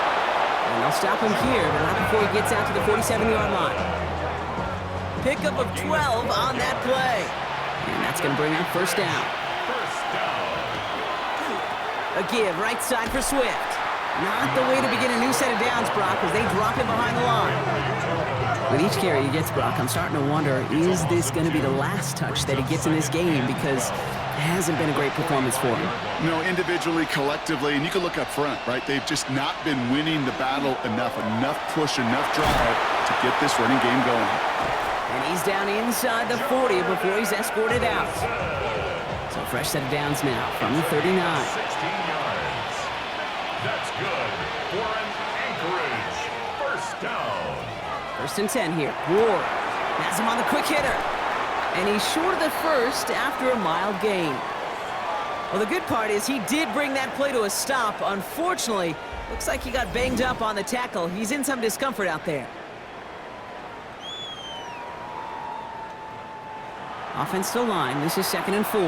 Speaker 6: And they'll stop him here, but not before he gets out to the 47-yard line. Pickup of 12 on that play. And that's going to bring up 1st down. A give, right side for Swift. Not the way to begin a new set of downs, Brock, as they drop him behind the line. With each carry he gets, Brock, I'm starting to wonder, is this going to be the last touch that he gets in this game? Because it hasn't been a great performance for him.
Speaker 7: You know, individually, collectively, and you can look up front, right? They've just not been winning the battle enough push, enough drive to get this running game going.
Speaker 6: And he's down inside the 40 before he's escorted out. So fresh set of downs now from the 39.
Speaker 3: 16 yards. That's good for an Anchorage. First down.
Speaker 6: 1st and 10 here. Ward has him on the quick hitter. And he's short of the first after a mild gain. Well, the good part is he did bring that play to a stop. Unfortunately, looks like he got banged up on the tackle. He's in some discomfort out there. Offensive line. This is 2nd and 4.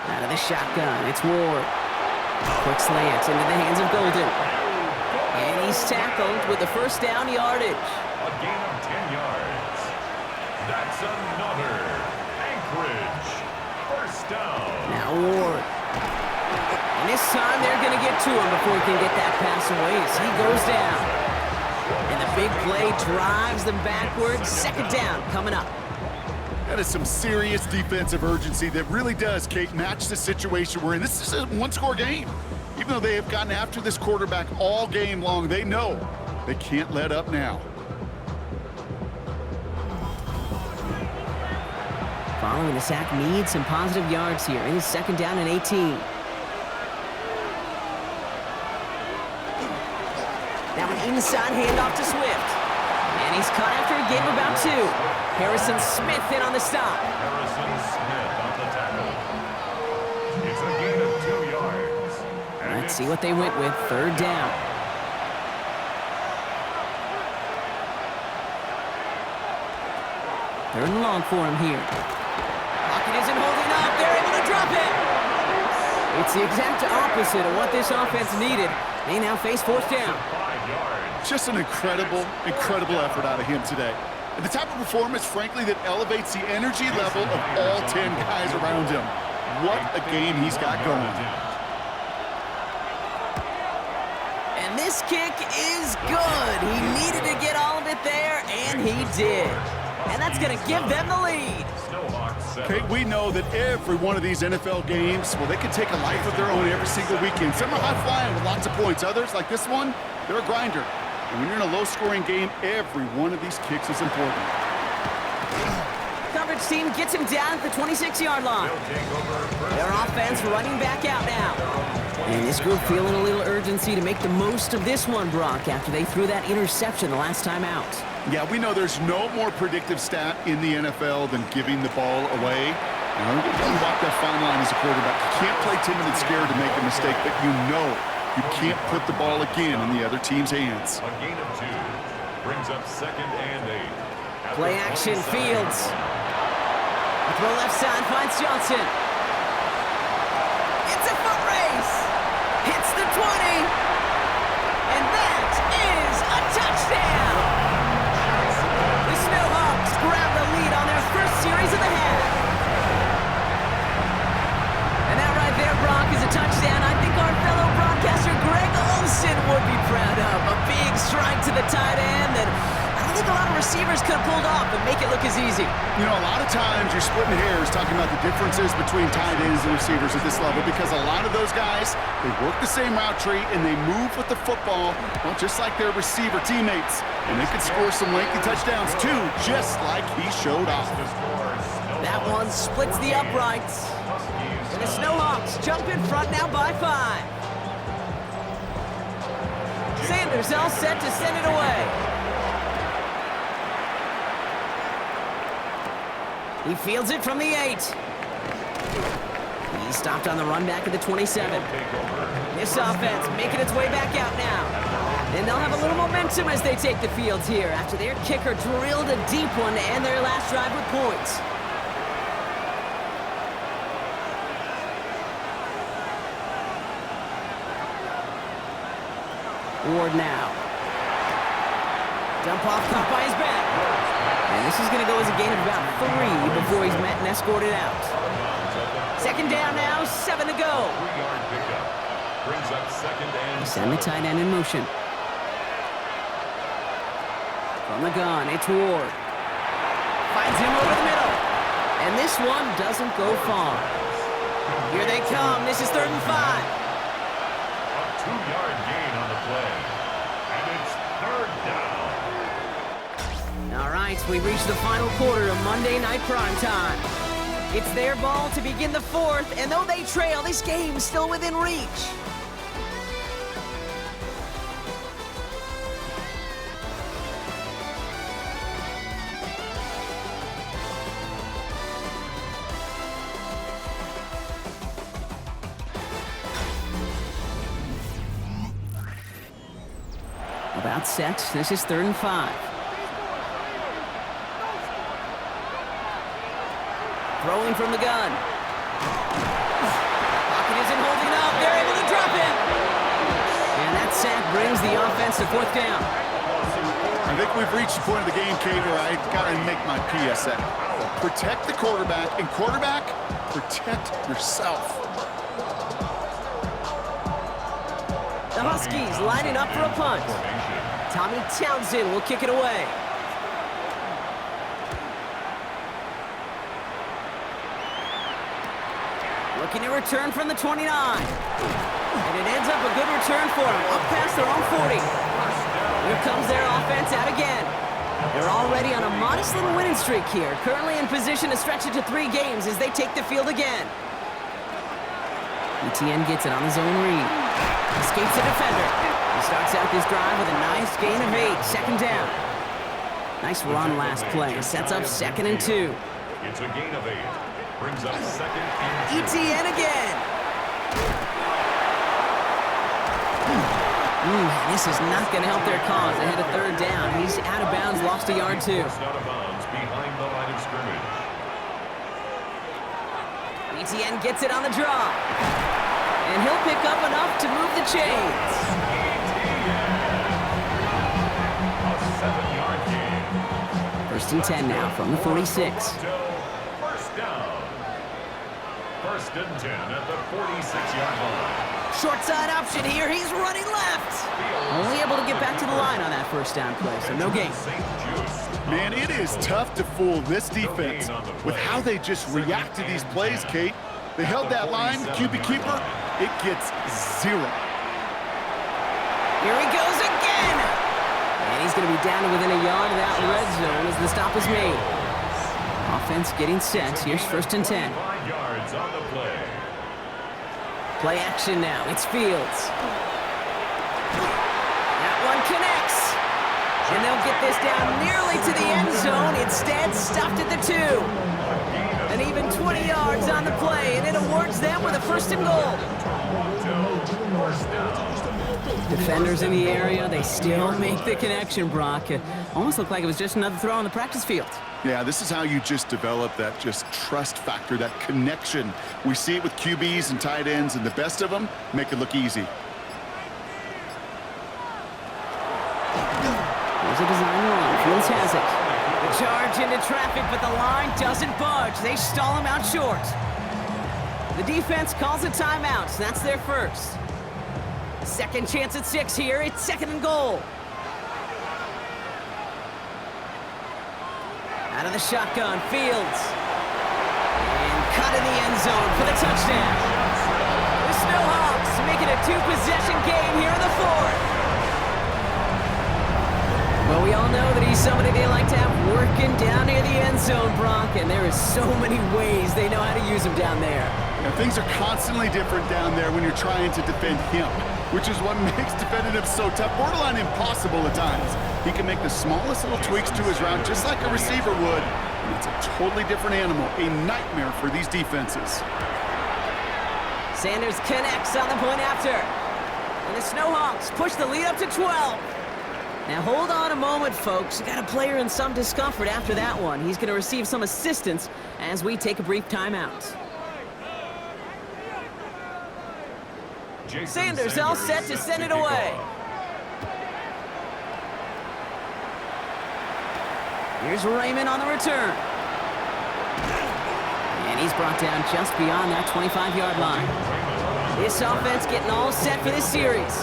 Speaker 6: Out of the shotgun, it's Ward. Quick slant into the hands of Golden. And he's tackled with the first down yardage.
Speaker 3: A gain of 10 yards. That's another. Anchorage. First down.
Speaker 6: Now Ward. And this time they're going to get to him before he can get that pass away as he goes down. And the big play drives them backwards. 2nd down coming up.
Speaker 7: That is some serious defensive urgency that really does, Kate, match the situation we're in. This is a one-score game. Even though they have gotten after this quarterback all game long, they know they can't let up now.
Speaker 6: Following the sack needs some positive yards here. It is 2nd down and 18. That one inside handoff to Swift. And he's caught after a gain of about 2. Harrison Smith in on the stop.
Speaker 3: Harrison Smith on the tackle. It's a gain of 2 yards. And
Speaker 6: Let's see what they went with. 3rd down. Third and long for him here. Pocket isn't holding up. They're able to drop it. It's the exact opposite of what this offense needed. They now face 4th down.
Speaker 3: 5 yards.
Speaker 7: Just an incredible effort out of him today. And the type of performance, frankly, that elevates the energy level of all 10 guys around him. What a game he's got going.
Speaker 6: And this kick is good. He needed to get all of it there, and he did. And that's going to give them the lead.
Speaker 7: Okay, we know that every one of these NFL games, well, they can take a life of their own every single weekend. Some are high-flying with lots of points. Others, like this one, they're a grinder. And when you're in a low-scoring game, every one of these kicks is important.
Speaker 6: Coverage team gets him down at the 26-yard line. Their offense running back out now. And this group feeling a little urgency to make the most of this one, Brock, after they threw that interception the last time out.
Speaker 7: Yeah, we know there's no more predictive stat in the NFL than giving the ball away. You walk that fine line as a quarterback. You can't play timid and scared to make a mistake, but you know you can't put the ball again in the other team's hands.
Speaker 3: A gain of 2 brings up 2nd and 8.
Speaker 6: Play action, Fields. Up to the left side, finds Johnson. It's a foot race. Hits the 20. And that is a touchdown. The Snowhawks grab the lead on their first series of the half. And that right there, Brock, is a touchdown I think our fellow broadcaster Greg Olson would be proud of. A big strike to the tight end that I don't think a lot of receivers could have pulled off and make it look as easy.
Speaker 7: You know, a lot of times you're splitting hairs talking about the differences between tight ends and receivers at this level because a lot of those guys, they work the same route tree and they move with the football, well, just like their receiver teammates. And they can score some lengthy touchdowns too, just like he showed off.
Speaker 6: That one splits the uprights. And the Snowhawks jump in front now by 5. Sanders all set to send it away. He fields it from the 8. He stopped on the run back at the 27. This offense making its way back out now. And they'll have a little momentum as they take the field here after their kicker drilled a deep one to end their last drive with points. Ward now. Dump off caught by his back. And this is going to go as a gain of about 3 before he's met and escorted out. 2nd down now, 7 to go.
Speaker 3: 3-yard pickup brings up 2nd and
Speaker 6: Send the tight end in motion. From the gun, it's Ward. Finds him over the middle. And this one doesn't go far. Here they come. This is 3rd and 5.
Speaker 3: a 2-yard gain on the play. And it's 3rd down.
Speaker 6: All right, we've reached the final quarter of Monday Night Prime Time. It's their ball to begin the fourth, and though they trail, this game's still within reach. About set. This is 3rd and 5. Throwing from the gun. Pocket isn't holding up. They're able to drop it. And that sack brings the offense to 4th down.
Speaker 7: I think we've reached the point of the game, Kate, where I got to make my PSA. Protect the quarterback, and quarterback, protect yourself.
Speaker 6: The Huskies lining up for a punt. Tommy Townsend will kick it away. Looking to return from the 29. And it ends up a good return for him, up past their own 40. Here comes their offense out again. They're already on a modest little winning streak here, currently in position to stretch it to 3 games as they take the field again. ETN gets it on his own read. Escapes the defender. He starts out this drive with a nice gain of 8, 2nd down. Nice run last play. Sets up 2nd and 2.
Speaker 3: It's a gain of 8. Brings up 2nd and 2.
Speaker 6: ETN again. This is not going to help their cause. They had a 3rd down. He's out of bounds, lost a yard too.
Speaker 3: Out of bounds behind the line of scrimmage.
Speaker 6: ETN gets it on the draw. And he'll pick up enough to move the chains.
Speaker 3: A 7-yard gain.
Speaker 6: 1st and 10 now from the 46.
Speaker 3: First down. 1st and 10 at the 46-yard line.
Speaker 6: Short side option here. He's running left. Only able to get back to the line on that 1st down play, so no gain.
Speaker 7: Man, it is tough to fool this defense with how they just react to these plays, Kate. They held that line, QB keeper, it gets 0.
Speaker 6: Here he goes again. And he's going to be down to within a yard of that red zone as the stop is made. Offense getting set. Here's 1st and 10.
Speaker 3: 5 yards on the play.
Speaker 6: Play action now. It's Fields. That one connects. And they'll get this down nearly to the end zone. Instead, stopped at the 2. And even 20 yards on the play, and it awards them with a 1st and goal. Defenders in the area, they still make the connection, Brock. It almost looked like it was just another throw on the practice field.
Speaker 7: Yeah, this is how you just develop that just trust factor, that connection. We see it with QBs and tight ends, and the best of them make it look easy.
Speaker 6: Here's a design run. Fields has it. The charge into traffic, but the line doesn't budge. They stall him out short. The defense calls a timeout. That's their 1st. 2nd chance at 6 here. It's 2nd and goal. Out of the shotgun, Fields. And cut in the end zone for the touchdown. The Snowhawks making a 2-possession game here in the 4th. Well, we all know that he's somebody they like to have working down near the end zone, Brock, and there is so many ways they know how to use him down there.
Speaker 7: Now, things are constantly different down there when you're trying to defend him, which is what makes defending him so tough, borderline impossible at times. He can make the smallest little tweaks to his route just like a receiver would, and it's a totally different animal, a nightmare for these defenses.
Speaker 6: Sanders connects on the point after. And the Snowhawks push the lead up to 12. Now hold on a moment, folks. You got a player in some discomfort after that one. He's going to receive some assistance as we take a brief timeout. Sanders all set to send it away. Here's Raymond on the return. And he's brought down just beyond that 25-yard line. This offense getting all set for this series.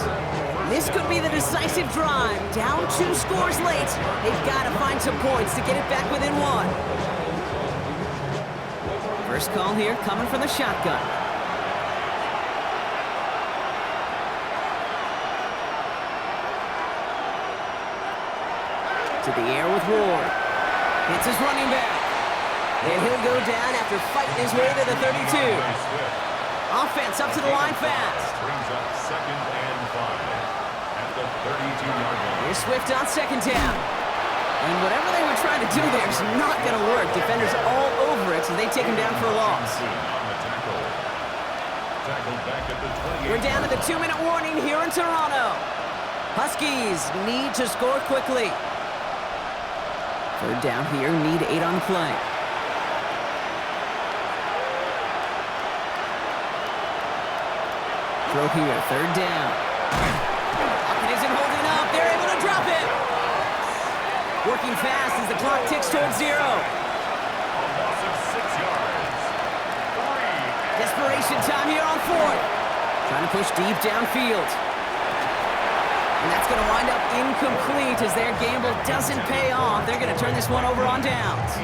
Speaker 6: This could be the decisive drive. Down 2 scores late. They've got to find some points to get it back within 1. First call here coming from the shotgun. To the air with Ward. It's his running back. And he'll go down after fighting his way to the 32. Offense up to the line fast.
Speaker 3: Brings up 2nd and 5 at the 32-yard line.
Speaker 6: Here's Swift on 2nd down. And whatever they were trying to do there is not going to work. Defenders all over it, so they take him down for a loss.
Speaker 3: On the tackle. Tackled back at the 28.
Speaker 6: We're down to the 2-minute warning here in Toronto. Huskies need to score quickly. 3rd down here, need 8 on the play. Throw here, 3rd down. It isn't holding up. They're able to drop it. Working fast as the clock ticks towards 0.
Speaker 3: A loss of 6 yards. 3.
Speaker 6: Desperation time here on 4th. Trying to push deep downfield. And that's going to wind up incomplete as their gamble doesn't pay off. They're going to turn this one over on downs.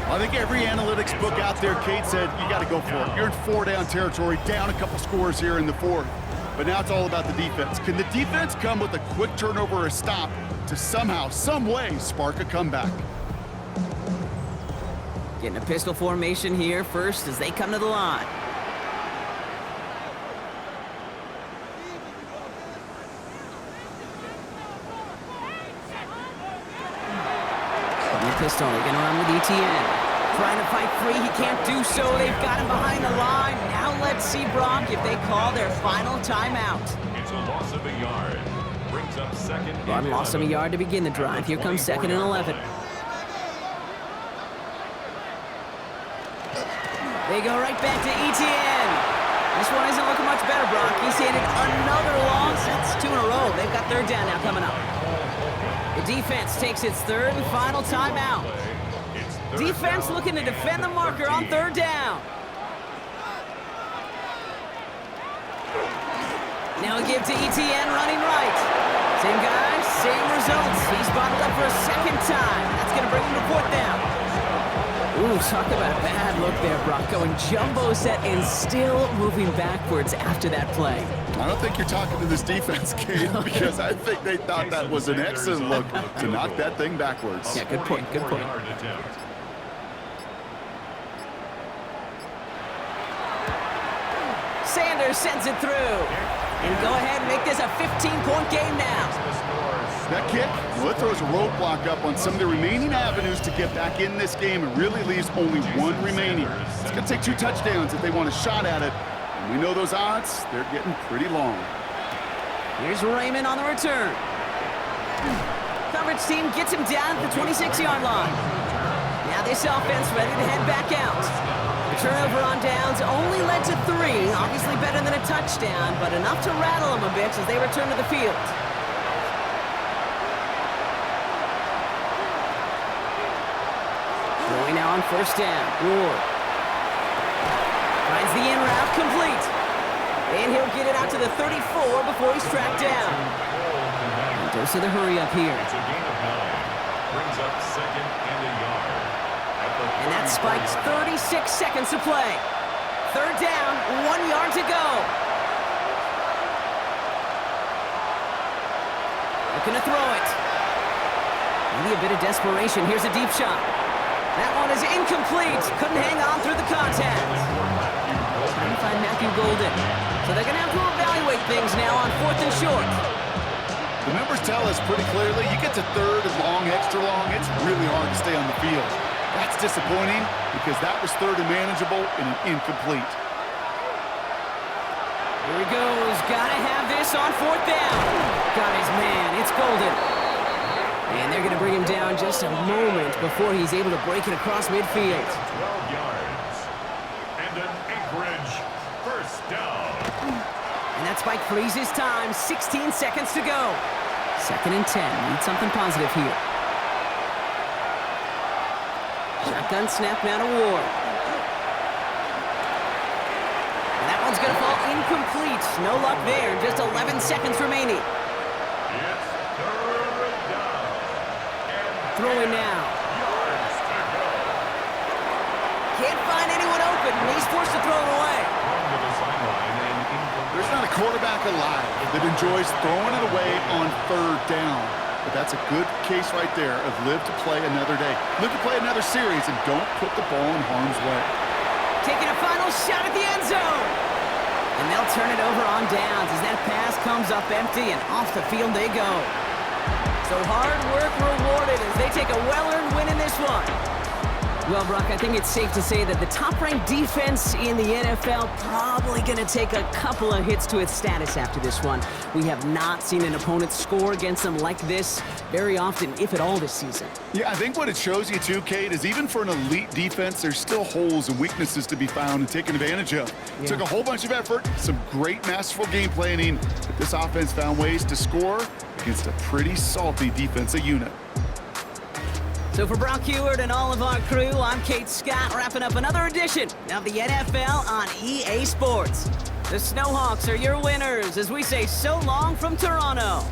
Speaker 7: I think every analytics book out there, Kate, said you got to go for it. You're in 4-down territory, down a couple scores here in the 4th. But now it's all about the defense. Can the defense come with a quick turnover or a stop to somehow, some way, spark a comeback?
Speaker 6: Getting a pistol formation here first as they come to the line. Pistol, they're going to run with ETN. Trying to fight free, he can't do so. They've got him behind the line. Now let's see, Brock, if they call their final timeout.
Speaker 3: It's a loss of a yard. Brings up 2nd and
Speaker 6: Barton lost him a yard to begin the drive. Here comes 2nd and 11. They go right back to ETN. This one isn't looking much better, Brock. He's handed another loss. That's 2 in a row. They've got 3rd down now coming up. The defense takes its 3rd and final timeout. Defense looking to defend the marker on 3rd down. Now a give to ETN running right. Same guy, same results. He's bottled up for a 2nd time. That's going to bring him to 4th down. Ooh, talk about a bad look there, Brock. Going jumbo set and still moving backwards after that play.
Speaker 7: I don't think you're talking to this defense, Kate, because I think they thought that was an excellent look to knock that thing backwards.
Speaker 6: Yeah, good point, good point. Sanders sends it through. And go ahead and make this a 15-point game now.
Speaker 7: That kick, well, it throws a roadblock up on some of the remaining avenues to get back in this game and really leaves only 1 remaining. It's going to take 2 touchdowns if they want a shot at it. And we know those odds, they're getting pretty long.
Speaker 6: Here's Raymond on the return. Coverage team gets him down at the 26-yard line. Now this offense ready to head back out. The turnover on downs only led to 3. Obviously better than a touchdown, but enough to rattle them a bit as they return to the field. Throwing now on 1st down. Ward finds the in route complete. And he'll get it out to the 34 before he's tracked down. And dose of the hurry up here.
Speaker 3: It's a gain of 9. Brings up 2nd and a yard.
Speaker 6: And that spikes 36 seconds to play. 3rd down, 1 yard to go. Looking to throw it. Maybe a bit of desperation. Here's a deep shot. That one is incomplete. Couldn't hang on through the contact. Trying to find Matthew Golden. So they're going to have to evaluate things now on 4th and short.
Speaker 7: The numbers tell us pretty clearly, you get to 3rd and long, extra long, it's really hard to stay on the field. That's disappointing because that was 3rd and manageable and an incomplete.
Speaker 6: Here he goes. Gotta have this on 4th down. Got his man. It's Golden. And they're going to bring him down just a moment before he's able to break it across midfield.
Speaker 3: 12 yards. And an Anchorage 1st down.
Speaker 6: And that spike freezes time. 16 seconds to go. 2nd and 10. Need something positive here. Shotgun snap now to Ward. And that one's going to fall incomplete. No luck there. Just 11 seconds remaining.
Speaker 3: It's 3rd down.
Speaker 6: Throwing now.
Speaker 3: Yards to go.
Speaker 6: Can't find anyone open. And he's forced to throw it away.
Speaker 3: Thrown to the sideline and incomplete.
Speaker 7: There's not a quarterback alive that enjoys throwing it away on 3rd down. but that's a good case right there of live to play another day. Live to play another series, and don't put the ball in harm's way.
Speaker 6: Taking a final shot at the end zone. And they'll turn it over on downs as that pass comes up empty, and off the field they go. So hard work rewarded as they take a well-earned win in this one. Well, Brock, I think it's safe to say that the top-ranked defense in the NFL probably going to take a couple of hits to its status after this one. We have not seen an opponent score against them like this very often, if at all, this season.
Speaker 7: Yeah, I think what it shows you too, Kate, is even for an elite defense, there's still holes and weaknesses to be found and taken advantage of.
Speaker 6: Yeah.
Speaker 7: Took a whole bunch of effort, some great masterful game planning, but this offense found ways to score against a pretty salty defensive unit.
Speaker 6: So for Brock Heward and all of our crew, I'm Kate Scott, wrapping up another edition of the NFL on EA Sports. The Snowhawks are your winners as we say so long from Toronto.